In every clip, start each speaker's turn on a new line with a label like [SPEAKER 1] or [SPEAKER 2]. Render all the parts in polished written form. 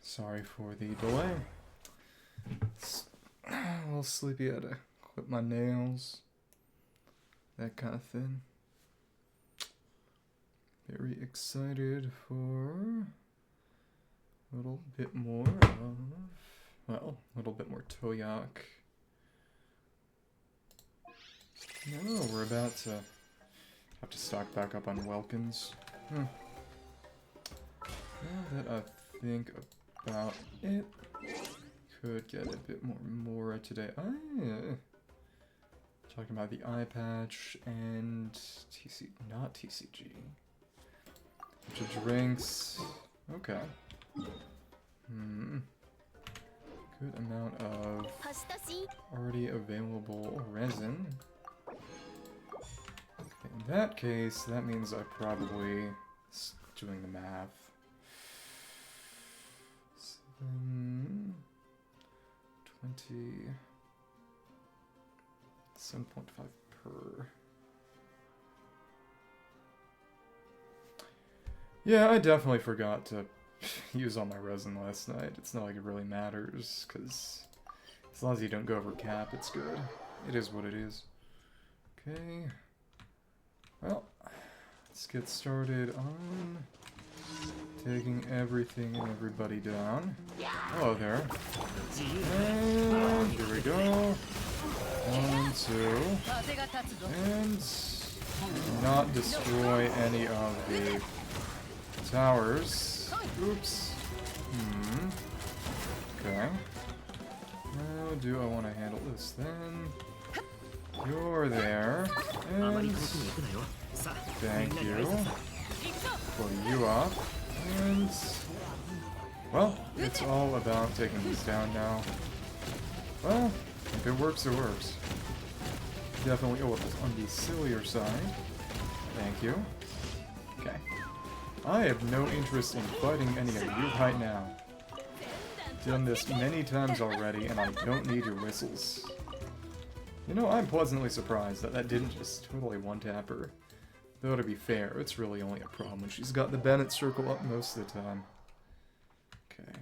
[SPEAKER 1] Sorry for the delay. It's a little sleepy. I had to clip my nails. That kind of thing. Very excited for a little bit more of, well, a little bit more Toyac. No, we're about to have to stock back up on Welkins. Now that I think about it, could get a bit more Mora today. Talking about the eye patch and not TCG. Bunch of drinks. Okay. Good amount of already available resin. In that case, that means I probably doing the math. 7.5 per. Yeah, I definitely forgot to use all my resin last night. It's not like it really matters, because as long as you don't go over cap, it's good. It is what it is. Okay. Well, let's get started on taking everything and everybody down. Hello there. And here we go. 1, 2. And not destroy any of the towers. Oops. Okay. How do I want to handle this then? You're there. And thank you. Pull you up. And well, it's all about taking these down now. Well, if it works, it works. Definitely on the sillier side. Thank you. Okay. I have no interest in fighting any of you right now. Done this many times already, and I don't need your whistles. You know, I'm pleasantly surprised that that didn't just totally one-tap her. Though, to be fair, it's really only a problem when she's got the Bennett circle up most of the time. Okay.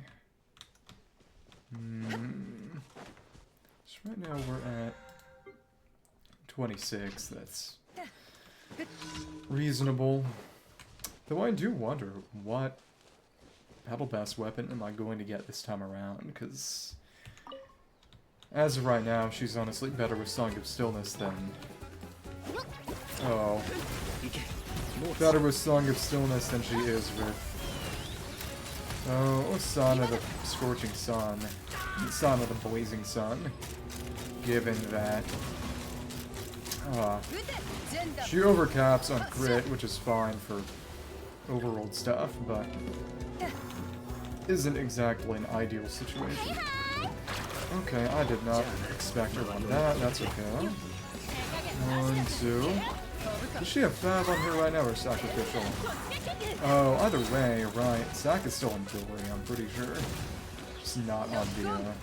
[SPEAKER 1] So right now we're at 26. That's reasonable. Though I do wonder what Battle Pass weapon am I going to get this time around, because as of right now, she's honestly better with Song of Stillness than... Oh. Better with Song of Stillness than she is with... Oh, Son of the Scorching Sun. Son of the Blazing Sun. Given that... she overcaps on crit, which is fine for overworld stuff, but isn't exactly an ideal situation. Okay, I did not expect her on that. That's okay. 1, 2. Does she have Fab on her right now or Sacrificial? Oh, either way, right. Sac is still on Jewelry, I'm pretty sure. Just not on Dia.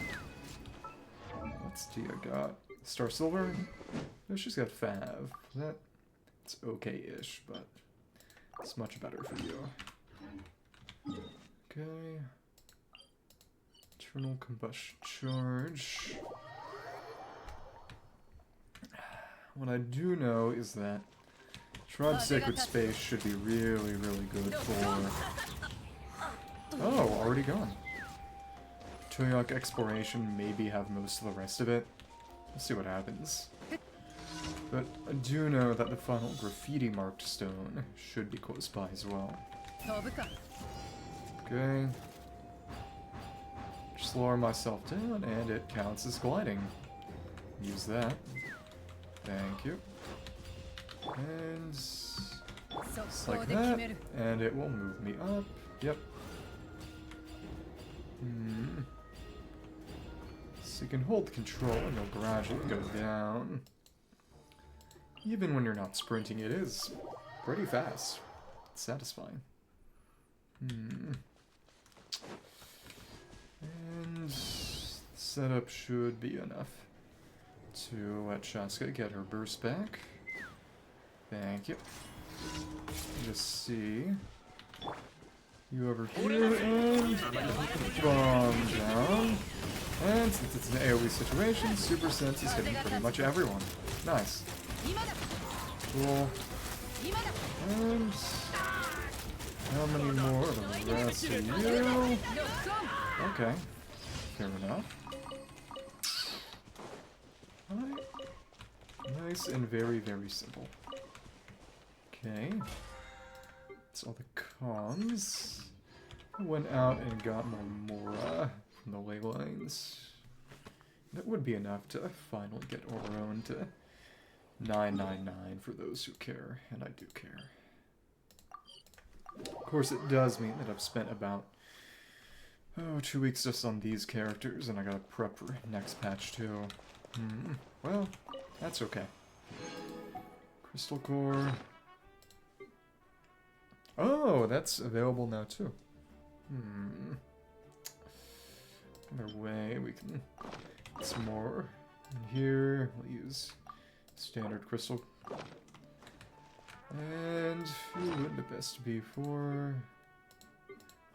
[SPEAKER 1] What's Dia got? Star Silver? No, she's got Fab. It's okay-ish, but it's much better for you. Okay. Eternal Combustion Charge. What I do know is that Tribe Sacred Space should be really, really good for... Oh, already gone. Toyac Exploration maybe have most of the rest of it. We'll see what happens. But I do know that the final graffiti marked stone should be close by as well. Okay. Just lower myself down and it counts as gliding. Use that. Thank you. And just like that, and it will move me up. Yep. So you can hold control and you'll gradually go down. Even when you're not sprinting, it is pretty fast. It's satisfying. And setup should be enough to let Chasca get her burst back. Thank you. Just see. You over here, and bomb down. And since it's an AoE situation, Super Sense is hitting pretty much everyone. Nice. Cool. And how many more of the rest of you? Okay. Fair enough. Alright. Nice and very, very simple. Okay. That's all the comms. I went out and got more Mora from the ley lines. That would be enough to finally get Oron to 999 for those who care, and I do care. Of course, it does mean that I've spent about 2 weeks just on these characters, and I gotta prep for next patch too. Well, that's okay. Crystal Core. Oh, that's available now too. Another way we can get some more in here. We'll use standard crystal. And who would the best be for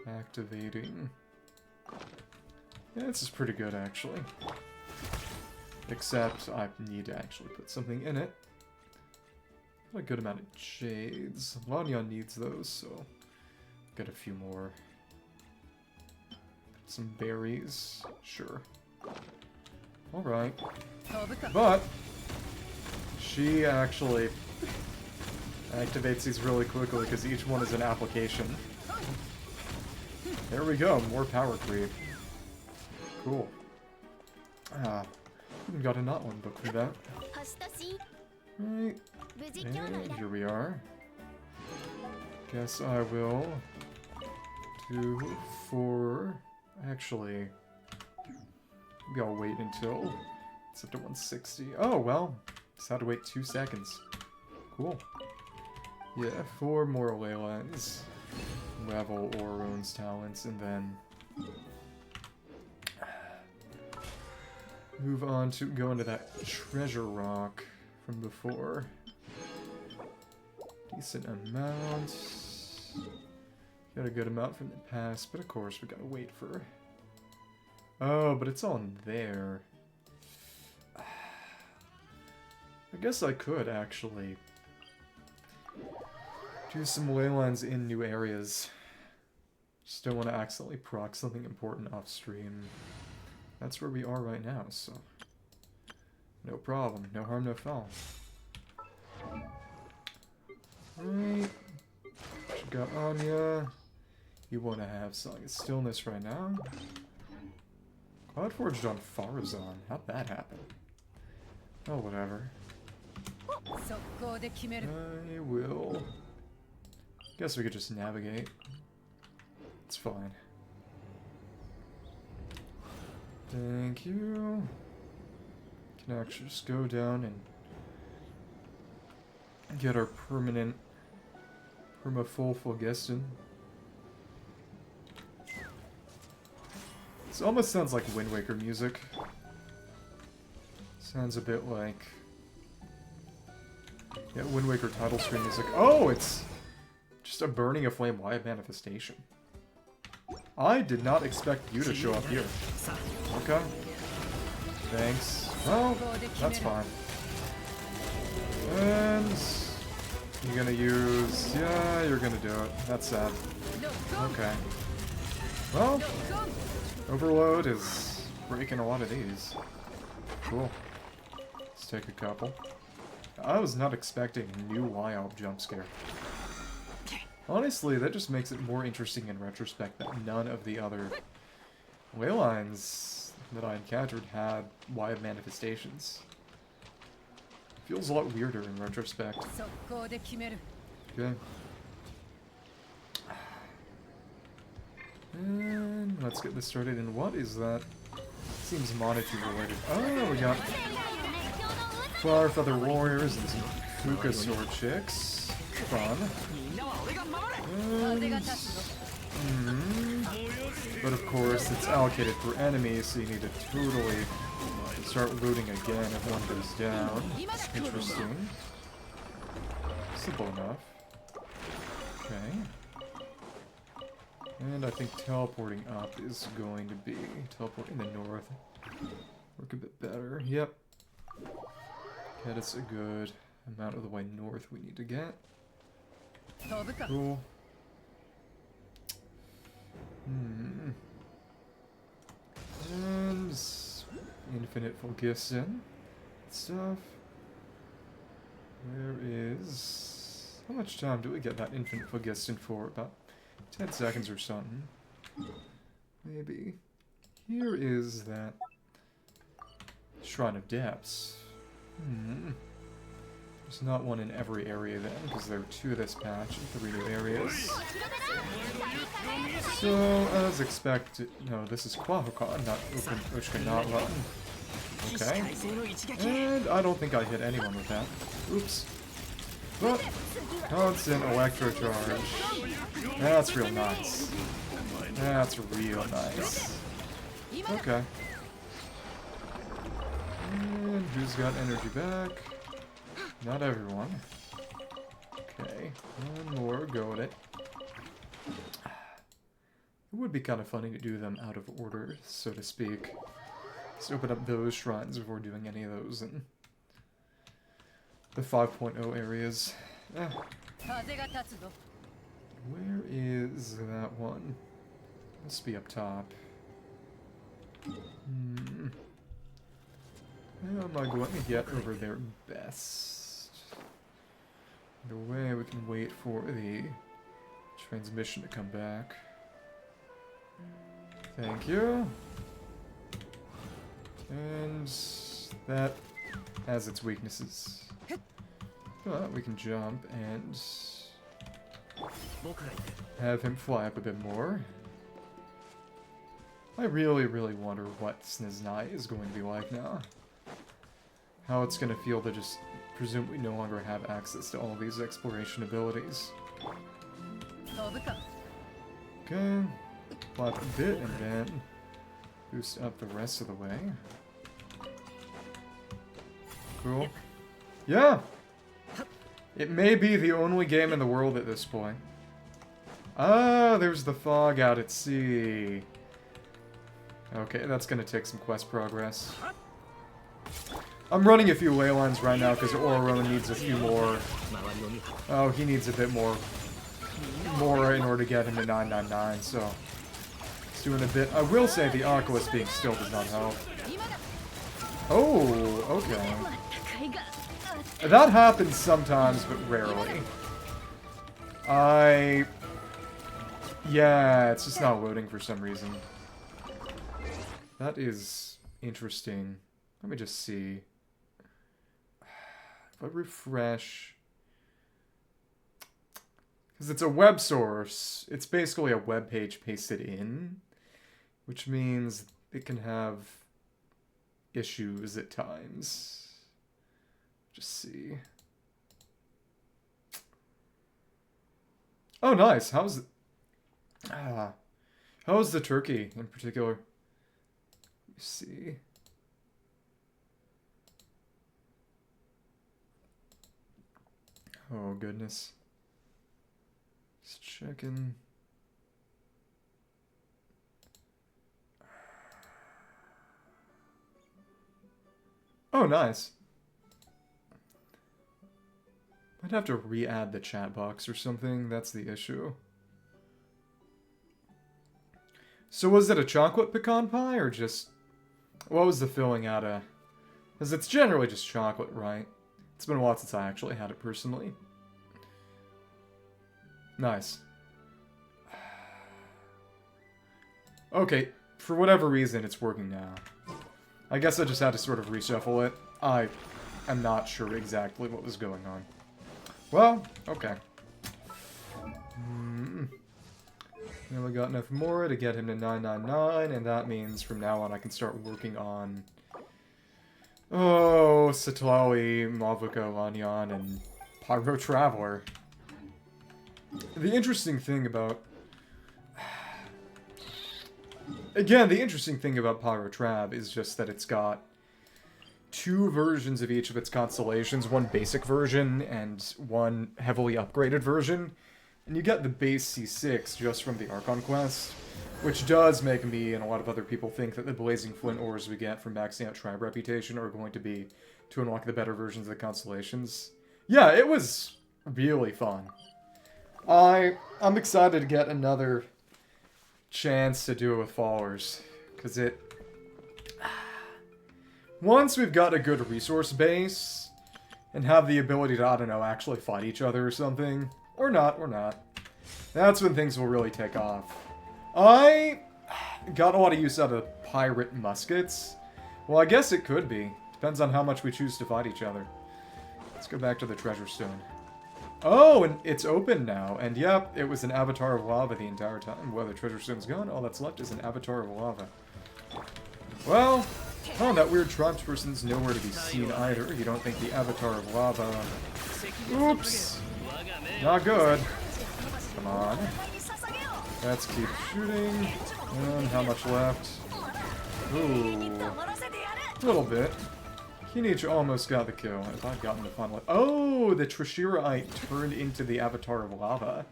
[SPEAKER 1] activating? Yeah, this is pretty good actually. Except I need to actually put something in it. Got a good amount of jades. Lanyan needs those, so get a few more. Some berries, sure. Alright. But she actually activates these really quickly because each one is an application. There we go, more power creep. Cool. Even got a not one book for that. Right. And here we are. Guess I will do 4. Actually, maybe I'll wait until it's up to 160. Oh, well. Just had to wait 2 seconds. Cool. Yeah, 4 more ley lines. Level Oron's talents, and then move on to go into that treasure rock from before. Decent amount. Got a good amount from the past, but of course we gotta wait for... Oh, but it's on there. I guess I could actually do some ley lines in new areas. Just don't want to accidentally proc something important off stream. That's where we are right now, so no problem. No harm, no foul. Right. She got Anya. You want to have Song of Stillness right now. Cloudforged on Farazan. How'd that happen? Oh, whatever. I will... Guess we could just navigate. It's fine. Thank you. Can actually just go down and get our permanent perma-full Fulgeston. This almost sounds like Wind Waker music. Sounds a bit like... Yeah, Wind Waker title screen music. Oh, it's just a Burning of Flame Wyatt manifestation. I did not expect you to show up here. Okay. Thanks. Well, that's fine. And... You're gonna use... Yeah, you're gonna do it. That's sad. Okay. Well... Overload is breaking a lot of these. Cool. Let's take a couple. I was not expecting a new Wild jump scare. Honestly, that just makes it more interesting in retrospect that none of the other ley lines that I encountered had Wild manifestations. Feels a lot weirder in retrospect. Okay. And let's get this started. And what is that? Seems Monetoo related. Oh, we got Flower Feather Warriors and some Fuka Sword chicks. Fun. And, but of course, it's allocated for enemies, so you need to totally start looting again if one goes down. Interesting. Simple enough. Okay. And I think teleporting up is going to be... teleporting the north. Work a bit better. Yep. Get us a good amount of the way north we need to get. Cool. And infinite Fulgiston stuff. Where is... how much time do we get that infinite Fulgiston for? About 10 seconds or something. Maybe. Here is that Shrine of Depths. There's not one in every area then, because there are 2 this patch and 3 new areas. So, as expected... no, this is Ichcahuipilli, not Ichcahuipilli. Okay. And I don't think I hit anyone with that. Oops. But, constant electro charge. That's real nice. That's real nice. Okay. And who's got energy back? Not everyone. Okay, one more go at it. It would be kind of funny to do them out of order, so to speak. Let's open up those shrines before doing any of those in the 5.0 areas. Where is that one? Must be up top. How am I going to get over there best? The way we can wait for the transmission to come back. Thank you. And that has its weaknesses. But we can jump and have him fly up a bit more. I really, really wonder what Sniznai is going to be like now. How it's going to feel to just presumably no longer have access to all these exploration abilities. Okay, plot a bit and then boost up the rest of the way. Cool. Yeah! It may be the only game in the world at this point. Ah, there's the fog out at sea. Okay, that's gonna take some quest progress. I'm running a few ley lines right now because Oro needs a few more. Oh, he needs a bit more in order to get him to 999, so it's doing a bit. I will say the Aquas being still does not help. Oh, okay. That happens sometimes, but rarely. Yeah, it's just not loading for some reason. That is interesting. Let me just see. If I refresh... because it's a web source. It's basically a web page pasted in. Which means it can have issues at times. Just see. Oh, nice. How's... how's the turkey in particular? Let me see. Oh, goodness. Just checking. Oh, nice. I'd have to re-add the chat box or something. That's the issue. So was it a chocolate pecan pie or just... what was the filling out of... because it's generally just chocolate, right? It's been a while since I actually had it personally. Nice. Okay, for whatever reason, it's working now. I guess I just had to sort of reshuffle it. I am not sure exactly what was going on. Well, okay. We only got enough more to get him to 999, and that means from now on I can start working on... oh, Satlawi, Mavuko, Lanyan, and Pyro Traveler. The interesting thing about... again, the interesting thing about Pyro Trav is just that it's got 2 versions of each of its constellations, one basic version and one heavily upgraded version. And you get the base C6 just from the Archon quest, which does make me and a lot of other people think that the Blazing Flint ores we get from maxing out Tribe Reputation are going to be to unlock the better versions of the constellations. Yeah, it was really fun. I'm excited to get another chance to do it with followers, because it... Once we've got a good resource base, and have the ability to, I don't know, actually fight each other or something, or not, that's when things will really take off. I got a lot of use out of pirate muskets. Well, I guess it could be. Depends on how much we choose to fight each other. Let's go back to the treasure stone. Oh, and it's open now. And yep, it was an avatar of lava the entire time. Well, the treasure stone's gone. All that's left is an avatar of lava. Well, oh, that weird tribesperson's nowhere to be seen either. You don't think the avatar of lava... Oops! Not good. Come on. Let's keep shooting. And how much left? Ooh. A little bit. Kinich almost got the kill. If I'd gotten the final... Oh! The Trishiraite turned into the avatar of lava.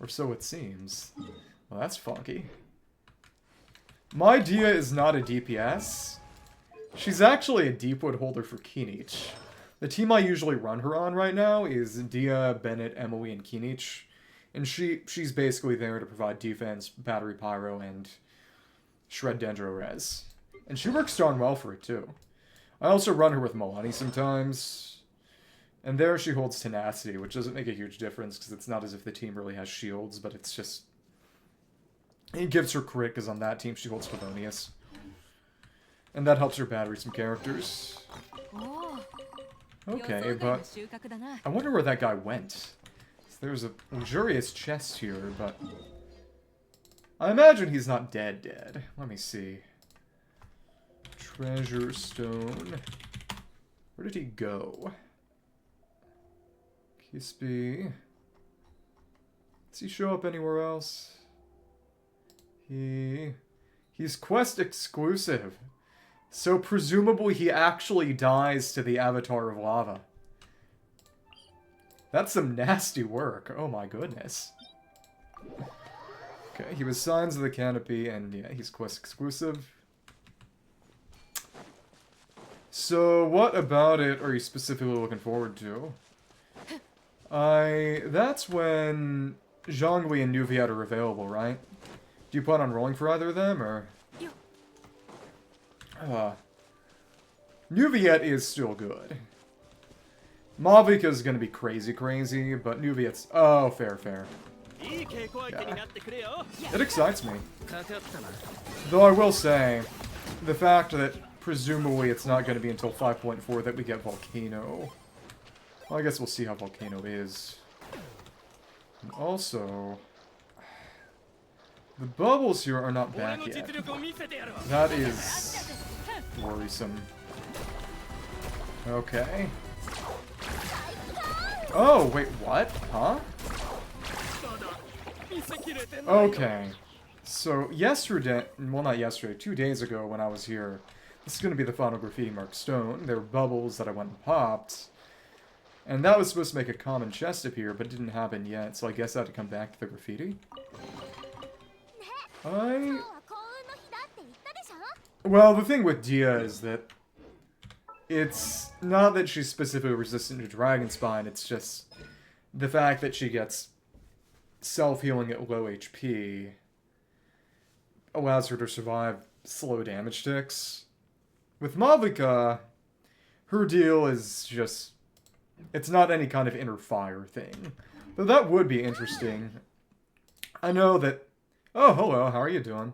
[SPEAKER 1] Or so it seems. Well, that's funky. My Dia is not a DPS. She's actually a Deepwood holder for Kinich. The team I usually run her on right now is Dia, Bennett, Emily, and Kinich. And she's basically there to provide defense, battery pyro, and shred dendro res. And she works darn well for it, too. I also run her with Milani sometimes. And there she holds tenacity, which doesn't make a huge difference, because it's not as if the team really has shields, but it's just... It gives her crit, because on that team she holds Favonius. And that helps her battery some characters. Okay, but... I wonder where that guy went. There's a luxurious chest here, but... I imagine he's not dead. Let me see. Treasure stone. Where did he go? Kisby. Does he show up anywhere else? He's quest exclusive. So presumably he actually dies to the avatar of lava. That's some nasty work. Oh my goodness. Okay, he was Signs of the Canopy, and yeah, he's quest exclusive. So what about it are you specifically looking forward to? That's when Zhongli and Nuviet are available, right? Do you plan on rolling for either of them, or... Nuviet is still good. Mavica is going to be crazy, but Nuviet's... Oh, fair. Yeah. It excites me. Though I will say, the fact that presumably it's not going to be until 5.4 that we get Volcano. Well, I guess we'll see how Volcano is. And also... The bubbles here are not back yet. That is worrisome. Okay. Oh, wait, what? Huh? Okay. So, yesterday, well, not yesterday, 2 days ago when I was here, this is going to be the final graffiti mark stone. There were bubbles that I went and popped. And that was supposed to make a common chest appear, but it didn't happen yet, so I guess I had to come back to the graffiti. Well, the thing with Dia is that it's not that she's specifically resistant to Dragon Spine, it's just the fact that she gets self-healing at low HP allows her to survive slow damage ticks. With Mavica, her deal is just... It's not any kind of inner fire thing. Though that would be interesting. I know that... Oh, hello, how are you doing?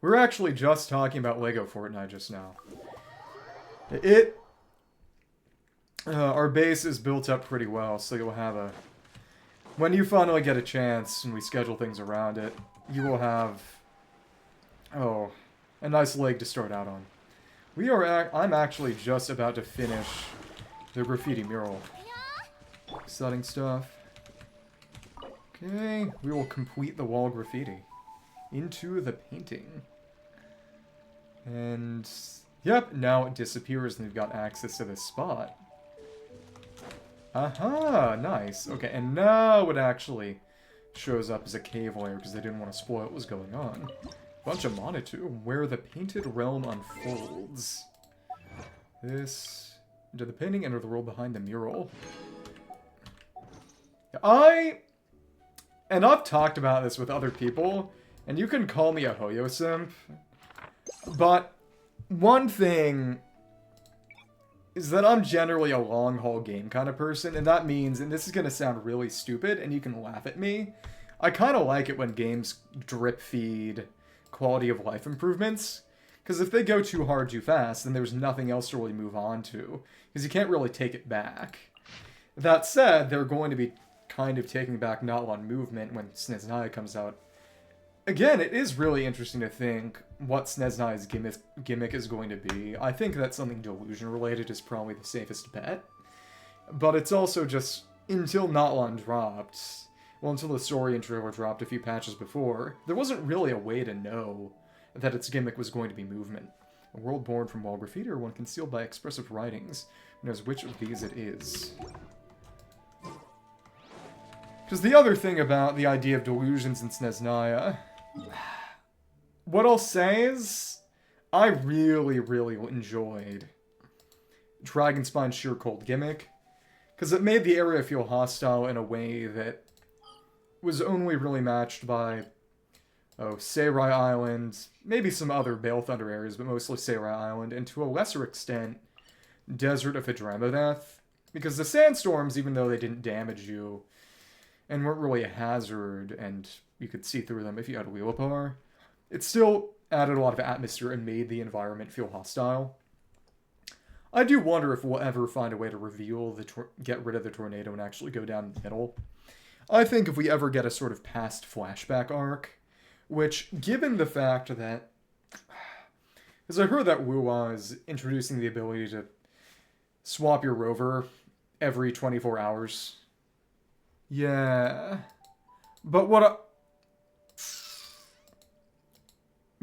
[SPEAKER 1] We were actually just talking about Lego Fortnite just now. Our base is built up pretty well, so you'll have a... When you finally get a chance, and we schedule things around it, you will have... Oh, a nice leg to start out on. I'm actually just about to finish the graffiti mural. Exciting stuff. Okay, we will complete the wall graffiti. Into the painting. And... Yep, now it disappears and we've got access to this spot. Aha, nice. Okay, and now it actually shows up as a cave layer because they didn't want to spoil what was going on. Bunch of Monetoo, where the painted realm unfolds. This... Into the painting, enter the world behind the mural. And I've talked about this with other people, and you can call me a Hoyo simp, but one thing is that I'm generally a long-haul game kind of person, and that means, and this is going to sound really stupid, and you can laugh at me, I kind of like it when games drip-feed quality of life improvements, because if they go too hard too fast, then there's nothing else to really move on to, because you can't really take it back. That said, they're going to be kind of taking back Not movement when Snezhnaya comes out. Again, it is really interesting to think what Snezhnaya's gimmick is going to be. I think that something delusion-related is probably the safest bet. But it's also just, until Not dropped, well, until the story and trailer dropped a few patches before, there wasn't really a way to know that its gimmick was going to be movement. A world born from wall graffiti or one concealed by expressive writings. Who knows which of these it is. Because the other thing about the idea of delusions in Snezhnaya, what I'll say is, I really, really enjoyed Dragonspine's Sheer Cold gimmick, because it made the area feel hostile in a way that was only really matched by, Seirai Island, maybe some other Bale Thunder areas, but mostly Seirai Island, and to a lesser extent, Desert of Hadramaveth, because the sandstorms, even though they didn't damage you, and weren't really a hazard, and you could see through them if you had a Wheelapar, it still added a lot of atmosphere and made the environment feel hostile. I do wonder if we'll ever find a way to reveal get rid of the tornado and actually go down the middle. I think if we ever get a sort of past flashback arc, which, given the fact that... Because I heard that Wuwa is introducing the ability to swap your rover every 24 hours. Yeah. But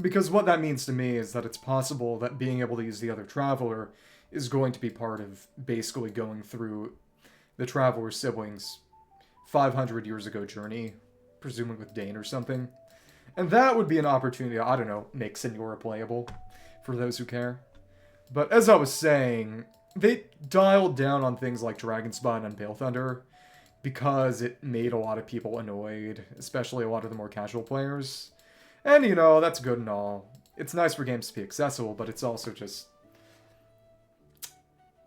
[SPEAKER 1] because what that means to me is that it's possible that being able to use the other Traveler is going to be part of basically going through the Traveler's siblings' 500 years ago journey, presumably with Dane or something. And that would be an opportunity to, I don't know, make Senora playable, for those who care. But as I was saying, they dialed down on things like Dragonspine and Bale Thunder, because it made a lot of people annoyed, especially a lot of the more casual players. And, you know, that's good and all. It's nice for games to be accessible, but it's also just...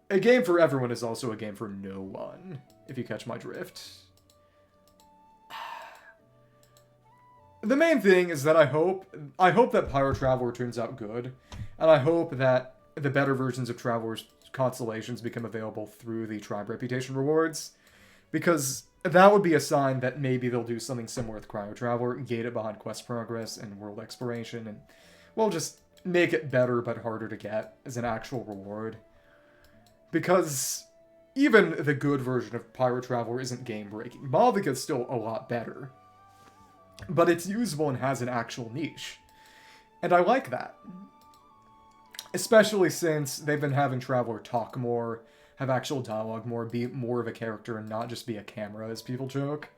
[SPEAKER 1] A game for everyone is also a game for no one, if you catch my drift. The main thing is that I hope that Pyro Traveler turns out good, and I hope that the better versions of Traveler's constellations become available through the Tribe Reputation rewards, because that would be a sign that maybe they'll do something similar with Cryo Traveler, gate it behind quest progress and world exploration, and, well, just make it better but harder to get as an actual reward. Because even the good version of Pyro Traveler isn't game-breaking. Mavic is still a lot better. But it's usable and has an actual niche. And I like that. Especially since they've been having Traveler talk more, have actual dialogue more, be more of a character and not just be a camera, as people joke.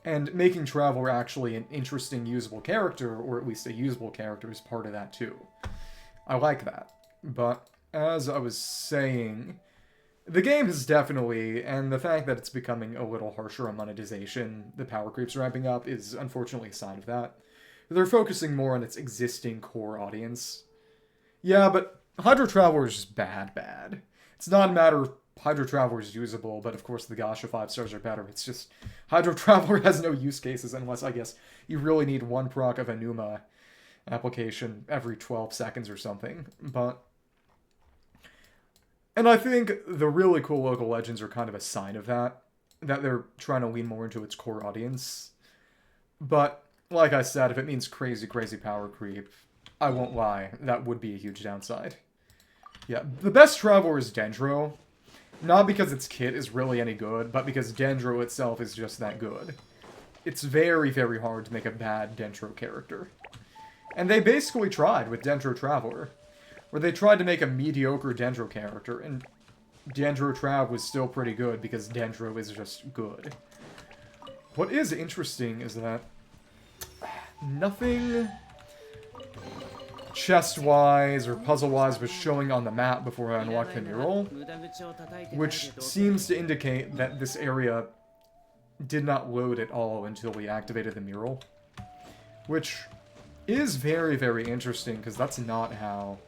[SPEAKER 1] And making Traveler actually an interesting, usable character, or at least a usable character, is part of that too. I like that. But, as I was saying, the game has definitely, and the fact that it's becoming a little harsher on monetization, the power creeps ramping up, is unfortunately a sign of that. They're focusing more on its existing core audience. Yeah, but Hydro Traveler is just bad. It's not a matter of Hydro Traveler is usable, but of course the Gasha 5 stars are better. It's just, Hydro Traveler has no use cases unless, I guess, you really need one proc of a Numa application every 12 seconds or something. But... And I think the really cool local legends are kind of a sign of that they're trying to lean more into its core audience. But, like I said, if it means crazy power creep, I won't lie, that would be a huge downside. Yeah, the best Traveler is Dendro. Not because its kit is really any good, but because Dendro itself is just that good. It's very hard to make a bad Dendro character. And they basically tried with Dendro Traveler, where they tried to make a mediocre Dendro character, and Dendro Trav was still pretty good because Dendro is just good. what is interesting is that nothing chest-wise or puzzle-wise was showing on the map before I unlocked the mural, which seems to indicate that this area did not load at all until we activated the mural, which is very, very interesting, because that's not how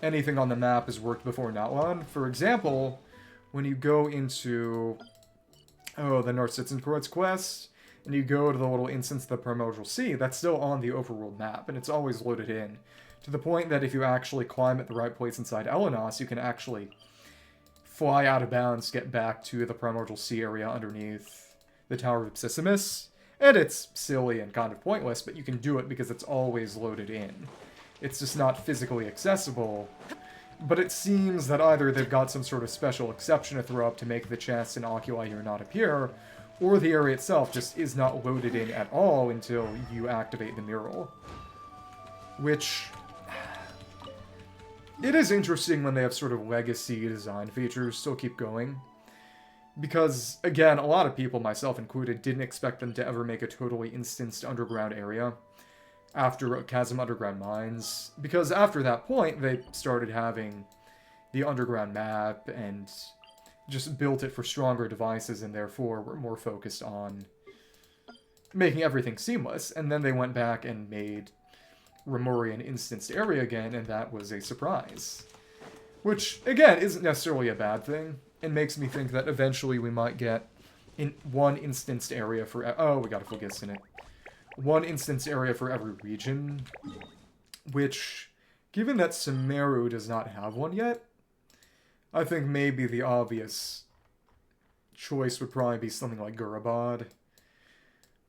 [SPEAKER 1] anything on the map has worked before Natlan. For example, when you go into, the North Sitzenkreutz's quest, and you go to the little instance of the Primordial Sea, that's still on the overworld map, and it's always loaded in. To the point that if you actually climb at the right place inside Elenos, you can actually fly out of bounds, get back to the Primordial Sea area underneath the Tower of Ipsissimus. And it's silly and kind of pointless, but you can do it because it's always loaded in. It's just not physically accessible. But it seems that either they've got some sort of special exception to throw up to make the chests and oculi here not appear, or the area itself just is not loaded in at all until you activate the mural. Which... it is interesting when they have sort of legacy design features still keep going. Because, again, a lot of people, myself included, didn't expect them to ever make a totally instanced underground area after Chasm Underground Mines. Because after that point, they started having the underground map and just built it for stronger devices, and therefore were more focused on making everything seamless. And then they went back and made Remori an instanced area again, and that was a surprise. Which, again, isn't necessarily a bad thing. It makes me think that eventually we might get one instanced area for... oh, we got a focus in it. One instanced area for every region. Which, given that Sumeru does not have one yet, I think maybe the obvious choice would probably be something like Gurabad.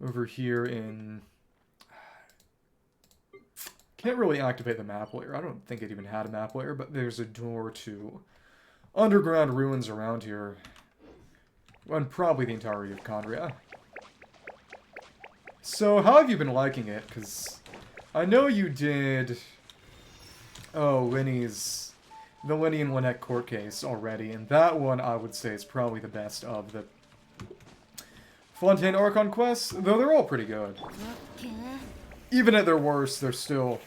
[SPEAKER 1] Over here in... can't really activate the map layer. I don't think it even had a map layer, but there's a door to underground ruins around here. And probably the entirety of Kandria. So, how have you been liking it? Because I know you did... oh, the Linny and Lynette court case already, and that one I would say is probably the best of the Fontaine Archon quests, though they're all pretty good. Even at their worst, they're still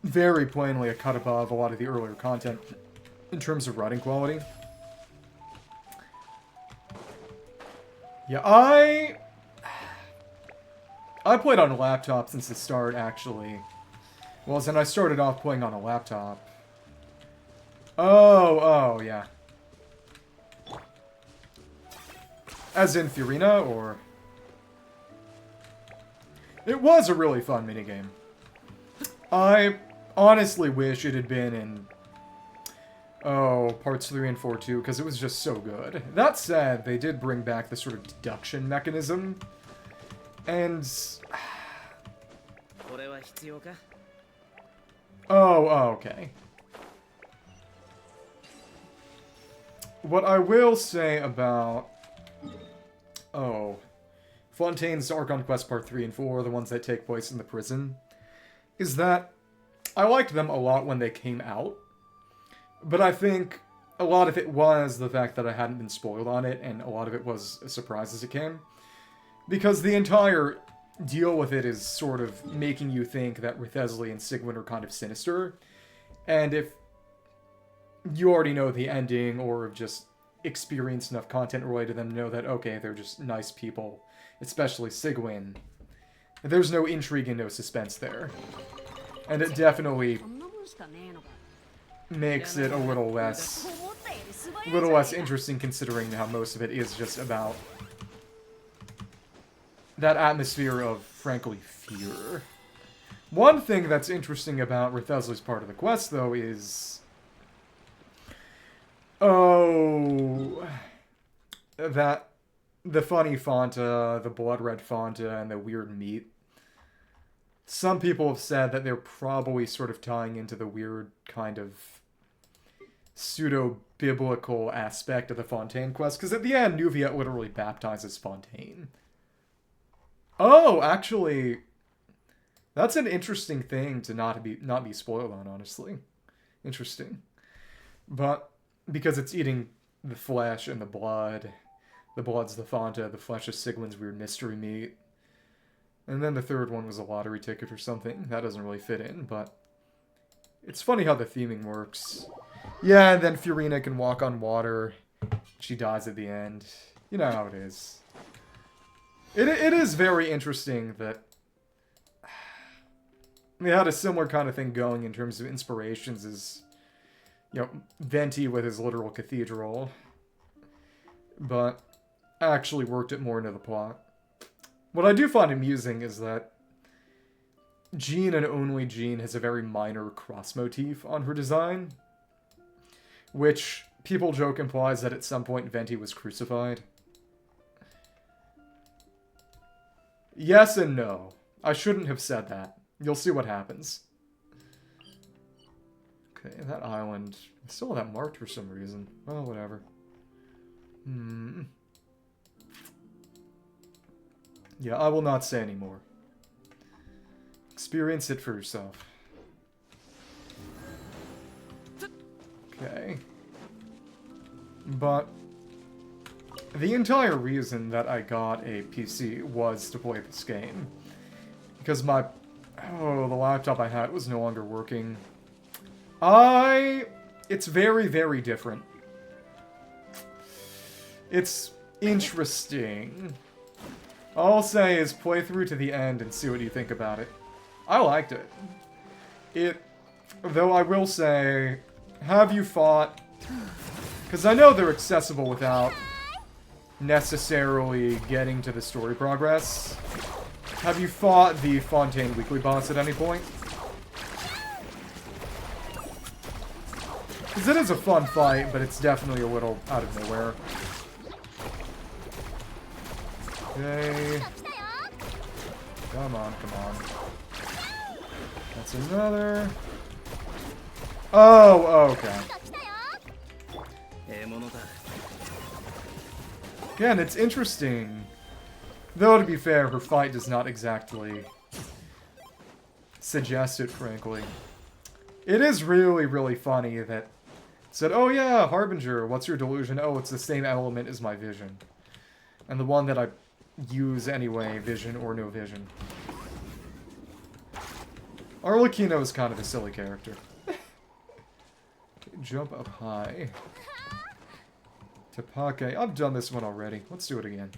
[SPEAKER 1] very plainly a cut above a lot of the earlier content in terms of writing quality. Yeah, I played on a laptop since the start, actually. Well, then I started off playing on a laptop. Oh, yeah. As in Furina, or... it was a really fun minigame. I honestly wish it had been in... parts 3 and 4 too, because it was just so good. That said, they did bring back the sort of deduction mechanism. And... okay. What I will say about... Fontaine's Archon Quest Part 3 and 4, the ones that take place in the prison, is that I liked them a lot when they came out. But I think a lot of it was the fact that I hadn't been spoiled on it, and a lot of it was a surprise as it came. Because the entire deal with it is sort of making you think that Rithesli and Sigwin are kind of sinister. And if you already know the ending, or have just experienced enough content related to them to know that, okay, they're just nice people, especially Sigwin, there's no intrigue and no suspense there. And it definitely makes it a little less interesting, considering how most of it is just about that atmosphere of, frankly, fear. One thing that's interesting about Rithesli's part of the quest, though, is... that the funny Fanta, the blood red Fanta, and the weird meat. Some people have said that they're probably sort of tying into the weird kind of pseudo-biblical aspect of the Fontaine quest, because at the end, Nuvia literally baptizes Fontaine. Oh, actually, that's an interesting thing to not be spoiled on, honestly. Interesting. But because it's eating the flesh and the blood, The blood's the Fanta, the flesh is Sigmund's weird mystery meat. And then the third one was a lottery ticket or something. That doesn't really fit in, but it's funny how the theming works. Yeah, and then Furina can walk on water. She dies at the end. You know how it is. It is very interesting that we had a similar kind of thing going in terms of inspirations as, you know, Venti with his literal cathedral, but actually worked it more into the plot. What I do find amusing is that Jean and only Jean has a very minor cross motif on her design, which people joke implies that at some point Venti was crucified. Yes and no. I shouldn't have said that. You'll see what happens. Okay, that island. I still have that marked for some reason. Well, whatever. Yeah, I will not say anymore. Experience it for yourself. Okay. But the entire reason that I got a PC was to play this game. Because the laptop I had was no longer working. It's very, very different. It's interesting. All I'll say is play through to the end and see what you think about it. I liked it. Though I will say, have you fought... Because I know they're accessible without necessarily getting to the story progress. Have you fought the Fontaine weekly boss at any point? Because it is a fun fight, but it's definitely a little out of nowhere. Okay. Come on, come on. That's another. Oh, okay. Again, it's interesting. Though, to be fair, her fight does not exactly suggest it, frankly. It is really, really funny that it said, oh yeah, Harbinger, what's your delusion? Oh, it's the same element as my vision. And the one that I use anyway, vision or no vision. Arlecchino is kind of a silly character. Okay, jump up high. Tepake. I've done this one already. Let's do it again.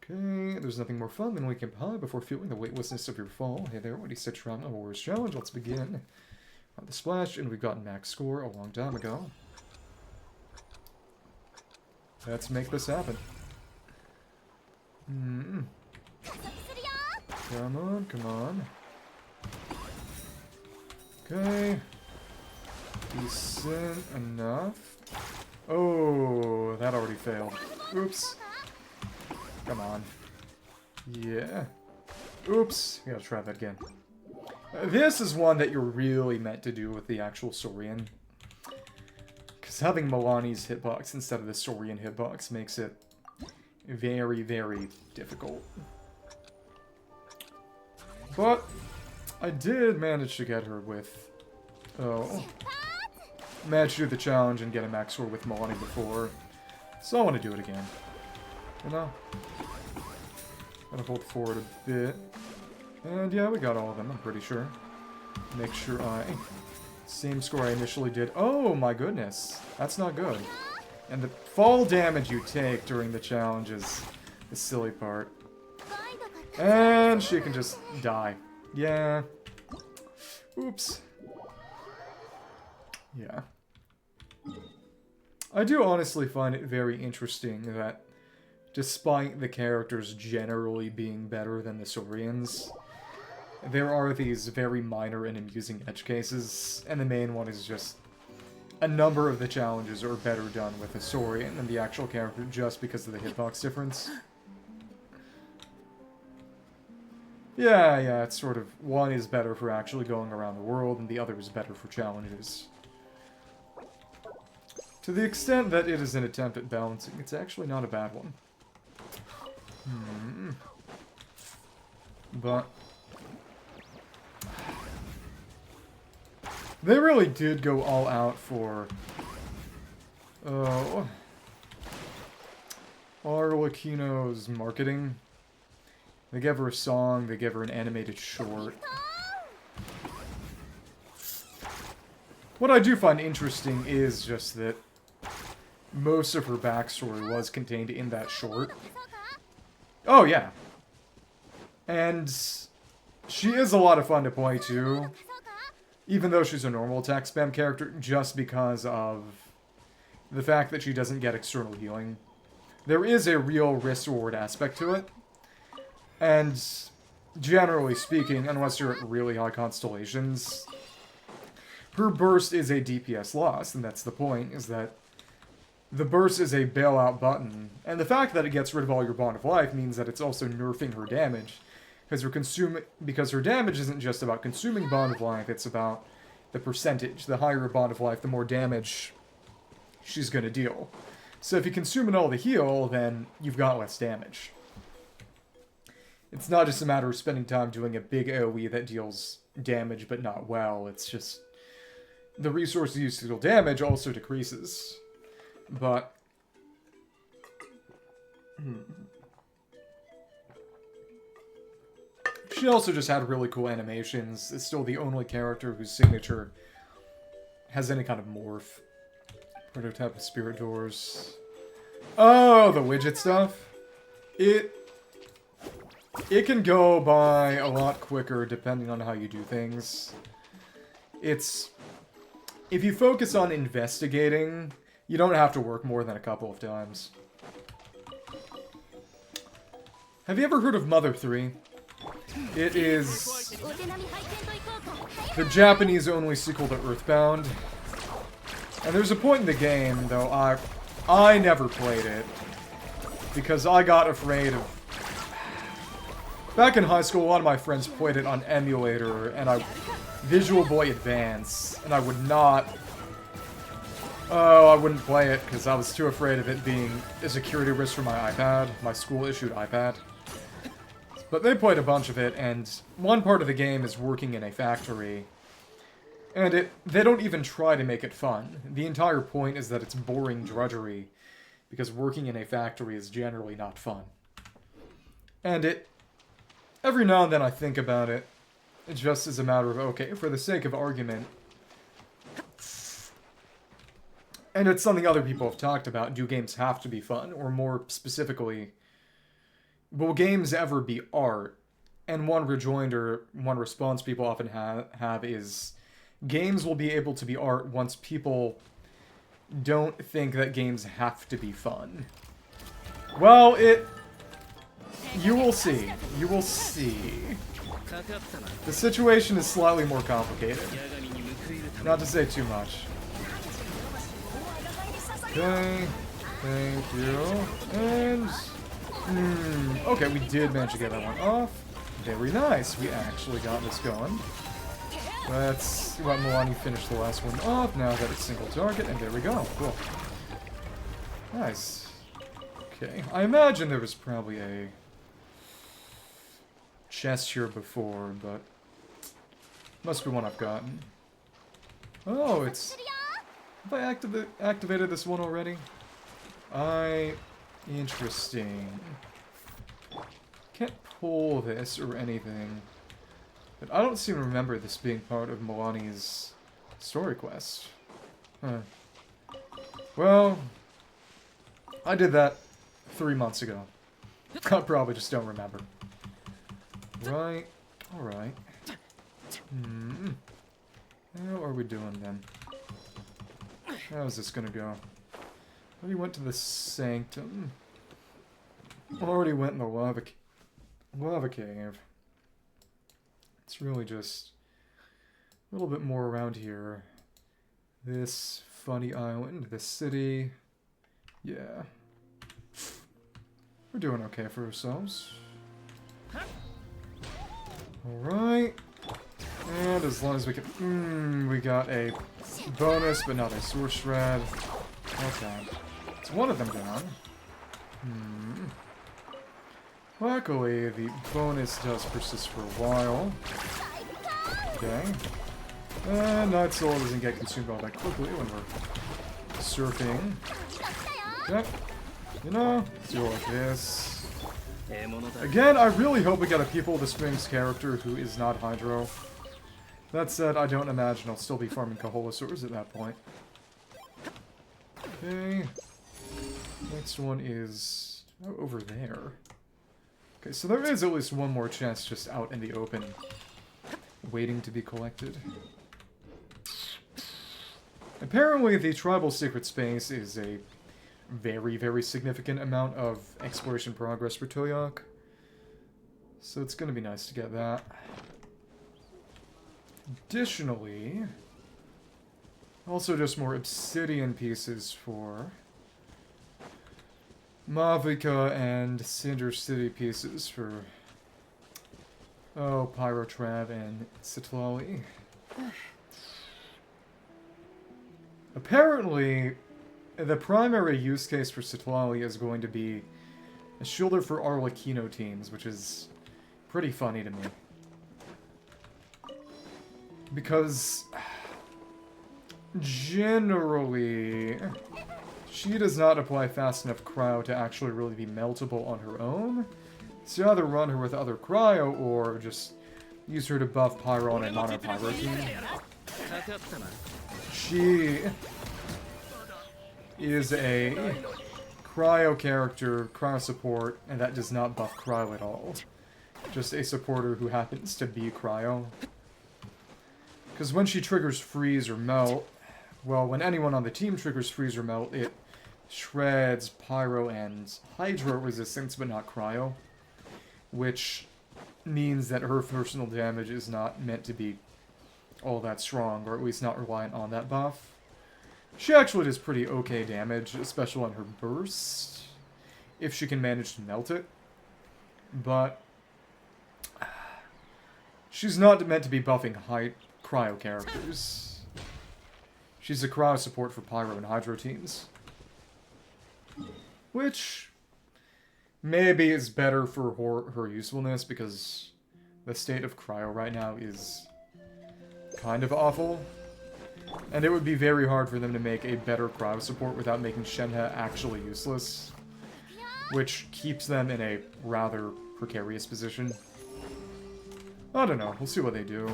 [SPEAKER 1] Okay, there's nothing more fun than waking up high before feeling the weightlessness of your fall. Hey there, what do you sit around on Warrior's Challenge? Let's begin. On the splash, and we've gotten max score a long time ago. Let's make this happen. Come on, come on. Okay. Decent enough. Oh, that already failed. Oops. Come on. Yeah. Oops. We gotta try that again. This is one that you're really meant to do with the actual Saurian. Because having Milani's hitbox instead of the Saurian hitbox makes it very, very difficult. But I did manage to get her with... Oh. Managed to do the challenge and get a max score with Milani before. So I want to do it again. You know? Gotta hold forward a bit. And yeah, we got all of them, I'm pretty sure. Make sure I... Same score I initially did. Oh my goodness. That's not good. And the fall damage you take during the challenge is the silly part. And she can just die. Yeah. Oops. Yeah. I do honestly find it very interesting that despite the characters generally being better than the Saurians, there are these very minor and amusing edge cases, and the main one is just a number of the challenges are better done with a Saurian than the actual character just because of the hitbox difference. Yeah, it's sort of, one is better for actually going around the world, and the other is better for challenges. To the extent that it is an attempt at balancing, it's actually not a bad one. But they really did go all out for... Oh... Arlecchino's marketing. They gave her a song, they gave her an animated short. What I do find interesting is just that most of her backstory was contained in that short. Oh, yeah. And she is a lot of fun to play, too. Even though she's a normal attack spam character, just because of the fact that she doesn't get external healing. There is a real risk-reward aspect to it. And generally speaking, unless you're at really high constellations, her burst is a DPS loss, and that's the point, is that the burst is a bailout button. And the fact that it gets rid of all your Bond of Life means that it's also nerfing her damage. Because her damage isn't just about consuming Bond of Life, it's about the percentage. The higher her Bond of Life, the more damage she's going to deal. So if you consume it all to heal, then you've got less damage. It's not just a matter of spending time doing a big AoE that deals damage but not well, it's just the resources used to deal damage also decreases. But she also just had really cool animations. It's still the only character whose signature has any kind of morph. Prototype of Spirit Doors. Oh, the widget stuff. It can go by a lot quicker depending on how you do things. If you focus on investigating, you don't have to work more than a couple of times. Have you ever heard of Mother 3? It is the Japanese-only sequel to Earthbound. And there's a point in the game, though, I never played it. Because I got afraid of... Back in high school, a lot of my friends played it on emulator, and Visual Boy Advance, and I would not... Oh, I wouldn't play it, because I was too afraid of it being a security risk for my iPad, my school-issued iPad. But they played a bunch of it, and one part of the game is working in a factory. And they don't even try to make it fun. The entire point is that it's boring drudgery, because working in a factory is generally not fun. And every now and then I think about it, just as a matter of, okay, for the sake of argument, and it's something other people have talked about, do games have to be fun? Or more specifically, will games ever be art? And one rejoinder, one response people often have is, games will be able to be art once people don't think that games have to be fun. Well, you will see. You will see. The situation is slightly more complicated. Not to say too much. Okay, thank you. And... okay, we did manage to get that one off. Very nice. We actually got this going. Let's let Milani finish the last one off now that it's single target, and there we go. Cool. Nice. Okay, I imagine there was probably a chest here before, but must be one I've gotten. Oh, it's... Have I activated this one already? Interesting. Can't pull this or anything. But I don't seem to remember this being part of Milani's story quest. Huh. Well, I did that 3 months ago. I probably just don't remember. Right. Alright. How are we doing then? How's this gonna go? Already went to the Sanctum. Already went in the lava cave. It's really just a little bit more around here. This funny island, this city. Yeah. We're doing okay for ourselves. Alright. And as long as we can... we got a bonus, but not a source shred. Okay. It's one of them down. Luckily, the bonus does persist for a while. Okay. And Night Soul doesn't get consumed all that quickly when we're surfing. Okay. You know, let's do it like this. Again, I really hope we get a People of the Springs character who is not Hydro. That said, I don't imagine I'll still be farming Kaholosaurs at that point. Okay. Next one is over there. Okay, so there is at least one more chance just out in the open, waiting to be collected. Apparently, the Tribal Secret Space is a very, very significant amount of exploration progress for Toyac. So it's going to be nice to get that. Additionally, also just more obsidian pieces for Mavica and Cinder City pieces for, oh, Pyrotrav and Citlali. Apparently, the primary use case for Citlali is going to be a shoulder for Arlecchino teams, which is pretty funny to me. Because, generally, she does not apply fast enough cryo to actually really be meltable on her own. So you either run her with other cryo, or just use her to buff Pyro on a mono-Pyro team. She is a cryo character, cryo support, and that does not buff cryo at all. Just a supporter who happens to be cryo. Because when she triggers freeze or melt, well, when anyone on the team triggers freeze or melt, it shreds Pyro and Hydro resistance, but not cryo. Which means that her personal damage is not meant to be all that strong, or at least not reliant on that buff. She actually does pretty okay damage, especially on her burst, if she can manage to melt it. But she's not meant to be buffing cryo characters. She's a cryo support for Pyro and Hydro teams. Which maybe is better for her usefulness, because the state of cryo right now is kind of awful. And it would be very hard for them to make a better cryo support without making Shenhe actually useless. Which keeps them in a rather precarious position. I don't know, we'll see what they do.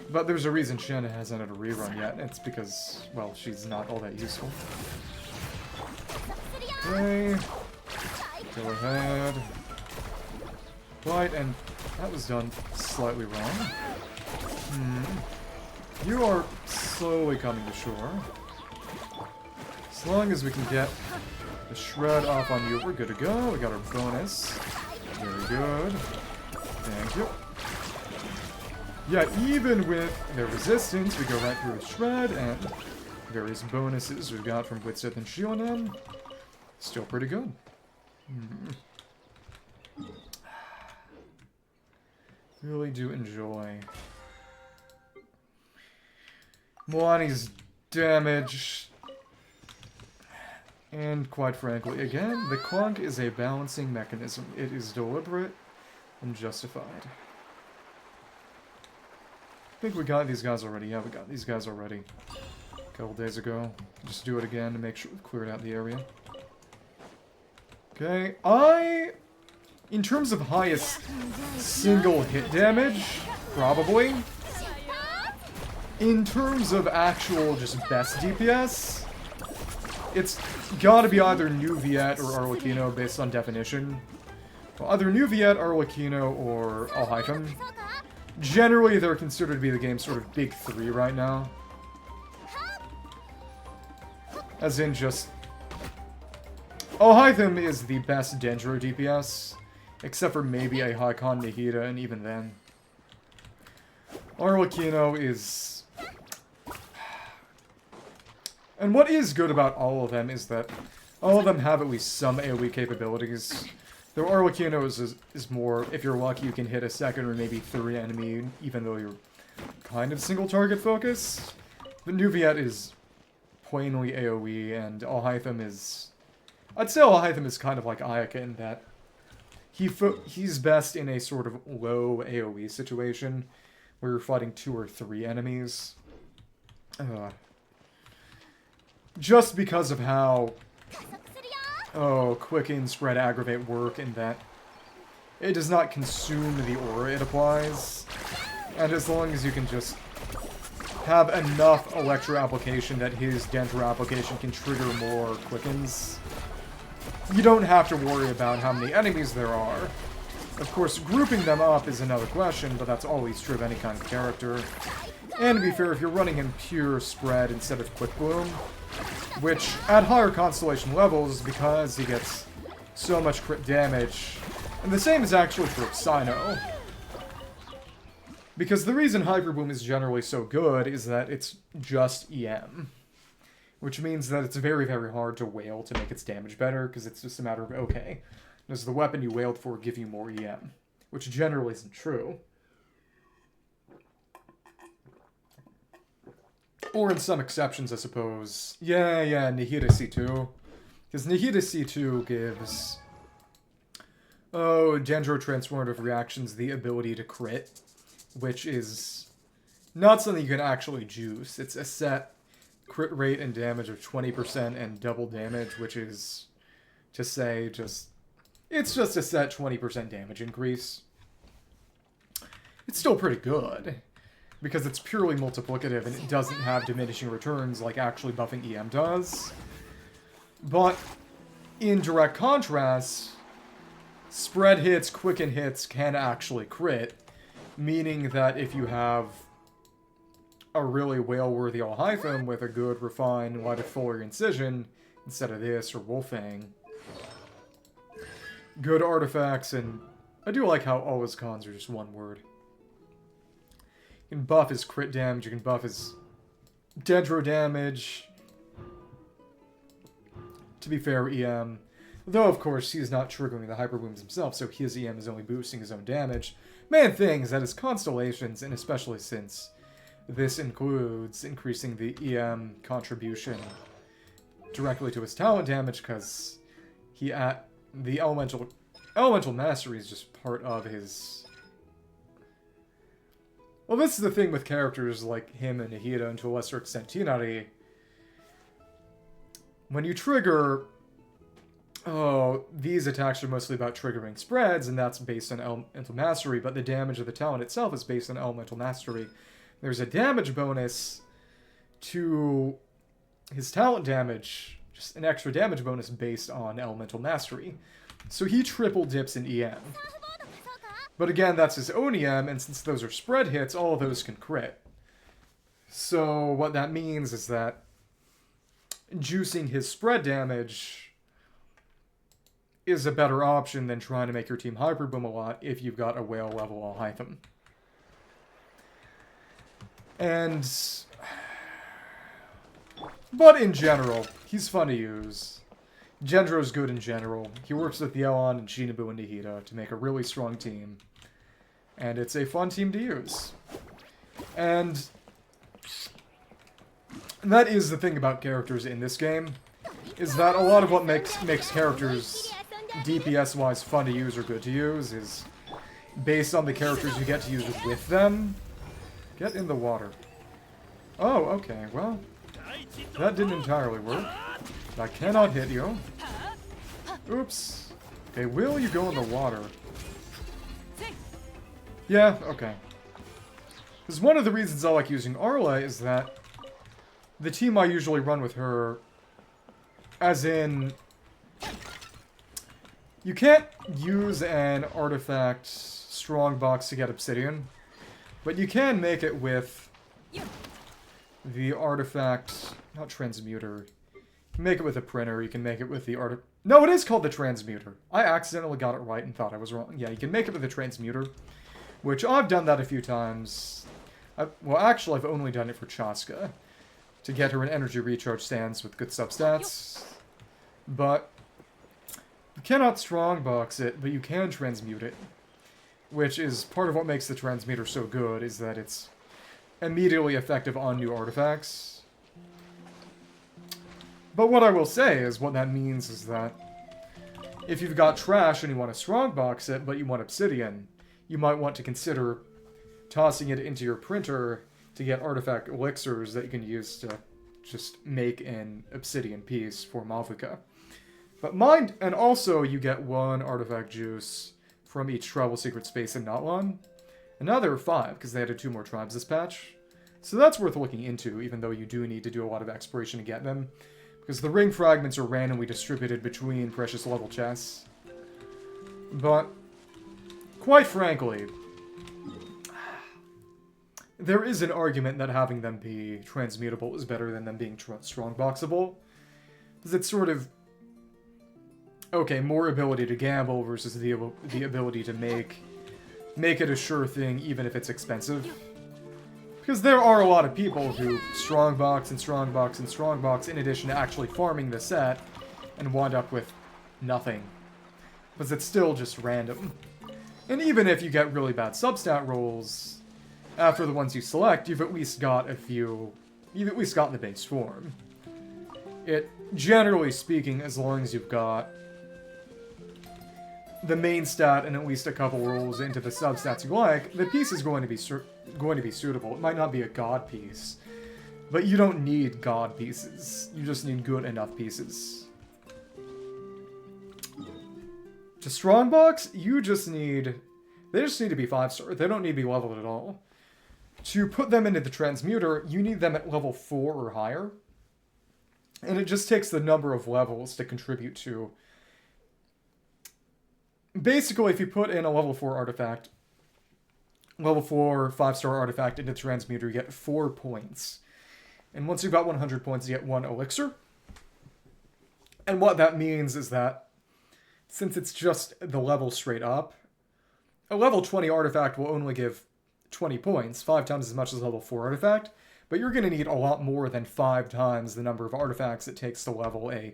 [SPEAKER 1] But there's a reason Shenhe hasn't had a rerun yet, it's because, well, she's not all that useful. Okay. Go ahead. Right, and that was done slightly wrong. You are slowly coming to shore. As long as we can get the shred off on you, we're good to go. We got our bonus. Very good. Thank you. Yeah, even with the resistance, we go right through a shred, and various bonuses we've got from Blitzith and Shionen. Still pretty good. Really do enjoy Moani's damage. And quite frankly, again, the clunk is a balancing mechanism. It is deliberate and justified. I think we got these guys already. Yeah, we got these guys already a couple days ago. Just do it again to make sure we've cleared out the area. Okay, in terms of highest single hit damage, probably. In terms of actual just best DPS, it's gotta be either New Viet or Arlecchino based on definition. Well, either New Viet, Arlecchino, or Alhaitham. Generally, they're considered to be the game's sort of big three right now. As in just... Alhaitham is the best Dendro DPS, except for maybe a Haikon Nahida, and even then. Arlecchino is... And what is good about all of them is that all of them have at least some AoE capabilities. Though Arlecchino is more, if you're lucky, you can hit a second or maybe third enemy, even though you're kind of single target focused. But New Viet is plainly AoE, and Alhaitham is... I'd say Alhaitham is kind of like Ayaka in that he's best in a sort of low AoE situation, where you're fighting 2 or 3 enemies. Just because of how Oh, Quicken, Spread, Aggravate work in that it does not consume the aura it applies. And as long as you can just have enough Electro application that his Dendro application can trigger more Quickens, you don't have to worry about how many enemies there are. Of course, grouping them up is another question, but that's always true of any kind of character. And to be fair, if you're running him pure Spread instead of Quick Bloom, which at higher Constellation levels, because he gets so much crit damage, and the same is actually for Cyno. Because the reason Hyper Boom is generally so good is that it's just EM. Which means that it's very, very hard to wail to make its damage better, because it's just a matter of, okay, does the weapon you wailed for give you more EM? Which generally isn't true. Or in some exceptions, I suppose. Yeah, Nihida C2. Because Nihida C2 gives... Dendro Transformative Reactions the ability to crit, which is not something you can actually juice. It's a set crit rate and damage of 20% and double damage, which is, to say, it's just a set 20% damage increase. It's still pretty good, because it's purely multiplicative and it doesn't have diminishing returns like actually buffing EM does. But, in direct contrast, Spread hits, Quicken hits can actually crit, meaning that if you have a really whale-worthy Alhaitham with a good, refined, light foliar incision, instead of this, or Wolfang, good artifacts, and I do like how all his cons are just one word. You can buff his crit damage, you can buff his Dendro damage. To be fair, EM. Though, of course, he's not triggering the Hyper Booms himself, so his EM is only boosting his own damage. Main thing is that his Constellations, and especially since this includes increasing the EM contribution directly to his talent damage, because the Elemental Mastery is just part of his... Well, this is the thing with characters like him and Nihida, and to a lesser extent Tinari. When you trigger... these attacks are mostly about triggering spreads, and that's based on Elemental Mastery, but the damage of the talent itself is based on Elemental Mastery. There's a damage bonus to his talent damage, just an extra damage bonus based on Elemental Mastery. So he triple dips in EM. But again, that's his own EM, and since those are spread hits, all of those can crit. So what that means is that juicing his spread damage is a better option than trying to make your team Hyper Boom a lot if you've got a whale level Alhaitham. But in general, he's fun to use. Dendro's good in general. He works with Yeon and Shinobu and Nihida to make a really strong team. And it's a fun team to use. And that is the thing about characters in this game, is that a lot of what makes characters DPS-wise fun to use or good to use is based on the characters you get to use with them. Get in the water. Oh, okay, well, that didn't entirely work. I cannot hit you. Oops. Okay, will you go in the water? Yeah, okay. Because one of the reasons I like using Arla is that the team I usually run with her, as in, you can't use an artifact strongbox to get Obsidian, but you can make it with the artifact, not transmuter. You can make it with a printer, you can make it with the No, it is called the transmuter. I accidentally got it right and thought I was wrong. Yeah, you can make it with a transmuter, which I've done that a few times. Well, actually, I've only done it for Chasca, to get her an energy recharge stance with good substats. But you cannot strongbox it, but you can transmute it, which is part of what makes the transmuter so good, is that it's immediately effective on new artifacts. But what I will say is, what that means is that if you've got trash and you want to strongbox it, but you want obsidian, you might want to consider tossing it into your printer to get artifact elixirs that you can use to just make an obsidian piece for Mavuka. But mind, and also you get 1 artifact juice from each tribal secret space in Notlan. And now there are 5, because they added 2 more tribes this patch. So that's worth looking into, even though you do need to do a lot of exploration to get them. Because the ring fragments are randomly distributed between precious level chests. But, quite frankly, there is an argument that having them be transmutable is better than them being strongboxable. Because it's sort of... Okay, more ability to gamble versus the ability to make it a sure thing, even if it's expensive. Because there are a lot of people who strongbox and strongbox and strongbox in addition to actually farming the set and wind up with nothing. Because it's still just random. And even if you get really bad substat rolls, after the ones you select, you've at least got a few... You've at least gotten the base form. It, generally speaking, as long as you've got the main stat and at least a couple rolls into the substats you like, the piece is going to be suitable. It might not be a god piece, but you don't need god pieces. You just need good enough pieces. To strongbox, you just need... They just need to be 5-star. They don't need to be leveled at all. To put them into the transmuter, you need them at level 4 or higher. And it just takes the number of levels to contribute to... Basically, if you put in a level 4 artifact, level 4 5-star artifact into the transmuter, you get 4 points. And once you've got 100 points, you get 1 elixir. And what that means is that, since it's just the level straight up, a level 20 artifact will only give 20 points, 5 times as much as a level 4 artifact, but you're going to need a lot more than 5 times the number of artifacts it takes to level an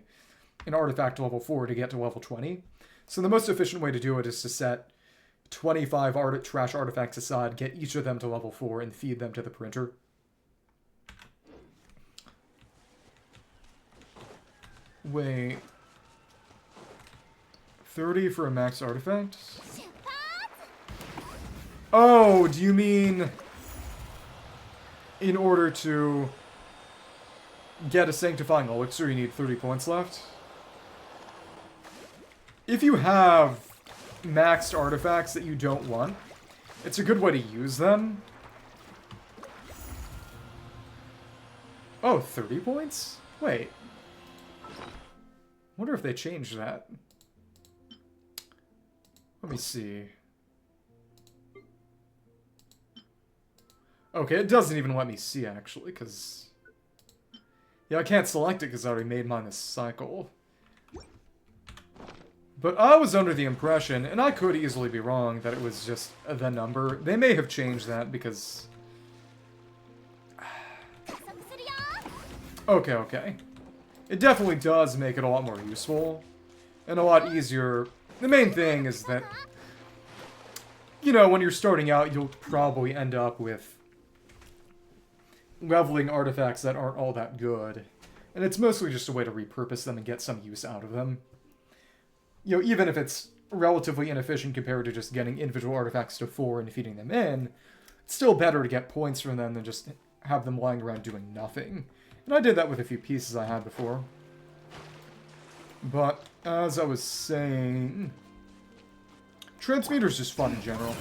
[SPEAKER 1] artifact to level 4 to get to level 20. So the most efficient way to do it is to set 25 trash artifacts aside, get each of them to level 4, and feed them to the printer. Wait. 30 for a max artifact? Oh, do you mean in order to get a sanctifying elixir, you need 30 points left? If you have maxed artifacts that you don't want, it's a good way to use them. Oh, 30 points? Wait. Wonder if they changed that. Let me see. Okay, it doesn't even let me see, actually, because... Yeah, I can't select it because I already made mine this cycle. But I was under the impression, and I could easily be wrong, that it was just the number. They may have changed that because... Okay. It definitely does make it a lot more useful. And a lot easier. The main thing is that, you know, when you're starting out, you'll probably end up with leveling artifacts that aren't all that good. And it's mostly just a way to repurpose them and get some use out of them. You know, even if it's relatively inefficient compared to just getting individual artifacts to 4 and feeding them in, it's still better to get points from them than just have them lying around doing nothing. And I did that with a few pieces I had before. But, as I was saying... Transmuter's just fun in general.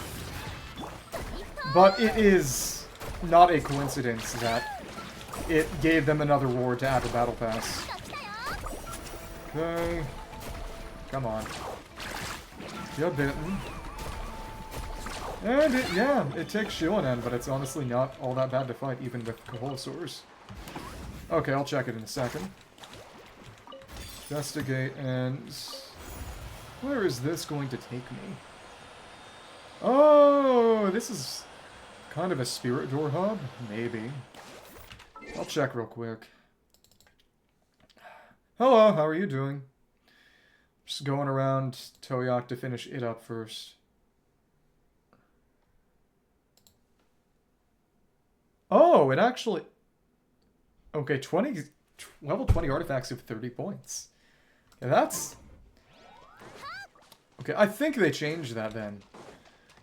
[SPEAKER 1] But it is not a coincidence that it gave them another reward to add to Battle Pass. Okay. Come on. You're bitten. And it takes Shilinen, but it's honestly not all that bad to fight, even with Koholosaurs. Okay, I'll check it in a second. Investigate, and... Where is this going to take me? Oh, this is kind of a spirit door hub? Maybe. I'll check real quick. Hello, how are you doing? Just going around Toyac to finish it up first. Oh, it actually... Okay, level 20 artifacts have 30 points. Yeah, that's... Okay, I think they changed that then.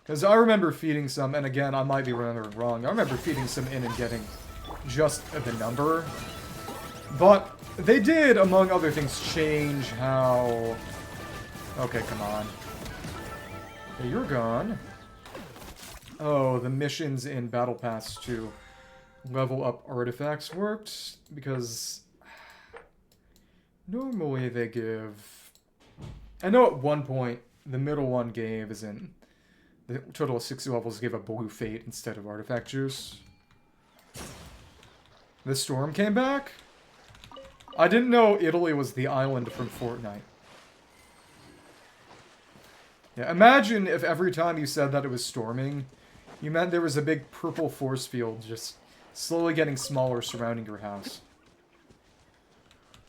[SPEAKER 1] Because I remember feeding some, and again, I might be remembering wrong. I remember feeding some in and getting just the number. But they did, among other things, change how... Okay, come on. Okay, you're gone. Oh, the missions in Battle Pass to level up artifacts worked, because normally they give... I know at one point, the middle one gave, as in, the total of 60 levels gave a blue fate instead of artifact juice. The storm came back? I didn't know Italy was the island from Fortnite. Yeah, imagine if every time you said that it was storming, you meant there was a big purple force field just slowly getting smaller surrounding your house.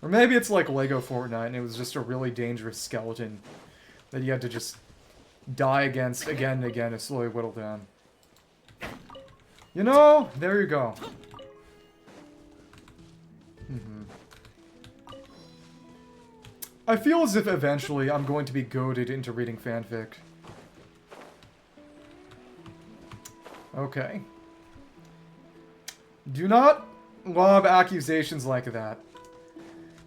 [SPEAKER 1] Or maybe it's like Lego Fortnite and it was just a really dangerous skeleton that you had to just die against again and again to slowly whittle down. You know, there you go. I feel as if eventually I'm going to be goaded into reading fanfic. Okay. Do not lob accusations like that.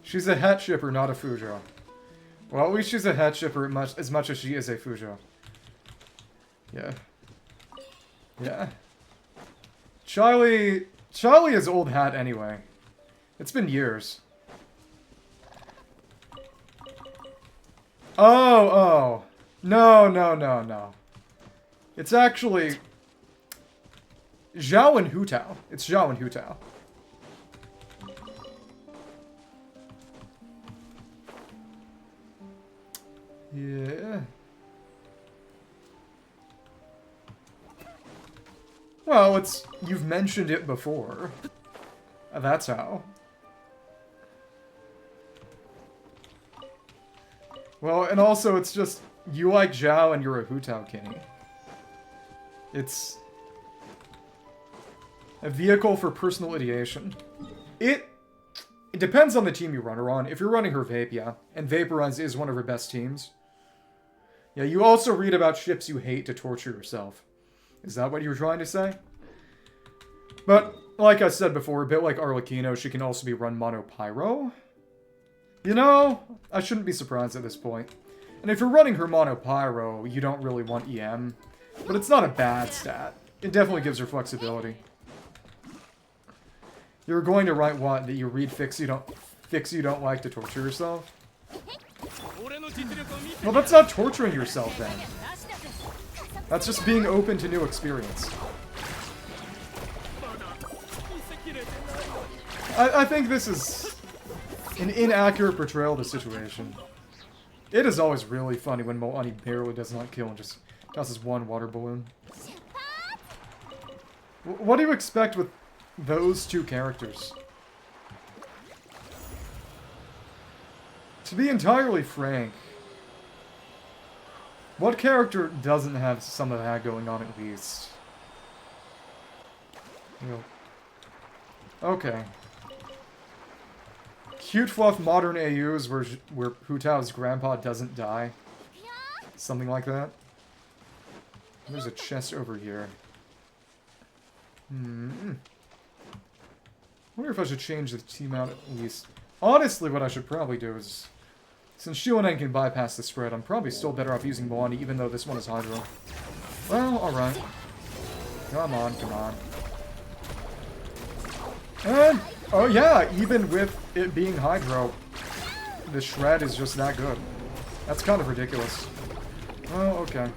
[SPEAKER 1] She's a het shipper, not a Fujo. Well, at least she's a het shipper as much as she is a Fujo. Yeah. Yeah. Charlie is old hat anyway. It's been years. Oh. No. It's actually... Zhao and Hutao. It's Zhao and Hutao. Yeah. Well, it's... You've mentioned it before. That's how. Well, and also, it's just, you like Zhao and you're a Hutao Kenny. It's a vehicle for personal ideation. It depends on the team you run her on. If you're running her Vape, yeah. And Vaporize is one of her best teams. Yeah, you also read about ships you hate to torture yourself. Is that what you were trying to say? But, like I said before, a bit like Arlecchino, she can also be run Mono Pyro. You know, I shouldn't be surprised at this point. And if you're running her Mono Pyro, you don't really want EM. But it's not a bad stat. It definitely gives her flexibility. You're going to write what? That you read fics you don't like to torture yourself? Well, that's not torturing yourself then. That's just being open to new experience. I think this is an inaccurate portrayal of the situation. It is always really funny when Moani barely does not kill and just tosses one water balloon. What do you expect with those two characters? To be entirely frank, what character doesn't have some of that going on at least? Okay. Cute fluff modern AUs where Hutao's grandpa doesn't die. Something like that. There's a chest over here. I wonder if I should change the team out at least. Honestly, what I should probably do is... Since Shionen can bypass the spread, I'm probably still better off using Moani, even though this one is Hydro. Well, alright. Come on. And, oh yeah, even with it being Hydro, the shred is just that good. That's kind of ridiculous. Oh, okay.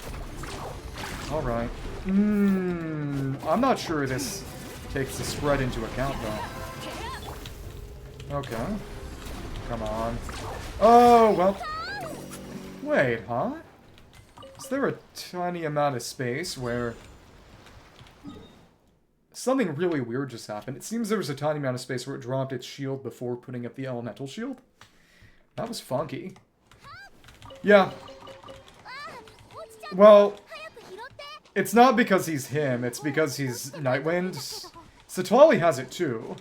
[SPEAKER 1] Alright. I'm not sure this takes the spread into account, though. Okay. Come on. Oh, well. Wait, huh? Is there a tiny amount of space where... Something really weird just happened. It seems there was a tiny amount of space where it dropped its shield before putting up the elemental shield. That was funky. Yeah. Well, it's not because he's him, it's because he's Nightwind. Satwali has it too.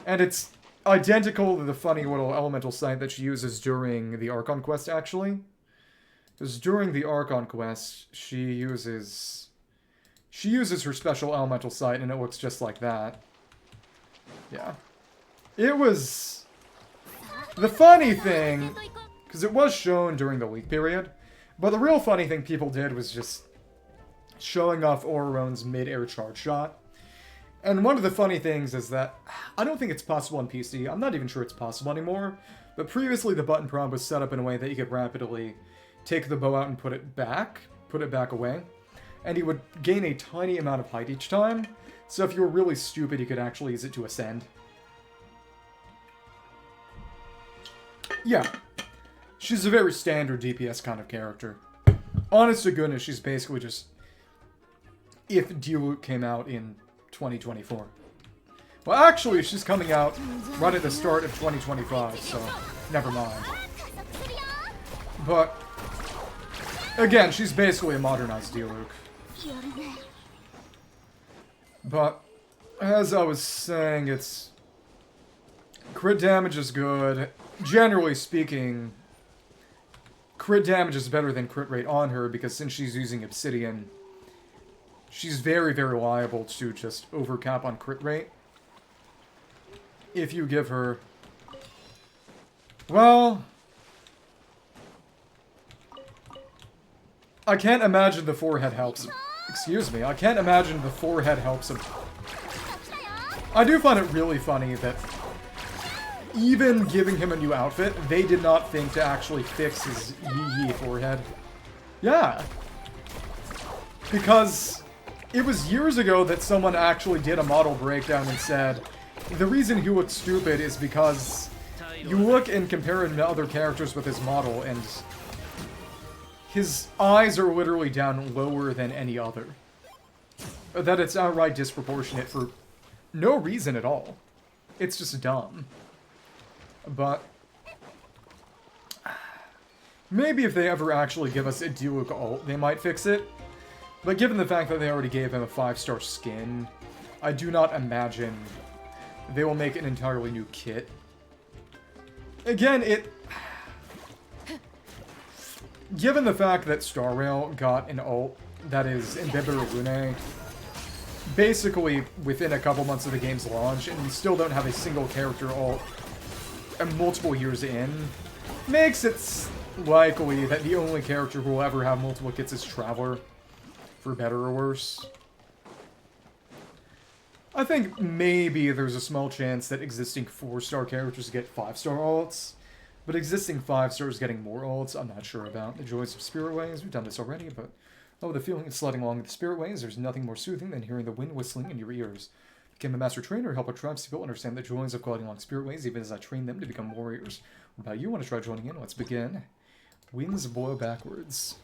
[SPEAKER 1] And it's identical to the funny little elemental sight that she uses during the Archon quest, actually. Because during the Archon quest, she uses her special elemental sight, and it looks just like that. Yeah. It was... The funny thing, because it was shown during the leak period, but the real funny thing people did was just showing off Ororon's mid-air charge shot. And one of the funny things is that I don't think it's possible on PC. I'm not even sure it's possible anymore. But previously the button prompt was set up in a way that you could rapidly take the bow out and put it back away. And he would gain a tiny amount of height each time. So if you were really stupid, you could actually use it to ascend. Yeah. She's a very standard DPS kind of character. Honest to goodness, she's basically just... if Diluc came out in 2024. Well, actually, she's coming out right at the start of 2025, so never mind. But, again, she's basically a modernized Diluc. But, as I was saying, it's... crit damage is good. Generally speaking, crit damage is better than crit rate on her, because since she's using Obsidian, she's very, very liable to just overcap on crit rate. If you give her... well... I can't imagine the forehead helps. Excuse me, I can't imagine the forehead helps him. I do find it really funny that even giving him a new outfit, they did not think to actually fix his yee forehead. Yeah. Because it was years ago that someone actually did a model breakdown and said, the reason he looks stupid is because you look and compare him to other characters with his model, and his eyes are literally down lower than any other. That it's outright disproportionate for no reason at all. It's just dumb. But maybe if they ever actually give us a Diluc ult, they might fix it. But given the fact that they already gave him a 5-star skin, I do not imagine they will make an entirely new kit. Again, given the fact that Star Rail got an ult that is Imbibitor Lune, basically within a couple months of the game's launch, and we still don't have a single character ult multiple years in, makes it likely that the only character who will ever have multiple kits is Traveler, for better or worse. I think maybe there's a small chance that existing 4-star characters get 5-star ults, but existing 5-stars getting more ults, I'm not sure about. The joys of Spirit Ways, we've done this already, but oh, the feeling of sliding along the Spirit Ways, there's nothing more soothing than hearing the wind whistling in your ears. Became a master trainer, help our tribes people understand the joys of gliding along Spirit Ways, even as I train them to become warriors. What about you? Want to try joining in? Let's begin. Winds blow backwards.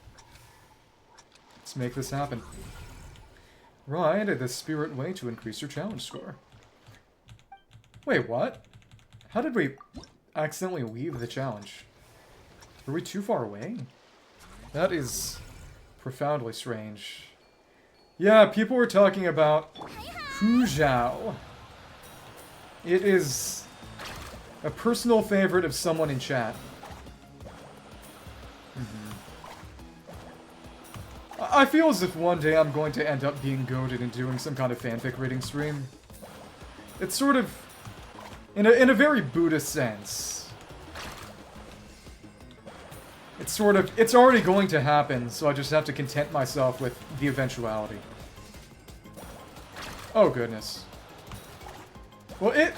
[SPEAKER 1] Let's make this happen. Ride the Spirit Way to increase your challenge score. Wait, what? How did we accidentally leave the challenge? Were we too far away? That is profoundly strange. Yeah, people were talking about Huzhou. It is a personal favorite of someone in chat. I feel as if one day I'm going to end up being goated and doing some kind of fanfic reading stream. It's sort of, in a very Buddhist sense. It's already going to happen, so I just have to content myself with the eventuality. Oh goodness. Well,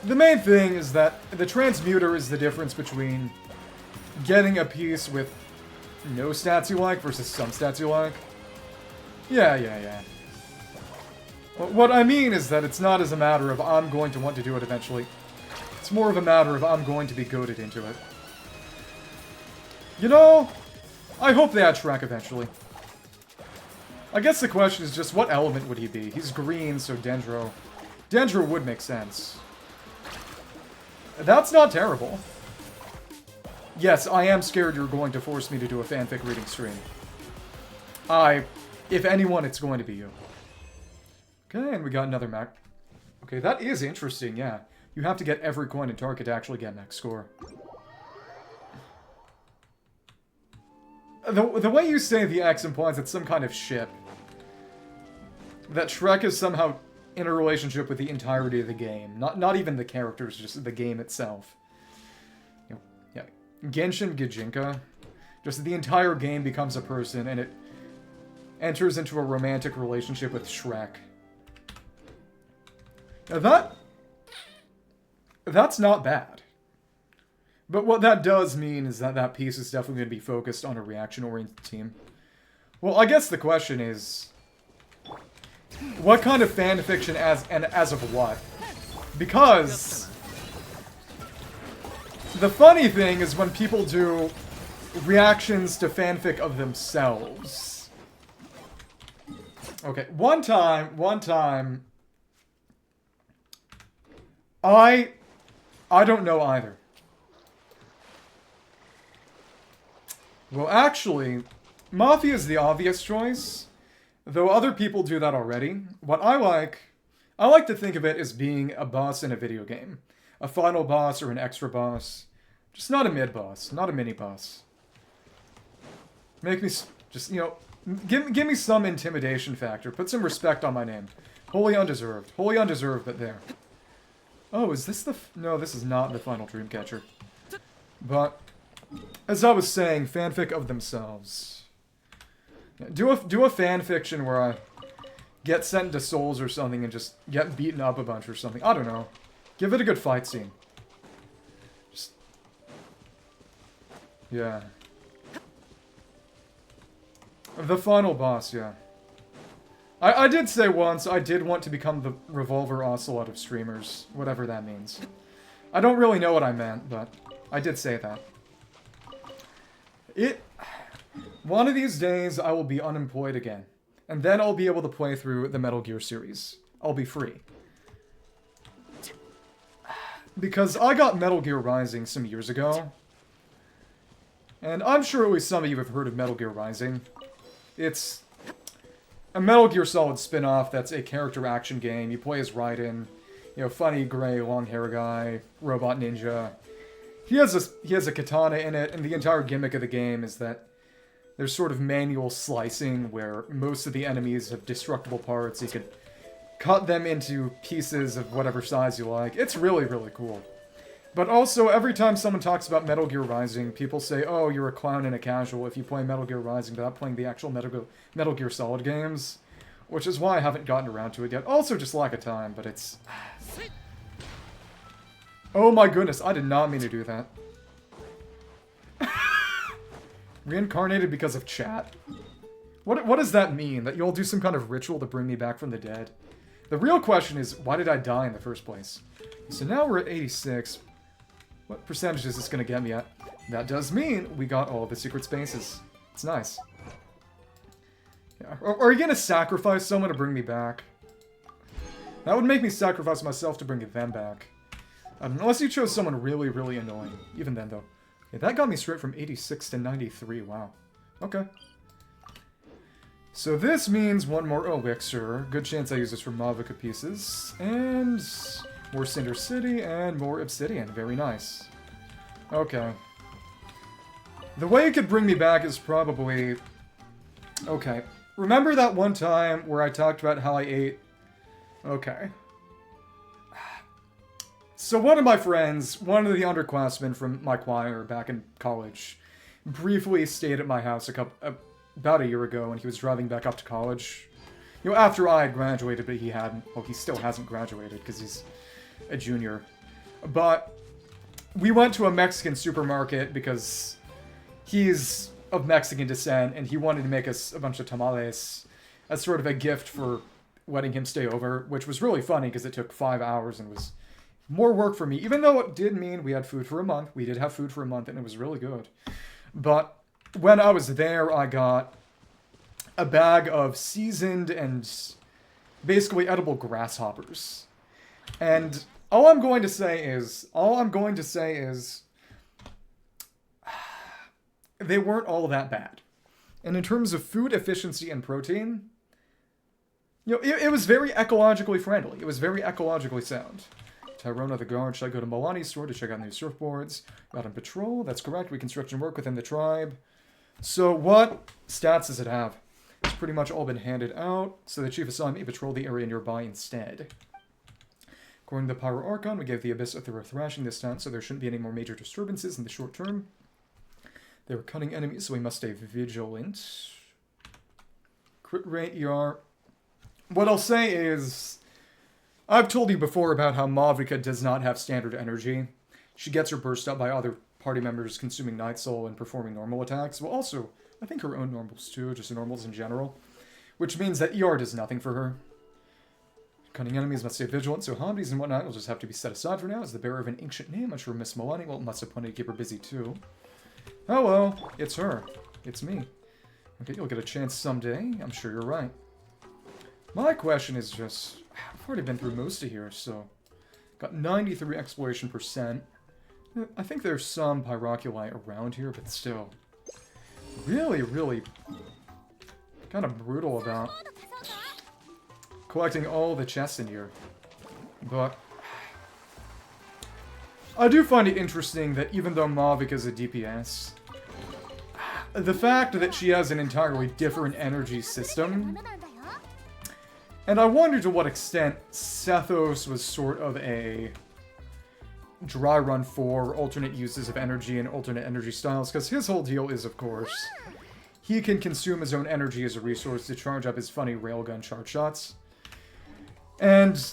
[SPEAKER 1] the main thing is that the transmuter is the difference between getting a piece with no stats you like versus some stats you like. Yeah. What I mean is that it's not as a matter of I'm going to want to do it eventually. It's more of a matter of I'm going to be goaded into it. You know, I hope they add Shrek eventually. I guess the question is just what element would he be? He's green, so Dendro. Dendro would make sense. That's not terrible. Yes, I am scared you're going to force me to do a fanfic reading stream. If anyone, it's going to be you. Okay, and we got another max. Okay, that is interesting, yeah. You have to get every coin in target to actually get max score. The way you say the X implies it's some kind of ship. that Shrek is somehow in a relationship with the entirety of the game. Not even the characters, just the game itself. You know, yeah. Genshin Gijinka. Just the entire game becomes a person, and it enters into a romantic relationship with Shrek. Now that's not bad. But what that does mean is that that piece is definitely going to be focused on a reaction-oriented team. Well, I guess the question is, what kind of fanfiction as of what? Because the funny thing is when people do reactions to fanfic of themselves. Okay, one time, I don't know either. Well, actually, Mafia is the obvious choice, though other people do that already. What I like to think of it as being a boss in a video game. A final boss or an extra boss. Just not a mid-boss, not a mini-boss. Make me, just, you know, give me some intimidation factor. Put some respect on my name. Wholly undeserved. Wholly undeserved, but there. Oh, is this the... No, this is not the final Dreamcatcher. But, as I was saying, fanfic of themselves. Do a fanfiction where I get sent into Souls or something and just get beaten up a bunch or something. I don't know. Give it a good fight scene. Just... Yeah. The final boss, yeah. I did say once I did want to become the Revolver Ocelot of streamers, whatever that means. I don't really know what I meant, but I did say that. One of these days, I will be unemployed again. And then I'll be able to play through the Metal Gear series. I'll be free. Because I got Metal Gear Rising some years ago. And I'm sure at least some of you have heard of Metal Gear Rising. It's a Metal Gear Solid spin-off that's a character action game. You play as Raiden, you know, funny, gray, long-hair guy, robot ninja. He has a katana in it, and the entire gimmick of the game is that there's sort of manual slicing where most of the enemies have destructible parts. You could cut them into pieces of whatever size you like. It's really, really cool. But also, every time someone talks about Metal Gear Rising, people say, oh, you're a clown and a casual if you play Metal Gear Rising without playing the actual Metal Gear Solid games. Which is why I haven't gotten around to it yet. Also, just lack of time, but it's... Oh my goodness, I did not mean to do that. Reincarnated because of chat? What does that mean? That you'll do some kind of ritual to bring me back from the dead? The real question is, why did I die in the first place? So now we're at 86. What percentage is this going to get me at? That does mean we got all the secret spaces. It's nice. Yeah. Are you going to sacrifice someone to bring me back? That would make me sacrifice myself to bring them back. Unless you chose someone really, really annoying. Even then, though. Yeah, that got me straight from 86 to 93. Wow. Okay. So this means one more elixir. Good chance I use this for Mavica pieces. And more Cinder City and more Obsidian. Very nice. Okay. The way it could bring me back is probably... Okay. Remember that one time where I talked about how I ate... Okay. So one of my friends, one of the underclassmen from my choir back in college, briefly stayed at my house about a year ago, and he was driving back up to college. You know, after I had graduated, but he hadn't. Well, he still hasn't graduated, because he's a junior. But we went to a Mexican supermarket, because he's of Mexican descent, and he wanted to make us a bunch of tamales as sort of a gift for letting him stay over, which was really funny, because it took 5 hours and was more work for me, even though it did mean we had food for a month. We did have food for a month, and it was really good. But when I was there, I got a bag of seasoned and basically edible grasshoppers. And all I'm going to say is, they weren't all that bad. And in terms of food efficiency and protein, you know, it was very ecologically friendly. It was very ecologically sound. Tyrone of the Guard, should I go to Milani's store to check out new surfboards? Got on patrol, that's correct. Reconstruction work within the tribe. So what stats does it have? It's pretty much all been handed out, so the Chief Assigned may patrol the area nearby instead. According to the Pyro Archon, we gave the Abyss a thorough thrashing this time, so there shouldn't be any more major disturbances in the short term. They were cunning enemies, so we must stay vigilant. Crit rate, ER. What I'll say is, I've told you before about how Mavica does not have standard energy. She gets her burst up by other party members consuming Night Soul and performing normal attacks. Well, also, I think her own normals too, just normals in general. Which means that ER does nothing for her. Cunning enemies must stay vigilant, so hobbies and whatnot will just have to be set aside for now. As the bearer of an ancient name, I'm sure Miss Milani must have plenty to keep her busy too. Oh well, it's her. It's me. Okay, you'll get a chance someday. I'm sure you're right. My question is just, I've already been through most of here, so... Got 93 exploration %. I think there's some Pyroculi around here, but still. Really, really kind of brutal about collecting all the chests in here. But I do find it interesting that even though Mavic is a DPS, the fact that she has an entirely different energy system, and I wonder to what extent Sethos was sort of a dry run for alternate uses of energy and alternate energy styles, because his whole deal is, of course, he can consume his own energy as a resource to charge up his funny railgun charge shots. And,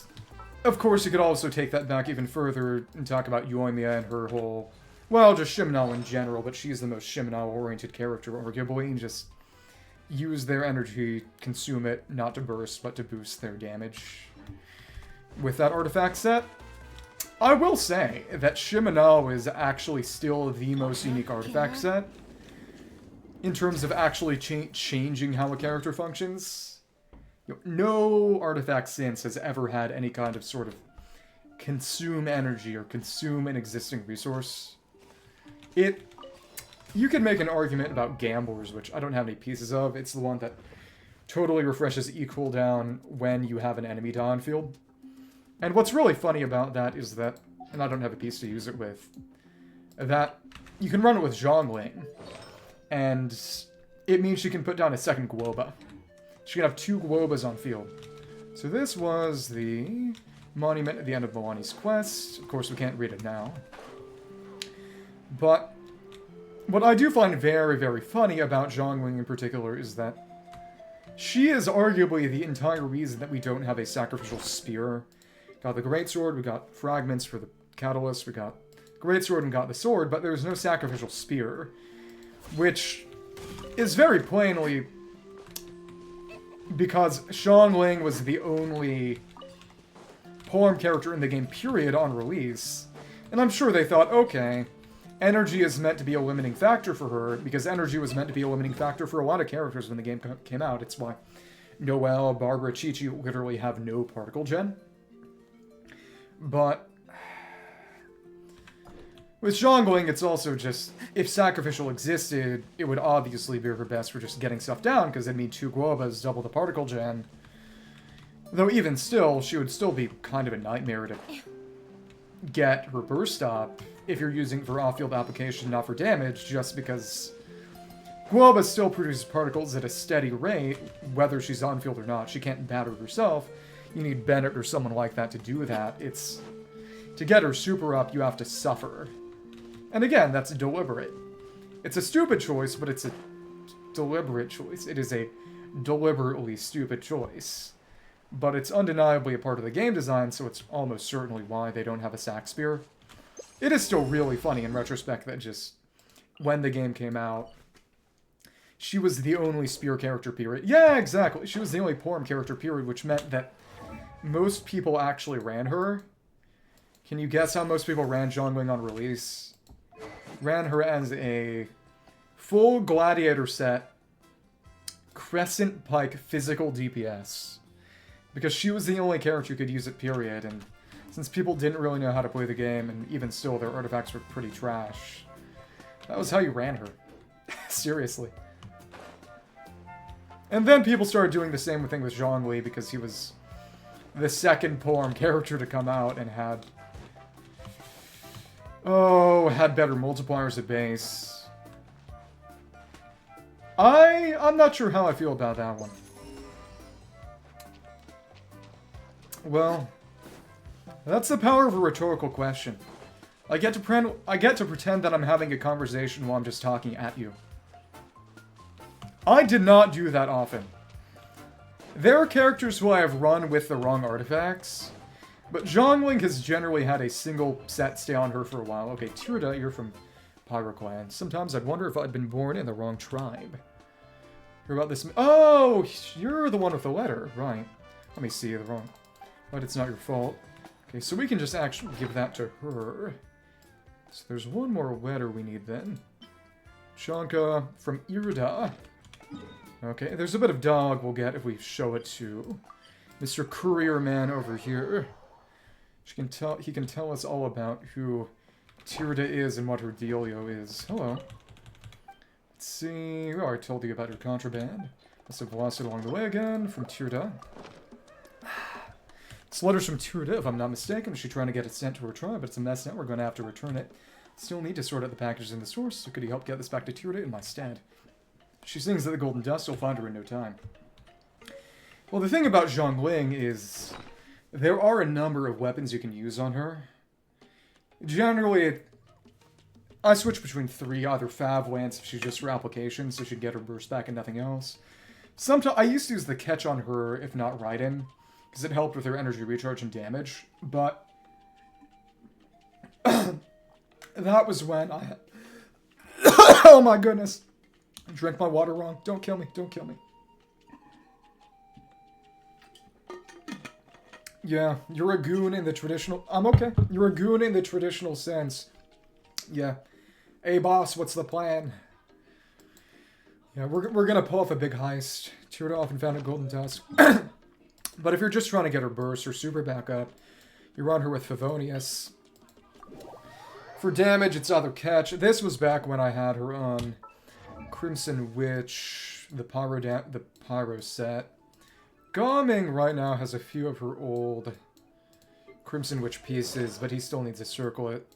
[SPEAKER 1] of course, you could also take that back even further and talk about Yoimiya and her whole, well, just Shimano in general, but she's the most Shimano-oriented character, arguably, and just use their energy, consume it, not to burst, but to boost their damage. With that artifact set, I will say that Shimano is actually still the most unique artifact set in terms of actually changing how a character functions. No artifact since has ever had any kind of sort of consume energy or consume an existing resource. You can make an argument about Gamblers, which I don't have any pieces of. It's the one that totally refreshes E cooldown when you have an enemy down field. And what's really funny about that is that, and I don't have a piece to use it with, that you can run it with Zhongling, and it means she can put down a second Guoba. She can have 2 Guobas on field. So this was the monument at the end of Milani's quest. Of course, we can't read it now. But what I do find very, very funny about Zhongling in particular is that she is arguably the entire reason that we don't have a sacrificial spear. Got the Greatsword, we got fragments for the Catalyst, we got Greatsword and got the sword, but there's no sacrificial spear. Which is very plainly because Zhongling was the only Poem character in the game, period, on release. And I'm sure they thought, okay, energy is meant to be a limiting factor for her, because energy was meant to be a limiting factor for a lot of characters when the game came out. It's why Noelle, Barbara, Chi-Chi literally have no particle gen. But with Zhongling, it's also just, if Sacrificial existed, it would obviously be her best for just getting stuff down, because it'd mean 2 Guobas, double the particle gen. Though even still, she would still be kind of a nightmare to get her burst up if you're using it for off-field application, not for damage, just because Guoba still produces particles at a steady rate, whether she's on-field or not. She can't batter herself. You need Bennett or someone like that to do that. It's... to get her super up, you have to suffer. And again, that's deliberate. It's a stupid choice, but it's a deliberate choice. It is a deliberately stupid choice. But it's undeniably a part of the game design, so it's almost certainly why they don't have a sack spear. It is still really funny in retrospect that just, when the game came out, she was the only spear character, period. Yeah, exactly. She was the only Poem character, period, which meant that most people actually ran her. Can you guess how most people ran Zhongling on release? Ran her as a full Gladiator set, Crescent Pike physical DPS. Because she was the only character who could use it, period, and since people didn't really know how to play the game, and even still their artifacts were pretty trash, that was how you ran her. Seriously. And then people started doing the same thing with Zhongli, because he was the second Poem character to come out and had... oh, had better multipliers at base. I'm not sure how I feel about that one. Well, that's the power of a rhetorical question. I get to pretend that I'm having a conversation while I'm just talking at you. I did not do that often. There are characters who I have run with the wrong artifacts, but Zhongling has generally had a single set stay on her for a while. Okay, Tirda, you're from Pyro Clan. Sometimes I'd wonder if I'd been born in the wrong tribe. Hear about this? Oh, you're the one with the letter, right? Let me see the wrong. But it's not your fault. Okay, so we can just actually give that to her. So there's one more letter we need then. Chanka from Irda. Okay, there's a bit of dog we'll get if we show it to Mr. Courier Man over here. He can tell us all about who Tirda is and what her dealio is. Hello. Let's see. Oh, I told you about her contraband. Must have lost it along the way again from Tirda. This letter's from Tirda, if I'm not mistaken. She's trying to get it sent to her tribe, but it's a mess now. We're going to have to return it. Still need to sort out the packages in the source, so could you help get this back to Tirda in my stead? She sings that the Golden Dust will find her in no time. Well, the thing about Zhongling is there are a number of weapons you can use on her. Generally, I switch between 3, either Fav Lance if she's just for application, so she'd get her burst back and nothing else. Sometimes I used to use the catch on her, if not Raiden, because it helped with her energy recharge and damage, but that was when I had... Oh my goodness. I drank my water wrong. Don't kill me. Don't kill me. Yeah, you're a goon in the traditional... I'm okay. You're a goon in the traditional sense. Yeah. Hey, boss, what's the plan? Yeah, we're gonna pull off a big heist. Tirda often found a golden tusk. But if you're just trying to get her burst or super back up, you run her with Favonius. For damage, it's either catch. This was back when I had her on Crimson Witch, the Pyro set. Gaming right now has a few of her old Crimson Witch pieces, but he still needs to circle it.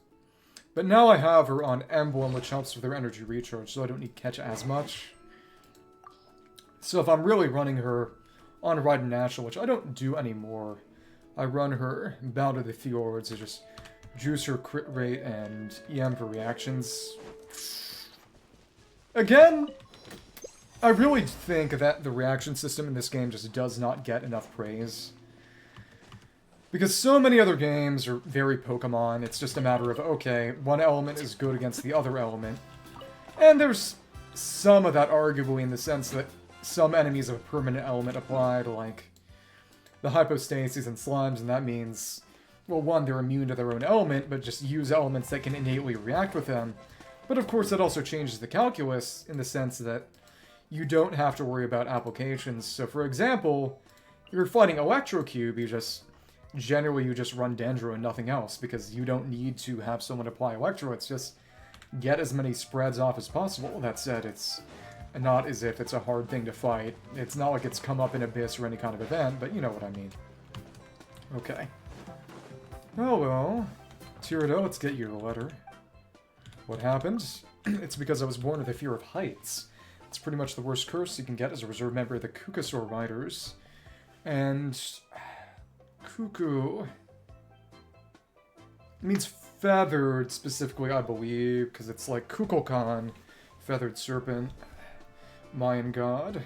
[SPEAKER 1] But now I have her on Emblem, which helps with her energy recharge, so I don't need catch as much. So if I'm really running her on Raiden National, which I don't do anymore, I run her Bound of the Fjords to just juice her crit rate and EM for reactions. Again, I really think that the reaction system in this game just does not get enough praise. Because so many other games are very Pokemon, it's just a matter of, okay, one element is good against the other element. And there's some of that arguably in the sense that some enemies have a permanent element applied, like the hypostases and slimes, and that means, well, one, they're immune to their own element, but just use elements that can innately react with them. But of course that also changes the calculus in the sense that you don't have to worry about applications. So for example, if you're fighting Electrocube, you just run Dendro and nothing else, because you don't need to have someone apply Electro, it's just get as many spreads off as possible. That said, it's not as if it's a hard thing to fight. It's not like it's come up in Abyss or any kind of event, but you know what I mean. Okay. Oh well. Tirda, let's get you a letter. What happened? It's because I was born with a fear of heights. It's pretty much the worst curse you can get as a reserve member of the Kukasaur Riders. And Cuckoo means feathered, specifically, I believe, because it's like Kukulkan, feathered serpent, Mayan god.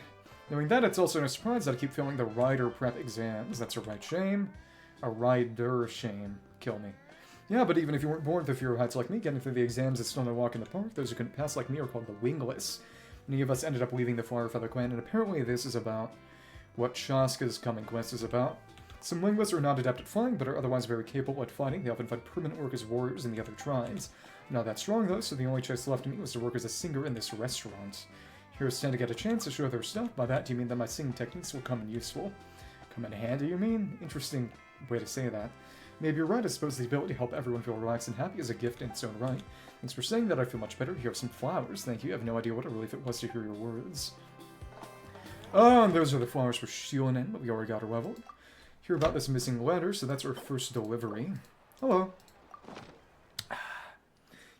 [SPEAKER 1] Knowing that, it's also no surprise that I keep failing the rider prep exams. That's a right shame. A rider shame. Kill me. Yeah, but even if you weren't born with a fear of heights like me, getting through the exams is still no walk in the park. Those who couldn't pass like me are called the wingless. Many of us ended up leaving the Fire Feather Clan, and apparently this is about what Chasca's coming quest is about. Some wingless are not adept at flying, but are otherwise very capable at fighting. They often fight permanent work as warriors in the other tribes. I'm not that strong, though, so the only choice left to me was to work as a singer in this restaurant. Heroes tend to get a chance to show their stuff. By that, do you mean that my singing techniques will come in useful? Come in handy, you mean? Interesting way to say that. Maybe you're right. I suppose the ability to help everyone feel relaxed and happy is a gift in its own right. Thanks for saying that. I feel much better. Here are some flowers. Thank you. I have no idea what a relief it was to hear your words. Oh, and those are the flowers for Shionen, but we already got her leveled. Hear about this missing letter, so that's our first delivery. Hello.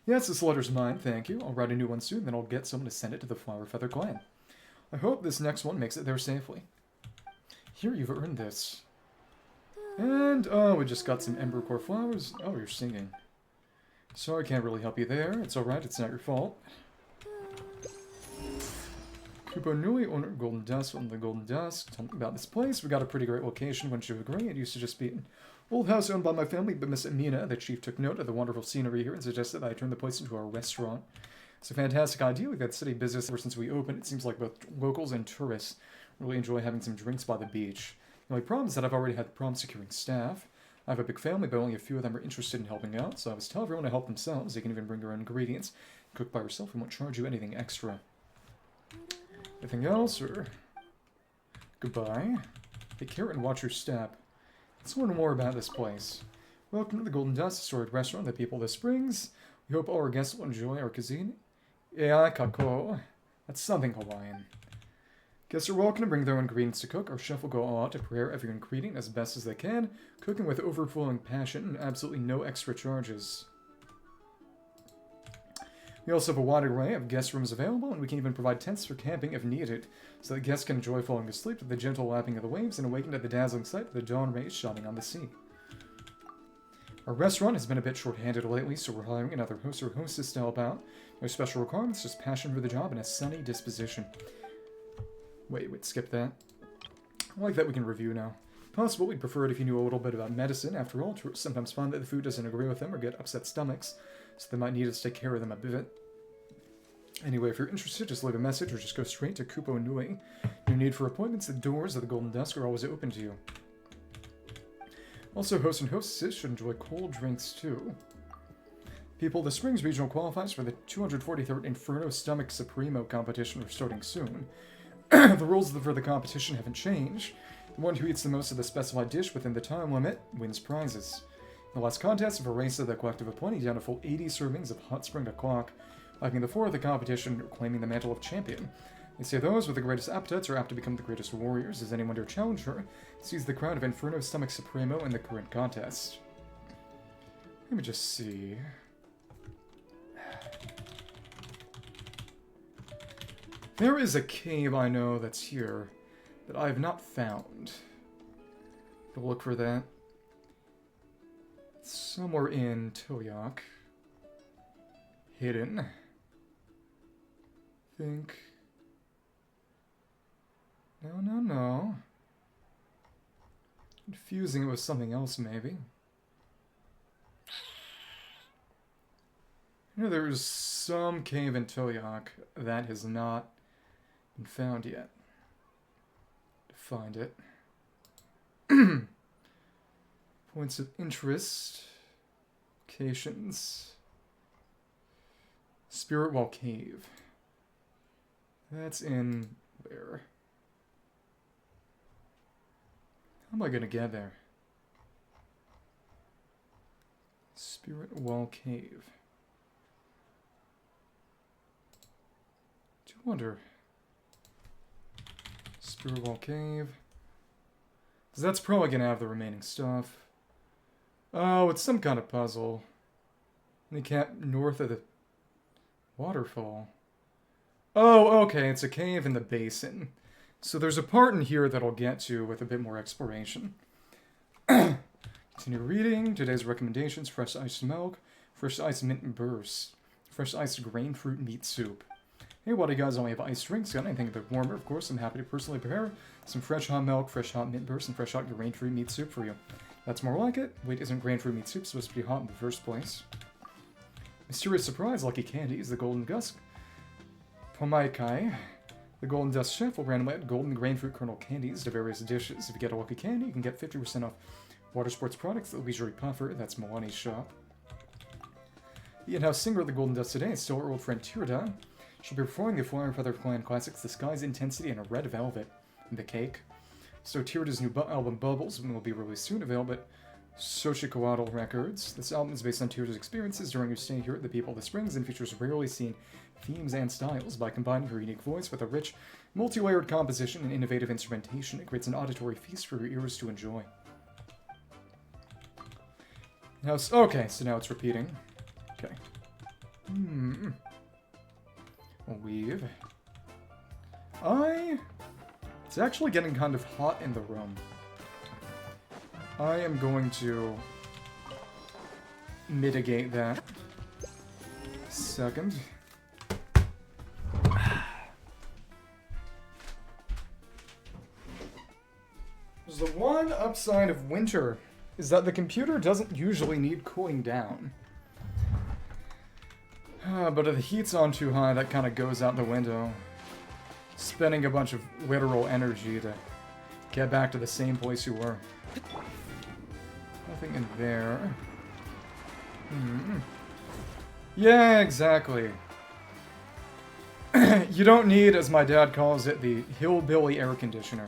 [SPEAKER 1] Yes, this letter's mine, thank you. I'll write a new one soon, then I'll get someone to send it to the Flower Feather Clan. I hope this next one makes it there safely. Here, you've earned this. And, oh, we just got some Embercore flowers. Oh, you're singing. Sorry, I can't really help you there. It's alright, it's not your fault. Kuponui, owner of Golden Dusk, on the Golden Dusk. Tell me about this place. We got a pretty great location, wouldn't you agree? It used to just be an old house owned by my family, but Miss Amina, the chief, took note of the wonderful scenery here and suggested that I turn the place into a restaurant. It's a fantastic idea. We've had steady business ever since we opened. It seems like both locals and tourists really enjoy having some drinks by the beach. The only problem is that I've already had problems securing staff. I have a big family, but only a few of them are interested in helping out, so I was telling everyone to help themselves. They can even bring their own ingredients. Cook by yourself. We won't charge you anything extra. Anything else, or... Goodbye. Take care and watch your step. Let's learn more about this place. Welcome to the Golden Dust, historic restaurant, the people of the Springs. We hope all our guests will enjoy our cuisine. Yeah, kako. That's something Hawaiian. Guests are welcome to bring their own ingredients to cook. Our chef will go all out to prepare every ingredient as best as they can, cooking with overflowing passion and absolutely no extra charges. We also have a wide array of guest rooms available, and we can even provide tents for camping if needed, so that guests can enjoy falling asleep to the gentle lapping of the waves and awaken to the dazzling sight of the dawn rays shining on the sea. Our restaurant has been a bit short-handed lately, so we're hiring another host or hostess to help out. No special requirements, just passion for the job and a sunny disposition. Wait, skip that. I like that we can review now. Possible we'd prefer it if you knew a little bit about medicine. After all, tourists sometimes find that the food doesn't agree with them or get upset stomachs, so they might need us to take care of them a bit. Anyway, if you're interested, just leave a message or just go straight to Kupo Nui. No need for appointments. The doors of the Golden Dusk are always open to you. Also, hosts and hostesses should enjoy cold drinks too. People of the Springs Regional qualifies for the 243rd Inferno Stomach Supremo competition we're starting soon. The rules for the competition haven't changed. The one who eats the most of the specified dish within the time limit wins prizes. In the last contest, of a race of the collective of 20 down a full 80 servings of hot spring o'clock, liking the four of the competition, claiming the mantle of champion. They say those with the greatest appetites are apt to become the greatest warriors. Does anyone dare challenge her? Seize the crown of Inferno Stomach Supremo in the current contest. Let me just see. There is a cave I know that's here that I have not found. I'll look for that. It's somewhere in Toyac. Hidden. Think. No. Confusing it with something else, maybe. You know, there's some cave in Toyac that has not been found yet. To find it. Points of interest. Locations. Spirit Wall Cave. That's in where? How am I gonna get there? Spirit Wall Cave. Do you wonder? Spirit Wall Cave. Because that's probably gonna have the remaining stuff. Oh, it's some kind of puzzle. The camp north of the waterfall. Oh, okay, it's a cave in the basin. So there's a part in here that I'll get to with a bit more exploration. Continue reading. Today's recommendations: fresh iced milk, fresh iced mint burst, fresh iced grain fruit meat soup. Hey, while you guys only have iced drinks, got anything a bit warmer, of course, I'm happy to personally prepare some fresh hot milk, fresh hot mint burst, and fresh hot grain fruit meat soup for you. That's more like it. Wait, isn't grain fruit meat soup supposed to be hot in the first place? Mysterious surprise, lucky candies, the Golden Dusk. Pomaikai. The Golden Dust chef will randomly add golden grain fruit kernel candies to various dishes. If you get a lucky candy, you can get 50% off water sports products at the Leisurely Puffer. That's Milani's shop. The in-house singer of the Golden Dust today is still our old friend Tirda. She'll be performing the Flying Feather Clan classics The Sky's Intensity and a Red Velvet in the cake. So Tirda's new album Bubbles will be released soon, available at Xochicalco Records. This album is based on Tirda's experiences during her stay here at the People of the Springs and features rarely seen themes and styles. By combining her unique voice with a rich, multi-layered composition and innovative instrumentation, it creates an auditory feast for your ears to enjoy. Now, okay, so now it's repeating. Okay. We'll weave. It's actually getting kind of hot in the room. I am going to mitigate that. Second. The one upside of winter is that the computer doesn't usually need cooling down. But if the heat's on too high, that kind of goes out the window. Spending a bunch of literal energy to get back to the same place you were. Nothing in there. Yeah, exactly. You don't need, as my dad calls it, the hillbilly air conditioner.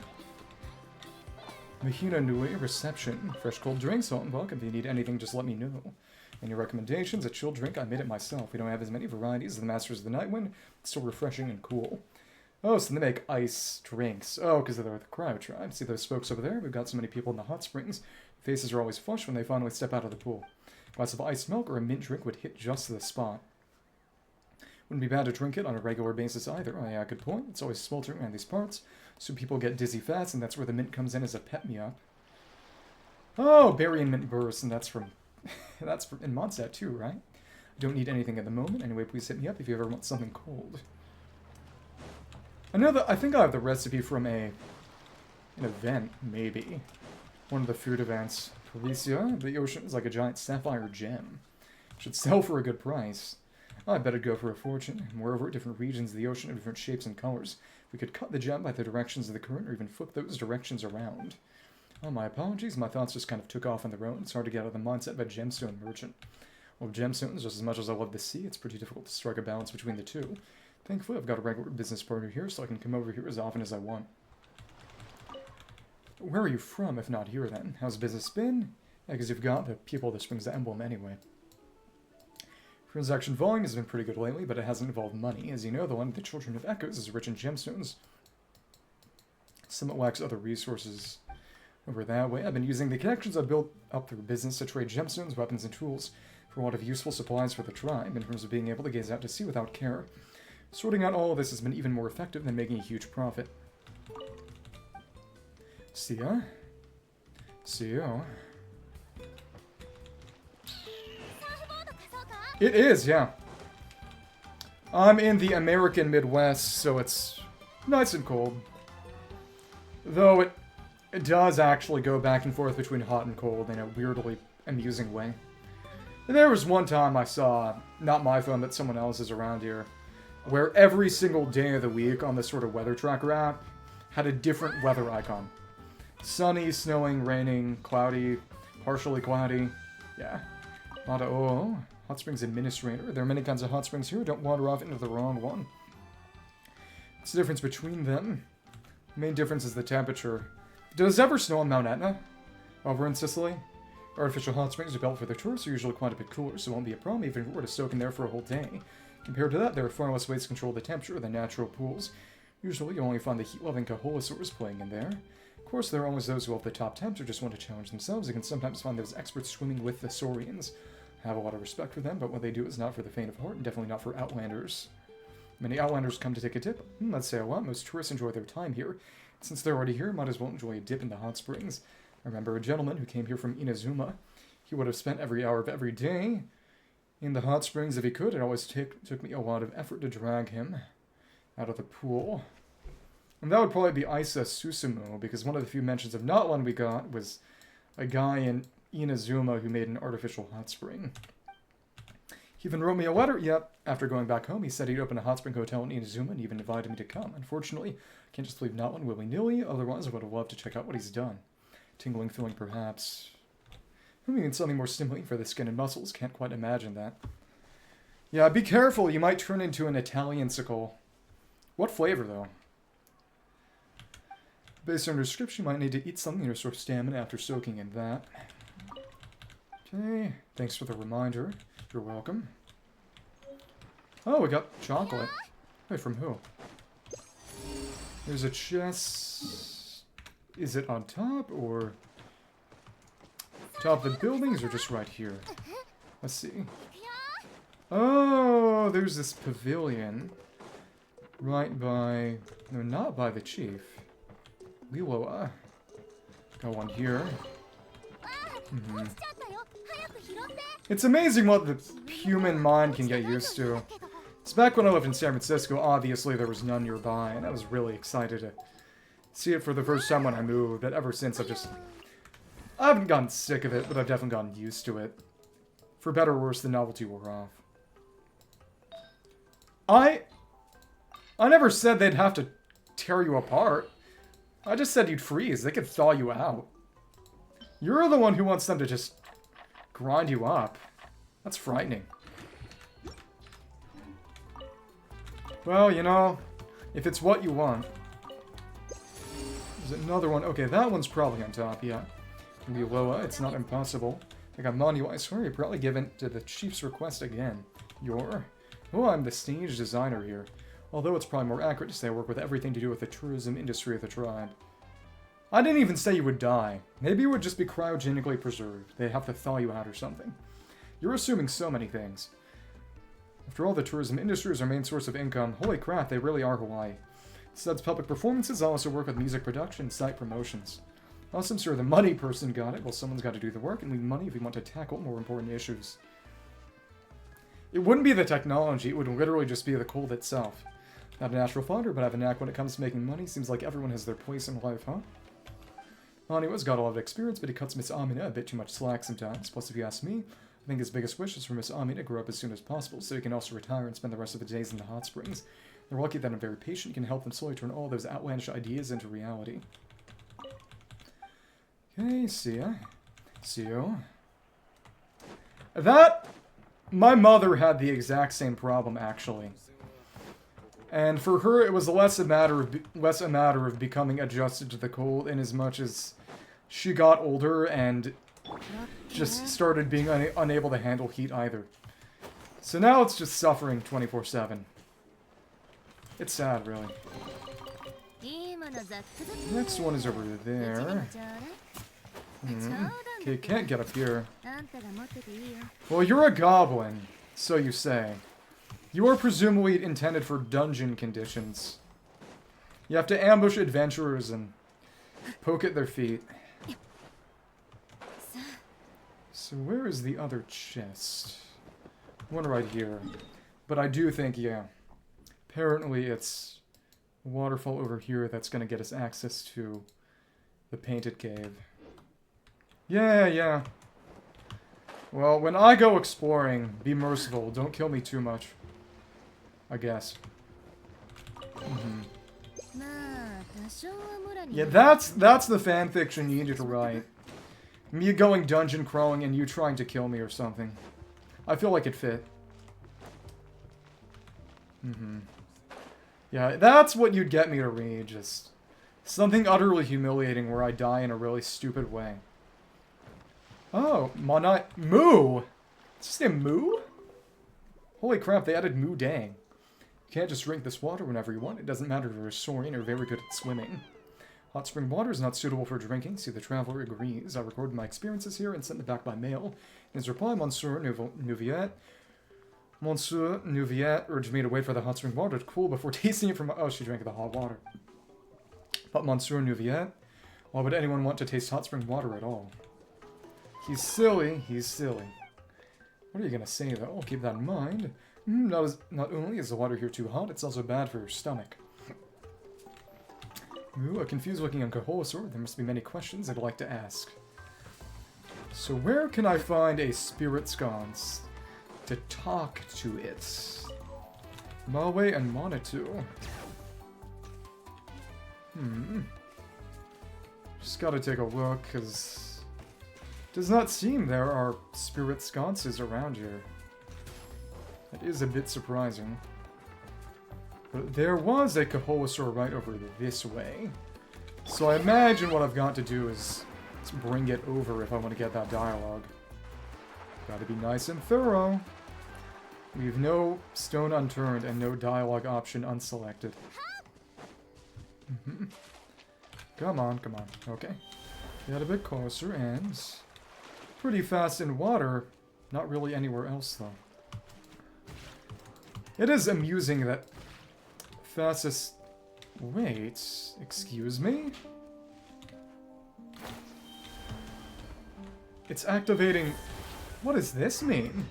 [SPEAKER 1] Mahina Nui reception. Fresh cold drinks, salt and bulk. If you need anything, just let me know. Any recommendations? A chilled drink? I made it myself. We don't have as many varieties as the Masters of the Nightwind. It's still refreshing and cool. Oh, so they make ice drinks. Oh, because they're the Cryo Tribe. See those folks over there? We've got so many people in the hot springs. Faces are always flushed when they finally step out of the pool. A glass of iced milk or a mint drink would hit just the spot. Wouldn't be bad to drink it on a regular basis either. Oh yeah, good point. It's always sweltering around these parts, so people get dizzy fast, and that's where the mint comes in as a pet-me-up. Oh, berry and mint burst, and that's from in Mondstadt too, right? I don't need anything at the moment. Anyway, please hit me up if you ever want something cold. I think I have the recipe from an event, maybe. One of the food events. Policia, the ocean is like a giant sapphire gem. Should sell for a good price. I bet it'd go for a fortune. Moreover, at different regions of the ocean have different shapes and colors. We could cut the gem by the directions of the current or even flip those directions around. Oh, my apologies. My thoughts just kind of took off on their own. It's hard to get out of the mindset of a gemstone merchant. Well, gemstones, just as much as I love the sea, it's pretty difficult to strike a balance between the two. Thankfully, I've got a regular business partner here, so I can come over here as often as I want. Where are you from, if not here, then? How's business been? Yeah, because you've got the people that springs the emblem anyway. Transaction volume has been pretty good lately, but it hasn't involved money. As you know, the one of the Children of Echoes is rich in gemstones. Somewhat lacks other resources over that way. I've been using the connections I've built up through business to trade gemstones, weapons, and tools for a lot of useful supplies for the tribe, in terms of being able to gaze out to sea without care. Sorting out all of this has been even more effective than making a huge profit. See ya. See ya. It is, yeah. I'm in the American Midwest, so it's nice and cold. Though it does actually go back and forth between hot and cold in a weirdly amusing way. And there was one time I saw, not my phone, but someone else's around here, where every single day of the week on this sort of weather tracker app had a different weather icon. Sunny, snowing, raining, cloudy, partially cloudy. Yeah. A lot of, oh, Hot Springs Administrator. There are many kinds of hot springs here. Don't wander off into the wrong one. What's the difference between them? The main difference is the temperature. Does it ever snow on Mount Etna? Over in Sicily? Artificial hot springs are built for the tourists, are usually quite a bit cooler, so it won't be a problem even if we were to soak in there for a whole day. Compared to that, there are far less ways to control the temperature than natural pools. Usually, you'll only find the heat-loving Kaholosaurs playing in there. Of course, there are always those who have the top temps or just want to challenge themselves. You can sometimes find those experts swimming with the Saurians. I have a lot of respect for them, but what they do is not for the faint of heart, and definitely not for Outlanders. Many Outlanders come to take a dip. Let's say a lot. Most tourists enjoy their time here. Since they're already here, might as well enjoy a dip in the hot springs. I remember a gentleman who came here from Inazuma. He would have spent every hour of every day in the hot springs if he could. It always took me a lot of effort to drag him out of the pool. And that would probably be Isa Susumu, because one of the few mentions of not one we got was a guy in Inazuma who made an artificial hot spring. He even wrote me a letter. Yep, after going back home, he said he'd open a hot spring hotel in Inazuma and even invited me to come. Unfortunately, I can't just leave not one willy-nilly, otherwise I would have loved to check out what he's done. Tingling feeling, perhaps. Maybe something more stimulating for the skin and muscles. Can't quite imagine that. Yeah, be careful. You might turn into an Italian-sicle. What flavor, though? Based on your description, you might need to eat something to restore stamina after soaking in that. Okay, thanks for the reminder. You're welcome. Oh, we got chocolate. Wait, from who? There's a chest. Is it on top, or top of the buildings, or just right here? Let's see. Oh, there's this pavilion. Right by... No, not by the chief. Liloa. Got one here. Mm-hmm. It's amazing what the human mind can get used to. It's back when I lived in San Francisco, obviously there was none nearby, and I was really excited to see it for the first time when I moved, but ever since I haven't gotten sick of it, but I've definitely gotten used to it. For better or worse, the novelty wore off. I never said they'd have to tear you apart. I just said you'd freeze. They could thaw you out. You're the one who wants them to just grind you up. That's frightening. Well, you know, if it's what you want. There's another one. Okay, that one's probably on top, yeah. Liloa, it's not impossible. I got Monetoo, I swear you probably given to the chief's request again. Oh, I'm the stage designer here. Although it's probably more accurate to say I work with everything to do with the tourism industry of the tribe. I didn't even say you would die. Maybe you would just be cryogenically preserved. They'd have to thaw you out or something. You're assuming so many things. After all, the tourism industry is our main source of income. Holy crap, they really are Hawaii. Besides public performances, I also work with music production and site promotions. Also, I'm sure the money person got it. Well, someone's got to do the work and leave money if we want to tackle more important issues. It wouldn't be the technology, it would literally just be the cold itself. Not a natural fighter, but I have a knack when it comes to making money. Seems like everyone has their place in life, huh? Money's got a lot of experience, but he cuts Miss Amina a bit too much slack sometimes. Plus, if you ask me, I think his biggest wish is for Miss Amina to grow up as soon as possible, so he can also retire and spend the rest of his days in the hot springs. They're lucky that I'm very patient, can help them slowly turn all those outlandish ideas into reality. Okay, see ya. See you. My mother had the exact same problem, actually. And for her, it was less a matter of becoming adjusted to the cold, in as much as she got older and just started being unable to handle heat either. So now it's just suffering 24/7. It's sad, really. Next one is over there. Okay, can't get up here. Well, you're a goblin, so you say. You are presumably intended for dungeon conditions. You have to ambush adventurers and poke at their feet. So where is the other chest? One right here. But I do think, yeah. Apparently it's a waterfall over here that's going to get us access to the painted cave. Yeah. Well, when I go exploring, be merciful. Don't kill me too much. I guess. Yeah, that's the fanfiction you needed to write. Me going dungeon crawling and you trying to kill me or something. I feel like it fit. Yeah, that's what you'd get me to read. Just something utterly humiliating where I die in a really stupid way. Oh, Moo! Is this name Moo? Holy crap, they added Moo Dang. You can't just drink this water whenever you want. It doesn't matter if you're a saurian or very good at swimming. Hot spring water is not suitable for drinking. See, the traveler agrees. I recorded my experiences here and sent them back by mail. In his reply, Monsieur Nouviette urged me to wait for the hot spring water to cool before tasting it from... Oh, she drank the hot water. But Monsieur Nouviette? Why would anyone want to taste hot spring water at all? He's silly. He's silly. What are you going to say, though? I'll keep that in mind. Not only is the water here too hot, it's also bad for your stomach. Ooh, a confused looking Ichcahuipilli. There must be many questions I'd like to ask. So where can I find a spirit sconce to talk to it? Maui and Monetoo. Just gotta take a look, because it does not seem there are spirit sconces around here. That is a bit surprising. But there was a Ichcahuipilli right over this way. So I imagine what I've got to do is bring it over if I want to get that dialogue. Gotta be nice and thorough. Leave no stone unturned and no dialogue option unselected. Come on. Okay. Get a bit closer and... pretty fast in water. Not really anywhere else, though. It is amusing that Fastest... Wait, excuse me? It's activating... What does this mean?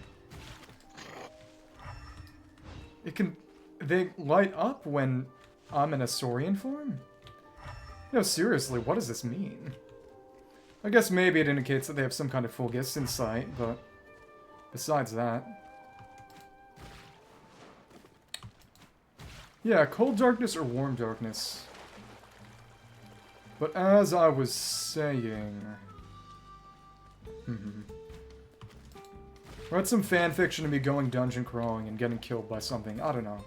[SPEAKER 1] It can... They light up when I'm in a Saurian form? No, seriously, what does this mean? I guess maybe it indicates that they have some kind of full gist in sight, but... Besides that... Yeah, cold darkness or warm darkness. But as I was saying... Read some fanfiction of me going dungeon crawling and getting killed by something. I don't know.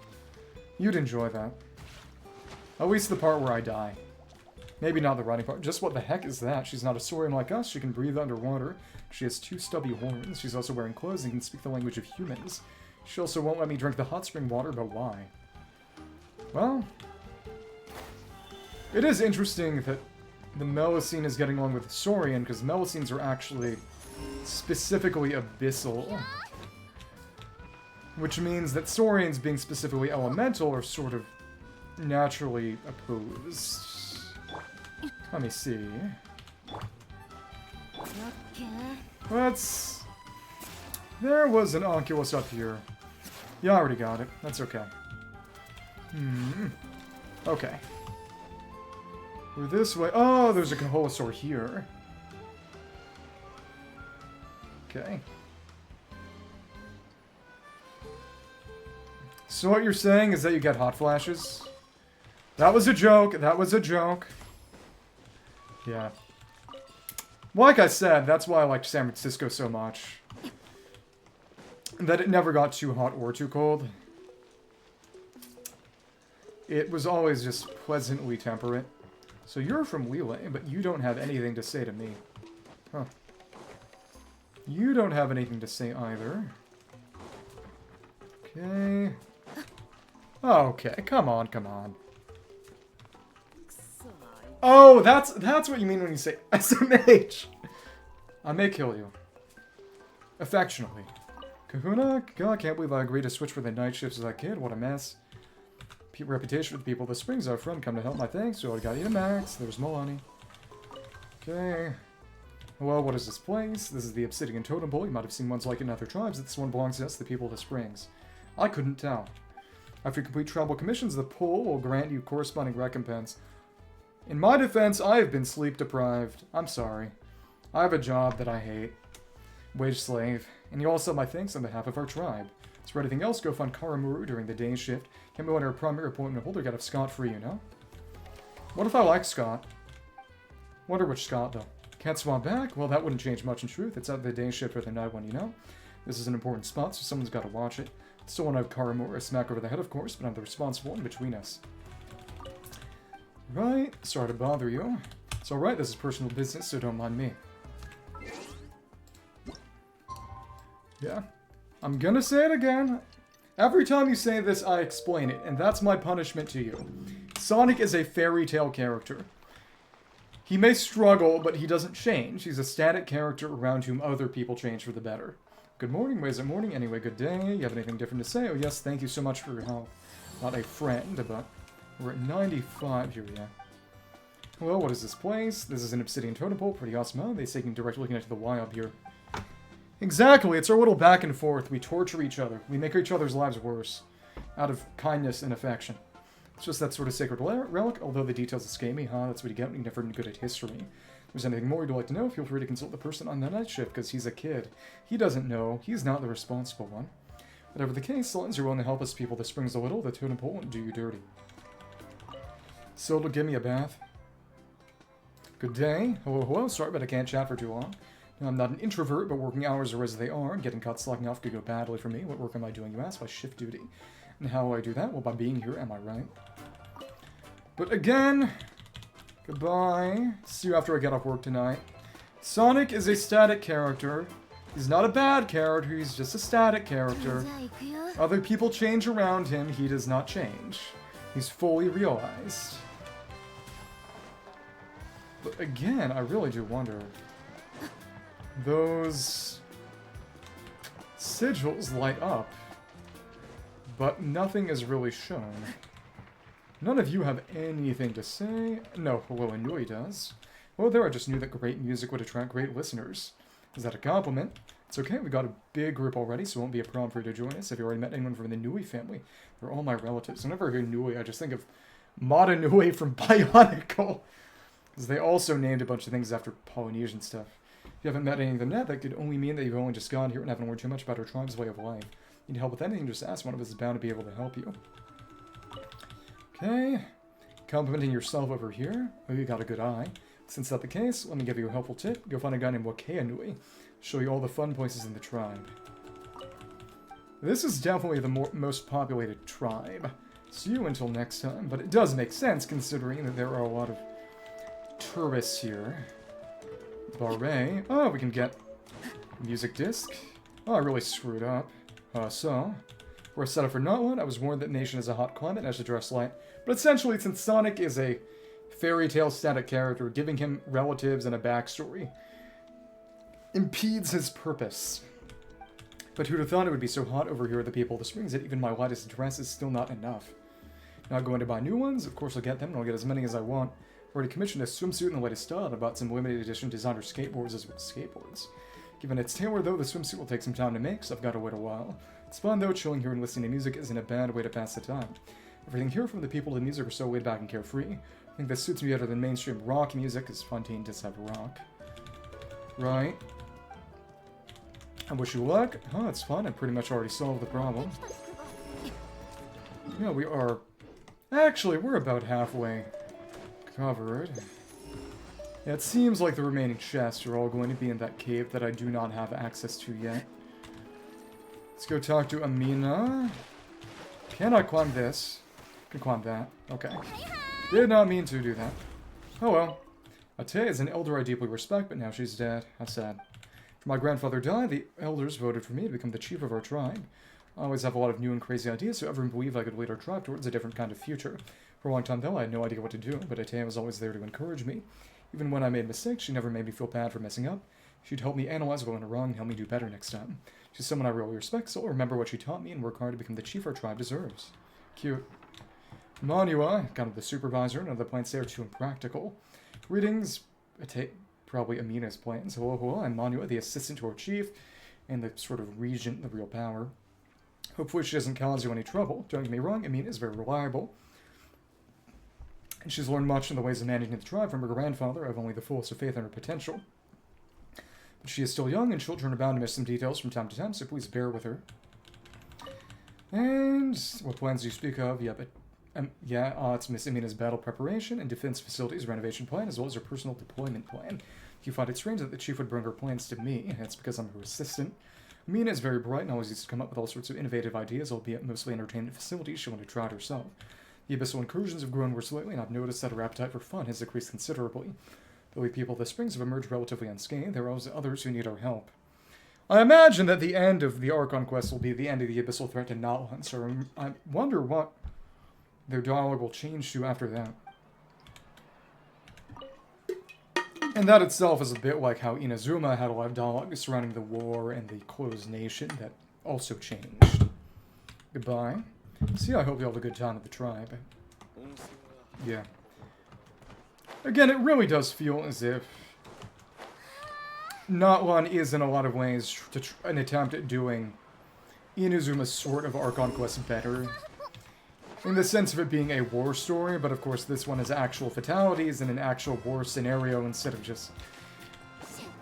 [SPEAKER 1] You'd enjoy that. At least the part where I die. Maybe not the running part. Just what the heck is that? She's not a saurian like us. She can breathe underwater. She has 2 stubby horns. She's also wearing clothes and can speak the language of humans. She also won't let me drink the hot spring water, but why? Well... It is interesting that the Melusine is getting along with the Saurian, because Melusines are actually specifically abyssal. Which means that Saurians, being specifically elemental, are sort of naturally opposed. Let me see. Let's... There was an Oculus up here. Yeah, I already got it. That's okay. Okay. We're this way. Oh, there's a Kaholosaur here. Okay. So what you're saying is that you get hot flashes? That was a joke. That was a joke. Yeah. Like I said, that's why I liked San Francisco so much. That it never got too hot or too cold. It was always just pleasantly temperate. So you're from Lille, but you don't have anything to say to me. Huh. You don't have anything to say either. Okay. Okay, come on, come on. Oh, that's what you mean when you say SMH. I may kill you. Affectionately. Kahuna? God, I can't believe I agreed to switch for the night shifts as a kid. What a mess. Reputation with the people the Springs are from. Come to help my thanks. So I got you to Max. There's Milani. Okay. Well, what is this place? This is the Obsidian Totem Pole. You might have seen ones like it in other tribes. This one belongs to us, the people of the Springs. I couldn't tell. After you complete tribal commissions, the pole will grant you corresponding recompense. In my defense, I have been sleep deprived. I'm sorry. I have a job that I hate. Wage slave. And you also have my thanks on behalf of our tribe. As for anything else, go find Karamuru during the day shift. Can't be under a primary appointment holder, got off scot-free, you know? What if I like Scott? Wonder which Scott, though. Can't swap back? Well, that wouldn't change much in truth. It's either the day shift or the night one, you know? This is an important spot, so someone's got to watch it. Still want to have Karamura a smack over the head, of course, but I'm the responsible one between us. Right, sorry to bother you. It's alright, this is personal business, so don't mind me. Yeah. I'm gonna say it again. Every time you say this, I explain it, and that's my punishment to you. Sonic is a fairy tale character. He may struggle, but he doesn't change. He's a static character around whom other people change for the better. Good morning, ways it morning? Anyway, good day. You have anything different to say? Oh yes, thank you so much for your help. Not a friend, but we're at 95 here, yeah. Well, what is this place? This is an obsidian totem pole, pretty awesome. Oh, they say you can directly connect to the Y up here. Exactly, it's our little back and forth. We torture each other. We make each other's lives worse. Out of kindness and affection. It's just that sort of sacred relic, although the details escape me, huh? That's what you get when you're never good at history. If there's anything more you'd like to know, feel free to consult the person on the night shift, because he's a kid. He doesn't know. He's not the responsible one. Whatever the case, so long as you're willing to help us people the Springs a little, the totem pole won't do you dirty. So to give me a bath. Good day. Hello, hello. Sorry, but I can't chat for too long. I'm not an introvert, but working hours are as they are, and getting caught slacking off could go badly for me. What work am I doing, you ask? By shift duty. And how do I do that? Well, by being here, am I right? But again, goodbye. See you after I get off work tonight. Sonic is a static character. He's not a bad character, he's just a static character. Other people change around him, he does not change. He's fully realized. But again, I really do wonder... Those sigils light up, but nothing is really shown. None of you have anything to say. No, hello, Inui does. Well, there, I just knew that great music would attract great listeners. Is that a compliment? It's okay, we got a big group already, so it won't be a problem for you to join us. Have you already met anyone from the Nui family? They're all my relatives. Whenever I hear Nui, I just think of Monetoo from Bionicle. Because they also named a bunch of things after Polynesian stuff. If you haven't met any of them yet, that could only mean that you've only just gotten here and haven't learned too much about our tribe's way of life. Need help with anything, just ask. One of us is bound to be able to help you. Okay. Complimenting yourself over here. Oh, you got a good eye. Since that's the case, let me give you a helpful tip. Go find a guy named Wakea Nui. Show you all the fun places in the tribe. This is definitely the most populated tribe. See you until next time. But it does make sense considering that there are a lot of tourists here. Barre. Oh, we can get music disc. Oh, I really screwed up. So, we're set up for not one. I was warned that nation has a hot climate and has to dress light. But essentially, since Sonic is a fairy tale static character, giving him relatives and a backstory impedes his purpose. But who'd have thought it would be so hot over here at the People of the Springs that even my lightest dress is still not enough. Not going to buy new ones? Of course I'll get them, and I'll get as many as I want. I've already commissioned a swimsuit in the latest style, and I bought some limited edition designer skateboards as well as skateboards. Given its tailor though, the swimsuit will take some time to make, so I've got to wait a while. It's fun though, chilling here and listening to music isn't a bad way to pass the time. Everything here from the people to the music are so laid back and carefree. I think this suits me better than mainstream rock music, because Fontaine does have rock. Right. I wish you luck. Oh, it's fun. I pretty much already solved the problem. Yeah, we are... Actually, we're about halfway covered. Yeah, it seems like the remaining chests are all going to be in that cave that I do not have access to yet. Let's go talk to Amina. Cannot climb this. Can climb that. Okay. Did not mean to do that. Oh well. Ate is an elder I deeply respect, but now she's dead. How sad. After my grandfather died, the elders voted for me to become the chief of our tribe. I always have a lot of new and crazy ideas, so everyone believed I could lead our tribe towards a different kind of future. For a long time, though, I had no idea what to do, but Ate was always there to encourage me. Even when I made mistakes, she never made me feel bad for messing up. She'd help me analyze what went wrong and help me do better next time. She's someone I really respect, so I'll remember what she taught me and work hard to become the chief our tribe deserves. Cute. Manua, kind of the supervisor, none of the plans there are too impractical. Greetings, probably Amina's plans. Hello, hello, I'm Manua, the assistant to our chief, and the sort of regent, the real power. Hopefully she doesn't cause you any trouble. Don't get me wrong, Amina is very reliable. And she's learned much in the ways of managing the tribe from her grandfather. I have only the fullest of faith in her potential. But she is still young, and children are bound to miss some details from time to time, so please bear with her. And what plans do you speak of? Yeah, but it's Miss Amina's battle preparation and defense facilities renovation plan, as well as her personal deployment plan. You find it strange that the chief would bring her plans to me. That's because I'm her assistant. Amina is very bright and always used to come up with all sorts of innovative ideas, albeit mostly entertainment facilities she wanted to try it herself. The abyssal incursions have grown worse lately, and I've noticed that her appetite for fun has decreased considerably. Though we people of the Springs have emerged relatively unscathed, there are also others who need our help. I imagine that the end of the Archon quest will be the end of the abyssal threat to Notland, so I wonder what their dialogue will change to after that. And that itself is a bit like how Inazuma had a lot of dialogue surrounding the war and the closed nation that also changed. Goodbye. See, I hope you have a good time at the tribe. Yeah. Again, it really does feel as if Notland is, in a lot of ways, an attempt at doing Inazuma's sort of Archon quest better. In the sense of it being a war story, but of course this one has actual fatalities and an actual war scenario instead of just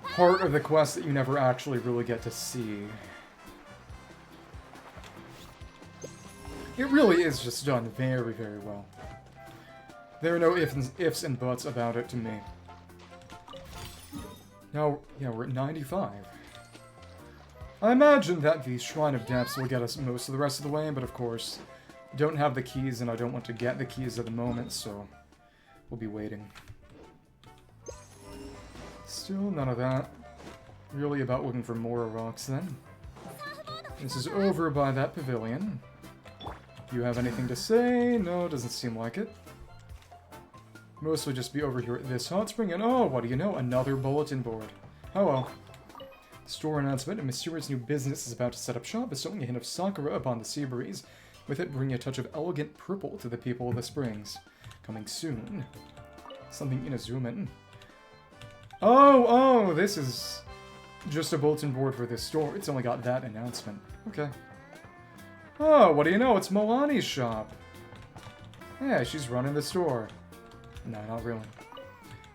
[SPEAKER 1] part of the quest that you never actually really get to see. It really is just done very, very well. There are no ifs and buts about it to me. Now, yeah, we're at 95. I imagine that the Shrine of Depths will get us most of the rest of the way, but of course, I don't have the keys and I don't want to get the keys at the moment, so we'll be waiting. Still none of that. Really about looking for more rocks then. This is over by that pavilion. Do you have anything to say? No, doesn't seem like it. Mostly just be over here at this hot spring, and oh, what do you know? Another bulletin board. Oh well. Store announcement. A mysterious new business is about to set up shop, bestowing a hint of Sakura upon the sea breeze. With it, bring a touch of elegant purple to the people of the springs. Coming soon. Something Inazuman. Oh, this is just a bulletin board for this store. It's only got that announcement. Okay. Oh, what do you know? It's Milani's shop. Yeah, she's running the store. No, not really.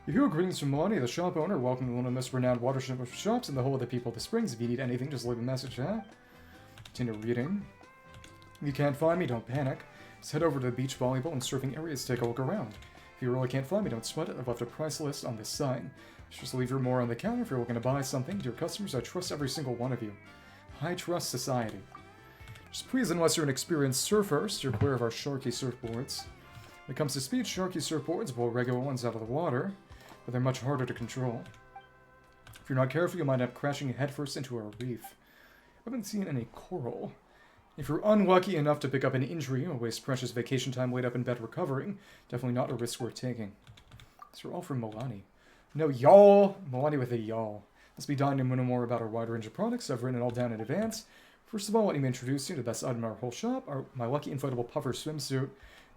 [SPEAKER 1] If you have greetings from Milani, the shop owner, welcome to one of the most renowned watership shops in the whole of the people of the springs. If you need anything, just leave a message, huh? Continue reading. If you can't find me, don't panic. Just head over to the beach volleyball and surfing areas to take a look around. If you really can't find me, don't sweat it. I've left a price list on this sign. Just leave your more on the counter if you're looking to buy something. Dear customers, I trust every single one of you. High trust society. Just please, unless you're an experienced surfer, steer clear of our Sharky surfboards. When it comes to speed, Sharky surfboards blow regular ones out of the water, but they're much harder to control. If you're not careful, you might end up crashing headfirst into a reef. I haven't seen any coral. If you're unlucky enough to pick up an injury or waste precious vacation time laid up in bed recovering, definitely not a risk worth taking. These are all from Milani. No, y'all! Milani with a y'all. Let's be dying to know more about our wide range of products. I've written it all down in advance. First of all, let me introduce you to the best item in our whole shop, my lucky inflatable puffer swimsuit.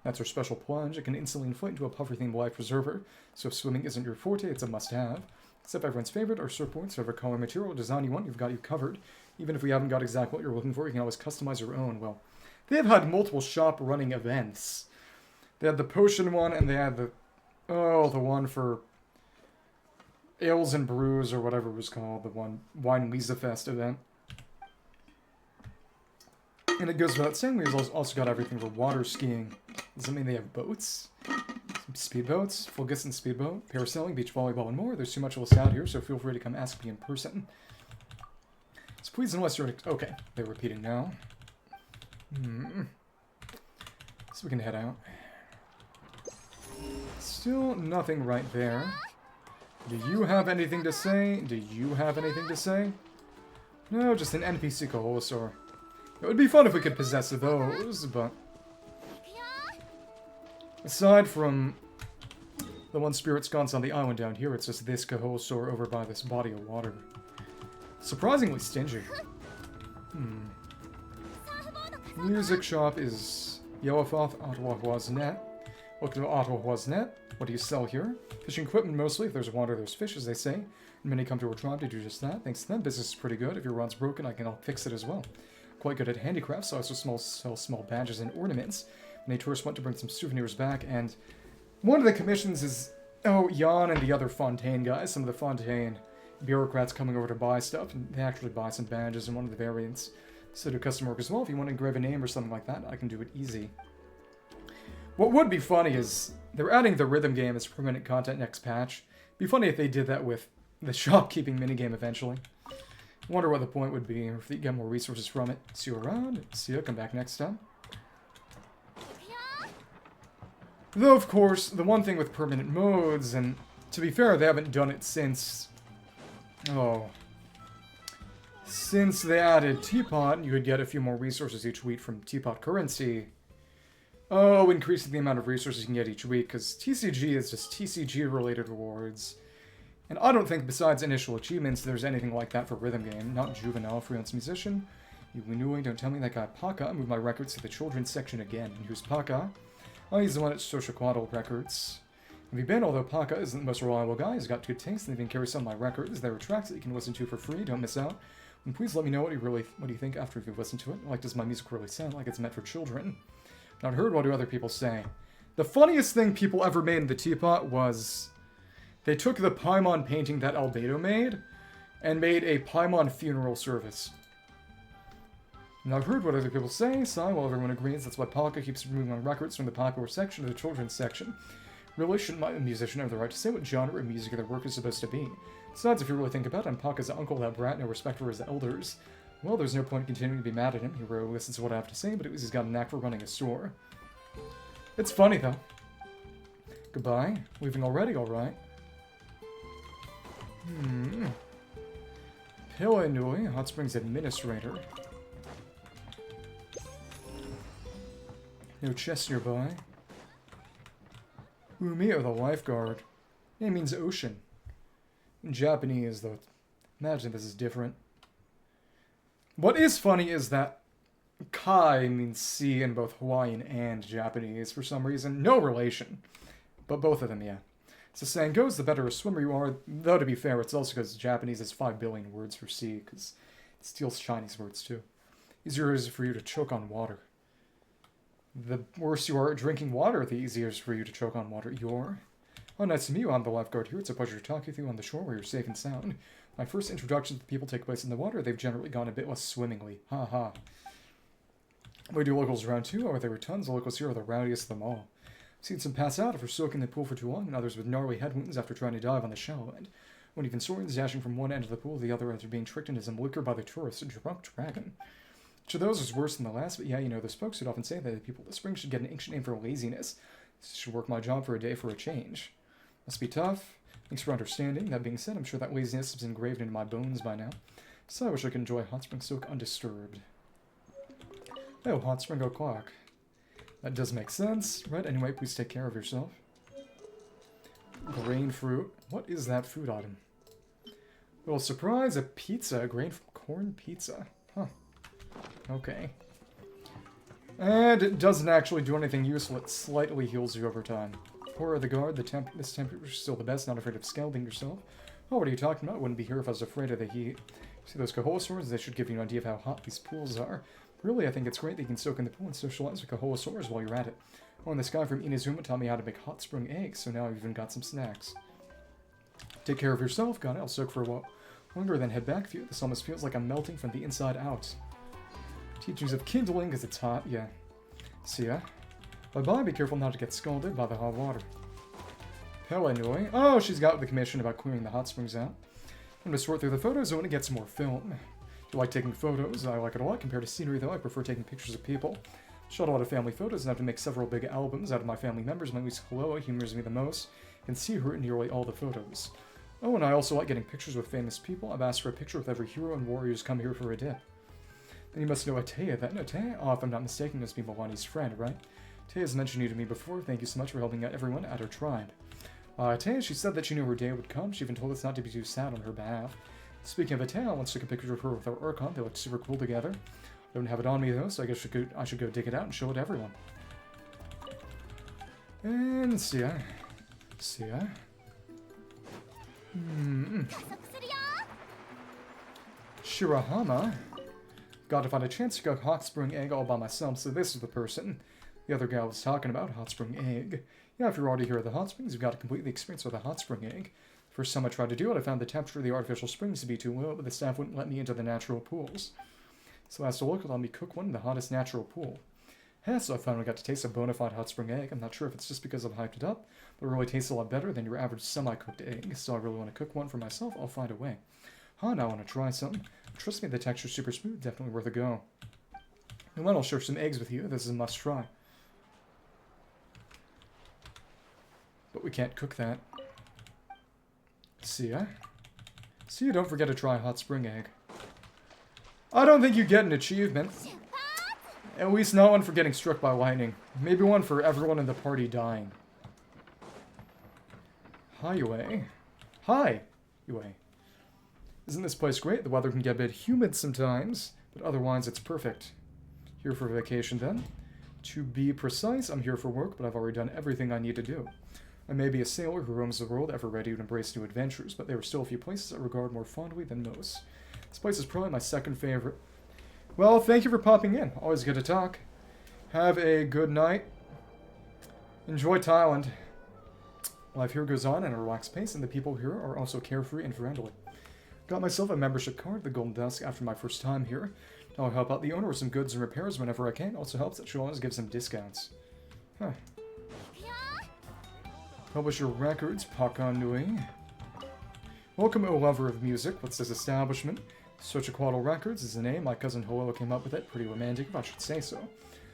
[SPEAKER 1] That's our special plunge. It can instantly inflate into a puffer-themed life preserver, so if swimming isn't your forte, it's a must-have. Except everyone's favorite, our surfboards, whatever color, material, design you want, you've got you covered. Even if we haven't got exactly what you're looking for, you can always customize your own. Well, they have had multiple shop-running events. They had the potion one, and they had the one for Ales and Brews, or whatever it was called, the one Wine Lisa Fest event. And it goes without saying, we've also got everything for water skiing. Does that mean they have boats? Some speedboats, full distance speedboat, parasailing, beach volleyball, and more. There's too much of us out here, so feel free to come ask me in person. So please, unless you're... Okay, they're repeating now. So we can head out. Still nothing right there. Do you have anything to say? Do you have anything to say? No, just an NPC Koholosaur. It would be fun if we could possess those, but... Aside from the one spirit sconce on the island down here, it's just this Koholosaur over by this body of water. Surprisingly stingy. Music shop is Yellowfoth Ottawa's Net. Welcome to Ottawa's Net. What do you sell here? Fishing equipment mostly. If there's water, there's fish, as they say. And many come to our tribe to do just that. Thanks to them, business is pretty good. If your rod's broken, I can help fix it as well. Quite good at handicrafts, so I also sell small badges and ornaments. Many tourists want to bring some souvenirs back, and one of the commissions is, Jan and the other Fontaine guys, some of the Fontaine bureaucrats coming over to buy stuff, and they actually buy some badges in one of the variants. So do custom work as well. If you want to engrave a name or something like that, I can do it easy. What would be funny is, they're adding the rhythm game as permanent content next patch. It'd be funny if they did that with the shopkeeping minigame eventually. Wonder what the point would be, if you get more resources from it. See you around. See you. Come back next time. Though, of course, the one thing with permanent modes, and to be fair, they haven't done it since... Since they added Teapot, you could get a few more resources each week from Teapot currency. Increasing the amount of resources you can get each week, because TCG is just TCG-related rewards. And I don't think, besides initial achievements, there's anything like that for Rhythm Game. Not Juvenile, freelance musician. You Winui, don't tell me that guy Paka. I moved my records to the children's section again. And who's Paka? Oh, he's the one at Social Records. Have you been? Although Paka isn't the most reliable guy, he's got good taste, and even carries some of my records. There are tracks that you can listen to for free, don't miss out. And please let me know what you think after you've listened to it. Like, does my music really sound like it's meant for children? Not heard, what do other people say? The funniest thing people ever made in the Teapot was... They took the Paimon painting that Albedo made, and made a Paimon funeral service. Not heard what other people say, sigh while everyone agrees that's why Palka keeps moving on records from the popular section to the children's section. Really, shouldn't a musician have the right to say what genre of music their work is supposed to be? Besides, if you really think about it, I'm Palka's uncle, that brat, no respect for his elders. Well, there's no point in continuing to be mad at him. He rarely listens to what I have to say, but at least he's got a knack for running a store. It's funny, though. Goodbye. Leaving already, alright. Pilanui, Hot Springs Administrator. No chest nearby. Umio, the lifeguard. Name means ocean. In Japanese, though. Imagine this is different. What is funny is that Kai means sea in both Hawaiian and Japanese for some reason. No relation. But both of them, yeah. As the saying goes, the better a swimmer you are. Though, to be fair, it's also because Japanese has 5 billion words for sea, because it steals Chinese words, too. Easier is for you to choke on water. The worse you are at drinking water, the easier it is for you to choke on water. Oh, nice to meet you. I'm the lifeguard here. It's a pleasure to talk with you on the shore where you're safe and sound. My first introductions to people take place in the water. They've generally gone a bit less swimmingly. Ha ha. We do locals around too. Oh, there were tons. The locals here are the rowdiest of them all. I've seen some pass out after soaking in the pool for too long, and others with gnarly head wounds after trying to dive on the shallow end. One even swords dashing from one end of the pool to the other after being tricked into some liquor by the tourists, a drunk dragon. Each of those was worse than the last, but yeah, you know, those folks would often say that the people of the spring should get an ancient name for laziness. This should work my job for a day for a change. Must be tough. Thanks for understanding. That being said, I'm sure that laziness is engraved into my bones by now. So I wish I could enjoy hot spring soak undisturbed. Oh, hot spring o'clock. That does make sense. Right, anyway, please take care of yourself. Grain fruit. What is that food item? Little surprise, a pizza. Grain from corn pizza. Huh. Okay. And it doesn't actually do anything useful. It slightly heals you over time. Poor the guard, this temperature is still the best, not afraid of scalding yourself. Oh, what are you talking about? I wouldn't be here if I was afraid of the heat. See those Kahoa swords? They should give you an idea of how hot these pools are. Really, I think it's great that you can soak in the pool and socialize with Kahoa swords while you're at it. Oh, and this guy from Inazuma taught me how to make hot spring eggs, so now I've even got some snacks. Take care of yourself, got it. I'll soak for a while longer, then head back for you. This almost feels like I'm melting from the inside out. Teachings of kindling, because it's hot, yeah. See ya. Bye-bye, be careful not to get scalded by the hot water. Anyway. Oh, she's got the commission about clearing the hot springs out. I'm gonna sort through the photos when it gets more film. If you like taking photos, I like it a lot. Compared to scenery, though, I prefer taking pictures of people. Shot a lot of family photos and have to make several big albums out of my family members. My niece Chloe humors me the most. You can see her in nearly all the photos. Oh, and I also like getting pictures with famous people. I've asked for a picture with every hero and warrior who's come here for a dip. Then you must know Atea, then. Atea? Oh, if I'm not mistaken, must be Milani's friend, right? Atea's mentioned you to me before. Thank you so much for helping out everyone at her tribe. Atea, she said that she knew her day would come. She even told us not to be too sad on her behalf. Speaking of Atea, let's take a picture of her with our Archon. They look super cool together. I don't have it on me, though, so I guess I should go dig it out and show it to everyone. And see ya. See ya. Shirahama. Got to find a chance to cook hot spring egg all by myself, so this is the person the other guy was talking about, hot spring egg. Yeah, if you're already here at the hot springs, you've got to complete the experience with a hot spring egg. First time I tried to do it, I found the temperature of the artificial springs to be too low, but the staff wouldn't let me into the natural pools. So I asked a local to let me cook one in the hottest natural pool. Yeah, so I finally got to taste a bona fide hot spring egg. I'm not sure if it's just because I've hyped it up, but it really tastes a lot better than your average semi-cooked egg, so I really want to cook one for myself. I'll find a way. Now I want to try some. Trust me, the texture's super smooth, definitely worth a go. And then I'll share some eggs with you. This is a must-try. But we can't cook that. See ya. See ya, don't forget to try hot spring egg. I don't think you get an achievement. At least not one for getting struck by lightning. Maybe one for everyone in the party dying. Hi, Yue. Hi, Yue. Isn't this place great? The weather can get a bit humid sometimes, but otherwise it's perfect. Here for vacation then? To be precise, I'm here for work, but I've already done everything I need to do. I may be a sailor who roams the world, ever ready to embrace new adventures, but there are still a few places I regard more fondly than most. This place is probably my second favorite. Well, thank you for popping in. Always good to talk. Have a good night. Enjoy Thailand. Life here goes on at a relaxed pace, and the people here are also carefree and friendly. Got myself a membership card, the Golden Dusk, after my first time here. I'll help out the owner with some goods and repairs whenever I can. Also helps that she'll always give some discounts. Huh. Publish your records, Pakanui. Welcome, O lover of music. What's this establishment? Ichcahuipilli Records is the name. My cousin Hello came up with it. Pretty romantic, if I should say so.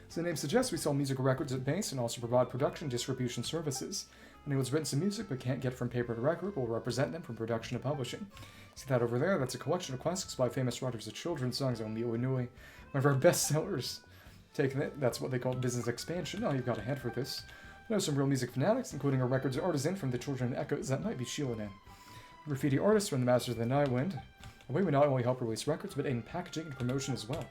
[SPEAKER 1] As the name suggests, we sell musical records at base and also provide production distribution services. Anyone's written some music but can't get from paper to record, we'll represent them from production to publishing. See that over there? That's a collection of classics by famous writers of children's songs on Mi'o one of our best sellers. Taking it, that's what they call business expansion. Oh, you've got a head for this. I know some real music fanatics, including a records artisan from the Children of Echoes. That might be Sheila then. Graffiti artists from the Masters of the Night Wind. We not only help release records, but aid in packaging and promotion as well.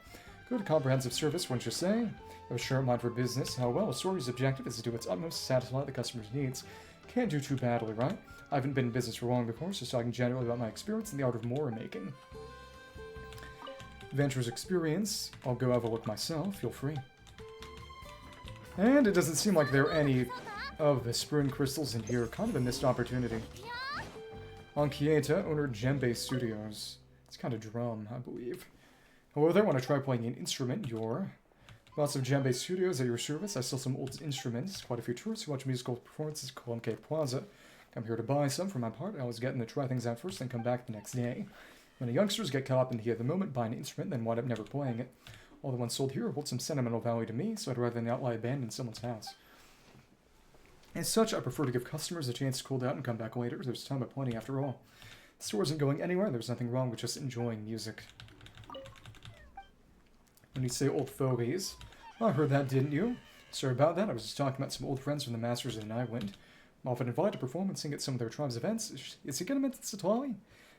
[SPEAKER 1] Good comprehensive service, wouldn't you say? I have a sharp mind for business. How well, Sori's objective is to do its utmost to satisfy the customer's needs. Can't do too badly, right? I haven't been in business for long before, so talking generally about my experience in the art of mora making. Adventurer's experience. I'll go have a look myself, feel free. And it doesn't seem like there are any of the spring crystals in here. Kind of a missed opportunity. Ankieta, owner of Djembe Studios. It's kind of drum, I believe. Hello there, want to try playing an instrument? Lots of Djembe Studios at your service. I sell some old instruments. Quite a few tourists who watch musical performances at Column Plaza. Come here to buy some. For my part, I always get them to try things out first, then come back the next day. When the youngsters get caught up in the heat of the moment, buy an instrument, then wind up never playing it. All the ones sold here hold some sentimental value to me, so I'd rather than outright abandon someone's house. As such, I prefer to give customers a chance to cool down and come back later. There's time aplenty after all. The store isn't going anywhere, there's nothing wrong with just enjoying music. When you say old fogies, I heard that, didn't you? Sorry about that, I was just talking about some old friends from the Masters of the Nightwind. I'm often invited to perform and sing at some of their tribe's events. Is it gonna mean Satali?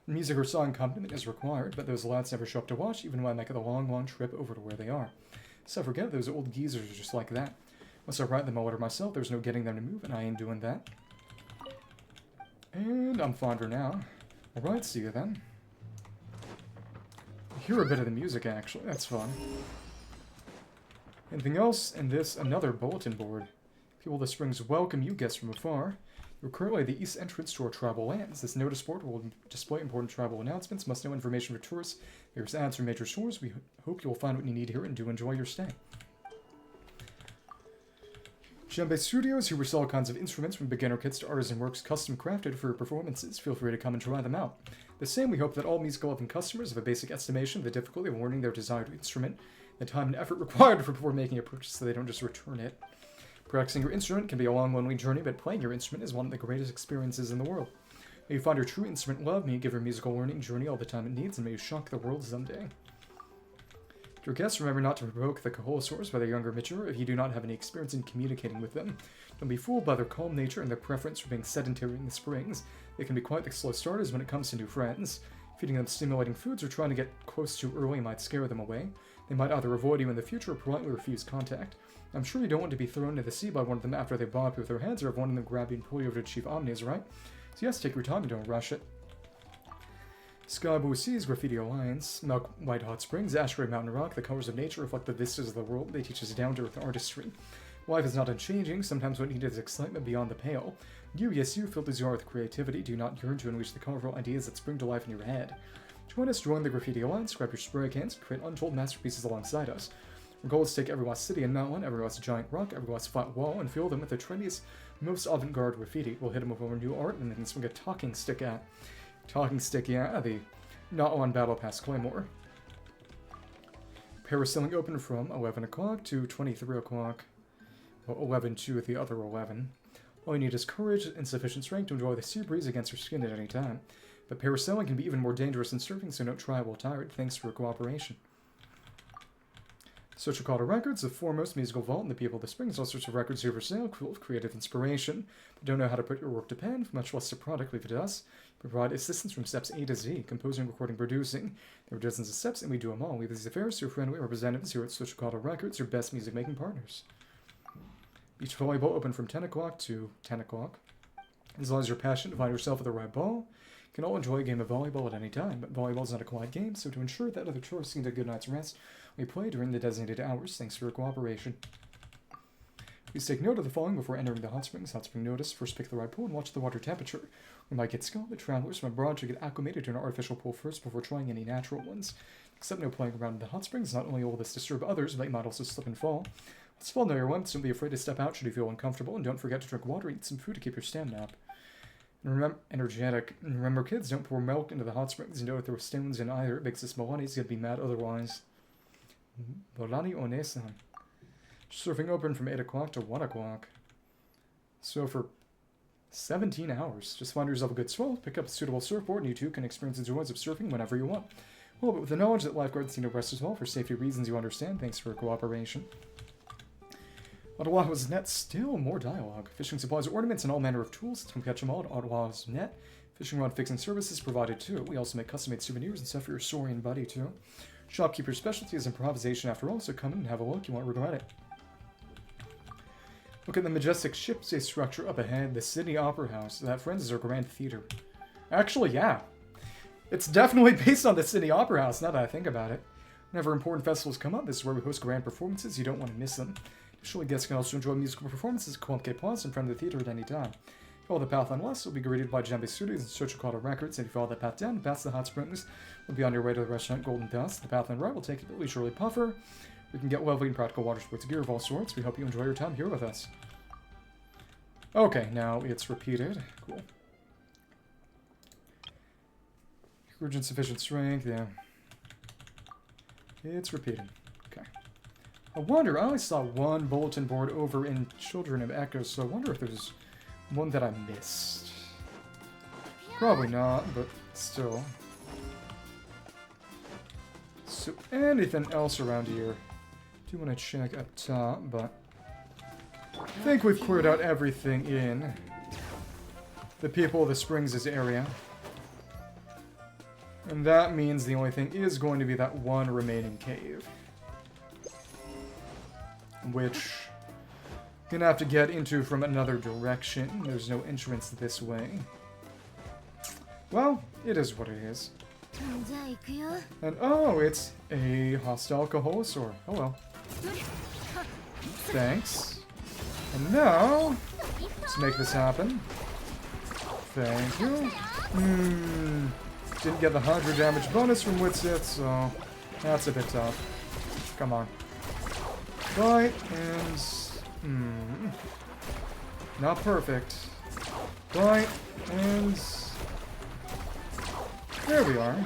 [SPEAKER 1] Music or song accompaniment is required, but those lads never show up to watch, even when I make the long trip over to where they are. So forget those old geezers are just like that. Once I write them, I'll order myself, there's no getting them to move, and I ain't doing that. And I'm fine for now. Alright, see you then. Hear a bit of the music, actually. That's fun. Anything else? And this, another bulletin board. People of the Springs welcome you guests from afar. You're currently at the east entrance to our tribal lands. This notice board will display important tribal announcements, must know information for tourists. There's ads from major stores. We hope you will find what you need here and do enjoy your stay. Djembe Studios, here we sell all kinds of instruments from beginner kits to artisan works custom crafted for your performances. Feel free to come and try them out. The same, we hope that all musical-loving customers have a basic estimation of the difficulty of learning their desired instrument, the time and effort required before making a purchase so they don't just return it. Practicing your instrument can be a long, lonely journey, but playing your instrument is one of the greatest experiences in the world. May you find your true instrument love, may you give your musical learning journey all the time it needs, and may you shock the world someday. To your guests, remember not to provoke the Kaholosaurs, whether young or mature, if you do not have any experience in communicating with them. Don't be fooled by their calm nature and their preference for being sedentary in the springs. They can be quite the slow starters when it comes to new friends. Feeding them stimulating foods or trying to get close too early might scare them away. They might either avoid you in the future or politely refuse contact. I'm sure you don't want to be thrown into the sea by one of them after they bob you with their heads, or if one of them grab you and pull you over to Chief Omni's, right? So yes, take your time and don't rush it. Sky Blue Seas, Graffiti Alliance, Milk White Hot Springs, Ashbury Mountain Rock, the colors of nature reflect the vistas of the world. They teach us down-to-earth artistry. Life is not unchanging, sometimes what needed is excitement beyond the pale. You, yes you, filled as you are with creativity, do not yearn to unleash the colorful ideas that spring to life in your head. Join the Graffiti Alliance, grab your spray cans, create untold masterpieces alongside us. Our goal is to take every last city and mountain, every last giant rock, every last flat wall, and fill them with the trendiest, most avant-garde graffiti. We'll hit them with our new art, and they can swing a talking stick at the not-on Battle Pass Claymore. Parasailing open from 11 o'clock to 23 o'clock. Well, 11 to the other 11. All you need is courage and sufficient strength to enjoy the sea breeze against your skin at any time. But parasailing can be even more dangerous than surfing, so don't try while tired. Thanks for your cooperation. Social Call to Records, the foremost musical vault in the people of the Springs. All sorts of records here for sale, full of creative inspiration, but don't know how to put your work to pen, much less to product, leave it to us. We provide assistance from steps A to Z, composing, recording, producing. There are dozens of steps, and we do them all. Leave these affairs to your friendly representatives here at Social Call to Records, your best music-making partners. Beach volleyball open from 10 o'clock to 10 o'clock. As long as you're passionate to find yourself with the right ball, you can all enjoy a game of volleyball at any time, but volleyball is not a quiet game, so to ensure that other tourists can get a good night's rest, we play during the designated hours. Thanks for your cooperation. Please take note of the following before entering the hot springs. Hot spring notice. First pick the right pool and watch the water temperature. We might get scalded. Travelers from abroad should get acclimated to an artificial pool first before trying any natural ones. Except no playing around in the hot springs. Not only will this disturb others, but you might also slip and fall. Let's fall near your once. Don't be afraid to step out should you feel uncomfortable, and don't forget to drink water and eat some food to keep your stamina up. And remember, kids, don't pour milk into the hot springs and don't throw stones in either. It makes this Milani's gonna be mad otherwise. Milani Onesan. Surfing open from 8 o'clock to 1 o'clock. So for 17 hours. Just find yourself a good swell, pick up a suitable surfboard, and you too can experience the joys of surfing whenever you want. Well, but with the knowledge that lifeguards need to rest as well for safety reasons you understand, thanks for your cooperation. Ottawa's net, still more dialogue. Fishing supplies, ornaments, and all manner of tools. Come catch them all at Ottawa's net. Fishing rod fixing services provided too. We also make custom-made souvenirs and stuff for your Saurian buddy too. Shopkeeper's specialty is improvisation after all, so come in and have a look. You won't regret it. Look at the majestic shipscape structure up ahead, the Sydney Opera House. That, friends, is our grand theater. Actually, yeah. It's definitely based on the Sydney Opera House, now that I think about it. Whenever important festivals come up, this is where we host grand performances. You don't want to miss them. Additionally, guests can also enjoy musical performances at Quilmke Plaza in front of the theater at any time. If you follow the path on west, you'll be greeted by Djembe Studios and Xochicalco Records. And if you follow that path down, past the Hot Springs, you'll be on your way to the restaurant Golden Dust. The path on the right will take you to Leisurely Puffer. We can get lovely and practical water sports gear of all sorts. We hope you enjoy your time here with us. Okay, now it's repeated. Cool. Urgent sufficient strength, yeah. It's repeated. Okay. I wonder, I only saw one bulletin board over in Children of Echo, so I wonder if there's one that I missed. Probably not, but still. So anything else around here? Do want to check up top, but I think we've cleared out everything in the People of the Springs' area. And that means the only thing is going to be that one remaining cave. Which I'm gonna have to get into from another direction. There's no entrance this way. Well, it is what it is. And oh, it's a hostile Alcoholosaur. Oh well. Thanks. And now, let's make this happen. Thank you. Didn't get the 100 damage bonus from Witsith, so that's a bit tough. Come on. Right, and... not perfect. Right, and... there we are.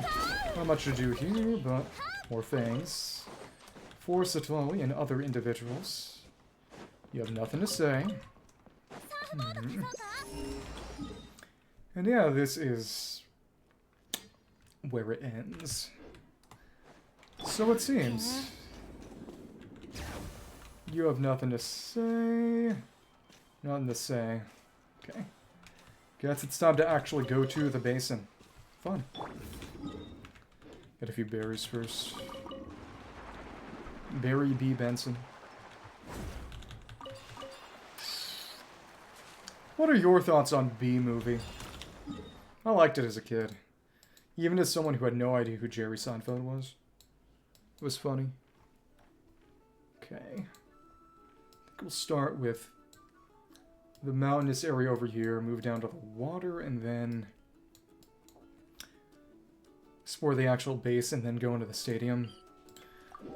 [SPEAKER 1] Not much to do here, but more things. For Satali and other individuals. You have nothing to say. And yeah, this is where it ends. So it seems. You have nothing to say. Nothing to say. Okay. Guess it's time to actually go to the basin. Fun. Get a few berries first. Barry B. Benson. What are your thoughts on B-Movie? I liked it as a kid. Even as someone who had no idea who Jerry Seinfeld was. It was funny. Okay. I think we'll start with the mountainous area over here, move down to the water, and then explore the actual base, and then go into the stadium.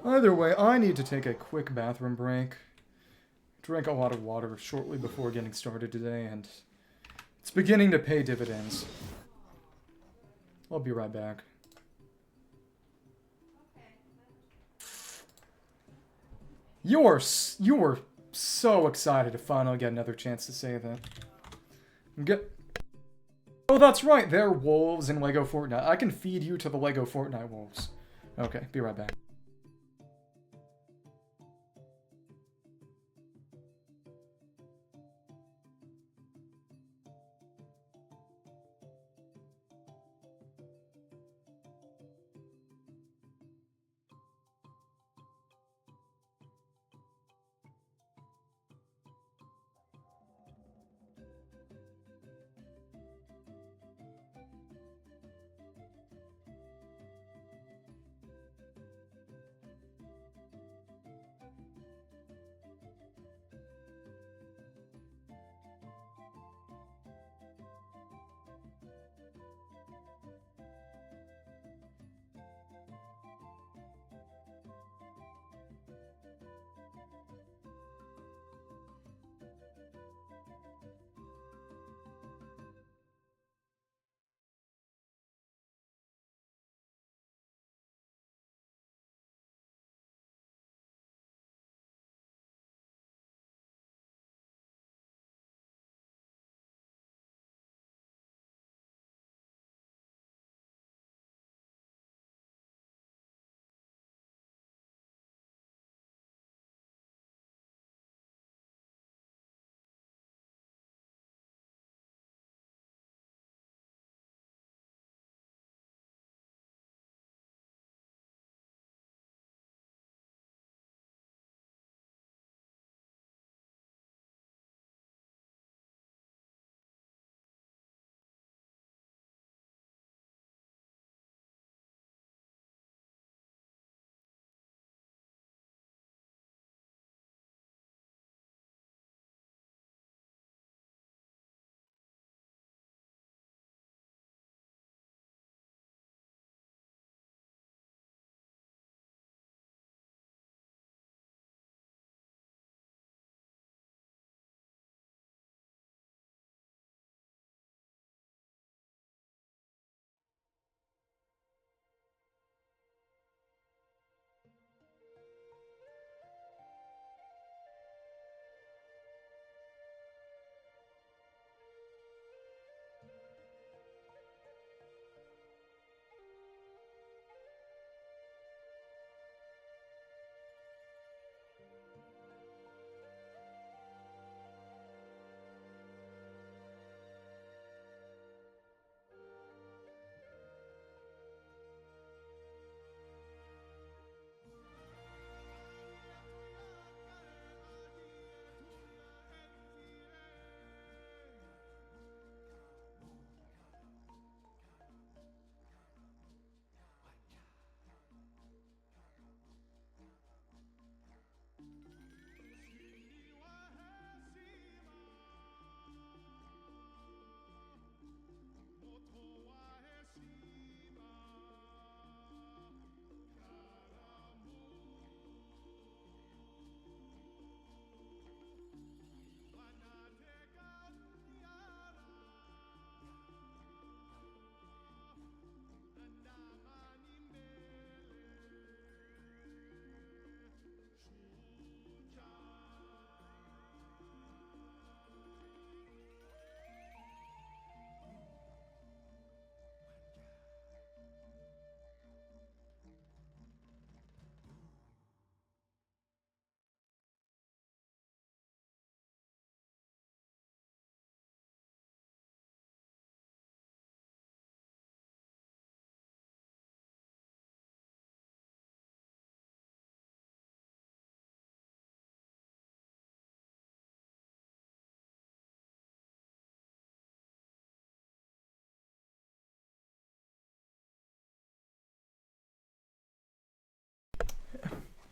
[SPEAKER 1] Either way, I need to take a quick bathroom break. Drank a lot of water shortly before getting started today, and it's beginning to pay dividends. I'll be right back. You were so excited to finally get another chance to say that. Oh, that's right. They're wolves in Lego Fortnite. I can feed you to the Lego Fortnite wolves. Okay, be right back.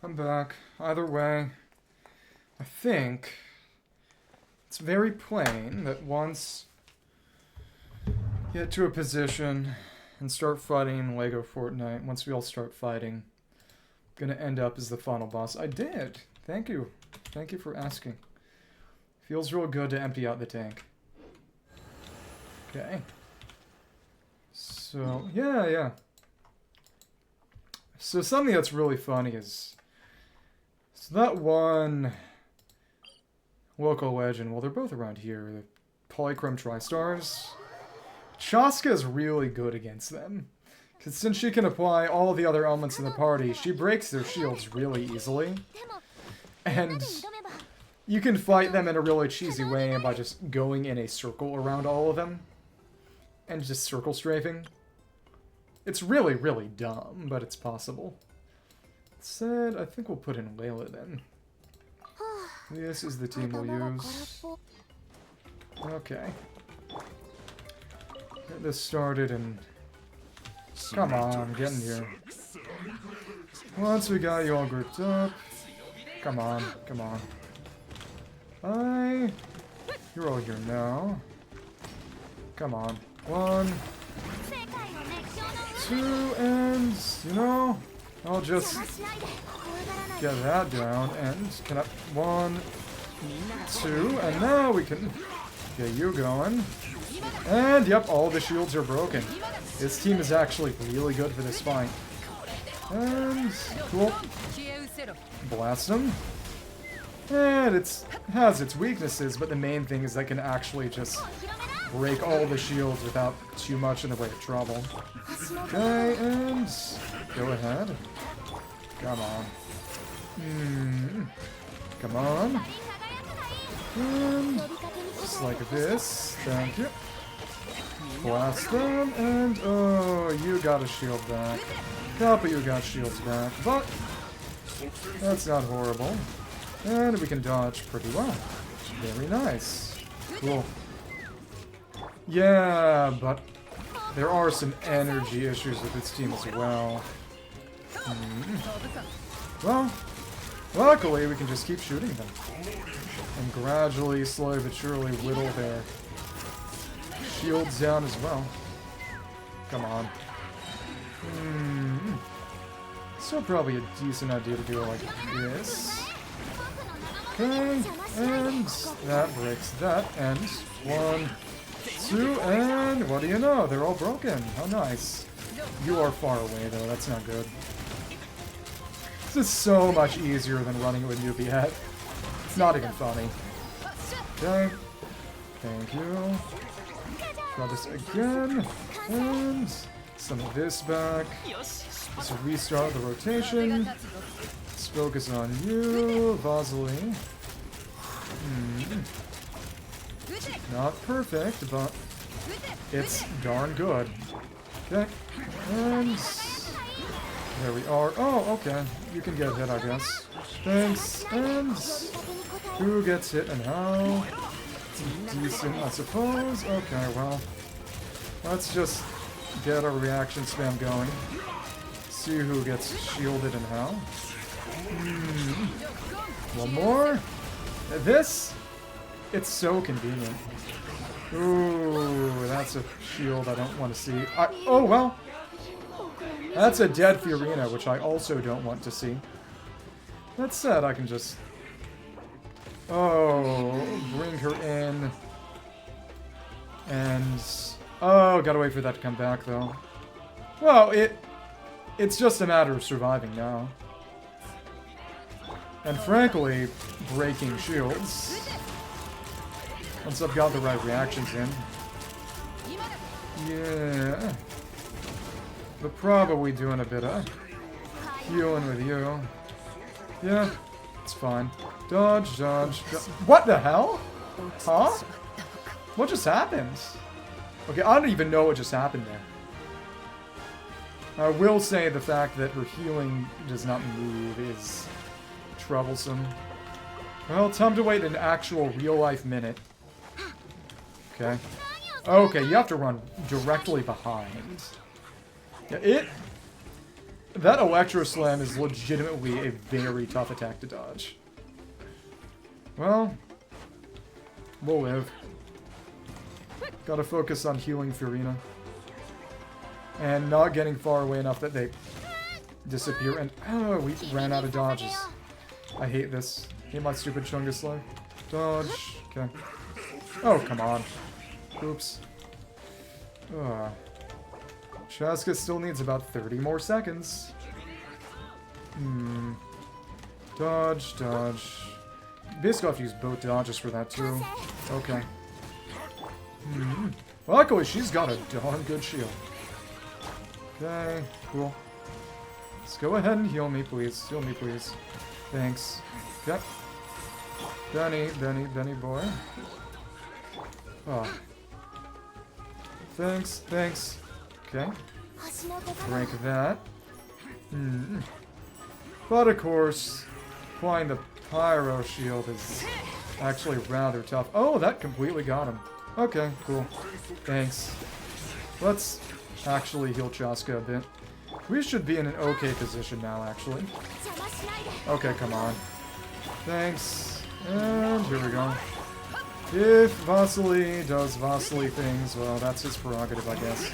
[SPEAKER 1] I'm back. Either way, I think it's very plain that once you get to a position and start fighting in Lego Fortnite, once we all start fighting, I'm gonna end up as the final boss. I did! Thank you. Thank you for asking. Feels real good to empty out the tank. Okay. So, yeah. So something that's really funny is... So that one local legend, well, they're both around here, the Polychrome Tri-Stars. Chasca is really good against them. Because since she can apply all the other elements in the party, she breaks their shields really easily. And you can fight them in a really cheesy way by just going in a circle around all of them. And just circle strafing. It's really, really dumb, but it's possible. That said, I think we'll put in Layla then. This is the team we'll use. Okay. Get this started and... Come on, get in here. Once we got you all grouped up... Come on. You're all here now. Come on. 1, 2, and, you know, I'll just get that down, and can I, 1, 2, and now we can get you going. And, yep, all the shields are broken. This team is actually really good for this fight. And, cool. Blast them. And it has its weaknesses, but the main thing is that can actually just break all the shields without too much in the way of trouble. Okay, and go ahead. Come on. Come on. And just like this. Thank you. Blast them, and oh, you got a shield back. Couple you got shields back, but that's not horrible. And we can dodge pretty well. Very nice. Cool. Yeah, but there are some energy issues with this team as well. Well, luckily we can just keep shooting them. And gradually, slowly but surely whittle their shields down as well. Come on. So probably a decent idea to do it like this. Okay, and that breaks that, and 1, 2, and what do you know? They're all broken. How nice. You are far away, though. That's not good. This is so much easier than running with newbie head. It's not even funny. Okay. Thank you. Try this again. And some of this back. So restart the rotation. Let's focus on you, Vasily. Not perfect, but it's darn good. Okay, and there we are. Oh, okay. You can get hit, I guess. Thanks, and who gets hit and how? Decent, I suppose. Okay, well, let's just get our reaction spam going. See who gets shielded and how. One more. This, it's so convenient. Ooh, that's a shield I don't want to see. Oh, well. That's a dead Fiorina, which I also don't want to see. That said, I can just... Oh, bring her in. And... Oh, gotta wait for that to come back, though. Well, it's just a matter of surviving now. And frankly, breaking shields. Once I've got the right reactions in. Yeah. But probably doing a bit of healing with you. Yeah, it's fine. Dodge, dodge, dodge. What the hell? Huh? What just happened? Okay, I don't even know what just happened there. I will say the fact that her healing does not move is troublesome. Well, time to wait an actual real-life minute. Okay. Okay, you have to run directly behind. Yeah, That Electro Slam is legitimately a very tough attack to dodge. Well, we'll live. Gotta focus on healing Furina. And not getting far away enough that they disappear. And, oh, we ran out of dodges. I hate this. Hate my stupid Chungus Slug. Dodge. Okay. Oh, come on. Oops. Chasca still needs about 30 more seconds. Dodge, dodge. Basically, I'll have to use both dodges for that, too. Okay. Luckily, she's got a darn good shield. Okay, cool. Let's go ahead and heal me, please. Heal me, please. Thanks. Okay. Benny boy. Oh. Thanks. Okay. Drink that. But of course, applying the Pyro Shield is actually rather tough. Oh, that completely got him. Okay, cool. Thanks. Let's actually heal Chasca a bit. We should be in an okay position now, actually. Okay, come on. Thanks. And here we go. If Vasily does Vasily things, well, that's his prerogative, I guess.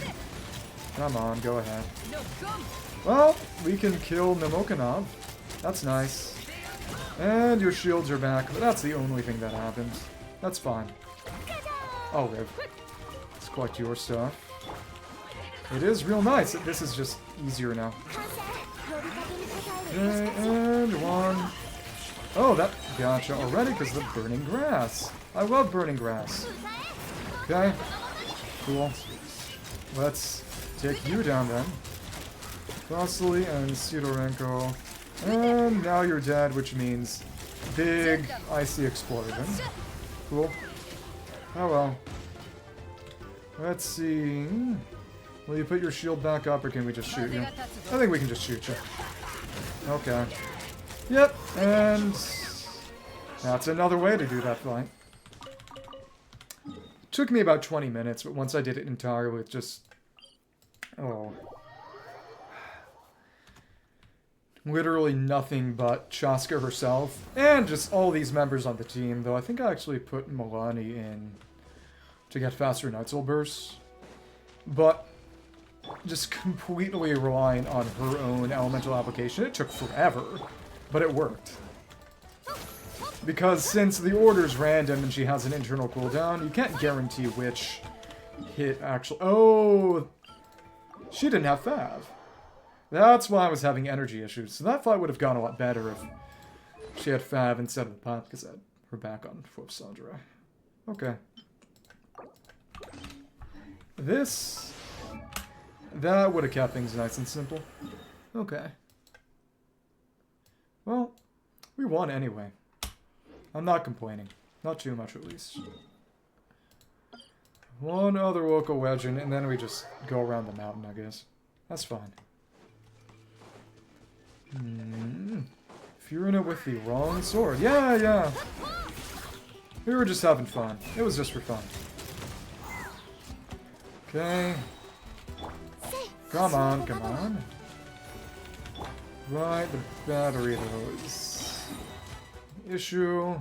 [SPEAKER 1] Come on, go ahead. Well, we can kill Nemokanov. That's nice. And your shields are back, but that's the only thing that happened. That's fine. I'll live. Let's collect your stuff. It is real nice that this is just easier now. Okay, and one. Oh, that gotcha already because of the burning grass. I love burning grass. Okay. Cool. Let's take you down then. Vasily and Sidorenko. And now you're dead, which means big icy explosion. Cool. Oh well. Let's see. Will you put your shield back up or can we just shoot you? I think we can just shoot you. Okay. Yep, and that's another way to do that fight. Took me about 20 minutes, but once I did it entirely with just... oh. Literally nothing but Chasca herself, and just all these members on the team, though I think I actually put Milani in to get faster Night Soul bursts. But just completely relying on her own elemental application. It took forever, but it worked. Because since the order's random and she has an internal cooldown, you can't guarantee which hit actually... oh! She didn't have Fav. That's why I was having energy issues. So that fight would have gone a lot better if she had Fav instead of the Pop, because I had her back on Flip Sandra. Okay. This... that would have kept things nice and simple. Okay. Well, we won anyway. I'm not complaining. Not too much, at least. One other local legend, and then we just go around the mountain, I guess. That's fine. Furina with the wrong sword. Yeah. We were just having fun. It was just for fun. Okay. Come on. Right, the battery those. Issue.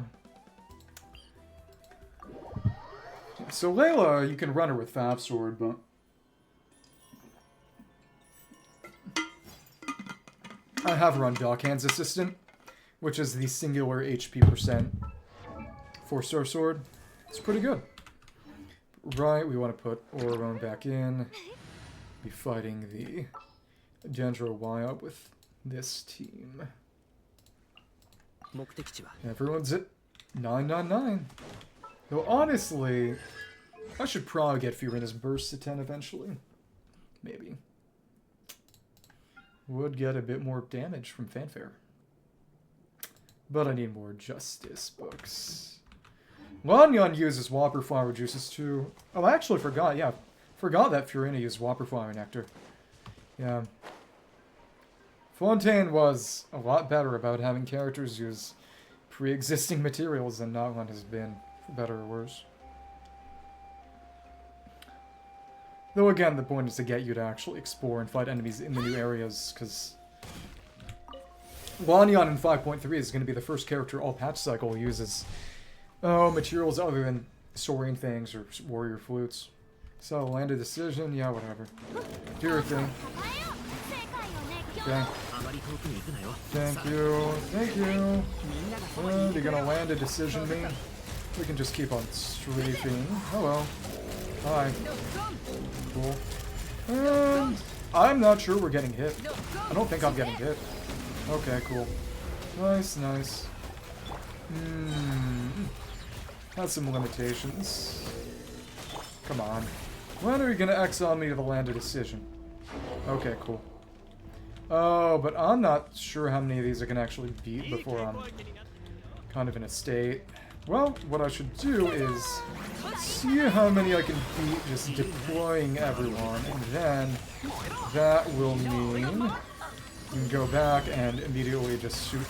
[SPEAKER 1] So Layla, you can run her with Fab Sword, but... I have her on Dockhand's Assistant, which is the singular HP % 4-star sword. It's pretty good. Right, we want to put Orone back in. Be fighting the Dendro Y-Up with this team. Everyone's at 999. Though honestly, I should probably get Furina's burst to 10 eventually. Maybe. Would get a bit more damage from Fanfare. But I need more Justice books. Lanyan uses Whopper Flower Juices too. Oh, I actually forgot, yeah. Forgot that Furina used Whopper Flower Nectar. Yeah. Fontaine was a lot better about having characters use pre-existing materials than Naglan has been, for better or worse. Though again, the point is to get you to actually explore and fight enemies in the new areas, because Lanyan in 5.3 is going to be the first character all patch cycle uses materials other than soaring things or warrior flutes. So, land a decision, yeah, whatever. Do your thing. Okay. Thank you. Thank you. And you're gonna land a decision me? We can just keep on strafing. Hello. Hi. Cool. And I'm not sure we're getting hit. I don't think I'm getting hit. Okay, cool. Nice, nice. Has some limitations. Come on. When are you gonna exile me to the land of decision? Okay, cool. Oh, but I'm not sure how many of these I can actually beat before I'm kind of in a state. Well, what I should do is see how many I can beat just deploying everyone, and then that will mean we can go back and immediately just shoot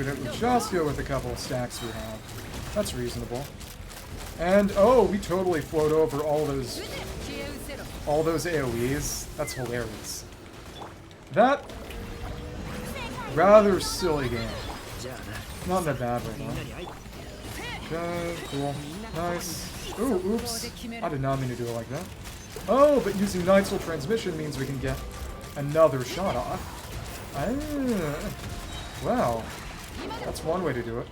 [SPEAKER 1] it with Chasca with a couple of stacks we have. That's reasonable. And oh, we totally float over all those AoEs. That's hilarious. That rather silly game. Not in a bad way though. Okay, cool. Nice. Ooh, oops. I did not mean to do it like that. Oh, but using Night Soul Transmission means we can get another shot off. Ah, wow. That's one way to do it.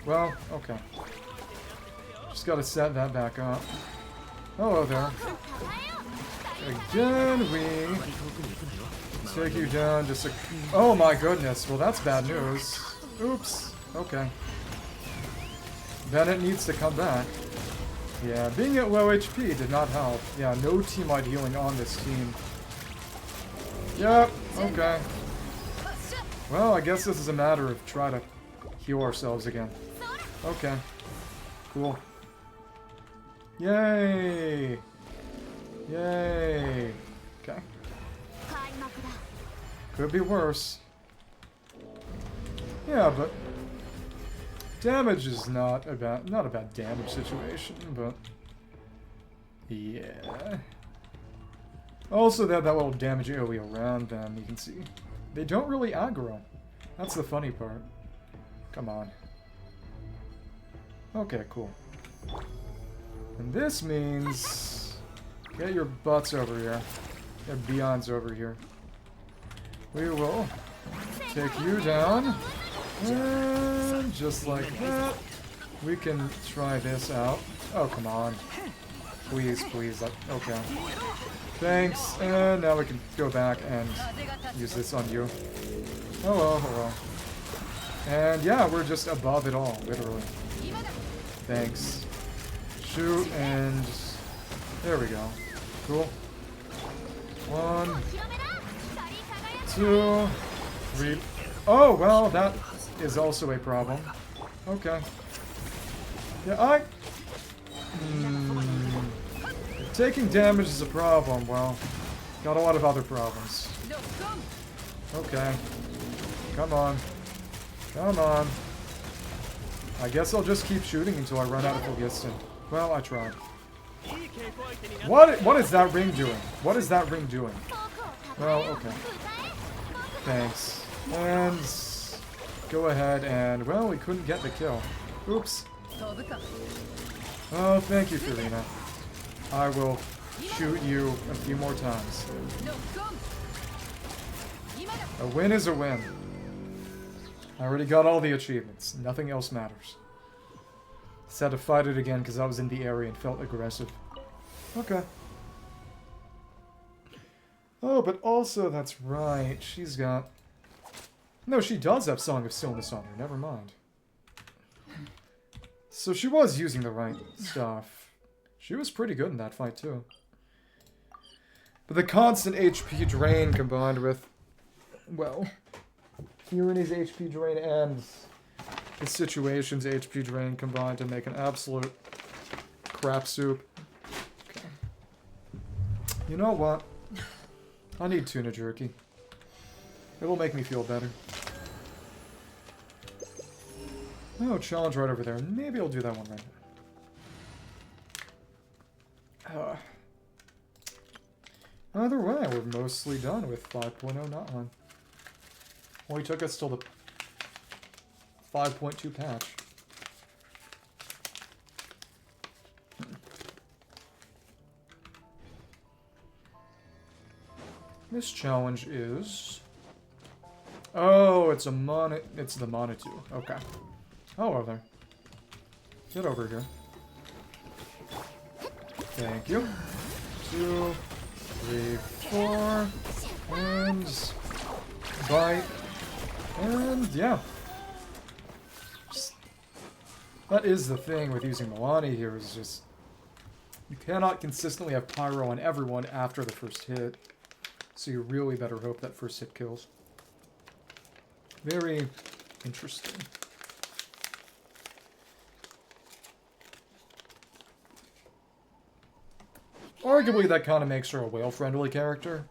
[SPEAKER 1] Well, okay. Just gotta set that back up. Hello there. Again, we take you down just a... Oh my goodness, well that's bad news. Oops. Okay. Bennett needs to come back. Yeah, being at low HP did not help. Yeah, no team-wide healing on this team. Yep, okay. Well, I guess this is a matter of trying to heal ourselves again. Okay. Cool. Yay! Yay! Okay. Could be worse. Yeah, but damage is not a bad damage situation, but yeah. Also, that little damage AoE around them, you can see. They don't really aggro. That's the funny part. Come on. Okay, cool. And this means... Get your butts over here. Get Beyonds over here. We will take you down. And just like that, we can try this out. Oh, come on. Please, please. Okay. Thanks. And now we can go back and use this on you. Hello, hello. And yeah, we're just above it all, literally. Thanks. Shoot, and there we go. Cool. 1, 2, 3. Oh, well, that is also a problem. Okay. Yeah, taking damage is a problem. Well, got a lot of other problems. Okay. Come on. Come on. I guess I'll just keep shooting until I run out of Phlogiston. Well, I tried. What is that ring doing? What is that ring doing? Well, okay. Thanks. And go ahead and, well, we couldn't get the kill. Oops. Oh, thank you, Farina. I will shoot you a few more times. A win is a win. I already got all the achievements. Nothing else matters. Just had to fight it again because I was in the area and felt aggressive. Okay. Oh, but also, that's right. She's got... No, she does have Song of Stillness on her. Never mind. So she was using the right stuff. She was pretty good in that fight, too. But the constant HP drain combined with... Well... Furity's HP drain and the situation's HP drain combined to make an absolute crap soup. Okay. You know what? I need tuna jerky. It'll make me feel better. Oh, challenge right over there. Maybe I'll do that one right now. Either way, we're mostly done with 5.0 not one. Only took us till the 5.2 patch. This challenge is... Oh, it's the Monetoo. Okay. Oh, well there. Get over here. Thank you. 2, 3, 4. And... bite. And, yeah. That is the thing with using Milani here, is just... you cannot consistently have Pyro on everyone after the first hit. So you really better hope that first hit kills. Very interesting. Arguably, that kind of makes her a whale-friendly character.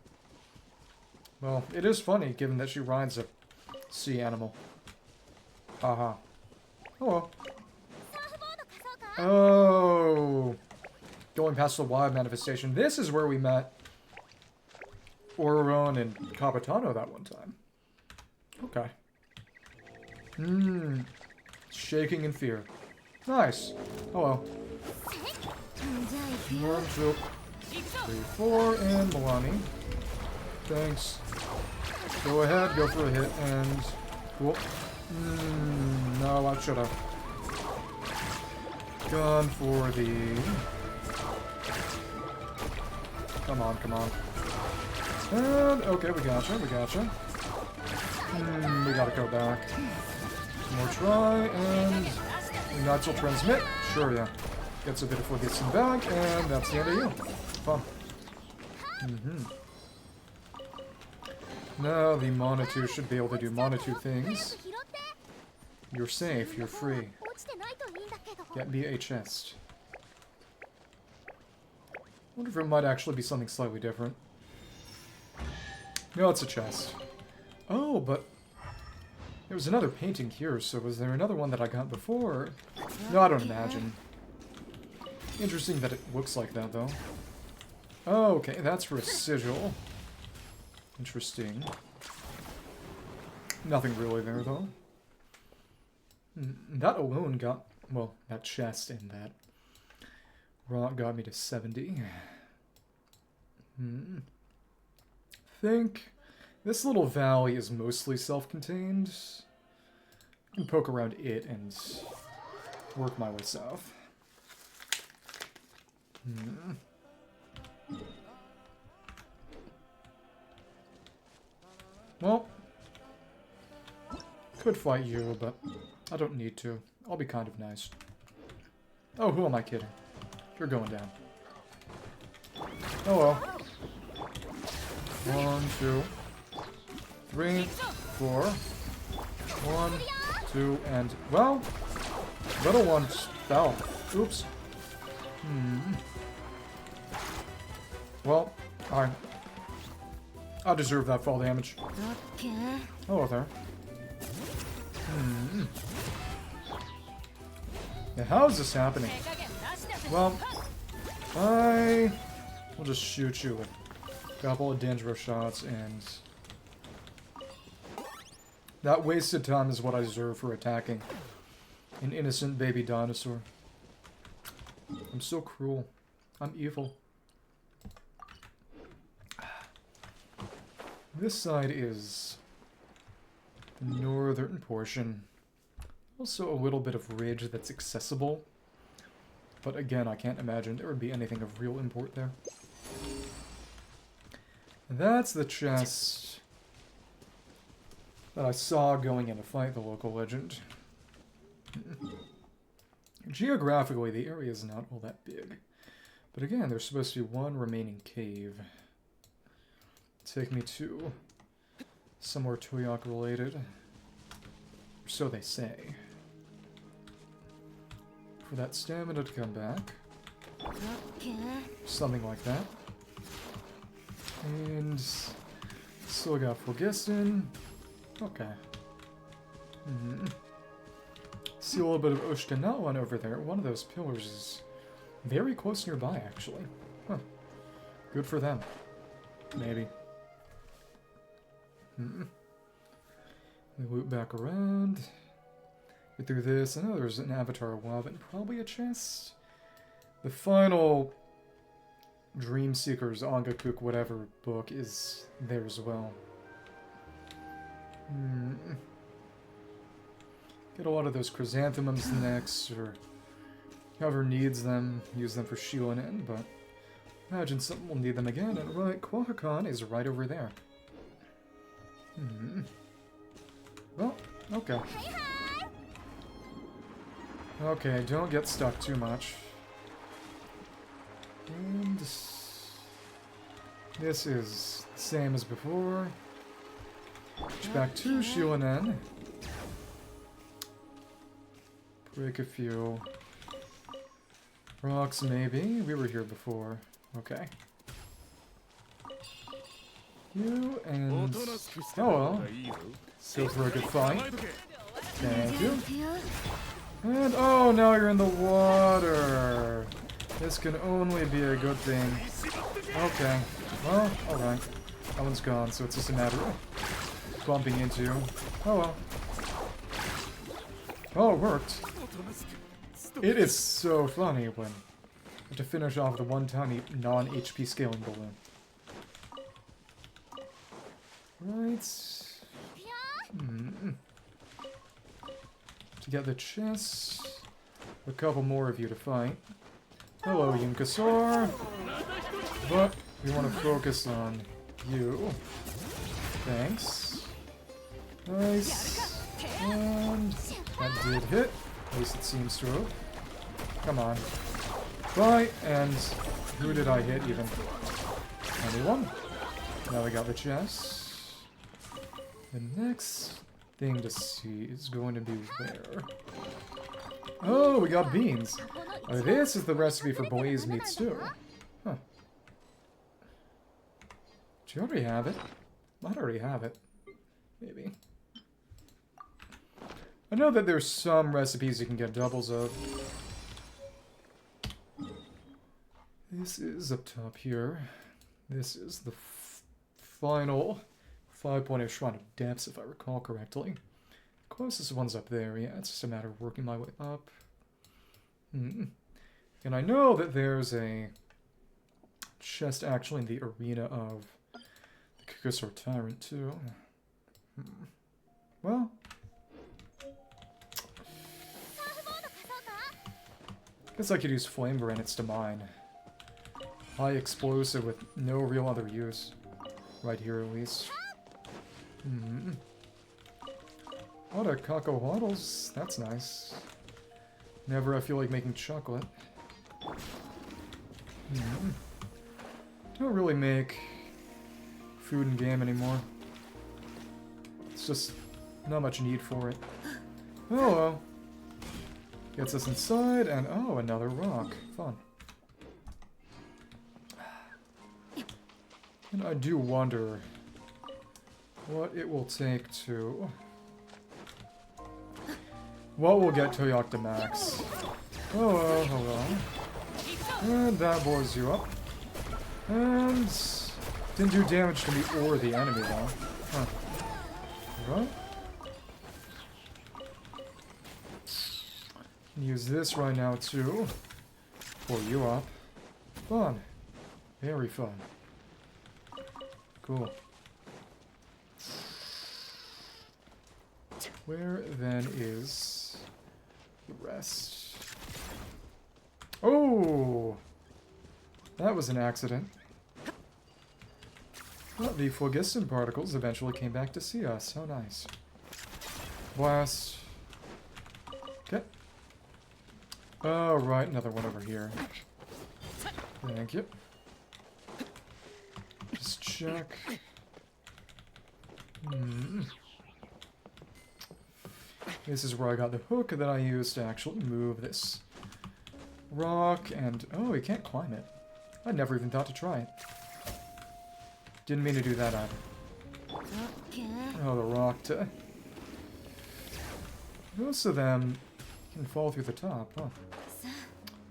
[SPEAKER 1] Well, it is funny, given that she rides a sea animal. Haha. Oh well. Oh! Going past the wild manifestation. This is where we met Oron and Capitano that one time. Okay. Shaking in fear. Nice. Oh well. 1, 2, 3, 4, and Milani. Thanks. Go ahead, go for a hit, and... cool. No, I should have gone for the... Come on, come on. And, okay, we gotcha, we gotcha. We gotta go back. One more try, and... Nuts will transmit. Sure, yeah. Gets a bit of hits in back, and that's the end of you. Fun. Now the Monetoo should be able to do Monetoo things. You're safe, you're free. Get me a chest. Wonder if it might actually be something slightly different. No, it's a chest. Oh, but there was another painting here, so was there another one that I got before? No, I don't imagine. Interesting that it looks like that, though. Oh, okay, that's for a sigil. Interesting. Nothing really there, though. That alone got... well, that chest and that rock got me to 70. Think this little valley is mostly self-contained. I can poke around it and work my way south. Well, could fight you, but I don't need to. I'll be kind of nice. Oh, who am I kidding? You're going down. Oh well. 1, 2, 3, 4. 1, 2, and... well, little one fell. Oops. Well, I deserve that fall damage. Oh, there. Now, how is this happening? Well, I will just shoot you with a couple of Dendro shots, and that wasted time is what I deserve for attacking an innocent baby dinosaur. I'm so cruel. I'm evil. This side is the northern portion. Also a little bit of ridge that's accessible. But again, I can't imagine there would be anything of real import there. That's the chest that I saw going in to fight the local legend. Geographically, the area is not all that big. But again, there's supposed to be one remaining cave. Take me to somewhere Toyac related. So they say. For that stamina to come back. Something like that. And still got Phlogiston. Okay. See a little bit of Oshkanawan over there. One of those pillars is very close nearby, actually. Huh. Good for them. Maybe. We loop back around. Get through this. I know there's an avatar web and probably a chest. The final Dream Seekers, Ongakook, whatever book is there as well. Get a lot of those chrysanthemums next, or whoever needs them, use them for shielding in, but imagine someone will need them again, and right, Quahakon is right over there. Well, okay. Okay, don't get stuck too much. And this is the same as before. Back to Shionen. Break a few rocks, maybe. We were here before. Okay. You and... Oh well. Go for a good fight. Thank you. And oh, now you're in the water. This can only be a good thing. Okay. Well, alright. That one's gone, so it's just a matter of bumping into. Oh well. Oh, it worked. It is so funny when you have to finish off the one tiny non-HP scaling balloon. Right. To get the chest, a couple more of you to fight. Hello, Yunkasaur. But we want to focus on you. Thanks. Nice. And that did hit. At least it seems to have. Come on. Bye. And who did I hit even? Anyone? Now we got the chest. The next thing to see is going to be where? Oh, we got beans. Oh, this is the recipe for blaze meat stew. Huh. Do you already have it? Might already have it. Maybe. I know that there's some recipes you can get doubles of. This is up top here. This is the final 5.0 Shrine of Depths, if I recall correctly. Closest one's up there, yeah, it's just a matter of working my way up. And I know that there's a chest actually in the arena of the Kukusor Tyrant, too. Well... guess I could use Flame Granite to mine. High explosive with no real other use. Right here, at least. A lot of Cocoa Waddles. That's nice. Never I feel like making chocolate. Don't really make food in game anymore. It's just not much need for it. Oh well. Gets us inside, and oh, another rock. Fun. And I do wonder what it will take to... what will get Toyac to max? Oh well, hold on. And that blows you up. And... didn't do damage to me or the enemy, though. Huh. Right? Use this right now, too. Pull you up. Fun. Very fun. Cool. Where, then, is the rest? Oh! That was an accident. Well, the phlogiston particles eventually came back to see us. How nice. Blast. Okay. Oh, right, another one over here. Thank you. Just check. This is where I got the hook that I used to actually move this rock, and... oh, you can't climb it. I never even thought to try it. Didn't mean to do that either. Oh, the rock to... most of them can fall through the top, huh?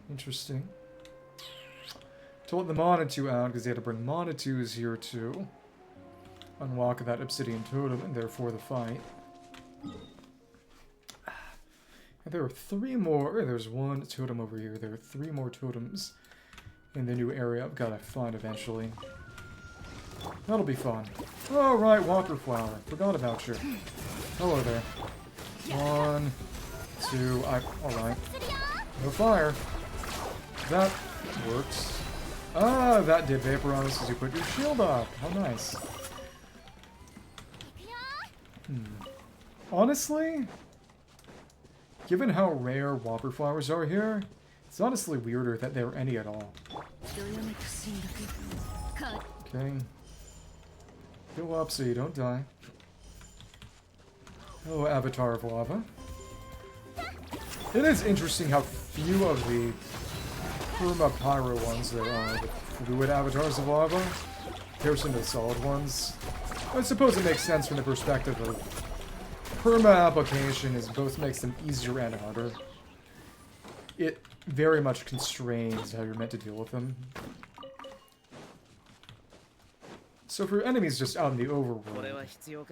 [SPEAKER 1] Interesting. To let the Monetoo out, because they had to bring Monetoos here to unlock that obsidian totem, and therefore the fight. There are 3 more. There's 1 totem over here. There are 3 more totems in the new area I've got to find eventually. That'll be fun. Alright, Whopper Flower. Forgot about you. Hello there. 1, 2, alright. No fire. That works. Ah, that did vaporize as you put your shield up. How nice. Honestly, given how rare Whopper Flowers are here, it's honestly weirder that there are any at all. Okay. Go up so you don't die. Hello, Avatar of Lava. It is interesting how few of the Perma Pyro ones there are. The fluid Avatars of Lava compared to the solid ones. I suppose it makes sense from the perspective of Perma application is both makes them easier and harder. It very much constrains how you're meant to deal with them. So for enemies just out in the overworld,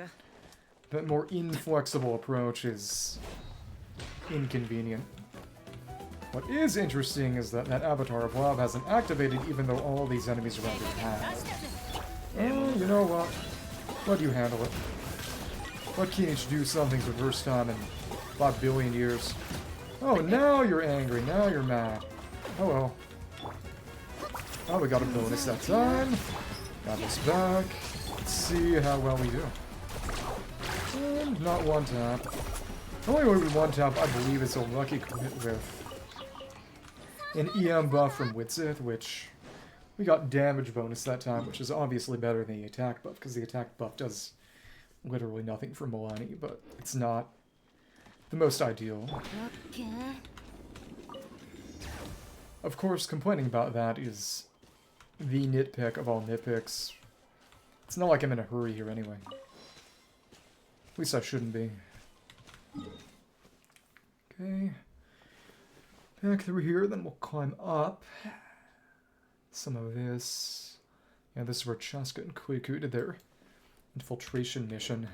[SPEAKER 1] that more inflexible approach is inconvenient. What is interesting is that that Avatar of Lava hasn't activated even though all these enemies around it have. Oh, you know what? Let you handle it. Let Kinich do something for the first time in 5 billion years. Oh, now you're angry. Now you're mad. Oh well. Oh, we got a bonus that time. Got this back. Let's see how well we do. And not one tap. The only way we one tap, I believe, is a lucky crit with an EM buff from Witzith, which we got damage bonus that time, which is obviously better than the attack buff, because the attack buff does literally nothing for Milani, but it's not the most ideal. Of course, complaining about that is the nitpick of all nitpicks. It's not like I'm in a hurry here anyway. At least I shouldn't be. Okay. Back through here, then we'll climb up. Some of this. Yeah, this is where Chasca and Kuiku did their infiltration mission.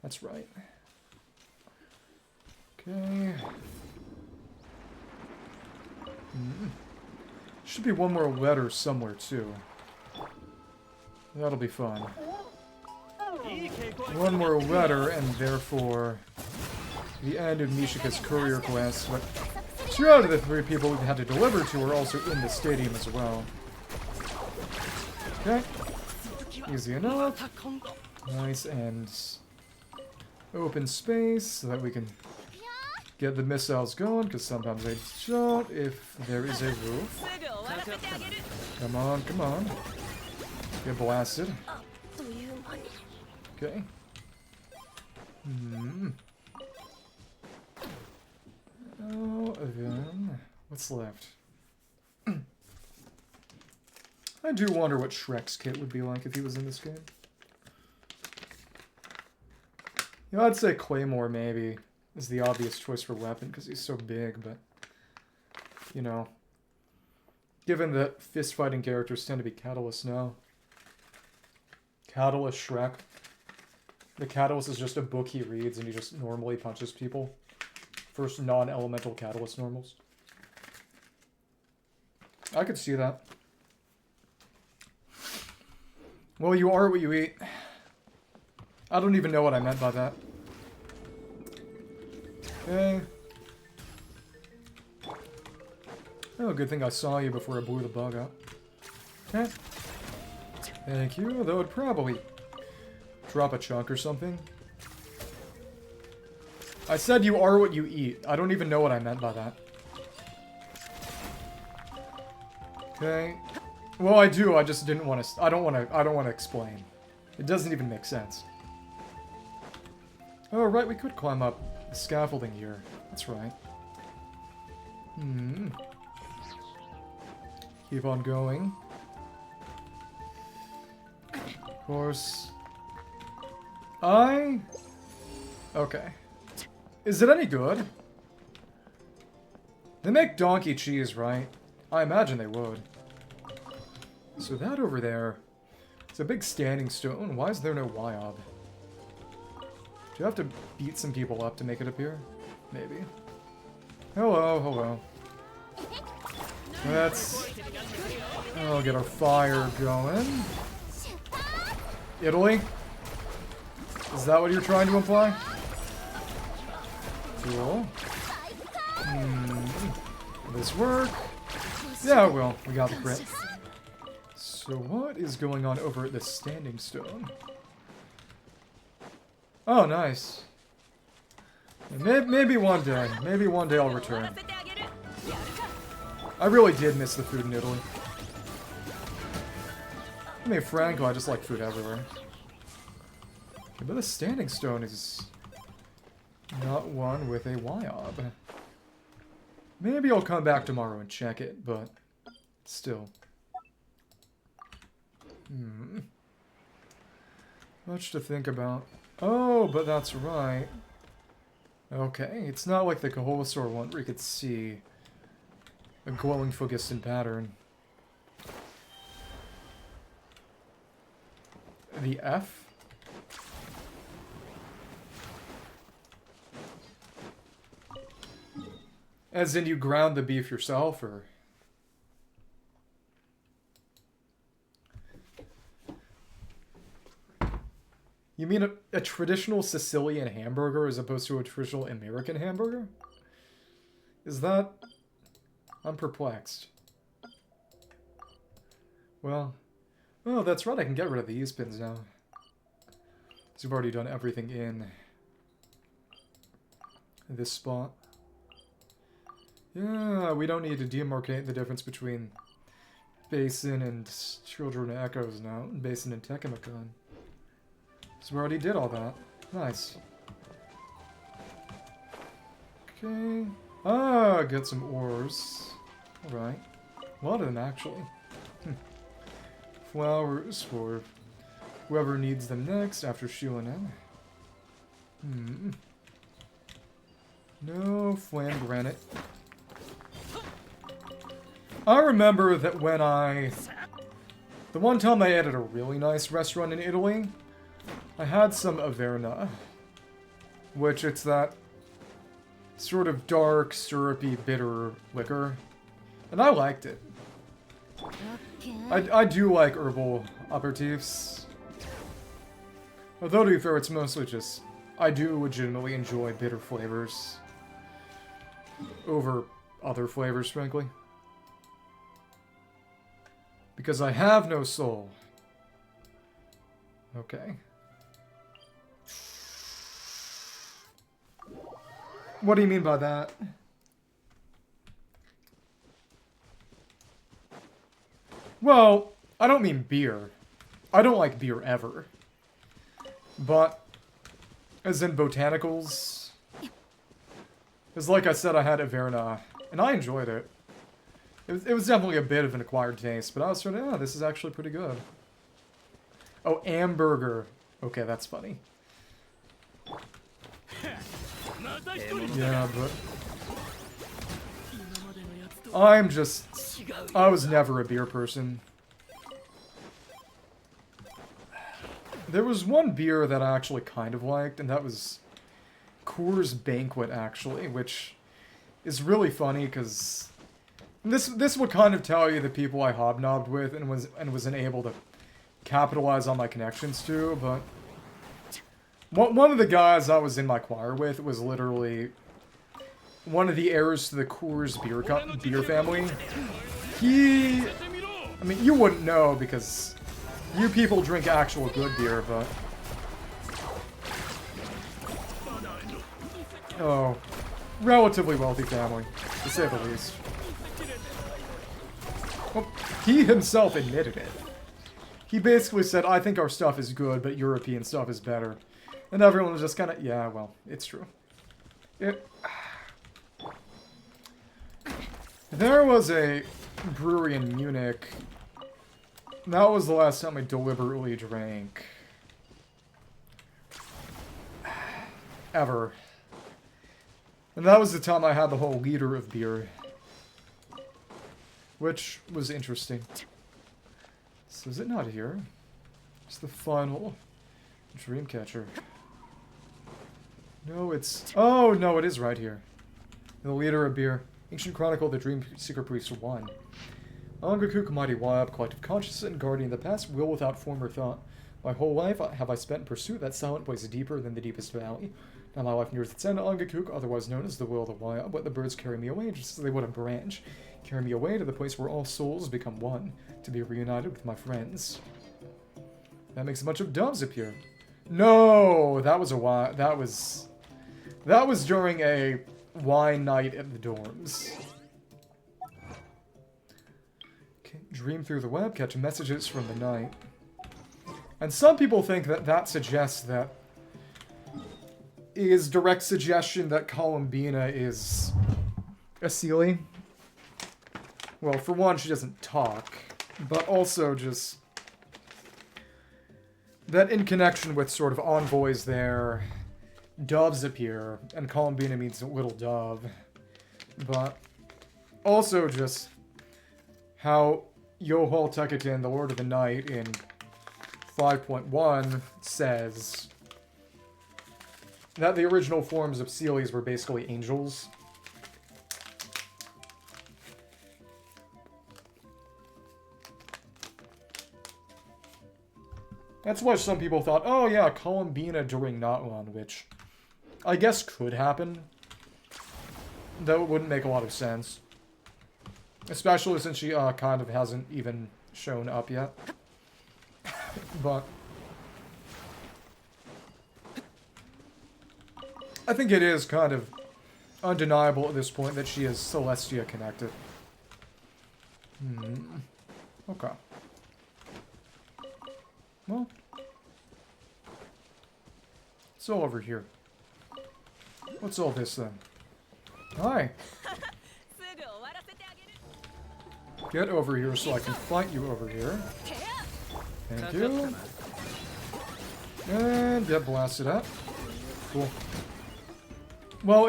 [SPEAKER 1] That's right. Okay. Should be one more letter somewhere, too. That'll be fun. One more letter, and therefore the end of Mishika's courier quest. But 2 out of the 3 people we had to deliver to are also in the stadium as well. Okay. Easy enough. Nice and open space so that we can get the missiles going, because sometimes they don't if there is a roof. Come on, come on. Get blasted. Okay. Oh, then what's left? I do wonder what Shrek's kit would be like if he was in this game. You know, I'd say Claymore maybe is the obvious choice for weapon because he's so big, but you know, given that fist-fighting characters tend to be Catalyst now. Catalyst Shrek. The Catalyst is just a book he reads and he just normally punches people. First non-elemental Catalyst normals. I could see that. Well, you are what you eat. I don't even know what I meant by that. Okay. Oh, good thing I saw you before I blew the bug up. Okay. Thank you. Though it'd probably drop a chunk or something. I said you are what you eat. I don't even know what I meant by that. Okay. Well, I do. I just didn't want to. I don't want to explain. It doesn't even make sense. Oh, right. We could climb up the scaffolding here. That's right. Keep on going. Of course. Okay. Is it any good? They make donkey cheese, right? I imagine they would. So that over there, it's a big standing stone. Why is there no Wyob? Do you have to beat some people up to make it appear? Maybe. Hello, hello. Let's... I'll get our fire going. Italy? Is that what you're trying to imply? Cool. Will this work? Yeah, it will. We got the crit. So what is going on over at the Standing Stone? Oh, nice. Maybe one day. Maybe one day I'll return. I really did miss the food in Italy. I mean, Franco, I just like food everywhere. Okay, but the Standing Stone is not one with a YOB. Maybe I'll come back tomorrow and check it, but still. Much to think about. Oh, but that's right. Okay, it's not like the Kaholosaur one where you could see a glowing phlogiston pattern. The F? As in you ground the beef yourself, or... You mean a traditional Sicilian hamburger as opposed to a traditional American hamburger? Is that... I'm perplexed. Well... Oh, that's right, I can get rid of these pins now. Because we've already done everything in this spot. Yeah, we don't need to demarcate the difference between Basin and Children of Echoes now. Basin and Tekimikon. So we already did all that. Nice. Okay. Ah, get some ores. Alright. A lot of them, actually. Flowers for whoever needs them next after Shuanen. No flam granite. I remember that when the one time I ate at a really nice restaurant in Italy, I had some Averna, which it's that sort of dark, syrupy, bitter liquor, and I liked it. I do like herbal aperitifs. Although, to be fair, it's mostly just... I do legitimately enjoy bitter flavors over other flavors, frankly. Because I have no soul. Okay. What do you mean by that? Well, I don't mean beer. I don't like beer ever. But, as in botanicals, because like I said, I had Averna, and I enjoyed it. It was definitely a bit of an acquired taste, but I was sort of, oh, this is actually pretty good. Oh, hamburger. Okay, that's funny. Yeah, but... I was never a beer person. There was one beer that I actually kind of liked, and that was Coors Banquet, actually, which is really funny, because this would kind of tell you the people I hobnobbed with and wasn't able to capitalize on my connections to, but one of the guys I was in my choir with was literally one of the heirs to the Coors beer family. I mean, you wouldn't know because you people drink actual good beer, but... Oh, relatively wealthy family, to say the least. Well, he himself admitted it. He basically said, I think our stuff is good, but European stuff is better. And everyone was just kind of, yeah, well, it's true. There was a brewery in Munich. That was the last time I deliberately drank. Ever. And that was the time I had the whole liter of beer. Which was interesting. So is it not here? It's the final Dreamcatcher. No, it's... Oh, no, it is right here. The leader of beer. Ancient Chronicle, the Dream Seeker Priest 1. Angakuk, mighty Wab, collective consciousness and guardian of the past, will without form or thought. My whole life have I spent in pursuit that silent place deeper than the deepest valley. Now my life nears its end, Angakuk, otherwise known as the will of the Wab, but the birds carry me away just as they would a branch. Carry me away to the place where all souls become one, to be reunited with my friends. That makes a bunch of doves appear. No! That was a That was during a wine night at the dorms. Okay, dream through the web, catch messages from the night. And some people think that that suggests that is direct suggestion that Columbina is a Sealy. Well, for one, she doesn't talk, but also just that in connection with sort of envoys there, doves appear, and Columbina means little dove. But also just how Yohol Teketin, the Lord of the Night, in 5.1 says that the original forms of Sealies were basically angels. That's why some people thought, oh yeah, Columbina during Natlan, which I guess could happen. Though it wouldn't make a lot of sense. Especially since she kind of hasn't even shown up yet. But I think it is kind of undeniable at this point that she is Celestia connected. Okay. Well, it's all over here. What's all this then? Hi. Get over here so I can fight you over here. Thank you. And get blasted up. Cool. Well,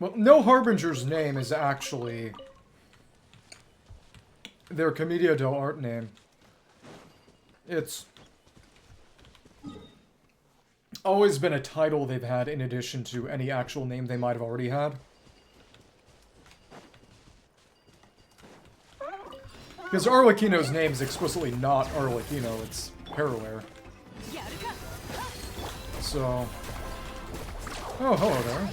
[SPEAKER 1] Well, no Harbinger's name is actually their Commedia dell'arte name. It's always been a title they've had in addition to any actual name they might have already had. Because Arlecchino's name is explicitly not Arlecchino, it's Parallare. So... Oh, hello there.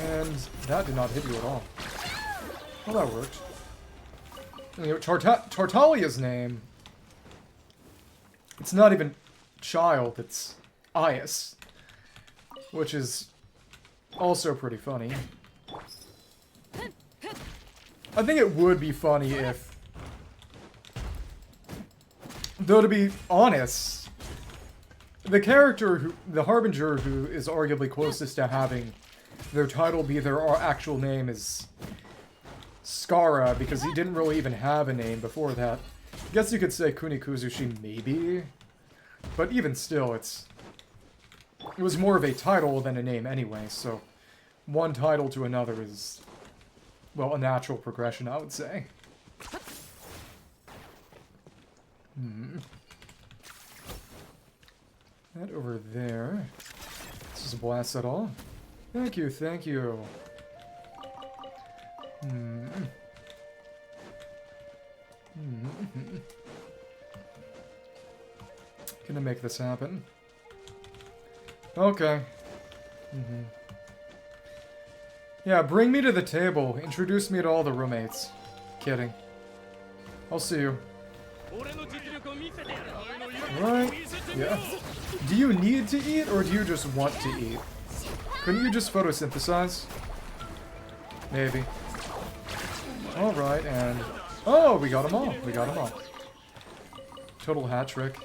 [SPEAKER 1] And that did not hit you at all. Well, that worked. Anyway, Tartaglia's name... It's not even child, it's Ias. Which is also pretty funny. I think it would be funny if... Though to be honest, the character, the Harbinger who is arguably closest to having their title be their actual name is Skara, because he didn't really even have a name before that. I guess you could say Kunikuzushi, maybe. But even still, it was more of a title than a name anyway, so one title to another is, well, a natural progression, I would say. That over there. This is a blast at all. Thank you, thank you. Gonna make this happen. Okay. Yeah, bring me to the table. Introduce me to all the roommates. Kidding. I'll see you. Right. Yeah. Do you need to eat, or do you just want to eat? Couldn't you just photosynthesize? Maybe. Alright, and... Oh, we got them all. We got them all. Total hat trick.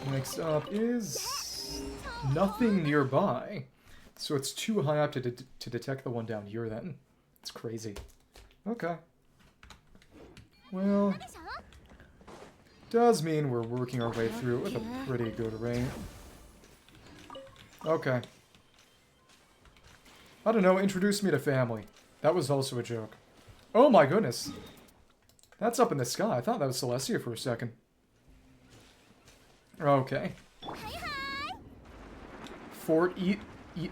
[SPEAKER 1] Next up is... nothing nearby. So it's too high up to detect the one down here, then. It's crazy. Okay. Well... does mean we're working our way through it with a pretty good rate. Okay. I don't know, introduce me to family. That was also a joke. Oh my goodness. That's up in the sky. I thought that was Celestia for a second. Okay. Fort Eat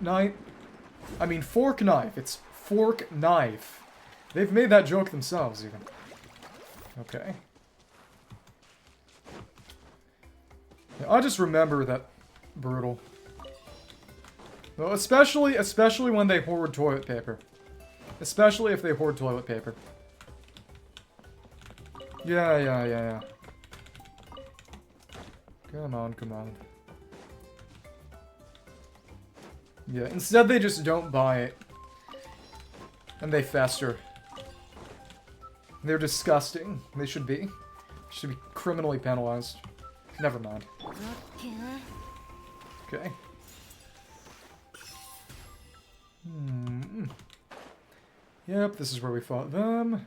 [SPEAKER 1] Knife? I mean, Fork Knife. It's Fork Knife. They've made that joke themselves, even. Okay. Yeah, I just remember that. Brutal. Well, especially when they hoard toilet paper. Especially if they hoard toilet paper. Yeah. Come on. Yeah, instead they just don't buy it. And they fester. They're disgusting. They should be. Should be criminally penalized. Never mind. Okay. Yep, this is where we fought them.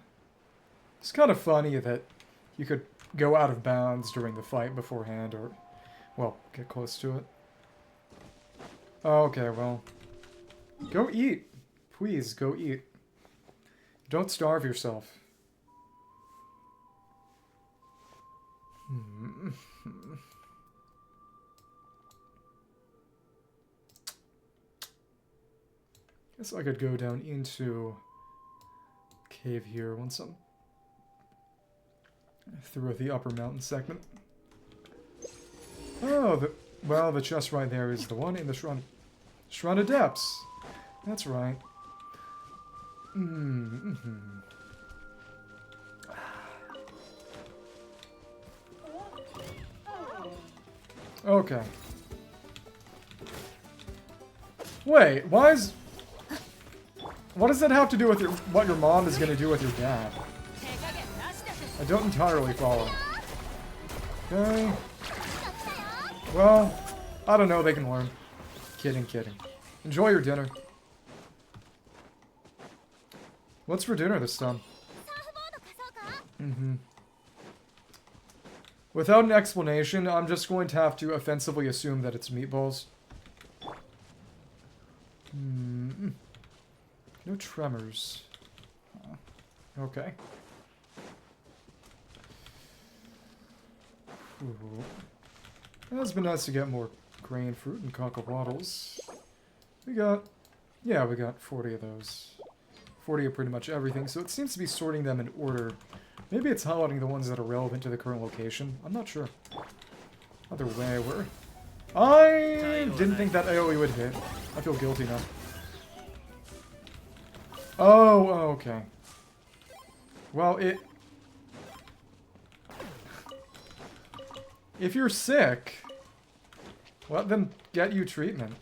[SPEAKER 1] It's kind of funny that you could go out of bounds during the fight beforehand, or, well, get close to it. Okay, well. Go eat. Please, go eat. Don't starve yourself. Guess I could go down into cave here once I'm through the upper mountain segment. Oh, well, the chest right there is the one in the Shrine of Depths. That's right. Okay. Wait, why is... What does that have to do with what your mom is going to do with your dad? I don't entirely follow. Okay. Well, I don't know, they can learn. Kidding. Enjoy your dinner. What's for dinner this time? Without an explanation, I'm just going to have to offensively assume that it's meatballs. No tremors. Okay. Ooh. It has been nice to get more grain fruit and cockle-waddles. We got 40 of those. 40 of pretty much everything, so it seems to be sorting them in order. Maybe it's highlighting the ones that are relevant to the current location. I'm not sure. Either way, I didn't think that AoE would hit. I feel guilty now. Oh, okay. Well, if you're sick, let them get you treatment.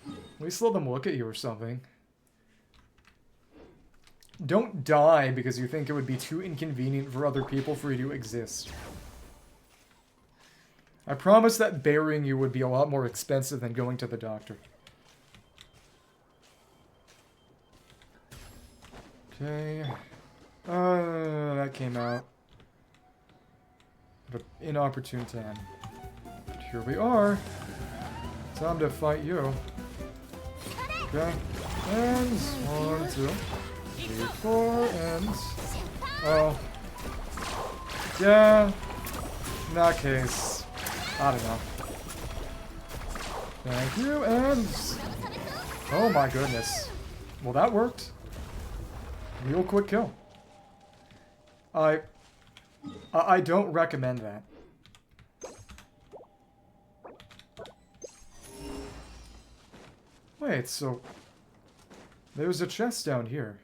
[SPEAKER 1] At least let them look at you or something. Don't die because you think it would be too inconvenient for other people for you to exist. I promise that burying you would be a lot more expensive than going to the doctor. Okay. That came out at an inopportune time. But here we are. Time to fight you. Okay. And 1, 2, 3, 4, and... Oh. Yeah. In that case, I don't know. Thank you, and... Oh my goodness. Well, that worked. Real quick kill. I don't recommend that. Wait, so... There's a chest down here.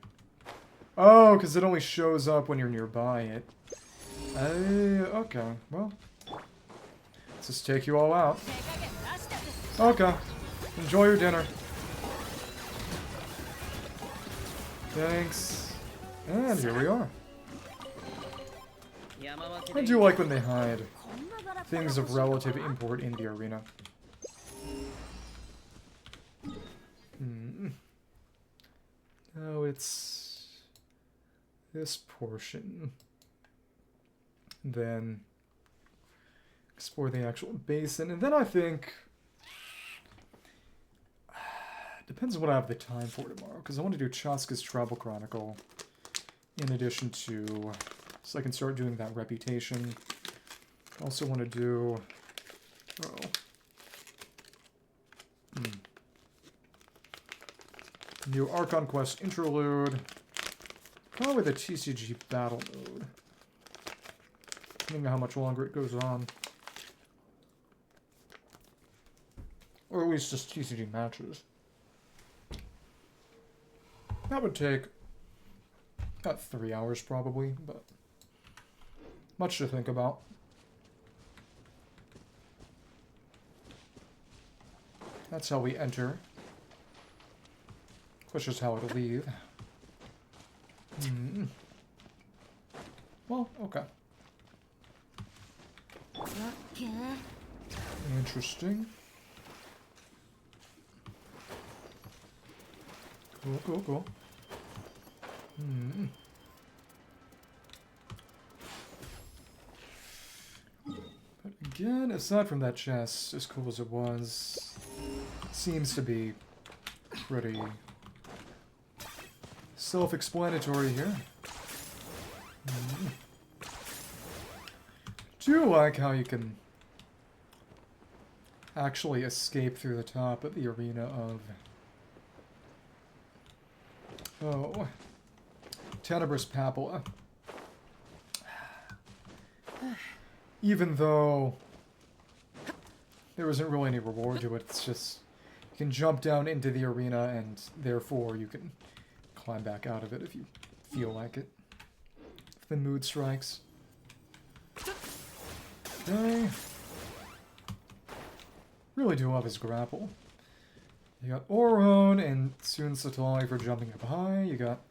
[SPEAKER 1] Oh, because it only shows up when you're nearby it. Okay, well. Let's just take you all out. Okay. Enjoy your dinner. Thanks. And here we are. I do like when they hide things of relative import in the arena. Oh, it's this portion. Then explore the actual basin, and then I think depends on what I have the time for tomorrow, because I want to do Chasca's Travel Chronicle in addition to, so I can start doing that reputation. Also want to do, new Archon Quest interlude. Probably the TCG battle mode. Depending on how much longer it goes on. Or at least just TCG matches. That would take about 3 hours probably, but much to think about. That's how we enter. Which is how it'll leave. Well, okay. Interesting. Cool. But again, aside from that chest, as cool as it was, seems to be pretty self-explanatory here. Do like how you can actually escape through the top of the arena of Tenebrous Papilla. Even though there isn't really any reward to it, it's just you can jump down into the arena and therefore you can climb back out of it if you feel like it. If the mood strikes. Okay. Really do love his grapple. You got Oron and Sun Satali for jumping up high. You got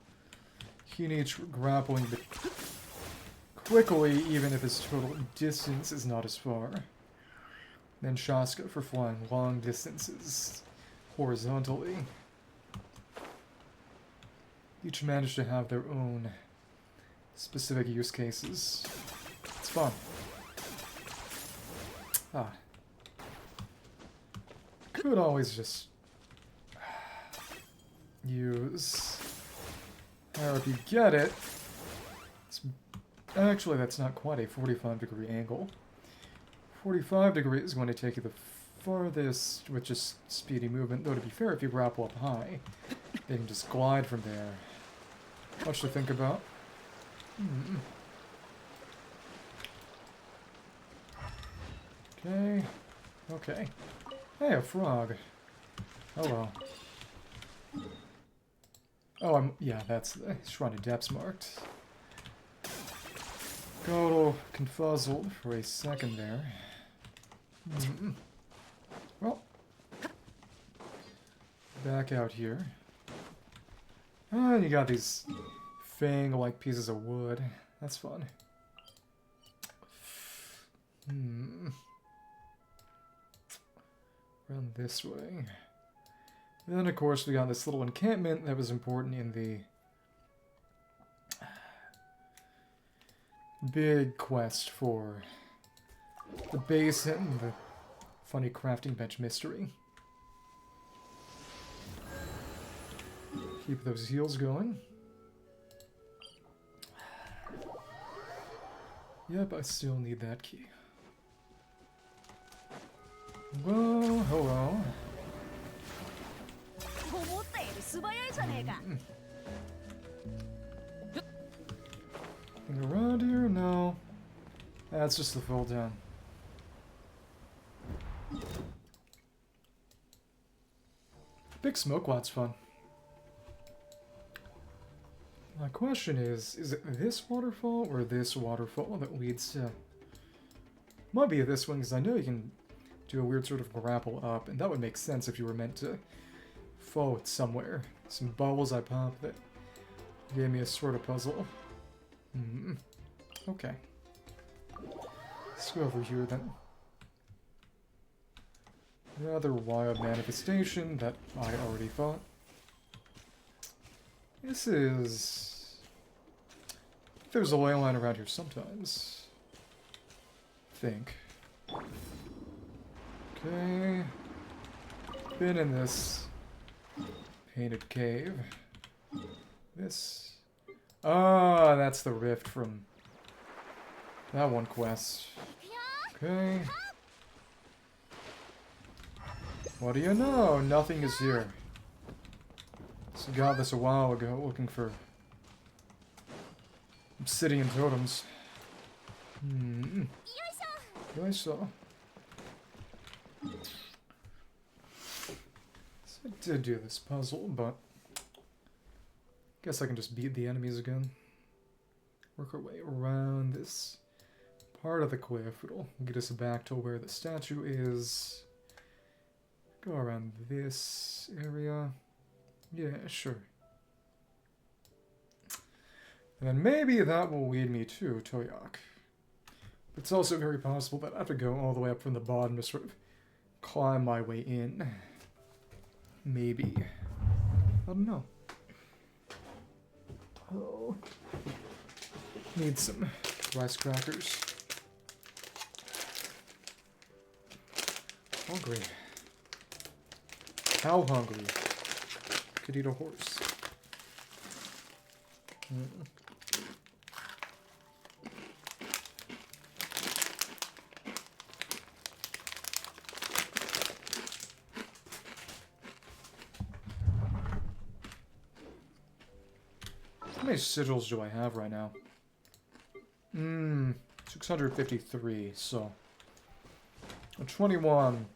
[SPEAKER 1] Hinich grappling but quickly, even if his total distance is not as far. Then Chasca for flying long distances horizontally. Each managed to have their own specific use cases. It's fun. Could always just use, or if you get it, actually that's not quite a 45-degree angle. 45 degrees is going to take you the farthest with just speedy movement, though to be fair, if you grapple up high, they can just glide from there. Much to think about. Okay. Hey, a frog. Oh well. Oh, yeah, that's the Shrine of Depths marked. Got a little confuzzled for a second there. Well, back out here. And you got these fang-like pieces of wood. That's fun. Run this way. And then, of course, we got this little encampment that was important in the big quest for the basin, the funny crafting bench mystery. Keep those heals going. Yep, I still need that key. Well, hello. Anything around here? No. That's just the fall down. Big smoke wat's fun. My question is it this waterfall or this waterfall that leads to... Might be this one, because I know you can do a weird sort of grapple up, and that would make sense if you were meant to fall it somewhere. Some bubbles I popped that gave me a sort of puzzle. Okay. Let's go over here then. Another wild manifestation that I already fought. This is... There's a ley line around here sometimes. I think. Okay. Been in this painted cave. This Ah, that's the rift from that one quest. Okay. What do you know? Nothing is here. So got this a while ago, looking for obsidian totems. I saw. So I did do this puzzle, but guess I can just beat the enemies again. Work our way around this part of the cliff. It'll get us back to where the statue is. Go around this area. Yeah, sure. And then maybe that will lead me to Toyac. It's also very possible that I have to go all the way up from the bottom to sort of climb my way in. Maybe. I don't know. Oh. Need some rice crackers. Hungry. How hungry? Could eat a horse. How many sigils do I have right now? 653, so 21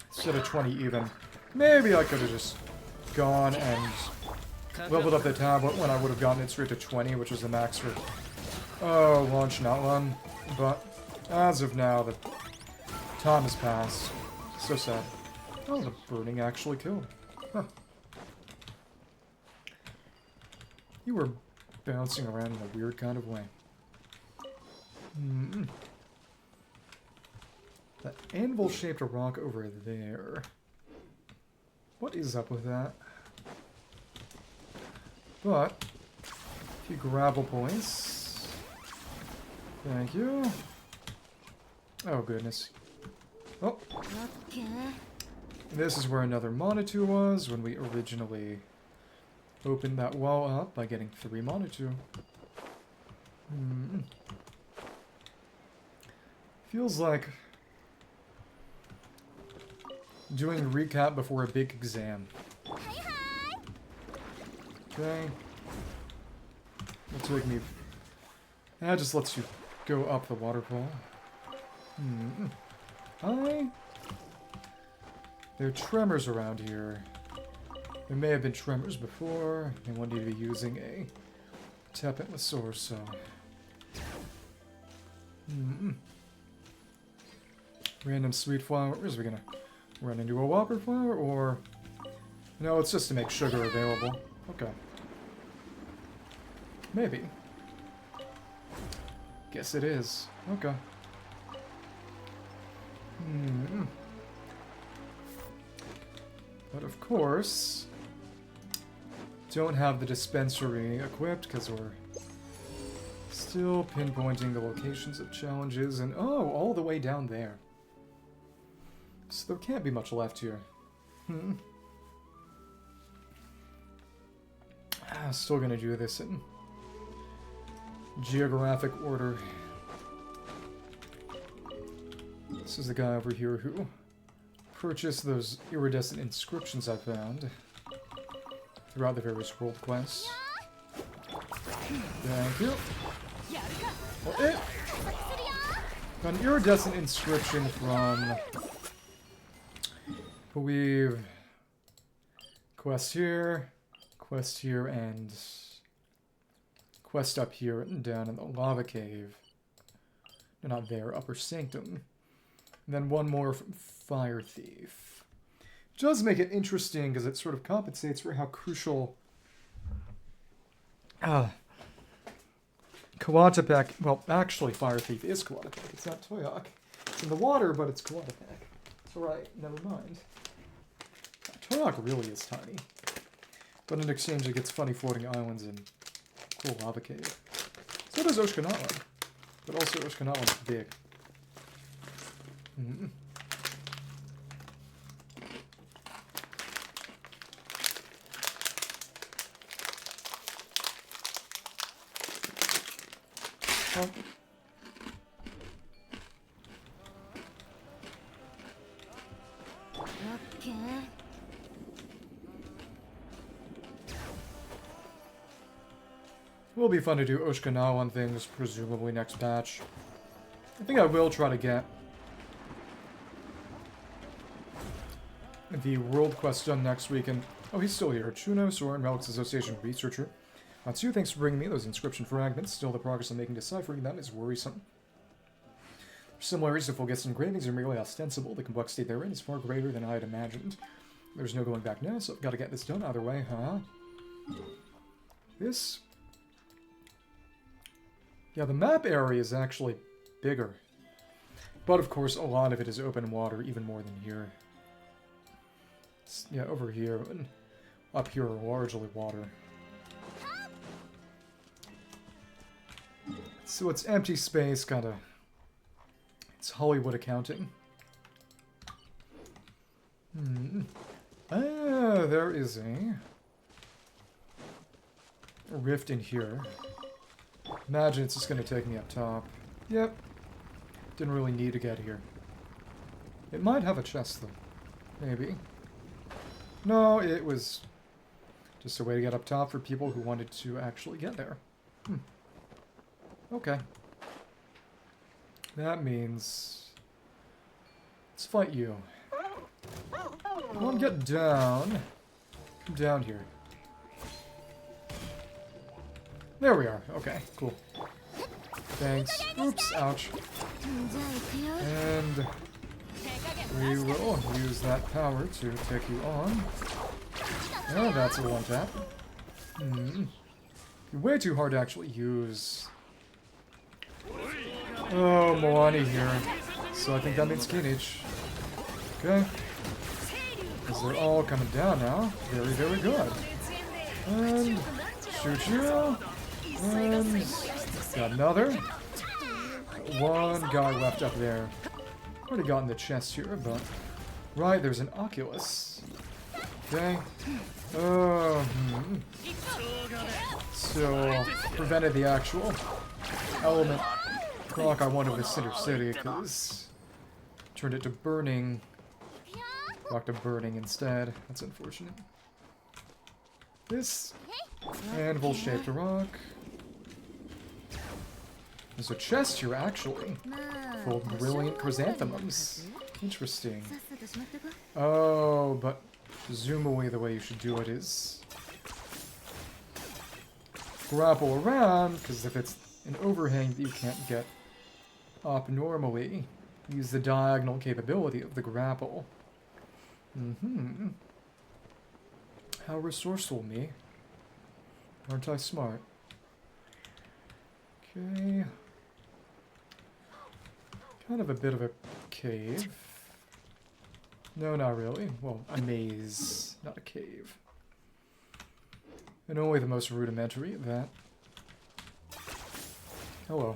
[SPEAKER 1] instead of 20 even. Maybe I could have just gone and leveled up the tablet when I would have gotten it straight to 20, which was the max for launch, not run. But as of now, the time has passed. So sad. Oh, the burning actually killed. Huh. You were bouncing around in a weird kind of way. That anvil-shaped rock over there. What is up with that? But, a few gravel points. Thank you. Oh, goodness. Oh. This is where another Monetoo was when we originally opened that wall up by getting 3 Monetoo. Feels like doing a recap before a big exam. Okay. It'll take me... That just lets you go up the waterfall. Hi! There are tremors around here. There may have been tremors before. I won't need to be using a tap-in source, so... Random sweet flowers. Are we gonna run into a whopper flower, or... No, it's just to make sugar available. Okay. Maybe. Guess it is. Okay. But of course... Don't have the dispensary equipped, because we're still pinpointing the locations of challenges, and oh, all the way down there. So there can't be much left here. Still gonna do this in geographic order. This is the guy over here who purchased those iridescent inscriptions I found throughout the various world quests. Thank you. Well, got an iridescent inscription from, I believe, quest here, and quest up here and down in the lava cave. No, not there, Upper Sanctum. And then one more from Fire Thief. It does make it interesting because it sort of compensates for how crucial Coatepec, well, actually Fire Thief is Coatepec. It's not Toyac. It's in the water, but it's Coatepec. It's alright, never mind. Toyac really is tiny. But in exchange it gets funny floating islands and cool lava cave. So does Oshkonawa. But also Oshkonawa's big. Oh.
[SPEAKER 2] Okay.
[SPEAKER 1] Will be fun to do Oshikanawa things, presumably next patch. I think I will try to get the world quest done next week. And oh, he's still here. Chuno, Soren, Relics Association researcher. Matsu, thanks for bringing me those inscription fragments. Still, the progress I'm making deciphering them is worrisome. Similarities to Fulgus engravings are merely ostensible. The complexity therein is far greater than I had imagined. There's no going back now, so I've got to get this done either way, huh? This... yeah, the map area is actually bigger. But, of course, a lot of it is open water, even more than here. It's, yeah, over here and up here are largely water. So it's empty space, kind of... it's Hollywood accounting. Ah, there is a rift in here. Imagine it's just going to take me up top. Yep. Didn't really need to get here. It might have a chest, though. Maybe. No, it was just a way to get up top for people who wanted to actually get there. Okay. That means... let's fight you. Come on, get down. Come down here. There we are. Okay, cool. Thanks. Oops, ouch. And we will use that power to take you on. Oh, that's a one tap. Way too hard to actually use. Oh, Moani here. So I think that means Kinich. Okay. Because they're all coming down now. Very, very good. And shoot you. And got another. One guy left up there. Already got in the chest here, but... right, there's an Oculus. Okay. So, prevented the actual element proc I wanted with Cinder City, because turned it to burning. Blocked to burning instead. That's unfortunate. This anvil-shaped rock. There's a chest here, actually, full of brilliant chrysanthemums. Interesting. Oh, but presumably the way you should do it is grapple around, because if it's an overhang that you can't get up normally, use the diagonal capability of the grapple. How resourceful, me. Aren't I smart? Okay. Kind of a bit of a cave. No, not really. Well, a maze, not a cave. And only the most rudimentary of that. Hello.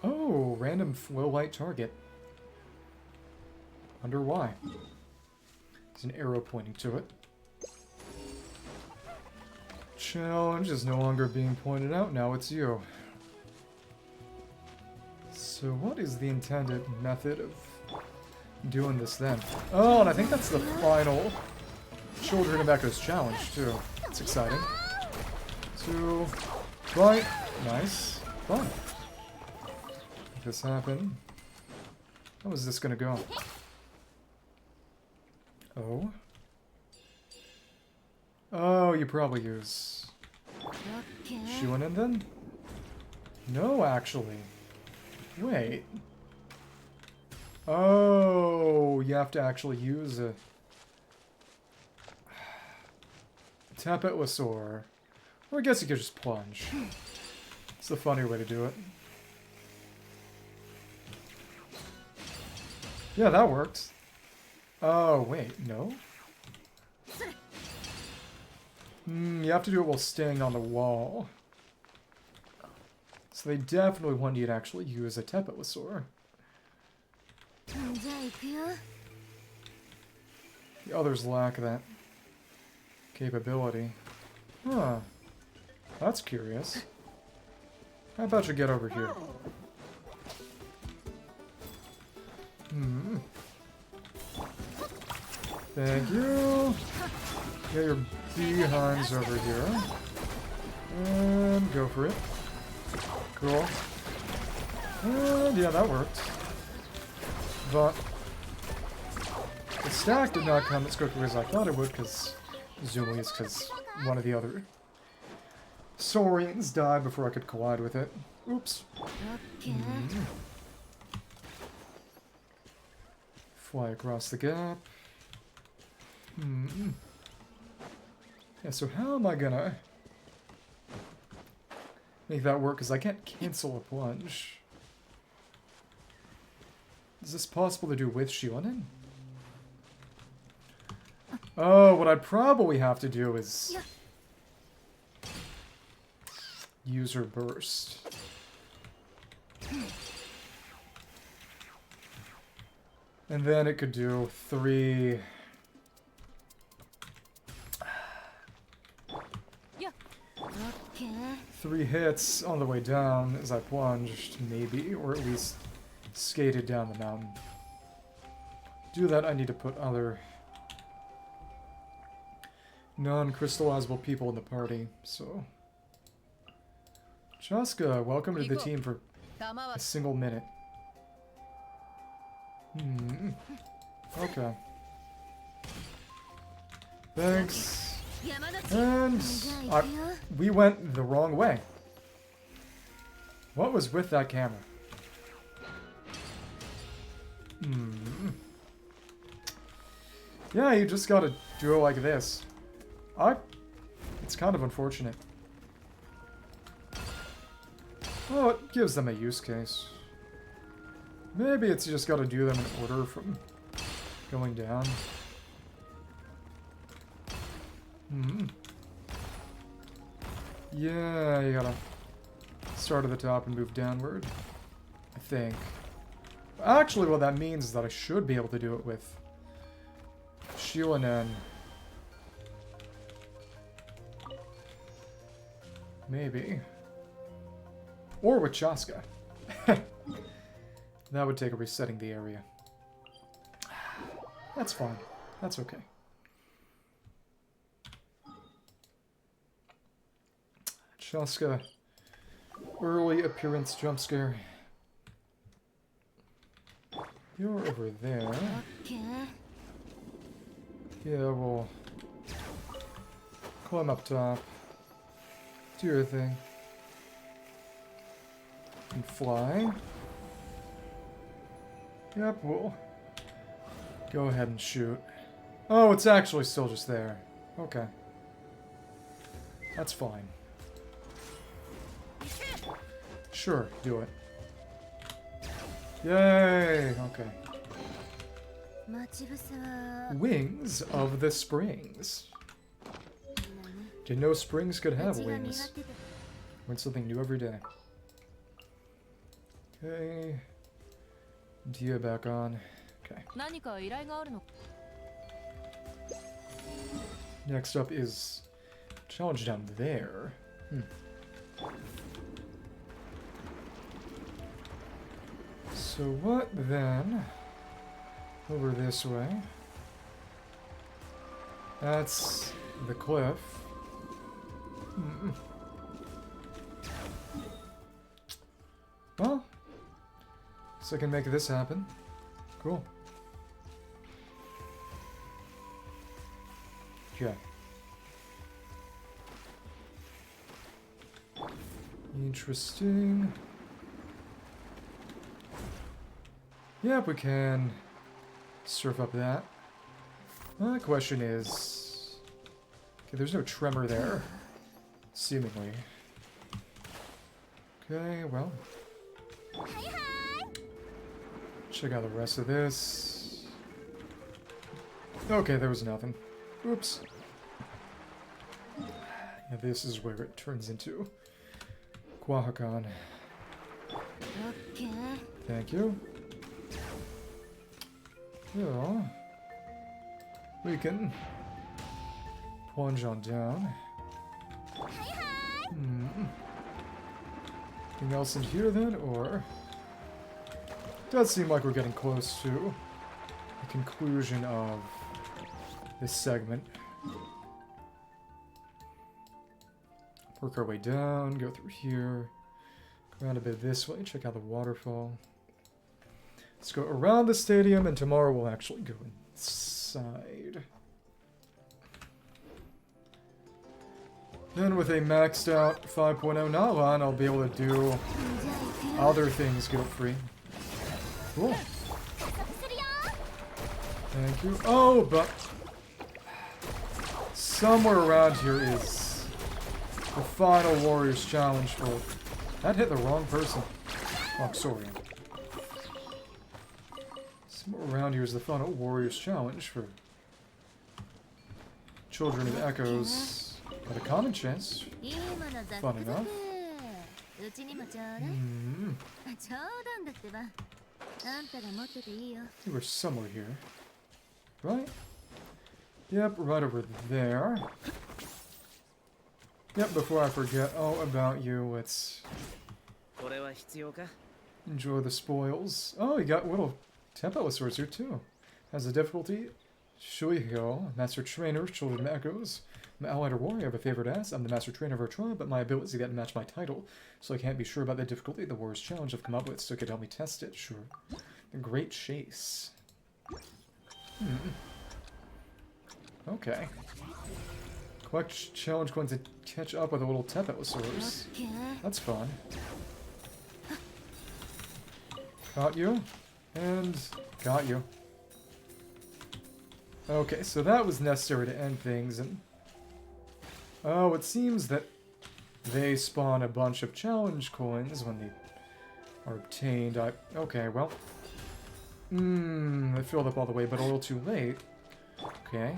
[SPEAKER 1] Oh, random flow light target. Wonder why. There's an arrow pointing to it. Challenge is no longer being pointed out, now it's you. So what is the intended method of doing this then? Oh, and I think that's the final Children of Echoes challenge, too. It's exciting. 2, right, nice, fun. Make this happen. How is this gonna go? Oh? Oh, you probably use Shuanen then? No, actually. Wait. Oh, you have to actually use a Tapetlasaur. Or I guess you could just plunge. It's the funny way to do it. Yeah, that works. Oh, wait, no? You have to do it while staying on the wall. So they definitely want you to actually use a Tapetlasaur. The others lack that capability. Huh. That's curious. How about you get over here? Hmm. Thank you. Get your behinds over here. And go for it. Cool. And yeah, that worked. But the stack did not come as quickly as I thought it would, because presumably it's because one of the other Saurians died before I could collide with it. Oops. Fly across the gap. Yeah, so how am I gonna make that work? Because I can't cancel a plunge. Is this possible to do with Shionin? Oh, what I'd probably have to do is use her burst. And then it could do 3... Three hits on the way down as I plunged, maybe, or at least skated down the mountain. To do that, I need to put other non-crystallizable people in the party, so... Chasca, welcome to the team for a single minute. Okay. Thanks. And we went the wrong way. What was with that camera? Yeah, you just gotta do it like this. It's kind of unfortunate. Oh, it gives them a use case. Maybe it's just gotta do them in order from going down. Yeah, you gotta start at the top and move downward, I think. Actually, what that means is that I should be able to do it with Shionin. Maybe. Or with Chasca. That would take a resetting the area. That's fine. That's okay. Chasca. Early appearance jump scare. You're over there. Yeah, we'll climb up top. Do your thing. And fly. Yep, we'll go ahead and shoot. Oh, it's actually still just there. Okay. That's fine. Sure, do it. Yay! Okay. Wings of the Springs. Didn't know springs could have wings. Learn something new every day. Okay. Dia back on. Okay. Next up is challenge down there. So what then? Over this way. That's the cliff. Well, so I can make this happen. Cool. Okay. Interesting. Yep, we can surf up that. The question is... Okay, there's no tremor there. Seemingly. Okay, well... Check out the rest of this. Okay, there was nothing. Oops. Yeah, this is where it turns into Quahakan. Thank you. Yeah. We can plunge on down. Anything else in here then, or... Does seem like we're getting close to the conclusion of this segment. Work our way down, go through here, go around a bit this way, check out the waterfall. Let's go around the stadium, and tomorrow we'll actually go inside. Then with a maxed out 5.0 Nalan, I'll be able to do other things guilt-free. Cool. Thank you. Oh, but somewhere around here is the final Warriors Challenge for... That hit the wrong person. Oh, sorry. Somewhere around here is the final Warriors Challenge for Children of Echoes. Got a common chance. Fun enough. We're somewhere here. Right? Yep, right over there. Yep, before I forget all about you, let's enjoy the spoils. Oh, you got little tempo swords here too. Has the difficulty Shuihyo, Master Trainer, Children of Echoes. I'm an allied warrior, I have a favorite ass. I'm the Master Trainer of our tribe, but my abilities to get to match my title, so I can't be sure about the difficulty the Warriors Challenge I've come up with, so it could help me test it, sure. The Great Chase. Okay. Collect challenge coins to catch up with a little Teposaurus. That's fun. Got you. And got you. Okay, so that was necessary to end things, and... Oh, it seems that they spawn a bunch of challenge coins when they are obtained. Okay, well... I filled up all the way, but a little too late. Okay.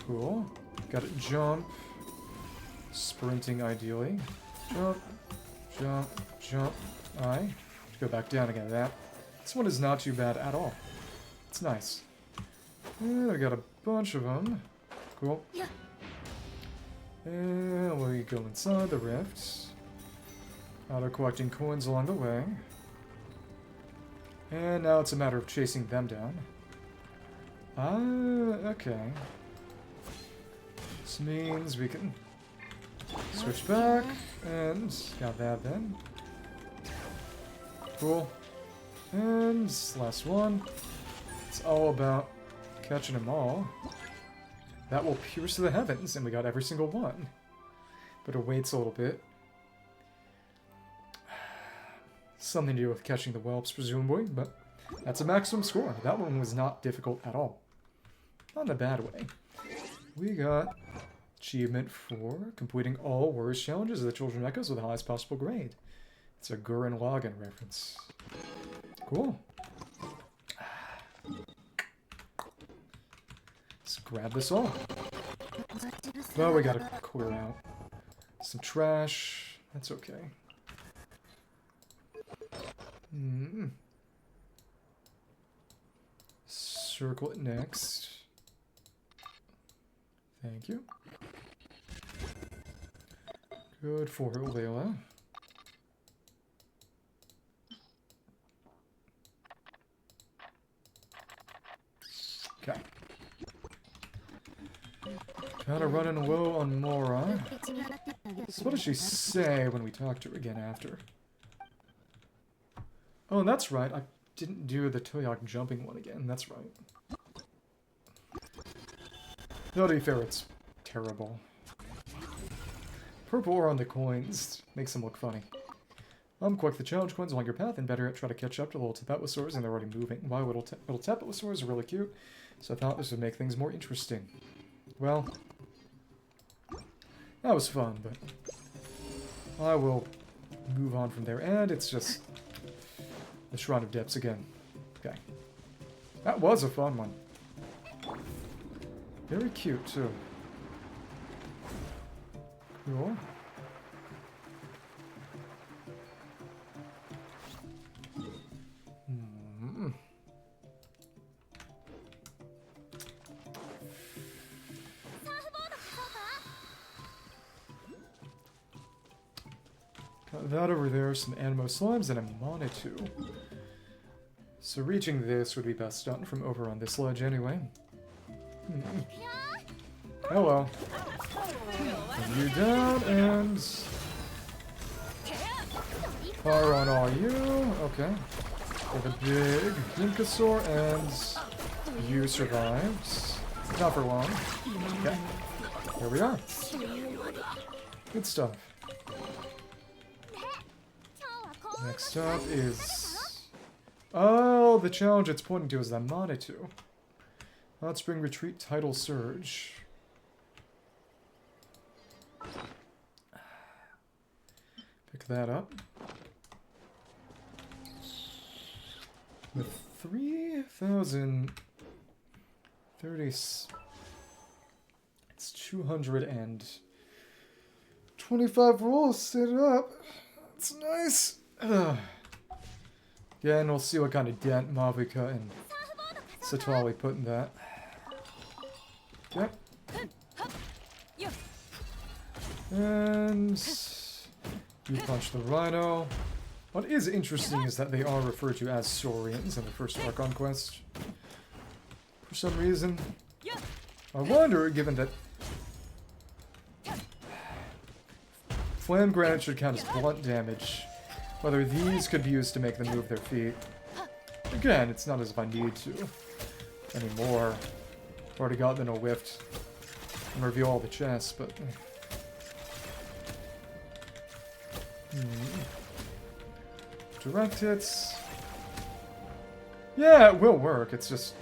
[SPEAKER 1] Cool. Gotta jump. Sprinting, ideally. Jump. Jump. Jump. Aye. Go back down again. This one is not too bad at all. It's nice. And I got a bunch of them. Cool. And we go inside the rifts. Auto collecting coins along the way. And now it's a matter of chasing them down. Okay. This means we can switch back, and got that then. Cool. And last one. It's all about catching them all. That will pierce the heavens, and we got every single one. But it waits a little bit. Something to do with catching the whelps, presumably, but that's a maximum score. That one was not difficult at all. Not in a bad way. We got achievement for completing all Warriors challenges of the Children of Echoes with the highest possible grade. It's a Gurren Lagann reference. Cool. Let's grab this all. Well, we gotta clear out some trash. That's okay. Circle it next. Thank you. Good for her, Layla. Okay. Kinda running low on Mora. So what does she say when we talk to her again after? Oh, that's right. I didn't do the Toyac jumping one again. That's right. No, to be fair, it's terrible. Purple ore on the coins makes them look funny. Collect the challenge coins along your path, and better yet, try to catch up to the little Teposaurs, and they're already moving. Wow, little Teposaurs are really cute, so I thought this would make things more interesting. Well, that was fun, but I will move on from there, and it's just the Shrine of Depths again. Okay. That was a fun one. Very cute, too. Cool. Got that over there, some Animo Slimes, and a Monetoo. So reaching this would be best done from over on this ledge anyway. Hello. Put you down, and... fire on all you. Okay. With a big Yinkasaur, and you survived. Not for long. Okay. Here we are. Good stuff. Next up is... oh, the challenge it's pointing to is that Monetoo. Hot Spring Retreat Tidal Surge. Pick that up. With 3,030... it's 225 rolls set up. That's nice. Ugh. Yeah, and we'll see what kind of dent Mavuka and Satali put in that. Okay. And you punch the Rhino. What is interesting is that they are referred to as Saurians in the first Archon quest. For some reason. I wonder, given that Flame Granite should count as blunt damage, whether these could be used to make them move their feet. Again, it's not as if I need to anymore. I've already gotten a whiffed and reveal all the chests, but... Direct hits. Yeah, it will work. It's just...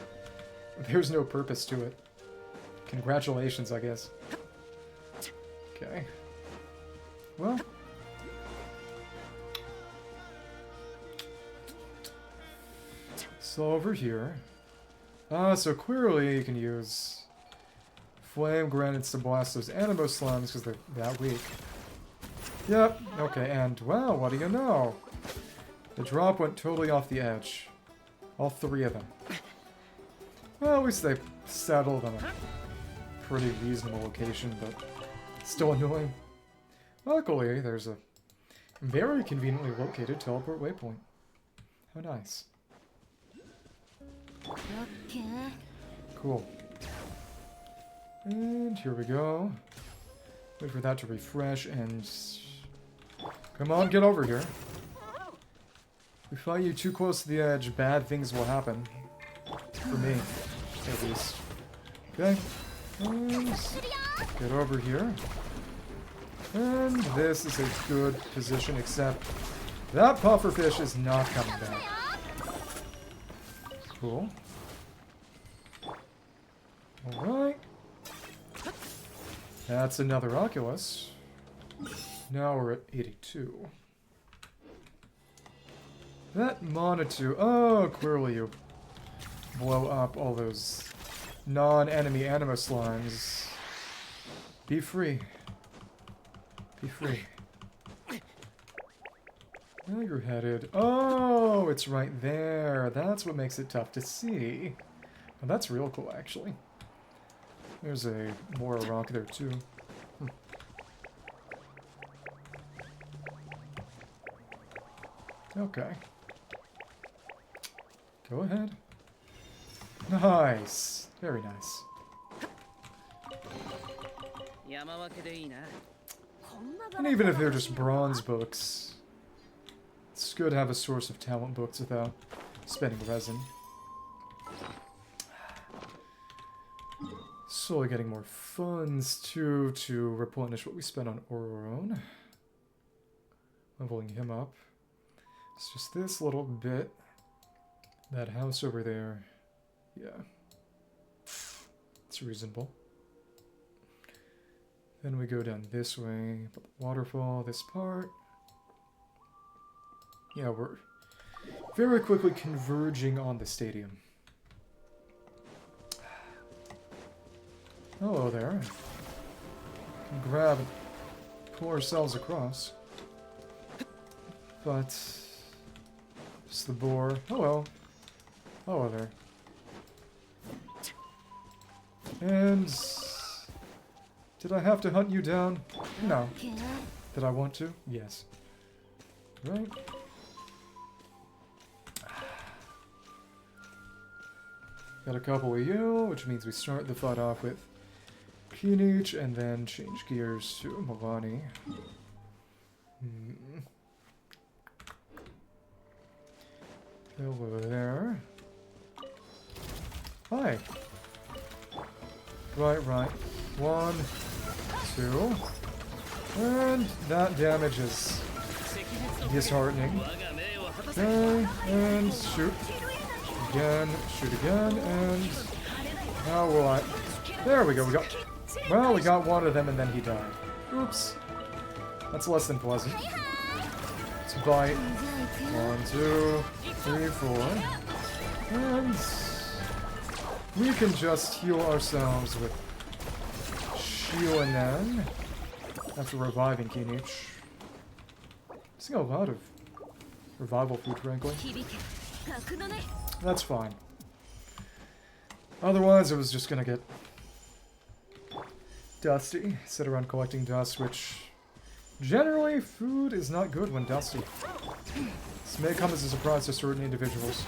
[SPEAKER 1] there's no purpose to it. Congratulations, I guess. Okay. Well... so over here... so clearly you can use... Flame Granites to blast those Animo Slimes because they're that weak. Yep, okay, and wow, what do you know? The drop went totally off the edge. All three of them. Well, at least they settled on a pretty reasonable location, but still annoying. Luckily, there's a very conveniently located teleport waypoint. How nice. Cool. And here we go. Wait for that to refresh and... come on, get over here. If we fight you too close to the edge, bad things will happen. For me, at least. Okay. And get over here. And this is a good position, except that pufferfish is not coming back. Cool. Alright. That's another Oculus. Now we're at 82. That Monetoo. Oh, clearly you blow up all those non-enemy Animo Slimes. Be free. Be free. Now you're headed... oh, it's right there. That's what makes it tough to see. Well, that's real cool, actually. There's a more rock there, too. Okay. Go ahead. Nice. Very nice. And even if they're just bronze books, it's good to have a source of talent books without spending resin. Slowly getting more funds, too, to replenish what we spent on Ororon. Leveling him up. It's just this little bit. That house over there. Yeah. It's reasonable. Then we go down this way. Waterfall, this part. Yeah, we're very quickly converging on the stadium. Hello there. We can grab and pull ourselves across. But... just the boar. Hello. Hello there. And... did I have to hunt you down? No. Did I want to? Yes. right? Got a couple of you, which means we start the fight off with Kinich and then change gears to Milani. Hello there. Hi. Right. 1, 2. And that damage is disheartening. Okay, and shoot. Again, shoot again, and how will I... There we go, well, we got one of them and then he died. Oops. That's less than pleasant. Let's bite. 1, 2, 3, 4. And we can just heal ourselves with Shionen after reviving Kinich. Using a lot of revival food, frankly. That's fine. Otherwise, I was just gonna get dusty, sit around collecting dust, which generally food is not good when dusty. This may come as a surprise to certain individuals.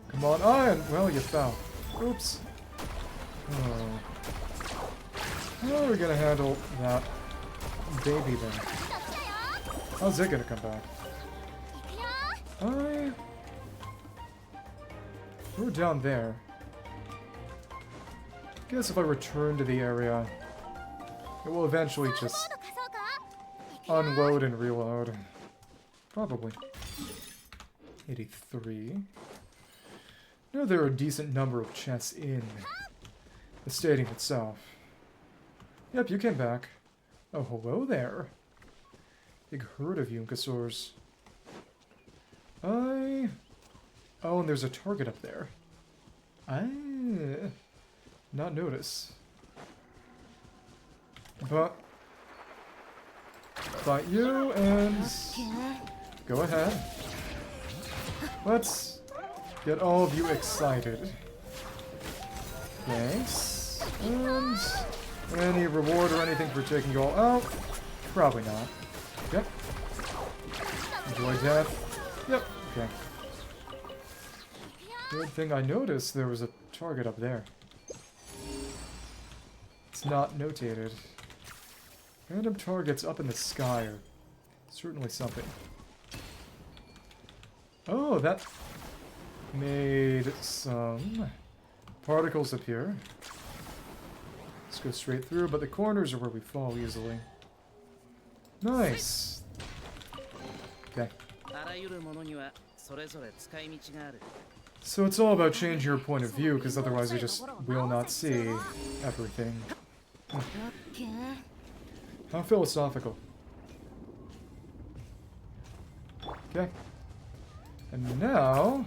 [SPEAKER 1] Come on, and well, you fell. Oops. Oh. How are we gonna handle that baby then? How's it gonna come back? We're down there. Guess if I return to the area, it will eventually just unload and reload. Probably. 83. I know there are a decent number of chests in the stadium itself. Yep, you came back. Oh, hello there. Big herd of Yunkasaurs. Oh, and there's a target up there. Not notice. But fight you and go ahead. Let's get all of you excited. Thanks. And any reward or anything for taking you all out? Probably not. Yep. Enjoy death. Yep. Okay. Good thing I noticed there was a target up there. It's not notated. Random targets up in the sky are certainly something. Oh, that made some particles appear. Let's go straight through, but the corners are where we fall easily. Nice! Okay. So it's all about changing your point of view, because otherwise you just will not see everything. How philosophical. Okay. And now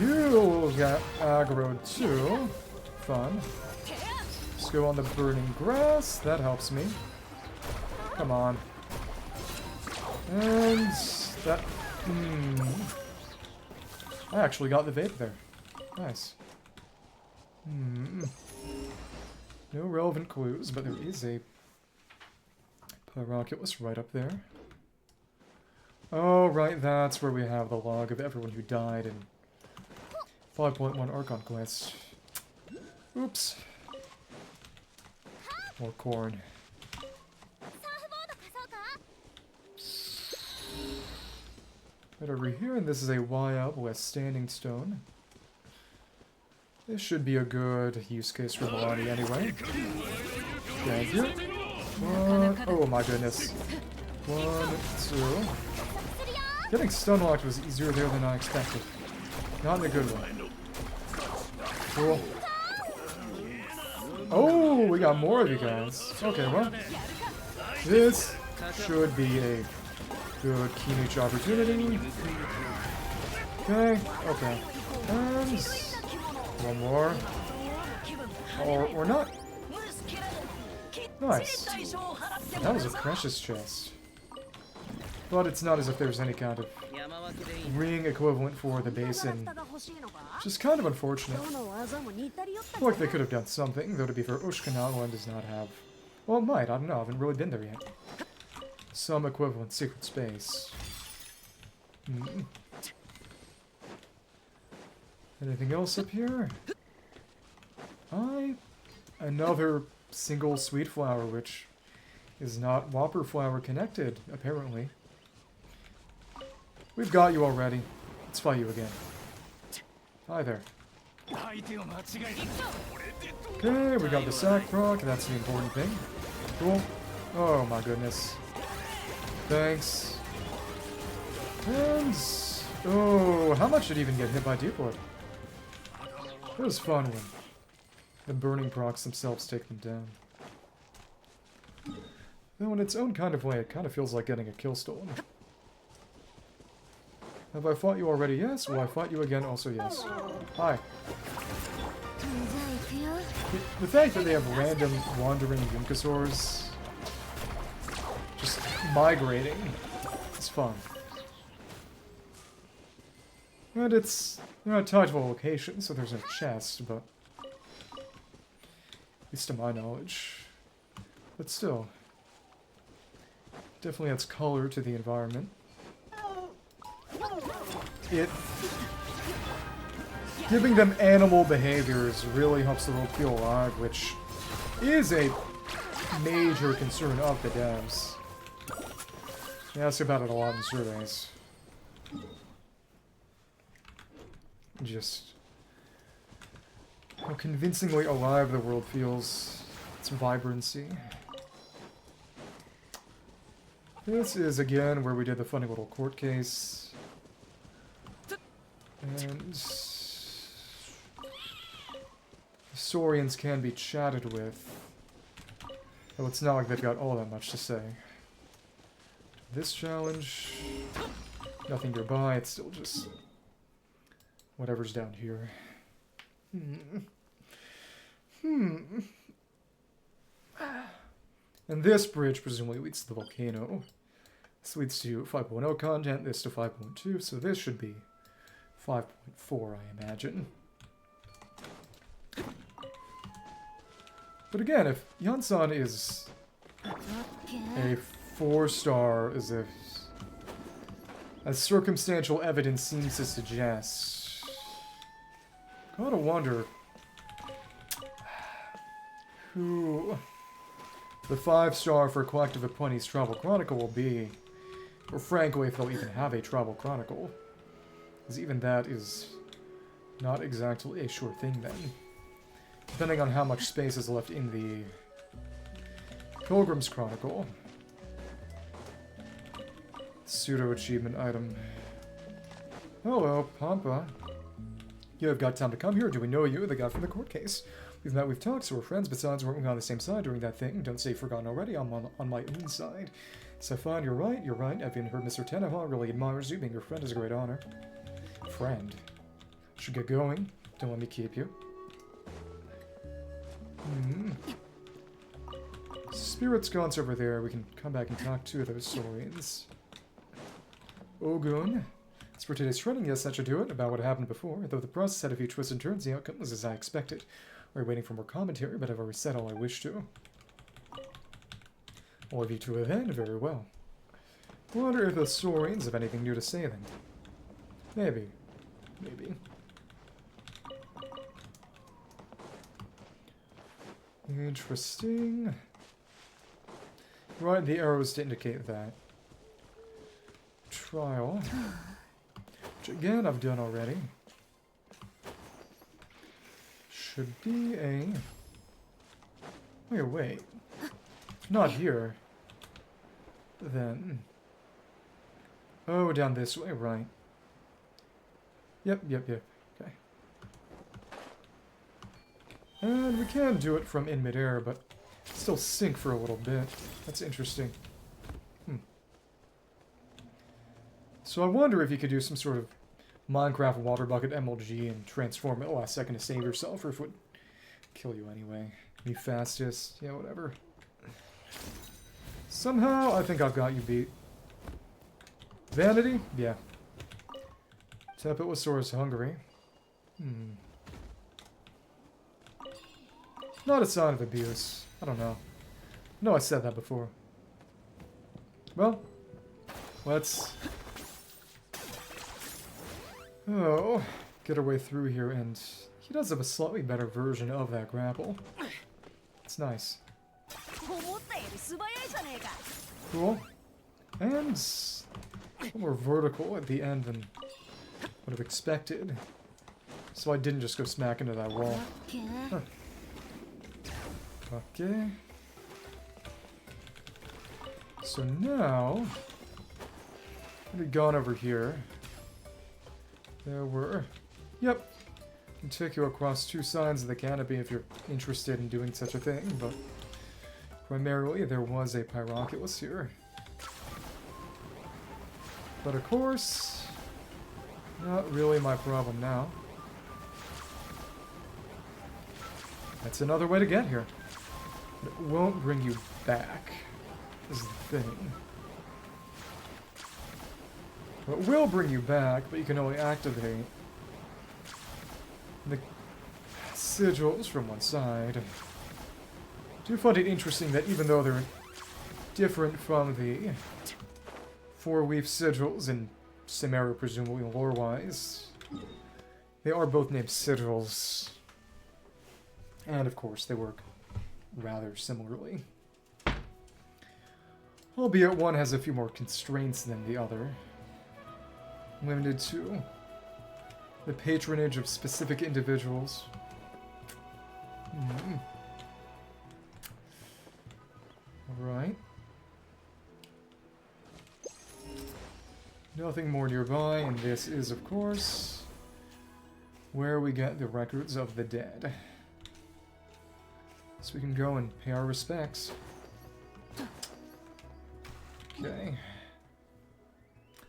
[SPEAKER 1] you get aggroed too. Fun. Let's go on the burning grass. That helps me. Come on. And that... I actually got the vape there. Nice. No relevant clues, but there is a Pyroculus right up there. Oh, right, that's where we have the log of everyone who died in 5.1 Archon Quest. Oops. More corn. Right over here, and this is a Y-up with Standing Stone. This should be a good use case for Milani anyway. Thank you. Oh my goodness. 1, 2. Getting stun locked was easier there than I expected. Not in a good way. Cool. Oh, we got more of you guys. Okay, well. This should be a good Kinich opportunity. Okay, okay. And one more. Or not. Nice. That was a precious chest. But it's not as if there's any kind of ring equivalent for the basin. Which is kind of unfortunate. I feel like they could have done something, though to be fair, Ushkanawa does not have... Well, it might, I don't know, I haven't really been there yet. some equivalent secret space. Hmm. Anything else up here? Another single sweet flower, which is not Whopper flower connected, apparently. We've got you already. Let's fight you again. Hi there. Okay, we got the sack proc, that's the important thing. Cool. Oh my goodness. Thanks. And... oh, how much did he even get hit by Deepwood? It was fun when the burning procs themselves take them down. Though in its own kind of way, it kind of feels like getting a kill stolen. Have I fought you already? Yes. Will I fight you again? Also yes. Hi. The fact that they have random wandering Yunkasaurs just migrating is fun. And it's not tied to a location, so there's no chest, but at least to my knowledge. But still, definitely adds color to the environment. Giving them animal behaviors really helps the world feel alive, which is a major concern of the devs. They ask about it a lot in surveys. Just how convincingly alive the world feels, its vibrancy. This is, again, where we did the funny little court case. And... Saurians can be chatted with. Though it's not like they've got all that much to say. This challenge... nothing nearby, it's still just... whatever's down here. And this bridge presumably leads to the volcano. This leads to 5.0 content, this to 5.2, so this should be 5.4, I imagine. But again, if Yansan is a 4-star, as circumstantial evidence seems to suggest, gotta wonder who the 5-star for Collective Appointees Travel Chronicle will be, or frankly, if they'll even have a Travel Chronicle. Because even that is not exactly a sure thing then. Depending on how much space is left in the Pilgrim's Chronicle. Pseudo-achievement item. Hello, Pampa. You have got time to come here. Do we know you, the guy from the court case? We've met, we've talked, so we're friends. Besides, we're on the same side during that thing. Don't say forgotten already. I'm on my own side. Stefan, you're right. You're right. I've even heard Mr. Tenaha really admires you. Being your friend is a great honor. Friend. Should get going. Don't let me keep you. Spirit Sconce over there. We can come back and talk to those saurians. Ogun. As for today's training, yes, that should do it. About what happened before. Though the process had a few twists and turns, the outcome was as I expected. We're waiting for more commentary, but I've already said all I wish to. I'll leave you to it then. Very well. I wonder if the saurians have anything new to say then. Maybe. Maybe. Interesting. Right, the arrows to indicate that. Trial. Which again I've done already. Should be a... wait. Not here. Then... oh, down this way, right. Yep. Okay. And we can do it from in midair, but still sink for a little bit. That's interesting. So I wonder if you could do some sort of Minecraft water bucket MLG and transform it at the last second to save yourself, or if it would kill you anyway. Be fastest, yeah, whatever. Somehow, I think I've got you beat. Vanity? Yeah. Tepetlosaurus Hungary. Not a sign of abuse. I don't know. No, I said that before. Well, let's... Oh, get our way through here, and he does have a slightly better version of that grapple. It's nice. Cool. And a little more vertical at the end than would have expected. So I didn't just go smack into that wall. Huh. Okay. So now, we've gone over here. There were... Yep. Can take you across two sides of the canopy if you're interested in doing such a thing, but primarily there was a Pyroculus here. But of course, not really my problem now. That's another way to get here. But it won't bring you back, is the thing. Well, it will bring you back, but you can only activate the sigils from one side. I do find it interesting that even though they're different from the 4-leaf sigils in Cimmeria, presumably lore-wise, they are both named sigils. And of course, they work rather similarly. Albeit one has a few more constraints than the other. Limited to the patronage of specific individuals. Alright. Nothing more nearby, and this is, of course, where we get the records of the dead. So we can go and pay our respects. Okay.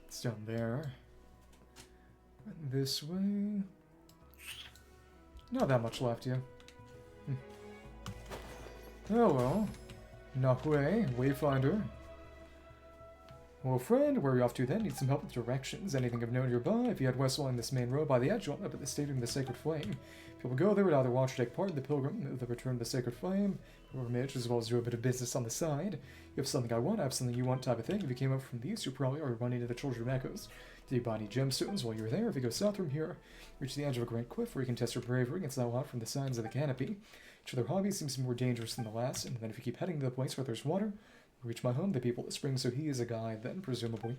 [SPEAKER 1] It's down there. And this way. Not that much left, yeah. Oh well. Nahue, Wayfinder. Well, friend, where are you off to then? Need some help with directions. Anything of note nearby? If you head west along this main road by the edge, you'll end up at the Stadium of the Sacred Flame. If you will go there, would either watch or take part in the pilgrim, the return of the Sacred Flame, or rematch, as well as do a bit of business on the side. You have something I want, I have something you want type of thing. If you came up from the east, you probably are running into the Children of Echoes. Did you buy any gemstones while you were there? If you go south from here, reach the edge of a great cliff where you can test your bravery against that lot from the sides of the canopy. Each of their hobbies seems more dangerous than the last, and then if you keep heading to the place where there's water, reach my home, the people at Springs, so he is a guide then, presumably.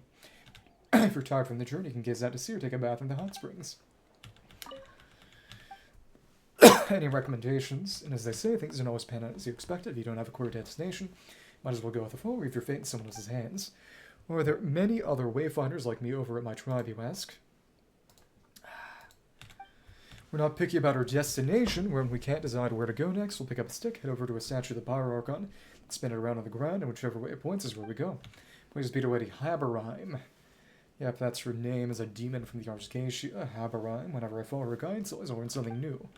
[SPEAKER 1] If you're tired from the journey, you can gaze out to sea or take a bath in the hot springs. Any recommendations? And as they say, things don't always pan out as you expected. If you don't have a clear destination, might as well go with the flow, leave your fate in someone else's hands. Or are there many other wayfinders like me over at my tribe, you ask? We're not picky about our destination. When we can't decide where to go next, we'll pick up a stick, head over to a statue of the Pyro Archon, spin it around on the ground, and whichever way it points is where we go. Please be to Lady Haberheim. Yep, that's her name as a demon from the Archgacia, Haberheim. Whenever I follow her guides, I always learn something new.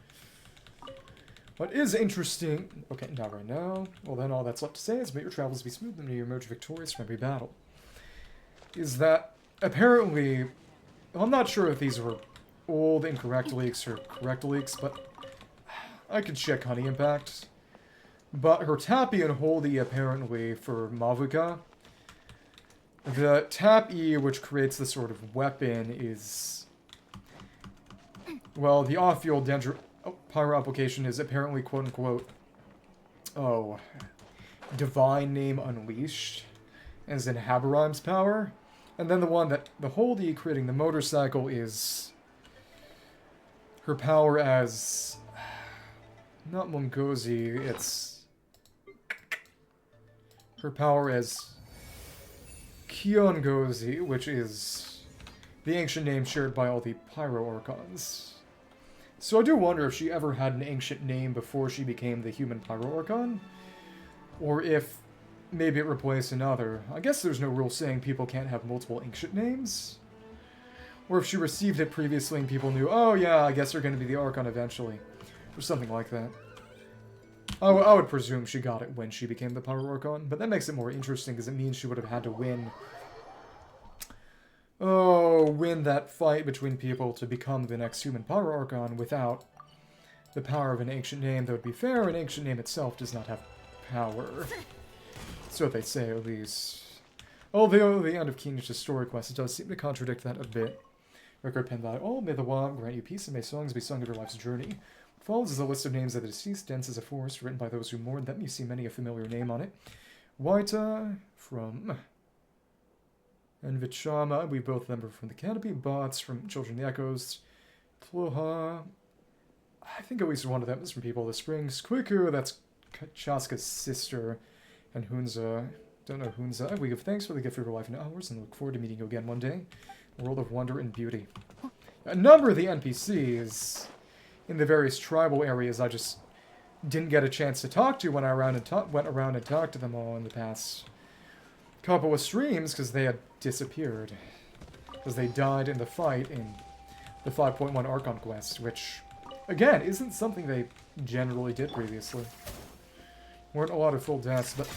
[SPEAKER 1] What is interesting... Okay, not right now. Well, then all that's left to say is may your travels be smooth and may you emerge victorious from every battle. Is that apparently... Well, I'm not sure if these were old incorrect leaks or correct leaks, but I could check Honey Impact. But her Tap E and Hold E apparently for Mavuka. The Tap E, which creates the sort of weapon, is... Well, the off-field pyro application is apparently quote-unquote... Oh... Divine Name Unleashed. As in Haberheim's power. And then the one that... The Hold E creating the motorcycle is... Her power as... Not Mungozi, it's... Her power as Kiongozi, which is the ancient name shared by all the Pyro Archons. So I do wonder if she ever had an ancient name before she became the human Pyro Archon, or if maybe it replaced another. I guess there's no rule saying people can't have multiple ancient names. Or if she received it previously and people knew, oh yeah, I guess they're going to be the Archon eventually. Or something like that. I would presume she got it when she became the Pyro Archon, but that makes it more interesting because it means she would have had to win... Oh, win that fight between people to become the next human Pyro Archon without the power of an ancient name. That would be fair, an ancient name itself does not have power. That's what they say, at least. Although the end of King's story quest does seem to contradict that a bit. Record pen by all, may the wild grant you peace, and may songs be sung of your life's journey. What follows is a list of names of the deceased, dense as a forest, written by those who mourn them. You see many a familiar name on it. Waita from Envichama, we both remember from the Canopy. Bots from Children of the Echoes. Tloha, I think at least one of them is from People of the Springs. Quiku, that's Chasca's sister. And Hunza, don't know Hunza. We give thanks for the gift of your life and hours and look forward to meeting you again one day. A world of wonder and beauty. A number of the NPCs in the various tribal areas I just didn't get a chance to talk to when I went around and talked to them all in the past couple of streams because they had disappeared. Because they died in the fight in the 5.1 Archon quest, which, again, isn't something they generally did previously. Weren't a lot of full deaths, but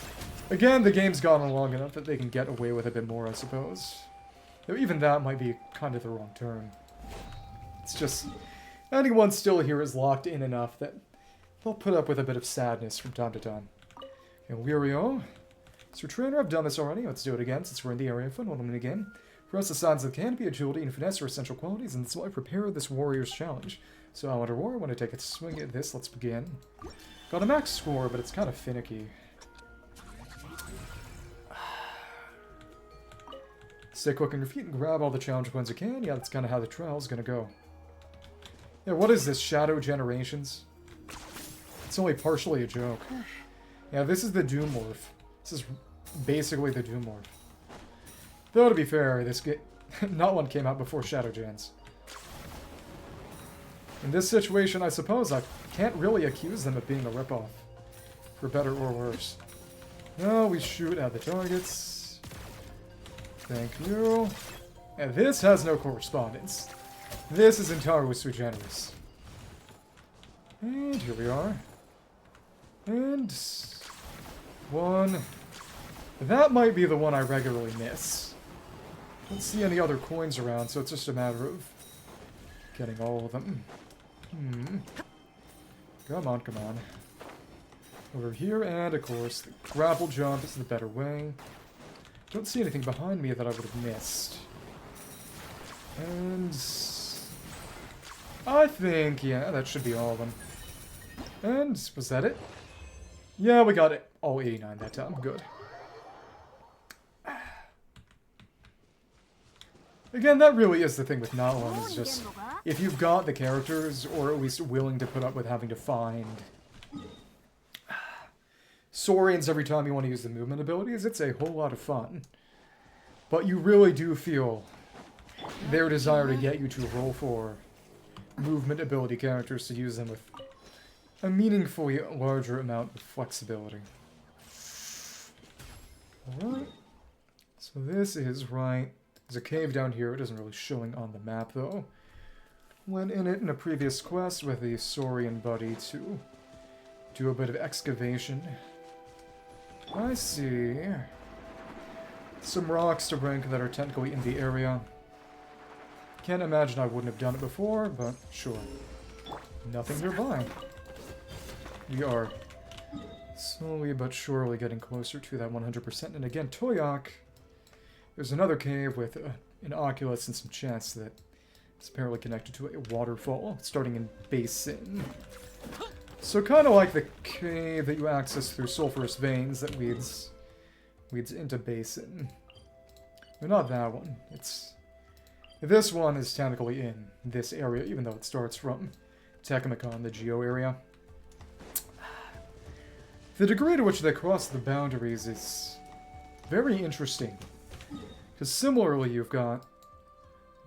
[SPEAKER 1] again, the game's gone on long enough that they can get away with a bit more, I suppose. Though even that might be kind of the wrong term. It's just, anyone still here is locked in enough that they'll put up with a bit of sadness from time to time. And Wirio, Sir Trainer, I've done this already. Let's do it again since we're in the area. Fun one again. For us, the signs of the canopy, agility, and finesse are essential qualities, and that's why I prepare this warrior's challenge. So I want to take a swing at this. Let's begin. Got a max score, but it's kind of finicky. Stay quick on your feet and grab all the challenge coins you can. Yeah, that's kind of how the trial's gonna go. Yeah, what is this? Shadow Generations? It's only partially a joke. Yeah, this is the Doomorph. This is basically the Doomorph. Though, to be fair, not one came out before Shadow Gens. In this situation, I suppose I can't really accuse them of being a ripoff. For better or worse. No, we shoot at the targets. Thank you. And this has no correspondence. This is entirely sui generis. And here we are. And one. That might be the one I regularly miss. Don't see any other coins around, so it's just a matter of getting all of them. Come on, come on. Over here, and of course, the grapple jump is the better way. Don't see anything behind me that I would have missed. And I think, yeah, that should be all of them. And was that it? Yeah, we got it. All 89 that time. Good. Again, that really is the thing with Nalan, is just, if you've got the characters, or at least willing to put up with having to find Saurians every time you want to use the movement abilities, it's a whole lot of fun. But you really do feel their desire to get you to roll for movement ability characters to use them with a meaningfully larger amount of flexibility. Alright. So this is right. There's a cave down here. It isn't really showing on the map, though. Went in it in a previous quest with the Saurian buddy to do a bit of excavation. I see. Some rocks to rank that are technically in the area. Can't imagine I wouldn't have done it before, but sure. Nothing nearby. We are slowly but surely getting closer to that 100%. And again, Toyac, there's another cave with an oculus and some chests that is apparently connected to a waterfall, starting in Basin. So kind of like the cave that you access through sulfurous veins that leads into Basin. But not that one. This one is technically in this area, even though it starts from Techimicon, the Geo area. The degree to which they cross the boundaries is very interesting. Because similarly, you've got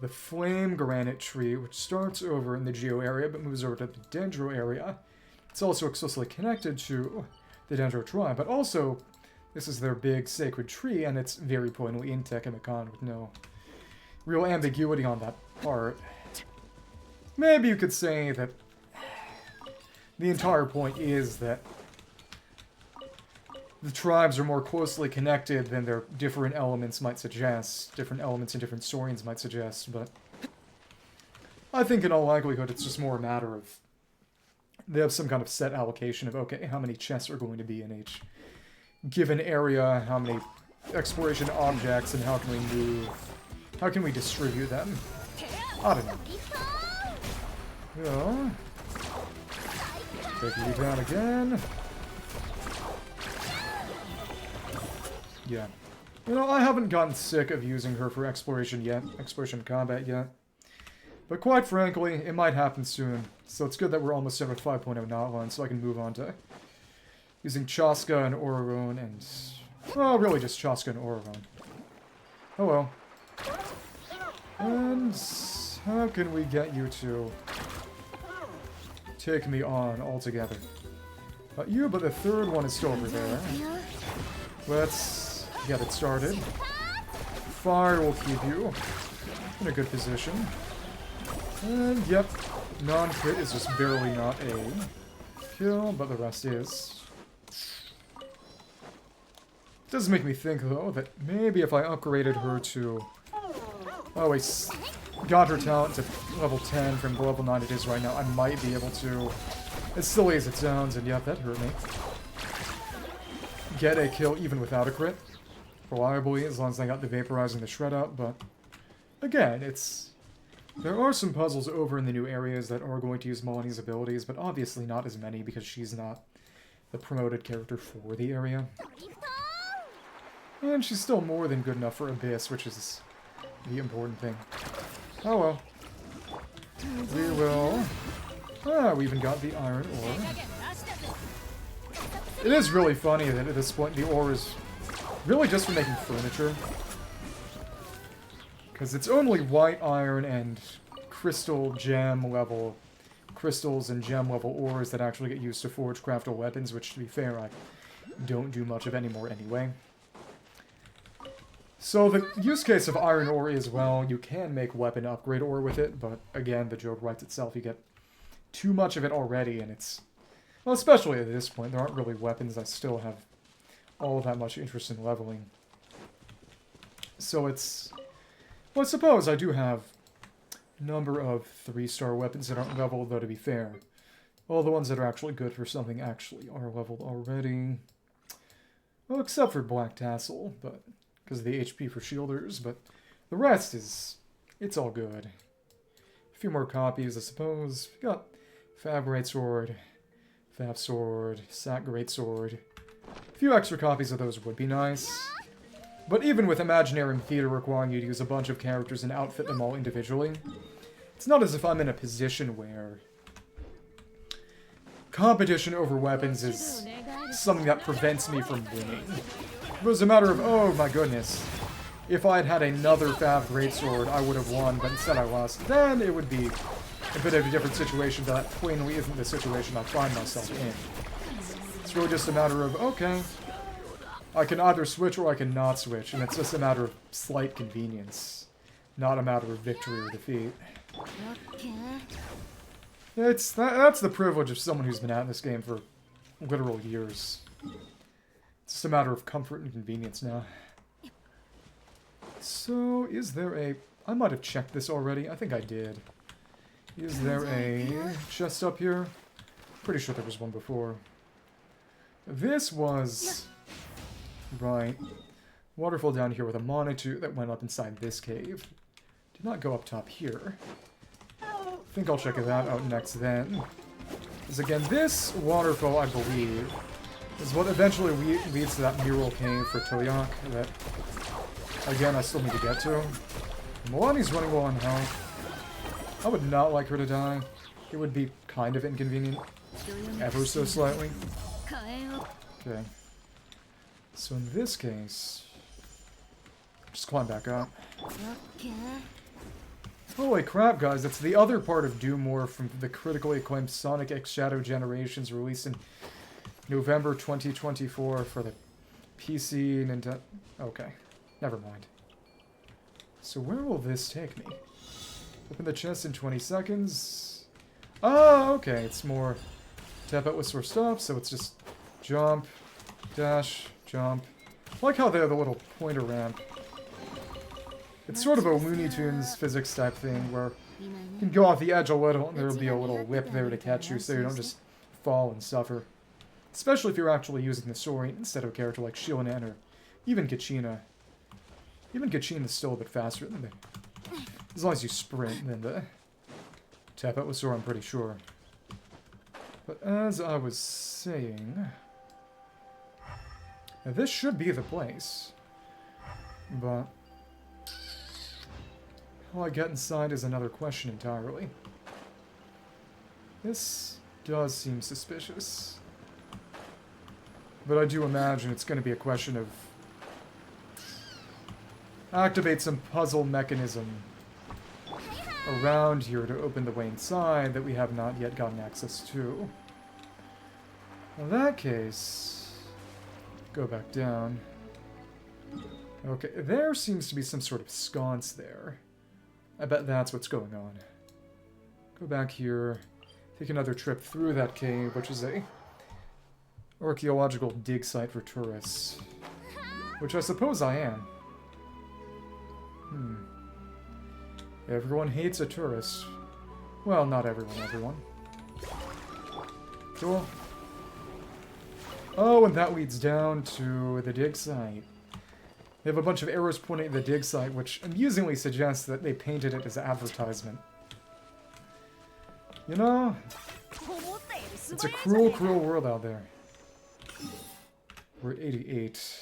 [SPEAKER 1] the Flame Granite Tree, which starts over in the Geo area, but moves over to the Dendro area. It's also explicitly connected to the Dendro tribe, but also, this is their big sacred tree, and it's very pointedly in Techimicon with no real ambiguity on that part. Maybe you could say that the entire point is that the tribes are more closely connected than their different elements might suggest. Different elements and different Saurians might suggest, but I think in all likelihood it's just more a matter of they have some kind of set allocation of, okay, how many chests are going to be in each given area, how many exploration objects and how can we move? How can we distribute them? I don't know. Yeah. Take you down again. Yeah. You know, I haven't gotten sick of using her for exploration yet. Exploration combat yet. But quite frankly, it might happen soon. So it's good that we're almost done with 5.0 Notline, so I can move on to using Chasca and Oregon and... well, really just Chasca and Oregon. Oh well. And how can we get you to take me on altogether? Not you, but the third one is still over there. Let's get it started. Fire will keep you in a good position. And yep, non-crit is just barely not a kill, but the rest is. It does make me think, though, that maybe if I upgraded her to... oh, I got her talent to level 10 from the level 9 it is right now, I might be able to, as silly as it sounds, and yep, that hurt me, get a kill even without a crit. Reliably, as long as I got the Vaporize and the Shred out, but again, it's... there are some puzzles over in the new areas that are going to use Molani's abilities, but obviously not as many because she's not the promoted character for the area. And she's still more than good enough for Abyss, which is the important thing. Oh well. We will... ah, we even got the iron ore. It is really funny that at this point the ore is really just for making furniture. Because it's only white iron and crystal gem level crystals and gem level ores that actually get used to forge craftable weapons, which, to be fair, I don't do much of anymore anyway. So the use case of iron ore is, well, you can make weapon upgrade ore with it, but again, the joke writes itself. You get too much of it already, and it's... well, especially at this point, there aren't really weapons that still have all that much interest in leveling. So it's... well, I suppose I do have a number of 3-star weapons that aren't leveled, though, to be fair. All the ones that are actually good for something actually are leveled already. Well, except for Black Tassel, but because of the HP for shielders, but the rest is... it's all good. A few more copies, I suppose. We got Fab Greatsword, Fab Sword, Sack Greatsword. A few extra copies of those would be nice. But even with Imaginarium Theater requiring you to use a bunch of characters and outfit them all individually, it's not as if I'm in a position where competition over weapons is something that prevents me from winning. If it was a matter of, oh my goodness, if I had had another Fab Greatsword, I would have won, but instead I lost, then it would be a bit of a different situation, but that plainly isn't the situation I find myself in. It's really just a matter of, okay, I can either switch or I can not switch, and it's just a matter of slight convenience, not a matter of victory or defeat. That's the privilege of someone who's been at this game for literal years. It's just a matter of comfort and convenience now. So, is there a... I might have checked this already. I think I did. Is there a chest up here? Pretty sure there was one before. This was... right. Waterfall down here with a Monetoo that went up inside this cave. Did not go up top here. I think I'll check that out next then. Because again, this waterfall, I believe, is what eventually leads to that mural cave for Toyac that, again, I still need to get to. Milani's running low on health. I would not like her to die. It would be kind of inconvenient. Ever so slightly. Okay. So in this case, just climb back up. Holy crap, guys, that's the other part of Doom War from the critically acclaimed Sonic X Shadow Generations released in November 2024 for the PC, Nintendo... okay, never mind. So where will this take me? Open the chest in 20 seconds. Oh, okay, it's more tap out with sore stuff, so it's just jump, dash, jump. I like how they have the little pointer ramp. It's sort of a Looney Tunes physics type thing where you can go off the edge a little and there'll be a little whip there to catch you so you don't just fall and suffer. Especially if you're actually using the sword instead of a character like Shionen or Even Gachina. Even Gachina's still a bit faster than the... As long as you sprint than the Tapetuosaur, I'm pretty sure. But as I was saying... Now this should be the place. But... how I get inside is another question entirely. This does seem suspicious. But I do imagine it's going to be a question of... activate some puzzle mechanism around here to open the way inside that we have not yet gotten access to. In that case... go back down. Okay, there seems to be some sort of sconce there. I bet that's what's going on. Go back here. Take another trip through that cave, which is a archaeological dig site for tourists. Which I suppose I am. Everyone hates a tourist. Well, not everyone. Cool. Oh, and that leads down to the dig site. They have a bunch of arrows pointing at the dig site, which amusingly suggests that they painted it as an advertisement. You know, it's a cruel, cruel world out there. We're at 88.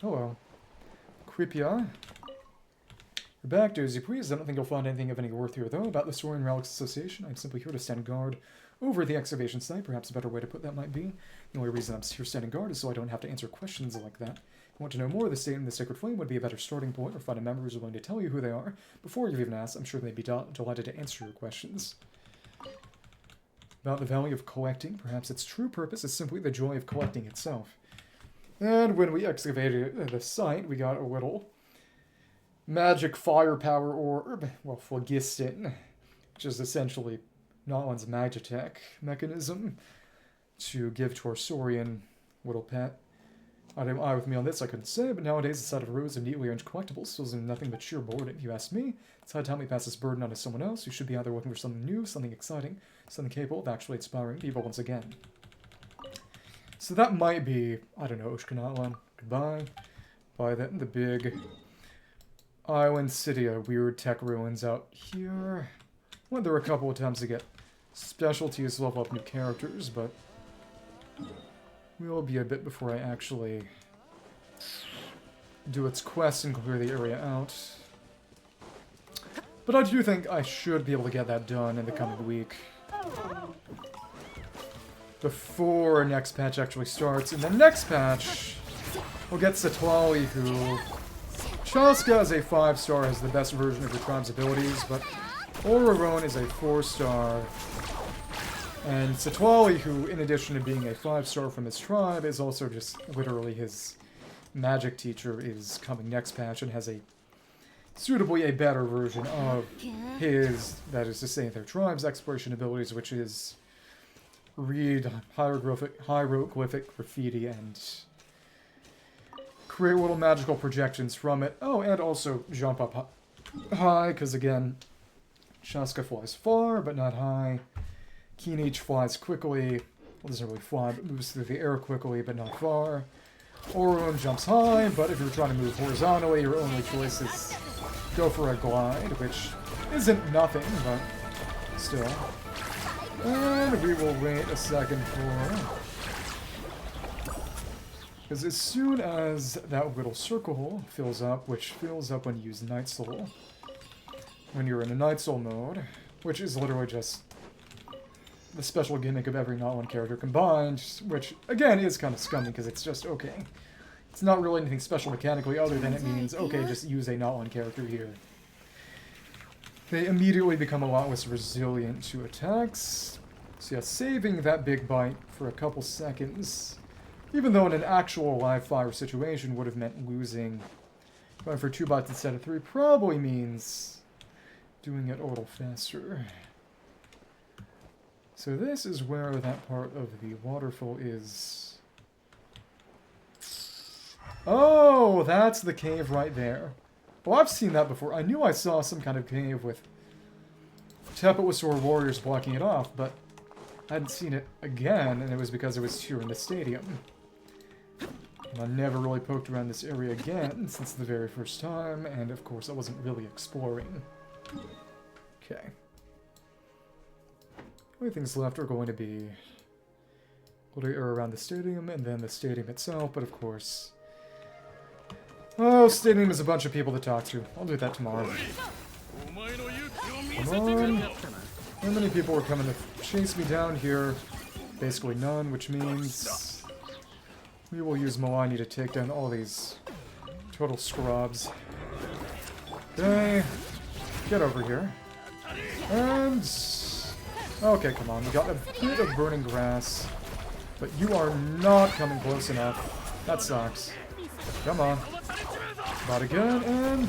[SPEAKER 1] Hello. Quipia. We're back, Dozy, please. I don't think you'll find anything of any worth here, though. About the Saurian Relics Association, I'm simply here to stand guard over the excavation site. Perhaps a better way to put that might be. The only reason I'm here standing guard is so I don't have to answer questions like that. If you want to know more of the state and the Sacred Flame would be a better starting point, or find a member who's willing to tell you who they are before you've even asked. I'm sure they'd be delighted to answer your questions. About the value of collecting, perhaps its true purpose is simply the joy of collecting itself. And when we excavated the site, we got a little magic firepower orb, well, phlogiston, which is essentially Notland's Magitech mechanism to give to our Saurian little pet. I didn't lie with me on this, I couldn't say, but nowadays the sight of rows of neatly arranged collectibles fills in nothing but sheer boredom. If you ask me, it's high time we pass this burden on to someone else who should be either looking for something new, something exciting, something capable of actually inspiring people once again. So that might be, I don't know, Ichcahuipilli. Goodbye. By then, the big island city of weird tech ruins out here. Went there a couple of times to get specialties, level up new characters, but will be a bit before I actually do its quest and clear the area out. But I do think I should be able to get that done in the coming week. Before next patch actually starts. In the next patch, we'll get Satlali, who... Chasca as a 5-star has the best version of your tribe's abilities, but Oraron is a 4-star. And Satlali, who, in addition to being a 5-star from his tribe, is also just literally his magic teacher, is coming next patch and has a suitably a better version of his, that is to say, their tribe's exploration abilities, which is read hieroglyphic graffiti and create little magical projections from it. Oh, and also jump up high, because again, Chasca flies far, but not high. Kinich flies quickly. Well, doesn't really fly, but moves through the air quickly, but not far. Orun jumps high, but if you're trying to move horizontally, your only choice is go for a glide, which isn't nothing, but still. And we will wait a second for... because as soon as that little circle fills up, which fills up when you use Night Soul, when you're in a Night Soul mode, which is literally just the special gimmick of every Not-One character combined, which, again, is kind of scummy, because it's just, okay. It's not really anything special mechanically, other than it means, okay, just use a Not-One character here. They immediately become a lot less resilient to attacks. So yeah, saving that big bite for a couple seconds, even though in an actual live fire situation would have meant losing, going for 2 bites instead of 3, probably means doing it a little faster. So this is where that part of the waterfall is. Oh, that's the cave right there. Well, I've seen that before. I knew I saw some kind of cave with Tapetuosaur warriors blocking it off, but I hadn't seen it again, and it was because it was here in the stadium. And I never really poked around this area again since the very first time, and of course I wasn't really exploring. Okay. The only things left are going to be around the stadium and then the stadium itself, but of course... Oh, stadium is a bunch of people to talk to. I'll do that tomorrow. Come on. How many people are coming to chase me down here? Basically none, which means we will use Malani to take down all these total scrubs. Okay, get over here. And... Okay, come on, we got a bit of burning grass, but you are not coming close enough. That sucks. Come on. Not again, and...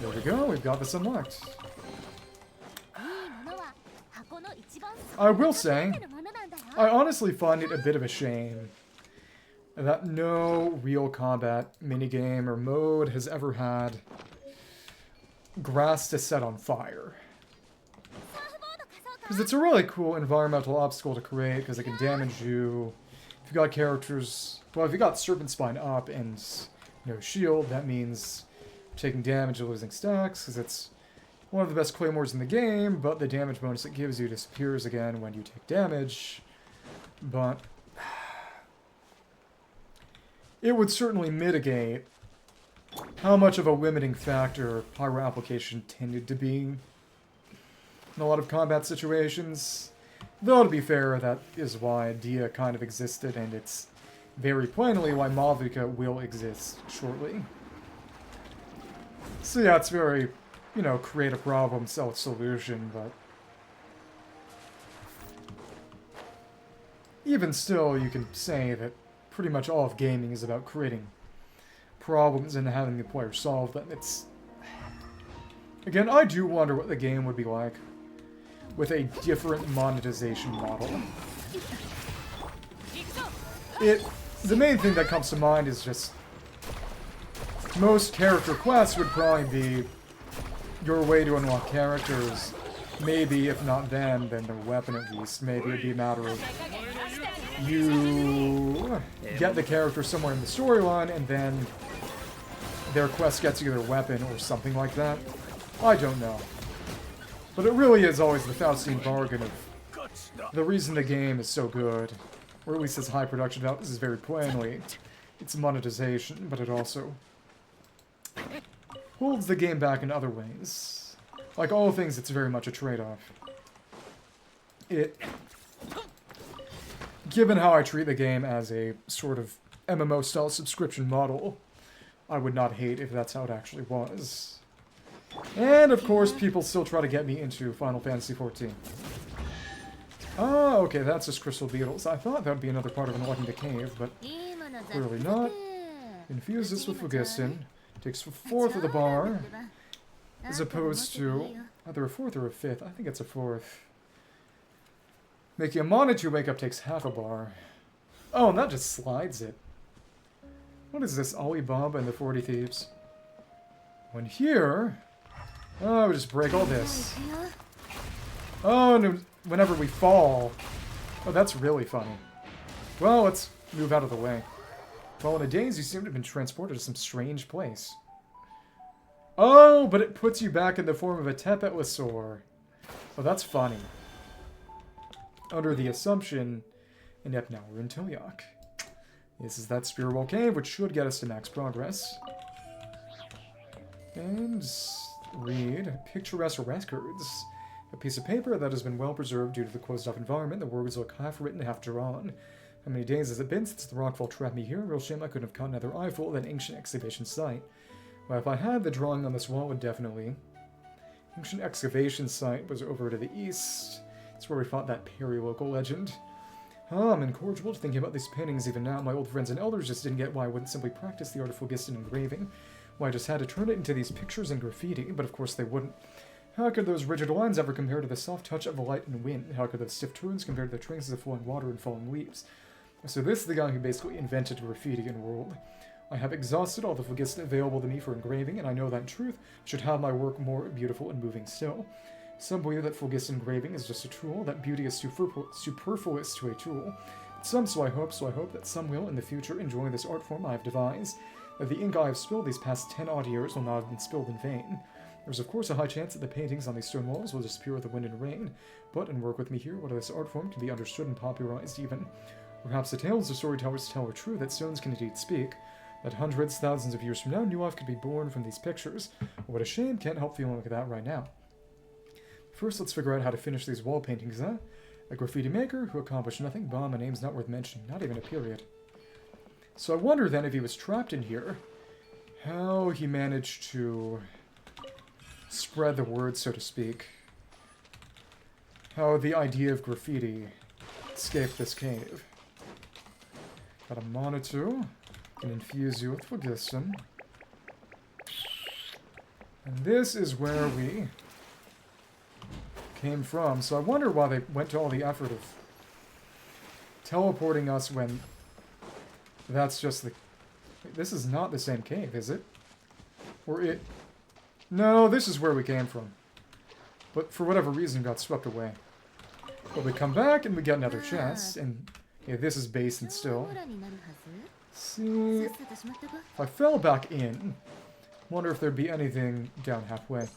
[SPEAKER 1] There we go, we've got this unlocked. I will say, I honestly find it a bit of a shame that no real combat minigame or mode has ever had grass to set on fire. Because it's a really cool environmental obstacle to create, because it can damage you. If you got characters... Well, if you got Serpent Spine up and no shield, that means taking damage and losing stacks, because it's one of the best claymores in the game, but the damage bonus it gives you disappears again when you take damage. But it would certainly mitigate how much of a limiting factor pyro application tended to be in a lot of combat situations. Though, to be fair, that is why Dia kind of existed, and it's very plainly why Mavica will exist shortly. So yeah, it's very, you know, create a problem, sell a solution, but even still, you can say that pretty much all of gaming is about creating problems and having the player solve them. It's... Again, I do wonder what the game would be like with a different monetization model. The main thing that comes to mind is just most character quests would probably be your way to unlock characters. Maybe, if not them, then their weapon at least. Maybe it'd be a matter of you get the character somewhere in the storyline, and then their quest gets you their weapon or something like that. I don't know. But it really is always the Faustian bargain of the reason the game is so good, or at least has high production value, is very plainly it's monetization, but it also holds the game back in other ways. Like all things, it's very much a trade-off. Given how I treat the game as a sort of MMO-style subscription model, I would not hate if that's how it actually was. And, of course, people still try to get me into Final Fantasy XIV. Oh, okay, that's just Crystal Beetles. I thought that would be another part of unlocking the cave, but clearly not. Infuse this with Phlogiston. Takes a fourth of the bar, as opposed to either a fourth or a fifth. I think it's a fourth. Making a Monetoo wake up takes half a bar. Oh, and that just slides it. What is this? Alibaba and the 40 Thieves. When here... Oh, we just break all this. Oh, and whenever we fall... Oh, that's really funny. Well, let's move out of the way. Well, in a daze, you seem to have been transported to some strange place. Oh, but it puts you back in the form of a Tepetlisaur. Oh, that's funny. Under the assumption... And yep, now we're in Toyac. This is that Spearwall Cave, which should get us to max progress. And read Picturesque Records. A piece of paper that has been well preserved due to the closed-off environment. The words look half-written, half-drawn. How many days has it been since the rockfall trapped me here? Real shame I couldn't have caught another eyeful of that ancient excavation site. Well, if I had, the drawing on this wall would definitely... Ancient excavation site was over to the east. It's where we fought that peri-local legend. I'm incorrigible to thinking about these paintings even now. My old friends and elders just didn't get why I wouldn't simply practice the art of phlogiston engraving. Why I just had to turn it into these pictures and graffiti, but of course they wouldn't. How could those rigid lines ever compare to the soft touch of light and wind? How could those stiff turns compare to the traces of flowing water and falling leaves? So this is the guy who basically invented graffiti in the world. I have exhausted all the phlogiston available to me for engraving, and I know that in truth should have my work more beautiful and moving still. Some believe that phlogiston engraving is just a tool, that beauty is superfluous to a tool. some, so I hope that some will, in the future, enjoy this art form I have devised. That the ink I have spilled these past 10 odd years will not have been spilled in vain. There's of course a high chance that the paintings on these stone walls will disappear with the wind and rain, but, and work with me here, what of this art form can be understood and popularized even. Perhaps the tales the storytellers tell are true, that stones can indeed speak, that hundreds, thousands of years from now, new life could be born from these pictures. But what a shame, can't help feeling like that right now. First, let's figure out how to finish these wall paintings, huh? A graffiti maker who accomplished nothing, bah, my name's not worth mentioning, not even a period. So I wonder then if he was trapped in here, how he managed to spread the word, so to speak. How the idea of graffiti escaped this cave. Got a Monetoo. Can infuse you with phlogiston. And this is where we came from. So I wonder why they went to all the effort of teleporting us when that's just the... This is not the same cave, is it? Or it... No, this is where we came from. But for whatever reason got swept away. But we come back and we get another chest. And yeah, this is Basin still. See, if I fell back in, wonder if there'd be anything down halfway.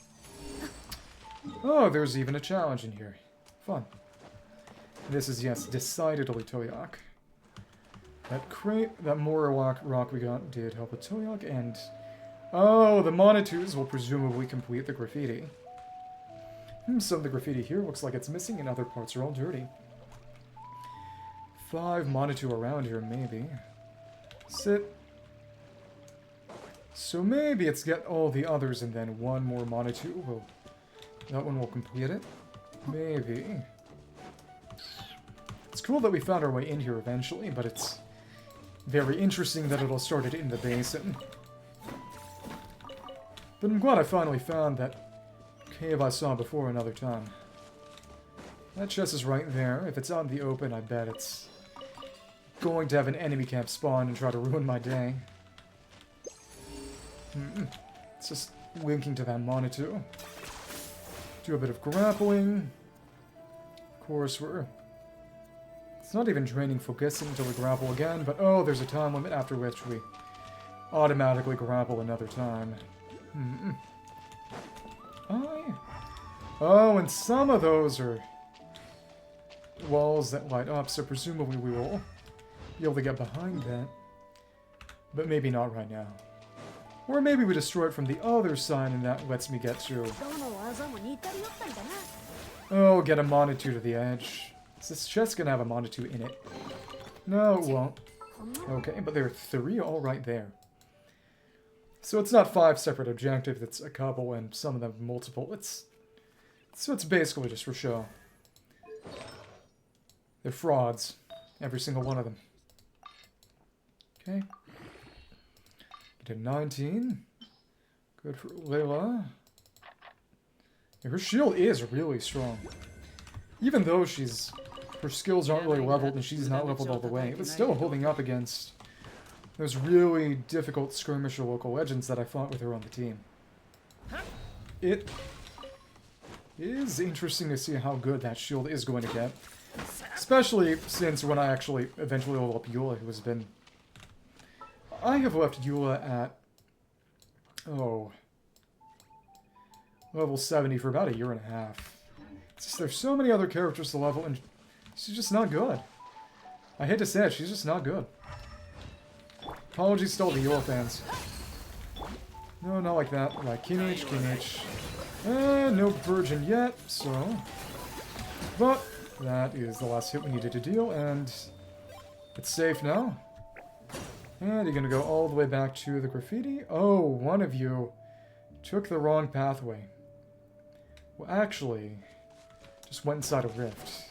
[SPEAKER 1] Oh, there's even a challenge in here. Fun. This is, yes, decidedly Toyac. That mural rock we got did help with Toyac, and... Oh, the Monetoos will presumably complete the graffiti. Some of the graffiti here looks like it's missing, and other parts are all dirty. 5 Monetoo around here, maybe. Sit. So maybe it's get all the others and then one more Monetoo will... That one will complete it? Maybe. It's cool that we found our way in here eventually, but it's very interesting that it all started in the basin. But I'm glad I finally found that cave I saw before another time. That chest is right there. If it's out in the open, I bet it's going to have an enemy camp spawn and try to ruin my day. It's just linking to that Monetoo. Do a bit of grappling. Of course, it's not even draining focusing until we grapple again, but oh, there's a time limit after which we automatically grapple another time. Oh, and some of those are walls that light up, so presumably we will be able to get behind that. But maybe not right now. Or maybe we destroy it from the other side and that lets me get to... Oh, get a Monetoo to the edge. Is this chest gonna have a Monetoo in it? No, it won't. Okay, but there are 3 all right there. So it's not 5 separate objectives, it's a couple and some of them multiple. So it's basically just for show. They're frauds. Every single one of them. Okay. Get a 19. Good for Layla. Yeah, her shield is really strong. Even though her skills aren't really leveled and she's not leveled all the way, but still holding up against those really difficult skirmisher local legends that I fought with her on the team. It is interesting to see how good that shield is going to get. Especially since when I actually eventually level up Eula, who has been... I have left Eula at... Oh... level 70 for about a year and a half. It's just, there's so many other characters to level, and she's just not good. I hate to say it, she's just not good. Apologies to all the Eula fans. No, not like that. Like, Kinich. No virgin yet, so... But, that is the last hit we needed to deal, and... it's safe now. And you're gonna go all the way back to the graffiti? Oh, one of you took the wrong pathway. Well, actually, just went inside a rift.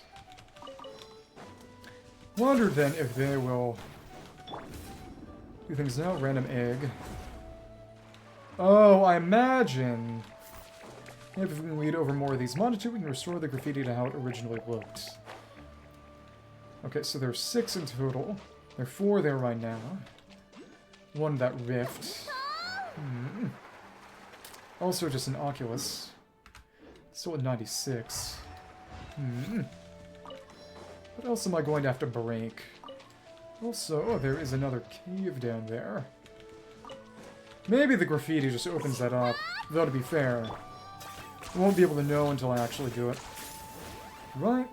[SPEAKER 1] Wonder then if they will do things now. Random egg. Oh, I imagine if we can lead over more of these Monetoo, we can restore the graffiti to how it originally looked. Okay, so there's 6 in total. There are 4 there right now. 1 that rift. Also just an Oculus. Still at 96. What else am I going to have to break? Also, oh, there is another cave down there. Maybe the graffiti just opens that up. Though, to be fair, I won't be able to know until I actually do it. Right.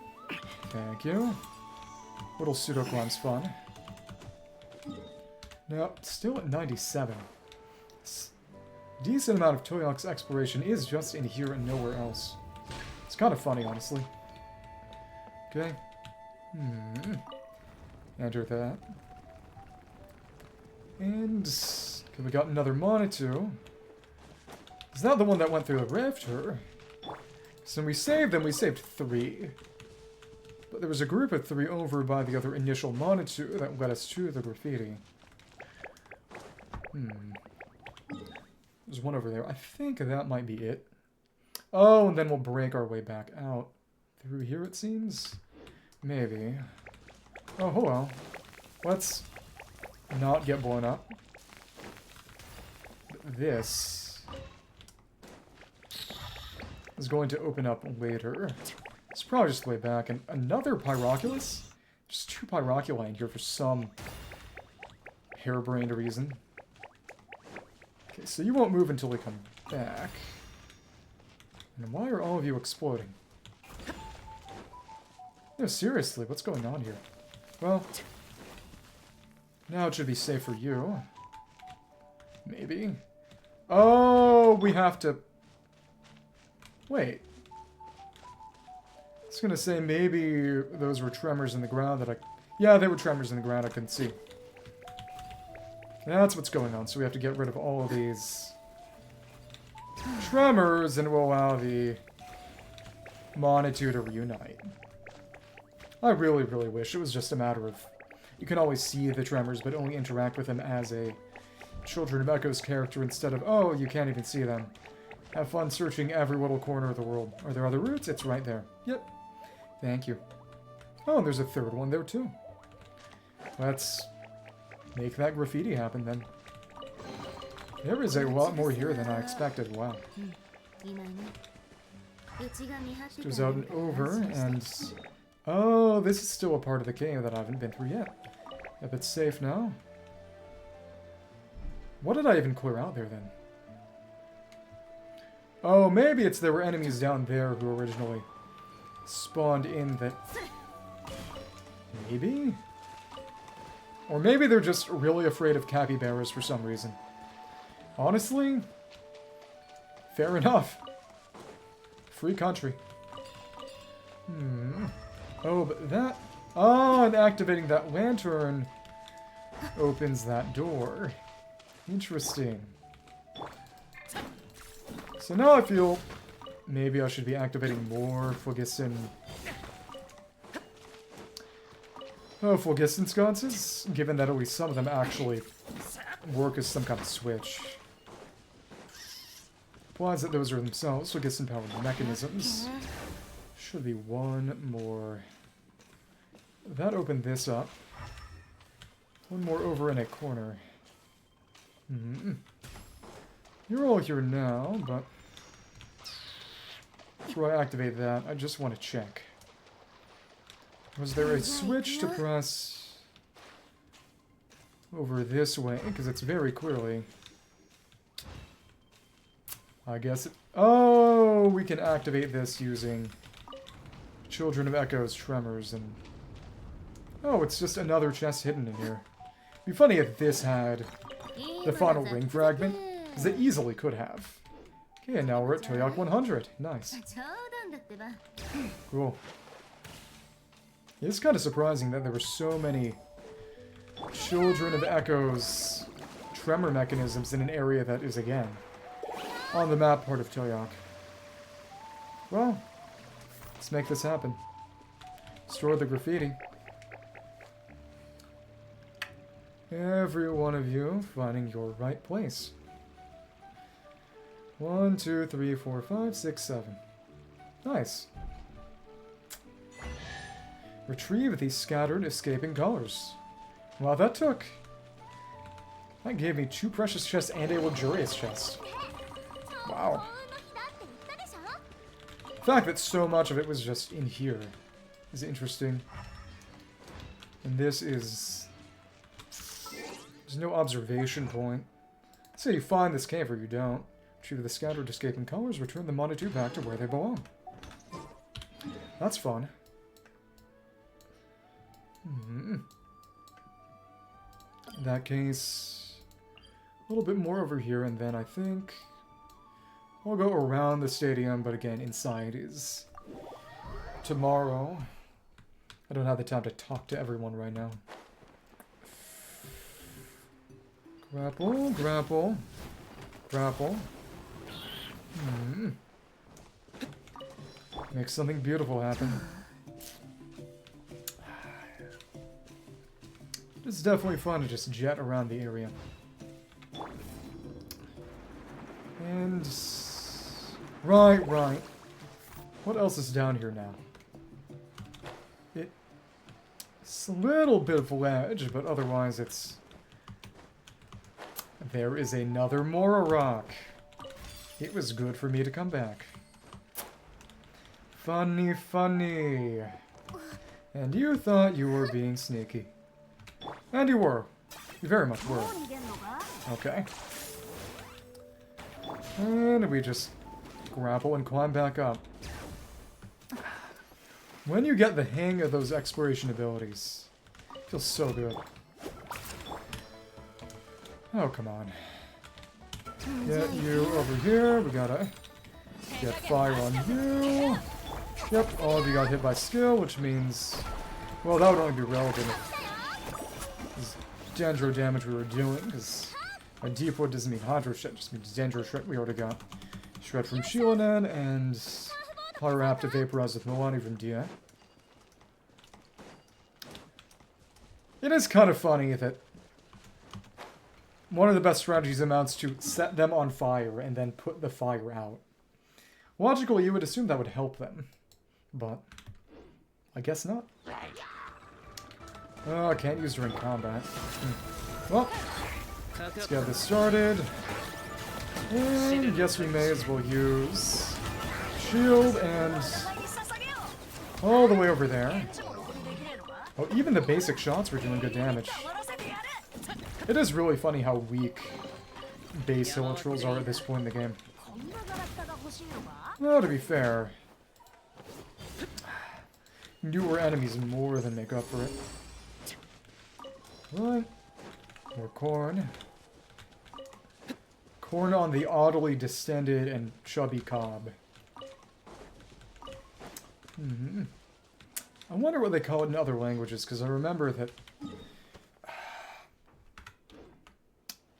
[SPEAKER 1] Thank you. Little pseudo-climb's fun. Now, still at 97. Decent amount of Toyac's exploration is just in here and nowhere else. It's kind of funny, honestly. Okay. Enter that. And okay, we got another Monetoo. Is that the one that went through the rift, or? So we saved them, we saved 3. But there was a group of 3 over by the other initial Monetoo that led us to the graffiti. There's one over there. I think that might be it. Oh, and then we'll break our way back out. Through here, it seems? Maybe. Oh, well. Let's not get blown up. This is going to open up later. It's probably just the way back. And another Pyroculus? Just 2 Pyroculi in here for some harebrained reason. Okay, so you won't move until we come back. And why are all of you exploding? No, seriously, what's going on here? Well, now it should be safe for you. Maybe. Oh, we have to... Wait. I was gonna say maybe those were tremors in the ground that I... Yeah, they were tremors in the ground I couldn't see. That's what's going on, so we have to get rid of all of these tremors and we'll allow the Monetoo to reunite. I really, really wish it was just a matter of... You can always see the tremors, but only interact with them as a Children of Echoes character instead of, oh, you can't even see them. Have fun searching every little corner of the world. Are there other routes? It's right there. Yep. Thank you. Oh, and there's a 3rd one there, too. Let's make that graffiti happen, then. There is a lot more here than I expected. Wow. This goes out and over, and... Oh, this is still a part of the cave that I haven't been through yet. Yep, it's safe now. What did I even clear out there, then? Oh, maybe it's there were enemies down there who originally spawned in that... Maybe? Or maybe they're just really afraid of capybaras for some reason. Honestly, fair enough. Free country. Oh, but that... Oh, and activating that lantern opens that door. Interesting. So now I feel maybe I should be activating more Phlogiston... Oh, Phlogiston sconces, given that at least some of them actually work as some kind of switch. Implies that those are themselves Phlogiston-powered mechanisms. Should be one more. That opened this up. One more over in a corner. You're all here now, but before I activate that, I just want to check. Was there a switch to press over this way? Because it's very clearly... I guess it... Oh, we can activate this using Children of Echoes Tremors and... Oh, it's just another chest hidden in here. It'd be funny if this had the final ring fragment, because it easily could have. Okay, and now we're at Toyac 100. Nice. Cool. It's kind of surprising that there were so many Children of Echoes tremor mechanisms in an area that is, again, on the map part of Toyac. Well, let's make this happen. Store the graffiti. Every one of you finding your right place. 1, 2, 3, 4, 5, 6, 7. Nice. Retrieve these scattered, escaping colors. Wow, that gave me 2 precious chests and a luxurious chest. Wow. The fact that so much of it was just in here is interesting. And this is There's no observation point. Say you find this cave or you don't. Retrieve the scattered escaping colors, return the Monetoo back to where they belong. That's fun. In that case, a little bit more over here, and then I think we'll go around the stadium, but again, inside is tomorrow. I don't have the time to talk to everyone right now. Grapple, grapple, grapple. Make something beautiful happen. It's definitely fun to just jet around the area. And... Right. What else is down here now? It's a little bit of ledge, but otherwise it's... There is another Mora rock. It was good for me to come back. Funny, funny. And you thought you were being sneaky. And you were. You very much were. Okay. And we just grapple and climb back up. When you get the hang of those exploration abilities, it feels so good. Oh, come on. Get you over here. We gotta get fire on you. Yep, all of you got hit by skill, which means... Well, that would only be relevant if this Dendro damage we were doing, because by deep wood doesn't mean Hydro Shred, just means Dendro Shred we already got. Shred from Shilonen, and Pyroraptor Vaporize with Milani from Dia. It is kind of funny that one of the best strategies amounts to set them on fire and then put the fire out. Logically, you would assume that would help them, but I guess not. Oh, I can't use during combat. Well, let's get this started. And yes, we may as well use shield and all the way over there. Oh, even the basic shots were doing good damage. It is really funny how weak base Hilichurls are at this point in the game. Well, to be fair, newer enemies more than make up for it. Right. More corn. Corn on the oddly distended and chubby cob. I wonder what they call it in other languages, because I remember that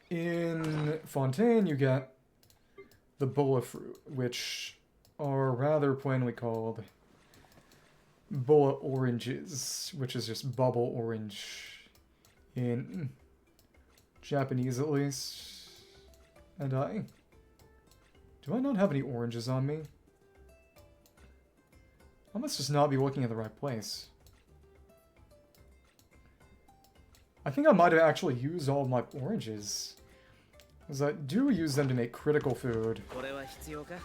[SPEAKER 1] in Fontaine you get the bulla fruit, which are rather plainly called bulla oranges, which is just bubble orange in Japanese at least. And do I not have any oranges on me? I must just not be looking at the right place. I think I might have actually used all of my oranges. Because I do use them to make critical food.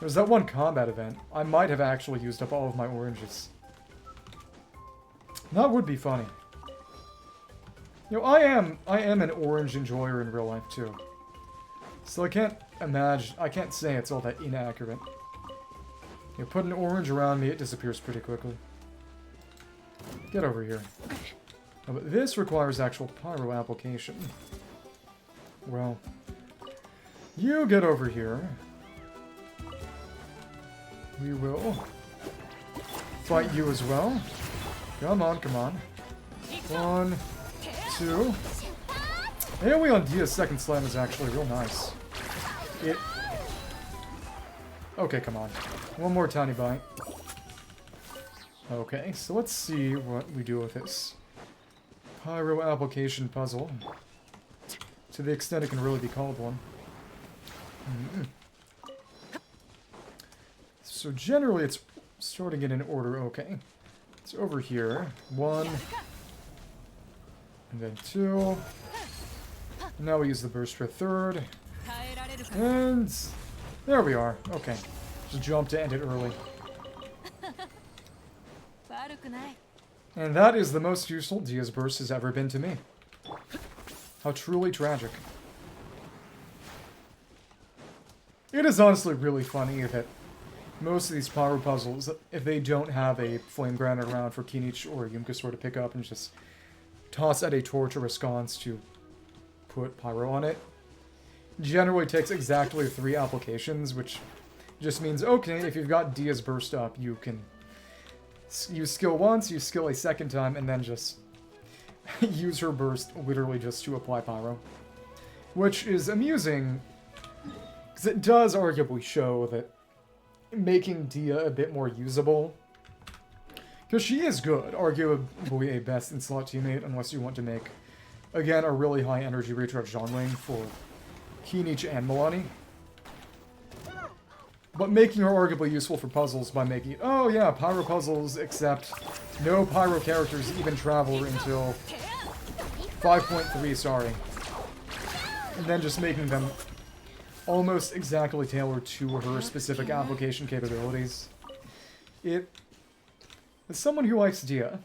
[SPEAKER 1] There's that one combat event. I might have actually used up all of my oranges. That would be funny. You know, I am an orange enjoyer in real life too. So I can't say it's all that inaccurate. You put an orange around me, it disappears pretty quickly. Get over here. Oh, but this requires actual pyro application. Well, you get over here. We will fight you as well. Come on, come on. 1, 2. AoE on Dia's second slam is actually real nice. Okay, come on. One more tiny bite. Okay, so let's see what we do with this pyro application puzzle. To the extent it can really be called one. So generally it's sorting it in order. Okay. It's over here. 1. And then 2. And now we use the burst for a 3rd. And there we are. Okay. Just jump to end it early. And that is the most useful Dia's burst has ever been to me. How truly tragic. It is honestly really funny that most of these pyro puzzles, if they don't have a flame granite around for Kinich or Yumkasor to pick up and just toss at a torch or a sconce to put pyro on it, generally takes exactly 3 applications, which just means, okay, if you've got Dia's burst up, you can use skill once, use skill a second time, and then just use her burst literally just to apply pyro. Which is amusing, because it does arguably show that making Dia a bit more usable, because she is good, arguably a best-in-slot teammate, unless you want to make, again, a really high energy recharge Zhongling for Kinich and Milani. But making her arguably useful for puzzles by making, oh yeah, pyro puzzles, except no pyro characters even travel until 5.3, sorry. And then just making them almost exactly tailored to her specific application capabilities. As someone who likes Dia,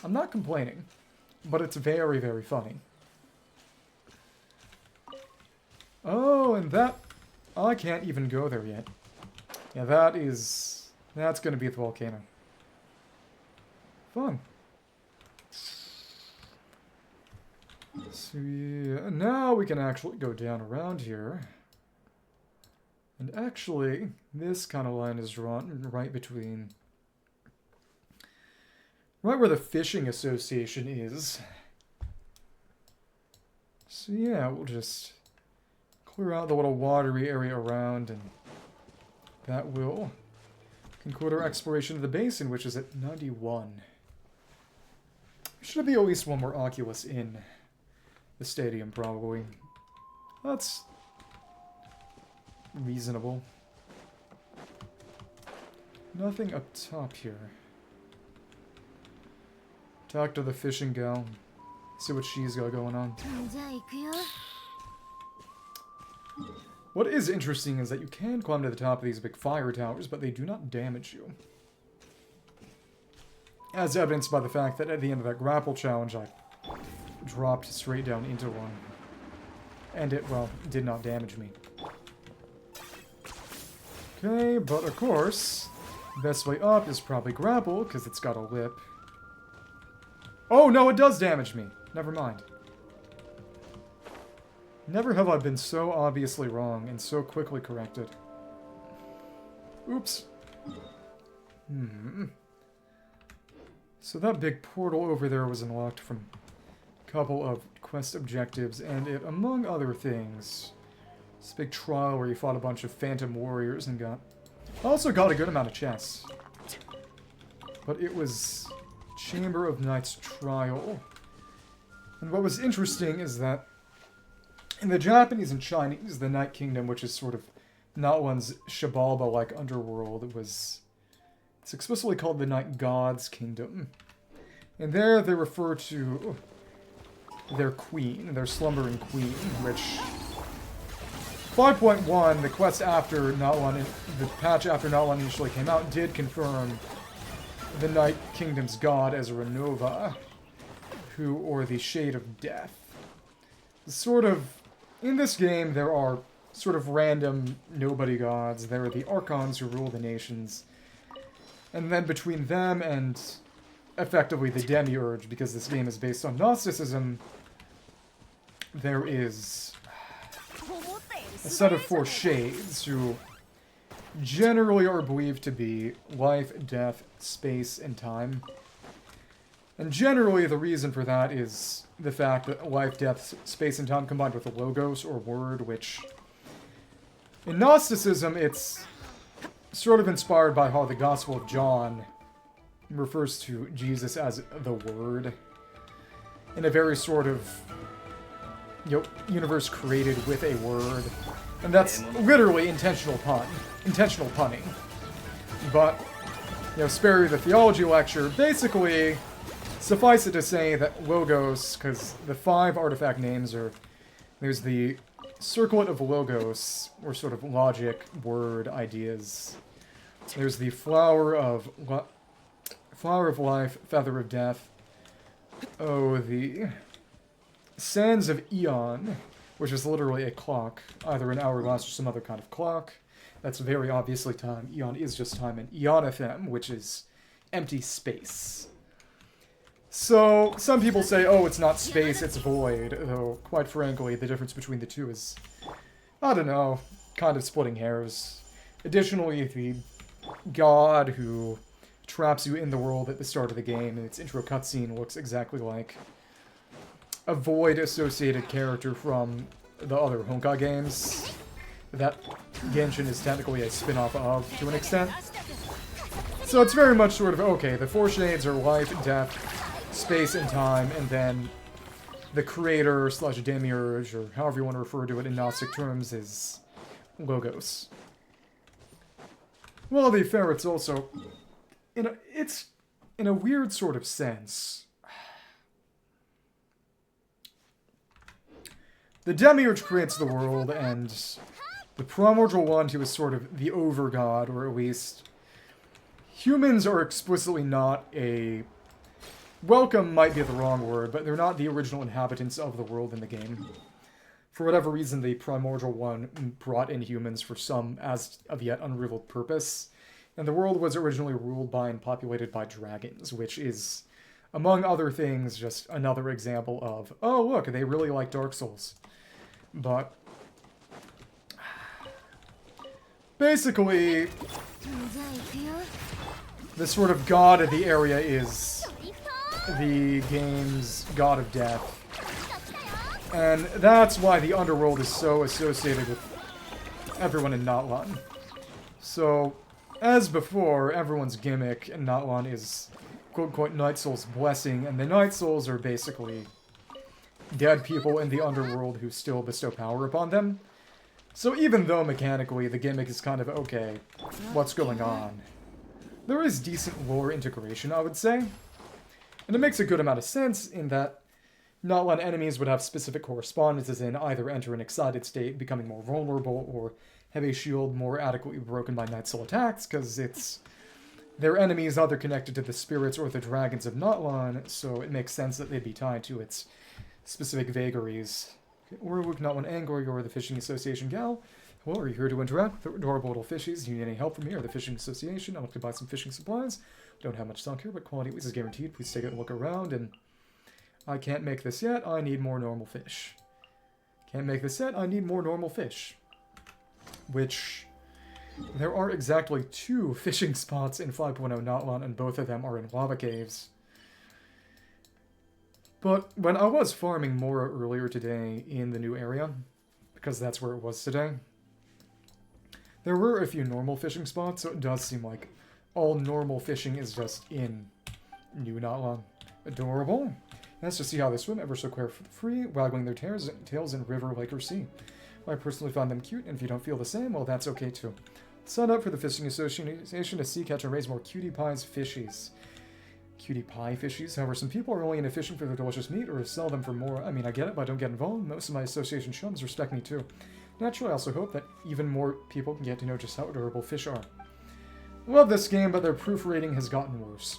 [SPEAKER 1] I'm not complaining, but it's very, very funny. Oh, and that... I can't even go there yet. Yeah, that's going to be the volcano. Fun. So yeah, now we can actually go down around here. And actually, this kind of line is drawn right between... right where the fishing association is. So yeah, we'll just clear out the little watery area around, and that will conclude our exploration of the basin, which is at 91. Should be at least one more Oculus in the stadium, probably. That's reasonable. Nothing up top here. Talk to the fishing gal. See what she's got going on. What is interesting is that you can climb to the top of these big fire towers, but they do not damage you. As evidenced by the fact that at the end of that grapple challenge, I dropped straight down into one. And it, well, did not damage me. Okay, but of course, the best way up is probably grapple, because it's got a lip. Oh, no, it does damage me. Never mind. Never have I been so obviously wrong and so quickly corrected. Oops. So that big portal over there was unlocked from a couple of quest objectives, and it, among other things, this big trial where you fought a bunch of phantom warriors and also got a good amount of chests. But it was Chamber of Knight's trial. And what was interesting is that in the Japanese and Chinese, the Night Kingdom, which is sort of not one's Shibalba-like underworld, it's explicitly called the Night God's Kingdom. And there they refer to their queen, their slumbering queen, which 5.1, the quest after Notlan, the patch after Notlan initially came out, did confirm the Night Kingdom's god as Renova, or the Shade of Death. Sort of, in this game, there are sort of random nobody gods. There are the Archons who rule the nations. And then between them and, effectively, the Demiurge, because this game is based on Gnosticism, there is a set of 4 shades who generally are believed to be life, death, space, and time. And generally the reason for that is the fact that life, death, space, and time combined with the logos, or word, which in Gnosticism it's sort of inspired by how the Gospel of John refers to Jesus as the Word, in a very sort of, universe created with a word. And that's literally intentional punning. But, spare you the theology lecture, basically, suffice it to say that Logos, because the 5 artifact names are, there's the Circlet of Logos, or sort of logic, word, ideas. There's the Flower of Life, Feather of Death. Oh, the Sands of Eon, which is literally a clock, either an hourglass or some other kind of clock. That's very obviously time. Eon is just time. And Eonathem, which is empty space. So, some people say, oh, it's not space, it's void. Though, quite frankly, the difference between the two is, I don't know, kind of splitting hairs. Additionally, the god who traps you in the world at the start of the game in its intro cutscene looks exactly like a void-associated character from the other Honkai games that Genshin is technically a spin-off of, to an extent. So it's very much sort of, okay, the four shades are life, death, space, and time, and then the creator slash demiurge, or however you want to refer to it in Gnostic terms, is Logos. Well, to be fair, it's also, it's in a weird sort of sense. The demiurge creates the world, and the primordial one, who is sort of the over-god, or at least humans are explicitly not a... Welcome might be the wrong word, but they're not the original inhabitants of the world in the game. For whatever reason, the primordial one brought in humans for some as of yet unrevealed purpose, and the world was originally ruled by and populated by dragons, which is, among other things, just another example of, oh look, they really like Dark Souls. But basically, the sort of god of the area is the game's god of death. And that's why the underworld is so associated with everyone in Natlan. So, as before, everyone's gimmick in Natlan is quote-unquote Night Soul's blessing, and the Night Souls are basically dead people in the underworld who still bestow power upon them. So even though mechanically the gimmick is kind of, okay, what's going on? There is decent lore integration, I would say. And it makes a good amount of sense in that Natlan enemies would have specific correspondences in either enter an excited state, becoming more vulnerable, or have a shield more adequately broken by Night Soul attacks, because it's their enemies either connected to the spirits or the dragons of Natlan, so it makes sense that they'd be tied to its specific vagaries. Or we not one angry, or the Fishing Association gal. Well, are you here to interact with adorable little fishies? Do you need any help from me or the Fishing Association? I'd like to buy some fishing supplies. Don't have much stock here, but quality at least is guaranteed. Please take a look around, and I can't make this yet. I need more normal fish. Can't make this yet. I need more normal fish. Which, there are exactly 2 fishing spots in 5.0 Natlan, and both of them are in lava caves. But when I was farming Mora earlier today in the new area, because that's where it was today, there were a few normal fishing spots, so it does seem like all normal fishing is just in New Natlan. Adorable. Nice to see how they swim ever so carefree, waggling their tails in river, lake, or sea. I personally found them cute, and if you don't feel the same, well, that's okay too. Sign up for the Fishing Association to sea catch and raise more cutie pies fishies. Cutie pie fishies. However, some people are only into fishing for their delicious meat or to sell them for more. I mean, I get it, but I don't get involved. Most of my association chums respect me too. Naturally, I also hope that even more people can get to know just how adorable fish are. Love this game, but their proof rating has gotten worse.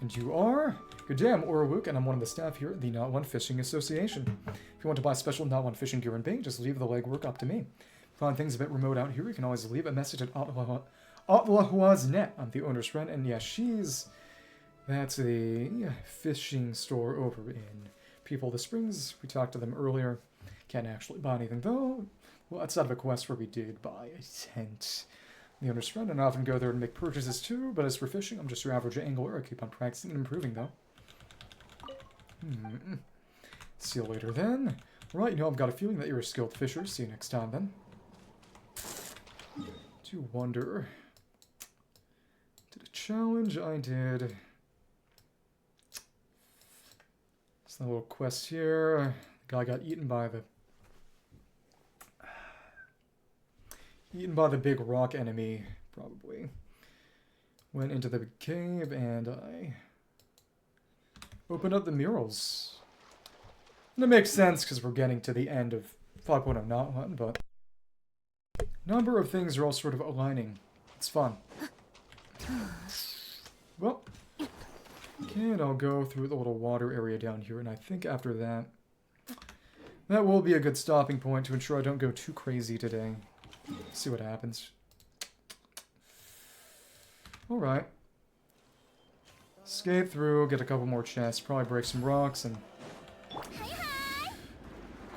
[SPEAKER 1] And you are? Good day, I'm Orwook, and I'm one of the staff here at the Not One Fishing Association. If you want to buy special Not One fishing gear and bait, just leave the legwork up to me. Find things a bit remote out here, you can always leave a message at Otlahua's Net. I'm the owner's friend, and yeah, that's a fishing store over in Toyac Springs. We talked to them earlier. Can't actually buy anything, though. Well, outside of a quest where we did buy a tent. The owner's friend, and I often go there and make purchases too, but as for fishing, I'm just your average angler. I keep on practicing and improving, though. See you later, then. Right, I've got a feeling that you're a skilled fisher. See you next time, then. Do wonder... Did a challenge? I did. It's a little quest here. The guy got eaten by the big rock enemy, probably. Went into the big cave, and I opened up the murals. And it makes sense, because we're getting to the end of 5.0 Not One, but a number of things are all sort of aligning. It's fun. Well, Okay, and I'll go through the little water area down here, and I think after that, that will be a good stopping point to ensure I don't go too crazy today. See what happens. Alright. Skate through, get a couple more chests, probably break some rocks, and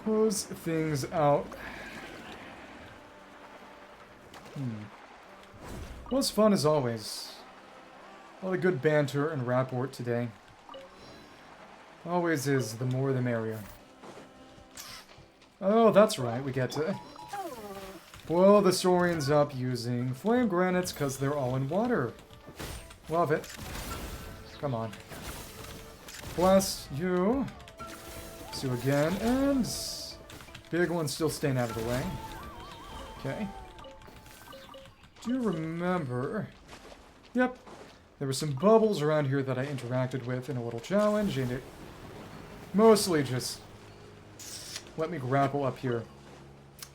[SPEAKER 1] close things out. Was fun as always. A lot of good banter and rapport today. Always is, the more the merrier. Oh, that's right, we get to blow the Saurians up using flame granites because they're all in water. Love it. Come on. Blast you. See you again, and big one still staying out of the way. Okay. Do you remember? Yep. There were some bubbles around here that I interacted with in a little challenge, and it mostly just let me grapple up here.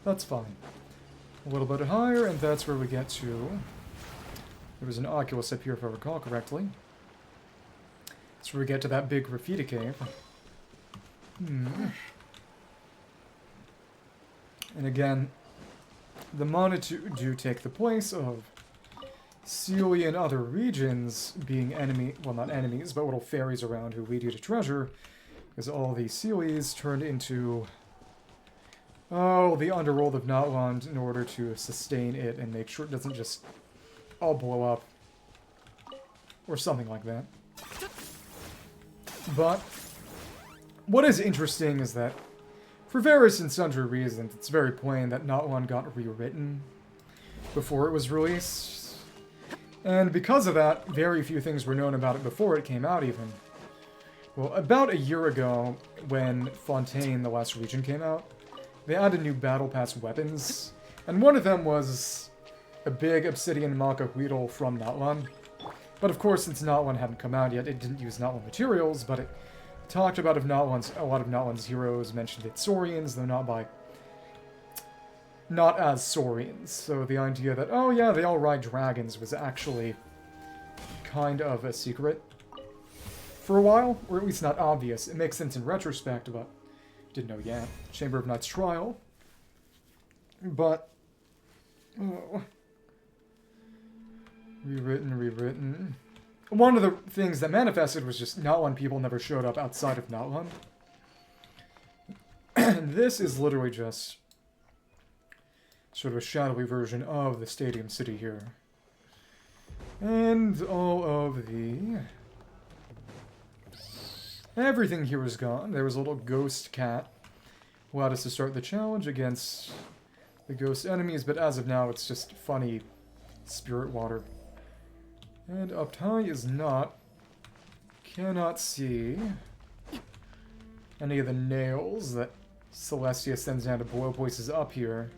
[SPEAKER 1] That's fine. A little bit higher, and that's where we get to. There was an Oculus up here, if I recall correctly. That's where we get to that big graffiti cave. And again, the Monetoo do take the place of Sealy and other regions being well, not enemies, but little fairies around who lead you to treasure, because all the Sealies turned into, the underworld of Notland in order to sustain it and make sure it doesn't just all blow up, or something like that. But what is interesting is that, for various and sundry reasons, it's very plain that Notland got rewritten before it was released. And because of that, very few things were known about it before it came out, even. Well, about a year ago, when Fontaine, the last region, came out, they added new Battle Pass weapons, and one of them was a big obsidian Ichcahuipilli from Notland. But of course, since Notland hadn't come out yet, it didn't use Notland materials, but it talked about a lot of Notland's heroes, mentioned its Saurians, though not as Saurians. So the idea that, oh yeah, they all ride dragons was actually kind of a secret for a while, or at least not obvious. It makes sense in retrospect, but didn't know yet. Chamber of Night's Trial. But, rewritten. One of the things that manifested was just Notland people never showed up outside of Notland. And this is literally just sort of a shadowy version of the Stadium City here. And all of the... everything here is gone. There was a little ghost cat who allowed us to start the challenge against the ghost enemies, but as of now it's just funny spirit water. And up high is not. Cannot see any of the nails that Celestia sends down to blow places up here.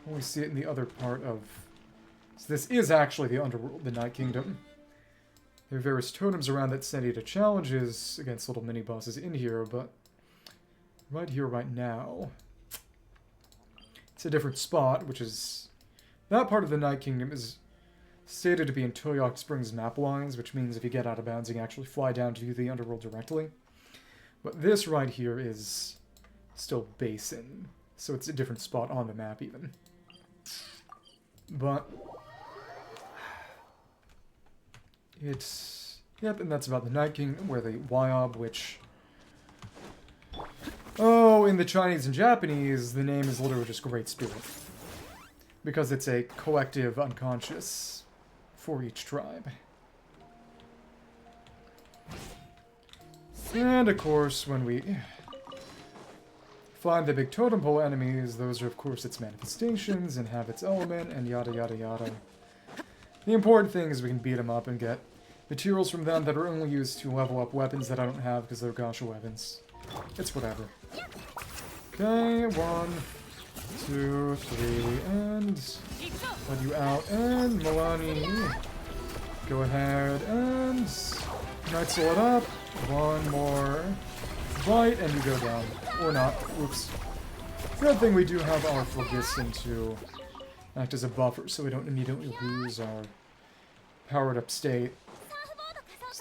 [SPEAKER 1] Only see it in the other part of... So this is actually the Underworld, the Night Kingdom. There are various totems around that send you to challenges against little mini-bosses in here, but right here, right now, it's a different spot, which is... that part of the Night Kingdom is stated to be in Toyac Springs map-wise, which means if you get out of bounds, you can actually fly down to the Underworld directly. But this right here is still Basin, so it's a different spot on the map, even. But it's... yep, and that's about the Night Kingdom, where the Wyob, which... oh, in the Chinese and Japanese, the name is literally just Great Spirit. Because it's a collective unconscious for each tribe. And, of course, when we find the big totem pole enemies, those are, of course, its manifestations and have its element, and yada yada yada. The important thing is we can beat them up and get materials from them that are only used to level up weapons that I don't have because they're gacha weapons. It's whatever. Okay, 1, 2, 3, and let you out, and Milani, go ahead and Night Sword up, one more bite, and you go down. Or not. Oops. Good thing we do have our Phlogiston to act as a buffer, so we don't immediately lose our powered up state.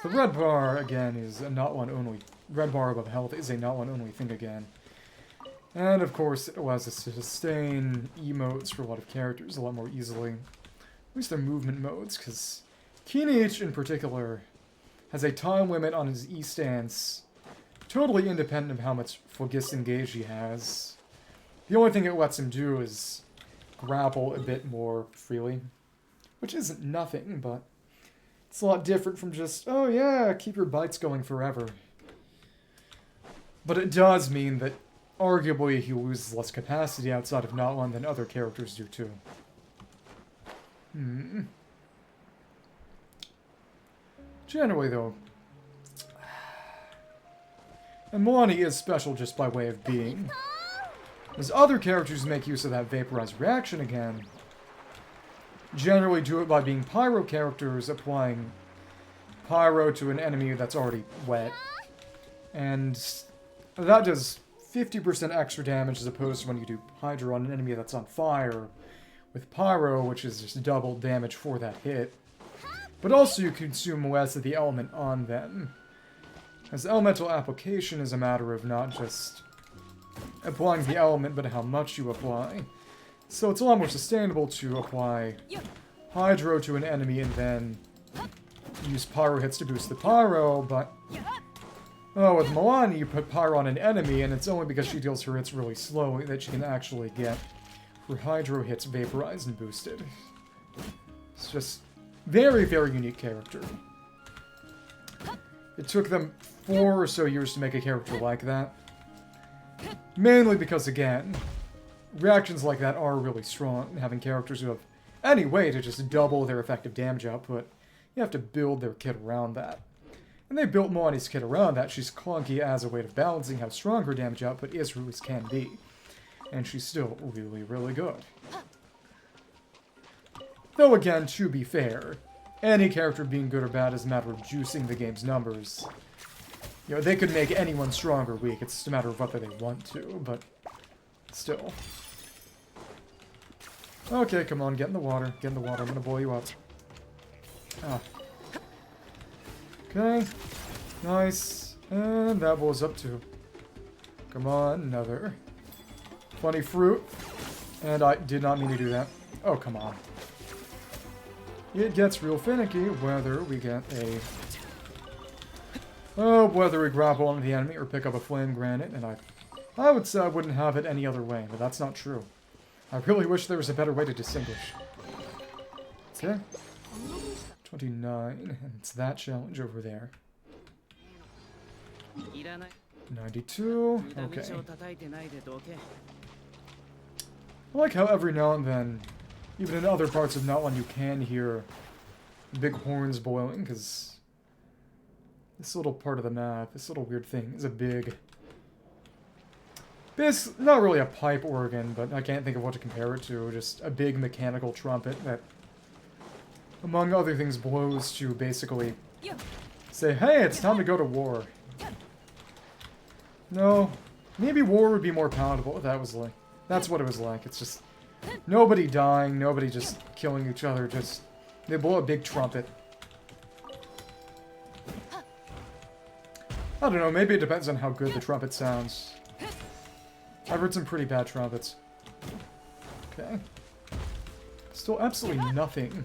[SPEAKER 1] So the red bar, again, is a not one only... Red bar above health is a not one only thing again. And, of course, it allows us to sustain emotes for a lot of characters a lot more easily. At least their movement modes, because Kinich, in particular, has a time limit on his E-stance, totally independent of how much Focus Engage he has. The only thing it lets him do is grapple a bit more freely, which isn't nothing, but it's a lot different from just, oh yeah, keep your bites going forever. But it does mean that arguably he loses less capacity outside of not one than other characters do too. Generally though, and Milani is special just by way of being. As other characters make use of that vaporized reaction again, generally do it by being pyro characters, applying pyro to an enemy that's already wet. And that does 50% extra damage as opposed to when you do Hydra on an enemy that's on fire with Pyro, which is just double damage for that hit. But also you consume less of the element on them. As elemental application is a matter of not just applying the element, but how much you apply. So it's a lot more sustainable to apply Hydro to an enemy and then use Pyro hits to boost the Pyro, but... Oh, with Milani, you put Pyro on an enemy, and it's only because she deals her hits really slowly that she can actually get her Hydro hits vaporized and boosted. It's just very, very unique character. It took them 4 or so years to make a character like that. Mainly because, again, reactions like that are really strong. Having characters who have any way to just double their effective damage output, you have to build their kit around that. And they built Milani's kit around that. She's clunky as a way of balancing how strong her damage output is or always can be. And she's still really, really good. Though again, to be fair, any character being good or bad is a matter of juicing the game's numbers. You know, they could make anyone strong or weak. It's just a matter of whether they want to, but still. Okay, come on, get in the water. Get in the water. I'm gonna blow you up. Ah. Okay. Nice. And that blows up too. Come on, another. Funny fruit. And I did not mean to do that. Oh, come on. It gets real finicky whether we get a... Oh, whether we grapple onto the enemy or pick up a flame granite, and I would say I wouldn't have it any other way, but that's not true. I really wish there was a better way to distinguish. Okay. 29, and it's that challenge over there. 92, okay. I like how every now and then, even in other parts of Not One, you can hear big horns boiling, because this little part of the map, this little weird thing, is a big... It's not really a pipe organ, but I can't think of what to compare it to. Just a big mechanical trumpet that, among other things, blows to basically say, hey, it's time to go to war. No, maybe war would be more palatable if that was like... That's what it was like. It's just nobody dying, nobody just killing each other, just... They blow a big trumpet. I don't know, maybe it depends on how good the trumpet sounds. I've heard some pretty bad trumpets. Okay. Still absolutely nothing.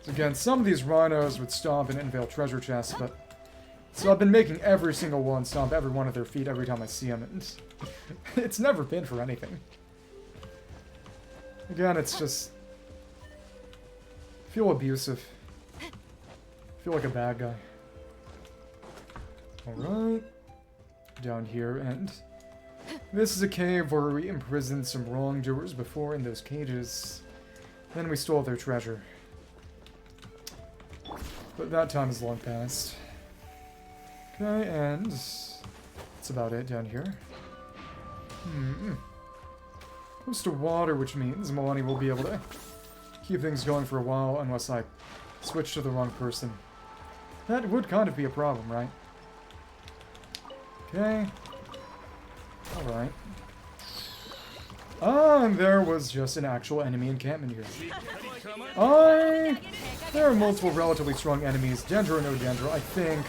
[SPEAKER 1] So again, some of these rhinos would stomp and unveil treasure chests, but... So I've been making every single one stomp every one of their feet every time I see them, and... It's never been for anything. Again, it's just... I feel abusive. I feel like a bad guy. Alright. Down here, and... This is a cave where we imprisoned some wrongdoers before in those cages. Then we stole their treasure. But that time is long past. Okay, and... That's about it down here. Close to water, which means Milani will be able to keep things going for a while unless I switch to the wrong person. That would kind of be a problem, right? Okay. Alright. Ah, and there was just an actual enemy encampment here. There are multiple relatively strong enemies, Dendro or no Dendro. I think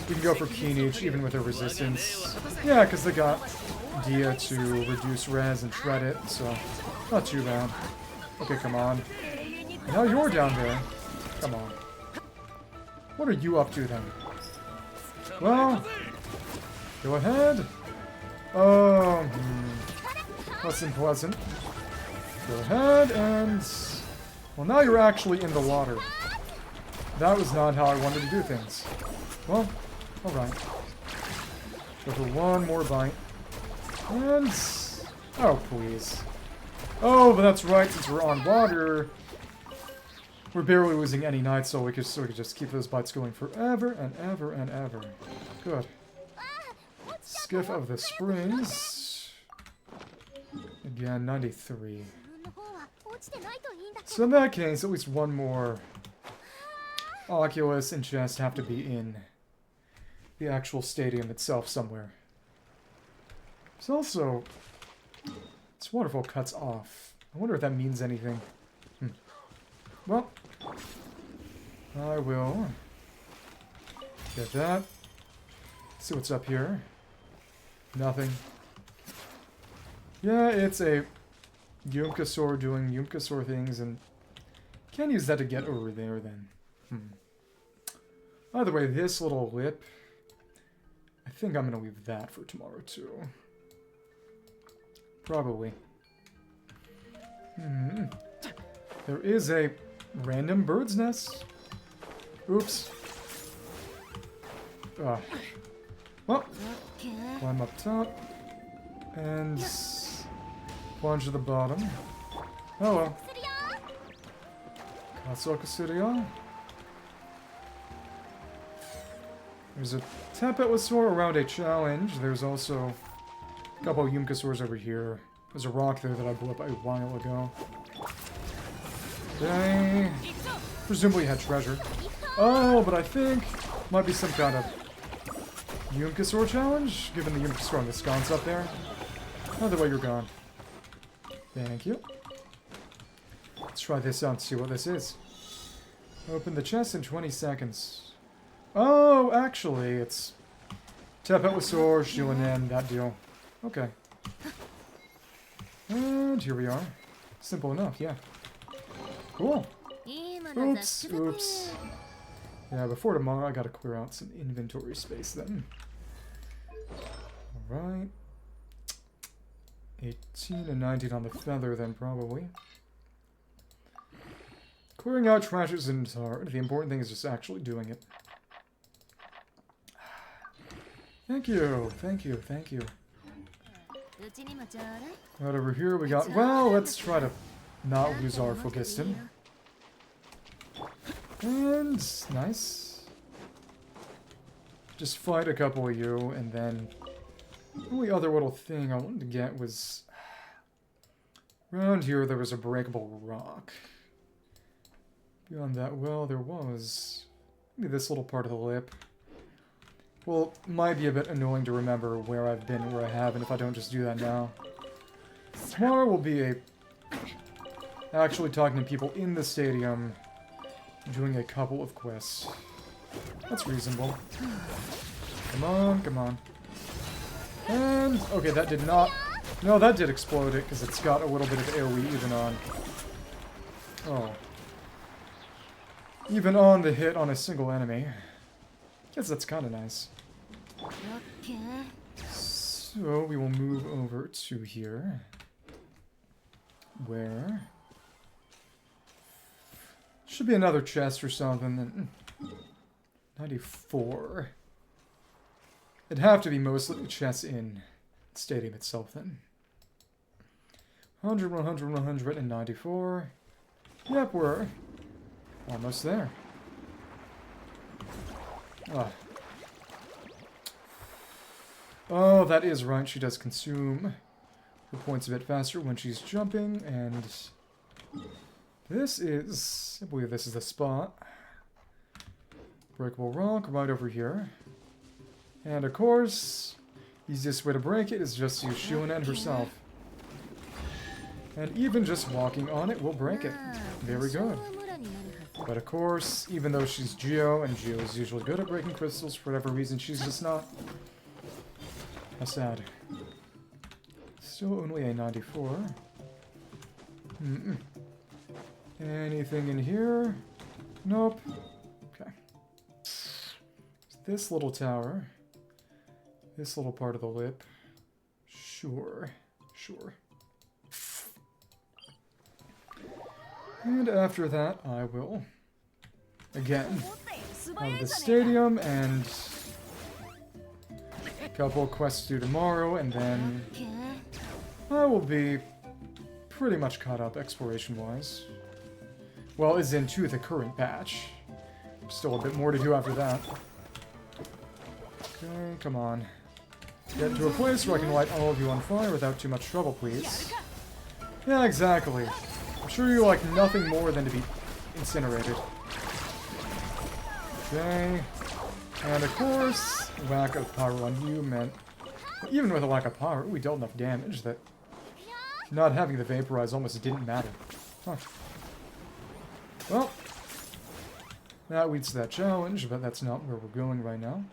[SPEAKER 1] we can go for Keenich even with their resistance. Yeah, because they got Dia to reduce res and shred it, so not too bad. Okay, come on. Now you're down there. Come on. What are you up to then? Well, go ahead. Oh, that's unpleasant. Go ahead and... Well, now you're actually in the water. That was not how I wanted to do things. Well, alright. Go for one more bite. And... Oh, please. Oh, but that's right, since we're on water, we're barely losing any knights, so we could just keep those bites going forever and ever and ever. Good. Skiff of the Springs. Again, 93. So in that case, at least one more Oculus and chest have to be in the actual stadium itself somewhere. There's also... This waterfall cuts off. I wonder if that means anything. Well, I will get that. See what's up here. Nothing. Yeah, it's a Yumkasaur doing Yumkasaur things, and can't use that to get over there then. Either way, this little lip, I think I'm going to leave that for tomorrow too. Probably. There is a random bird's nest. Oops. Well, climb up top. And plunge to the bottom. Oh well. Chasca. There's a Tempetlasaur around a challenge. There's also a couple of Yumkasaurs over here. There's a rock there that I blew up a while ago. They presumably had treasure. Oh, but I think might be some kind of Yumkasaur challenge, given the Yumkasaur on the sconce up there. Either way, you're gone. Thank you. Let's try this out and see what this is. Open the chest in 20 seconds. Oh, actually, it's Tempetlasaur, Shulanen, that deal. Okay. And here we are. Simple enough, yeah. Cool. Oops, oops. Yeah, before tomorrow, I gotta clear out some inventory space then. Alright. 18 and 19 on the feather then, probably. Clearing out trash isn't hard. The important thing is just actually doing it. Thank you, thank you, thank you. Right over here we got... Well, let's try to not lose our Phlogiston. And... nice. Just fight a couple of you, and then... The only other little thing I wanted to get was... Around here there was a breakable rock. Beyond that, well, there was... Maybe this little part of the lip. Well, it might be a bit annoying to remember where I've been and where I haven't if I don't just do that now. Tomorrow will be actually talking to people in the stadium, doing a couple of quests. That's reasonable. Come on, come on. And, okay, that did not... No, that did explode it, because it's got a little bit of AoE even on... Oh. Even on the hit on a single enemy. Guess that's kind of nice. So, we will move over to here. Where... Should be another chest or something. 94. It'd have to be mostly the chests in the stadium itself then. 100, 100, 194. Yep, we're almost there. Ah. Oh, that is right. She does consume her points a bit faster when she's jumping, and this is... I believe this is the spot. Breakable rock right over here. And of course, easiest way to break it is just to use Shulanen herself. And even just walking on it will break it. Very good. But of course, even though she's Geo, and Geo is usually good at breaking crystals, for whatever reason, she's just not. How sad. Still only a 94. Anything in here? Nope. Okay. This little tower. This little part of the lip. Sure. Sure. And after that, I will, again, have the stadium and a couple of quests due tomorrow, and then I will be pretty much caught up exploration-wise. Well, as into the current patch. Still a bit more to do after that. Okay, come on. Get to a place where I can light all of you on fire without too much trouble, please. Yeah, exactly. I'm sure you like nothing more than to be incinerated. Okay. And of course, lack of power on you meant... Even with a lack of power, we dealt enough damage that not having the vaporize almost didn't matter. Huh. Well, that leads to that challenge, but that's not where we're going right now.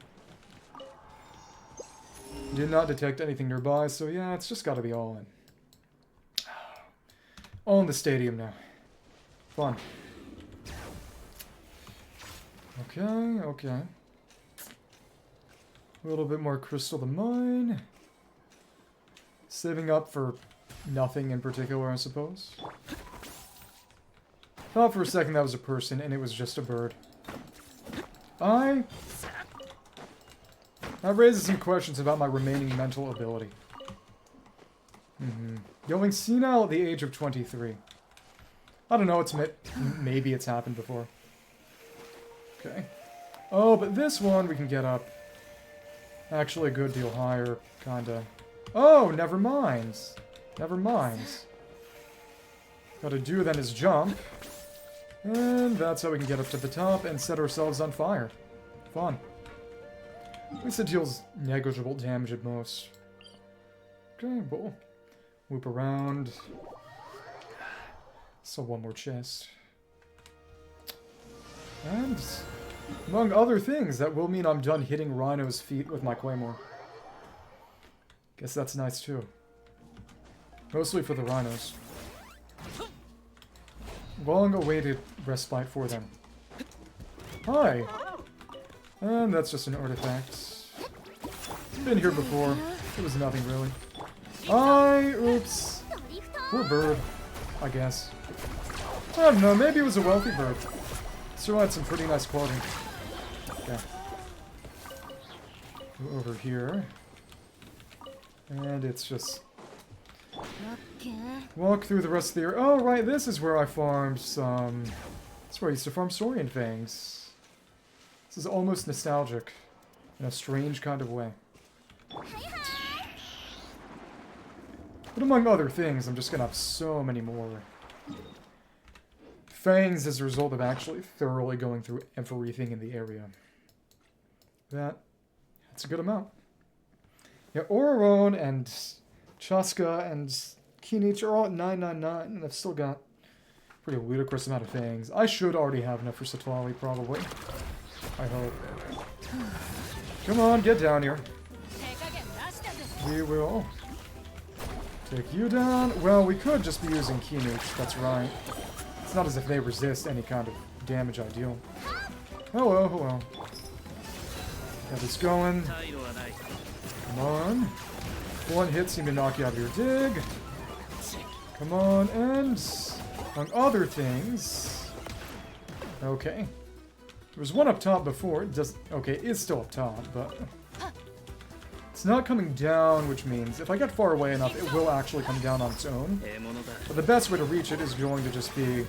[SPEAKER 1] Did not detect anything nearby, so yeah, it's just gotta be all in. All in the stadium now. Fun. Okay, okay. A little bit more crystal to mine. Saving up for nothing in particular, I suppose. Thought for a second that was a person, and it was just a bird. That raises some questions about my remaining mental ability. Going senile at the age of 23. I don't know, maybe it's happened before. Okay. Oh, but this one we can get up. Actually a good deal higher, kinda. Oh, never mind. Never mind. Gotta do then is jump. And that's how we can get up to the top and set ourselves on fire. Fun. At least it deals negligible damage at most. Okay, well, loop around. So one more chest. And, among other things, that will mean I'm done hitting Rhino's feet with my Claymore. Guess that's nice too. Mostly for the Rhinos. Long-awaited respite for them. Hi! And that's just an artifact. Been here before. It was nothing really. Oops. Poor bird, I guess. I don't know, maybe it was a wealthy bird. Still had some pretty nice clothing. Okay. Go over here. And it's just... walk through the rest of the area. Oh, right, this is where I farmed some... That's where I used to farm Saurian Fangs. This is almost nostalgic. In a strange kind of way. But among other things, I'm just gonna have so many more Fangs as a result of actually thoroughly going through everything in the area. That's a good amount. Yeah, Ororon and Chasca and Kinich are all at 999, and I've still got a pretty ludicrous amount of Fangs. I should already have enough for Satwali, probably. I hope. Come on, get down here. We will take you down. Well, we could just be using Kinich, that's right. It's not as if they resist any kind of damage I deal. Hello, hello. Got this going. Come on. One hit seemed to knock you out of your dig. Come on, and among other things... Okay. There was one up top before. It does... Okay, it is still up top, but... It's not coming down, which means if I get far away enough, it will actually come down on its own. But the best way to reach it is going to just be...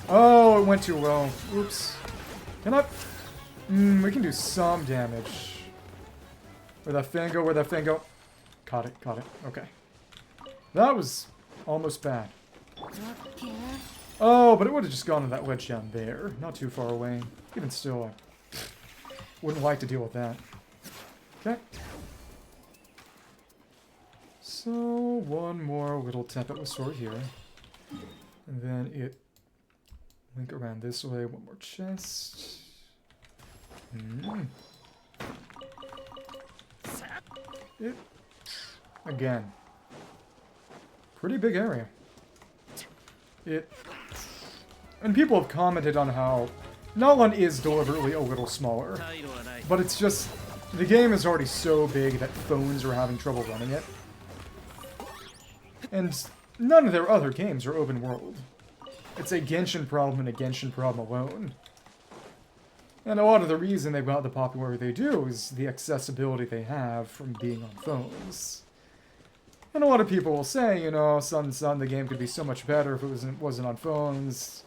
[SPEAKER 1] Oh, it went too low. Oops. Can I... we can do some damage. Where'd that fan go? Where'd that fan go? Caught it, caught it. Okay. That was almost bad. Oh, but it would have just gone to that ledge down there. Not too far away. Even still, I wouldn't like to deal with that. Okay. So, one more little template with sword here. And then it link around this way, one more chest. It, again, pretty big area. And people have commented on how Nalun is deliberately a little smaller, but it's just, the game is already so big that phones are having trouble running it. And none of their other games are open world. It's a Genshin problem and a Genshin problem alone. And a lot of the reason they've got the popularity they do is the accessibility they have from being on phones. And a lot of people will say, you know, son, the game could be so much better if it wasn't on phones.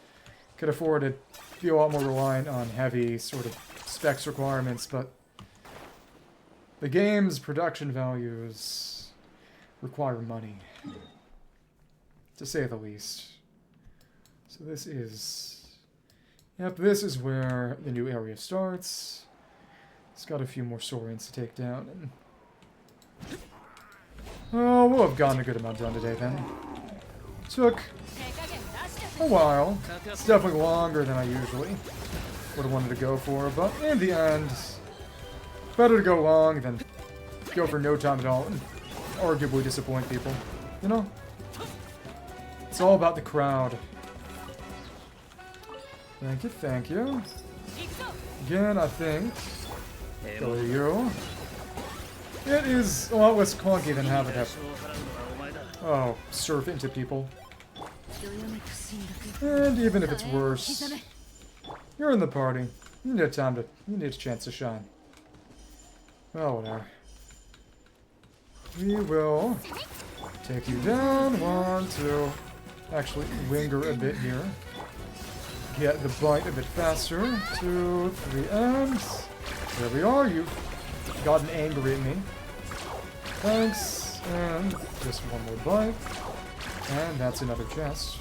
[SPEAKER 1] Could afford to be a lot more reliant on heavy sort of specs requirements, but the game's production values require money, to say the least. So this is... Yep, this is where the new area starts. It's got a few more saurians to take down, and... Oh, we'll have gotten a good amount done today, then. Took a while. It's definitely longer than I usually would have wanted to go for, but in the end, better to go long than go for no time at all and arguably disappoint people. You know? It's all about the crowd. Thank you, thank you. Again, I think. Go to you. It is a lot less clunky than having to, surf into people. And even if it's worse, you're in the party. You need you need a chance to shine. Well, whatever. We will take you down. 1, 2. Actually, linger a bit here. Get the bite a bit faster. 2, 3, and there we are. You've gotten angry at me. Thanks. And just one more bite. And that's another chest.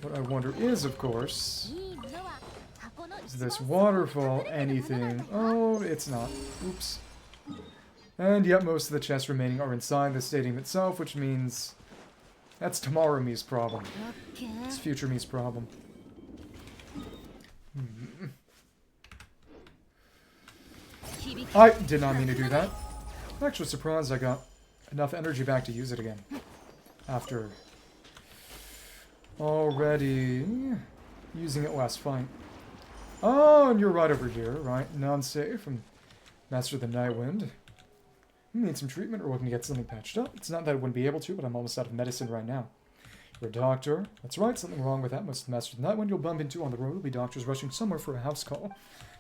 [SPEAKER 1] What I wonder is, of course, is this waterfall anything? Oh, it's not. Oops. And yet most of the chests remaining are inside the stadium itself, which means that's tomorrow me's problem. It's future me's problem. I did not mean to do that. I'm actually surprised I got enough energy back to use it again. After already using it last fight. Oh, and you're right over here, right? Non-safe from Master of the Nightwind. You need some treatment or looking to get something patched up. It's not that I wouldn't be able to, but I'm almost out of medicine right now. You're a doctor. That's right, something wrong with that. Most of the Master of the Nightwind you'll bump into on the road will be doctors rushing somewhere for a house call.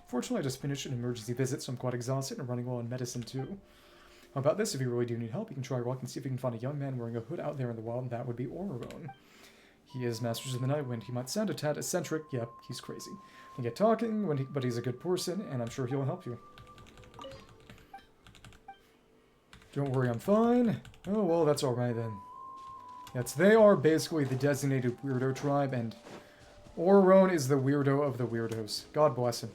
[SPEAKER 1] Fortunately, I just finished an emergency visit, so I'm quite exhausted and running low on medicine too. How about this? If you really do need help, you can try your luck and see if you can find a young man wearing a hood out there in the wild, and that would be Orarone. He is Masters of the Nightwind. He might sound a tad eccentric. Yep, he's crazy. You get talking, but he's a good person, and I'm sure he'll help you. Don't worry, I'm fine. Oh, well, that's alright then. Yes, they are basically the designated weirdo tribe, and Orarone is the weirdo of the weirdos. God bless him.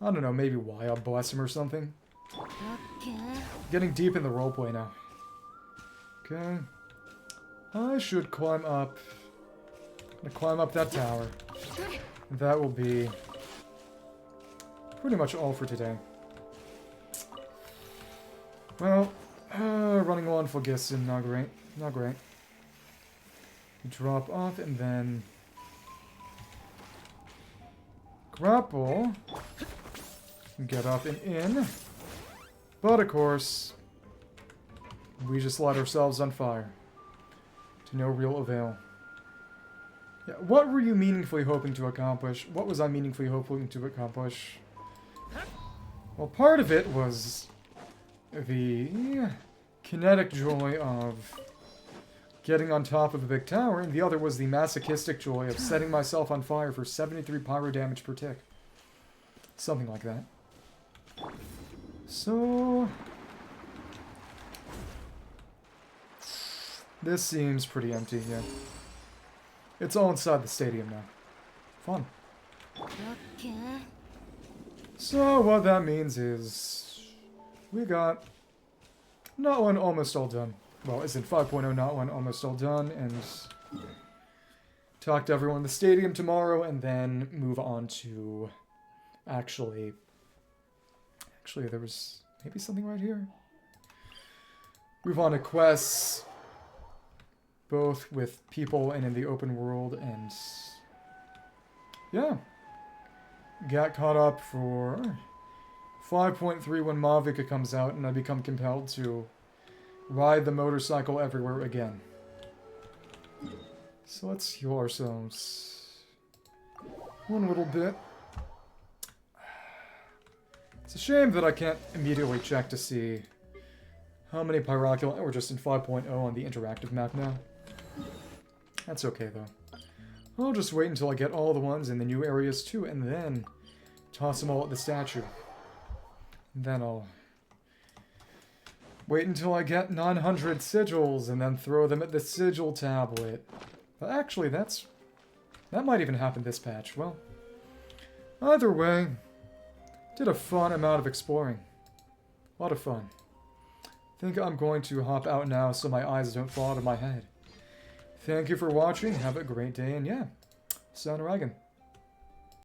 [SPEAKER 1] I don't know, maybe Wild bless him or something. Getting deep in the roleplay now. Okay. I should climb up. I'm gonna climb up that tower. That will be pretty much all for today. Well, running low on Phlogiston, not great. Not great. Drop off and then grapple. Get up and in. But of course, we just light ourselves on fire. To no real avail. Yeah, what were you meaningfully hoping to accomplish? What was I meaningfully hoping to accomplish? Well, part of it was the kinetic joy of getting on top of the big tower, and the other was the masochistic joy of setting myself on fire for 73 pyro damage per tick. Something like that. So this seems pretty empty, yeah. It's all inside the stadium now. Fun. So what that means is we got Not one almost all done. Well, it's in 5.0, not one almost all done, and talk to everyone in the stadium tomorrow, and then move on to actually there was maybe something right here. Move on to quests, both with people and in the open world, and yeah, got caught up for 5.3 when Mavica comes out, and I become compelled to ride the motorcycle everywhere again. So let's heal ourselves one little bit. It's a shame that I can't immediately check to see how many Pyrocula... We're just in 5.0 on the interactive map now. That's okay, though. I'll just wait until I get all the ones in the new areas, too, and then toss them all at the statue. Then I'll wait until I get 900 sigils, and then throw them at the sigil tablet. But actually, that might even happen this patch. Well, either way, did a fun amount of exploring. A lot of fun. I think I'm going to hop out now so my eyes don't fall out of my head. Thank you for watching, have a great day, and yeah, Son Dragon.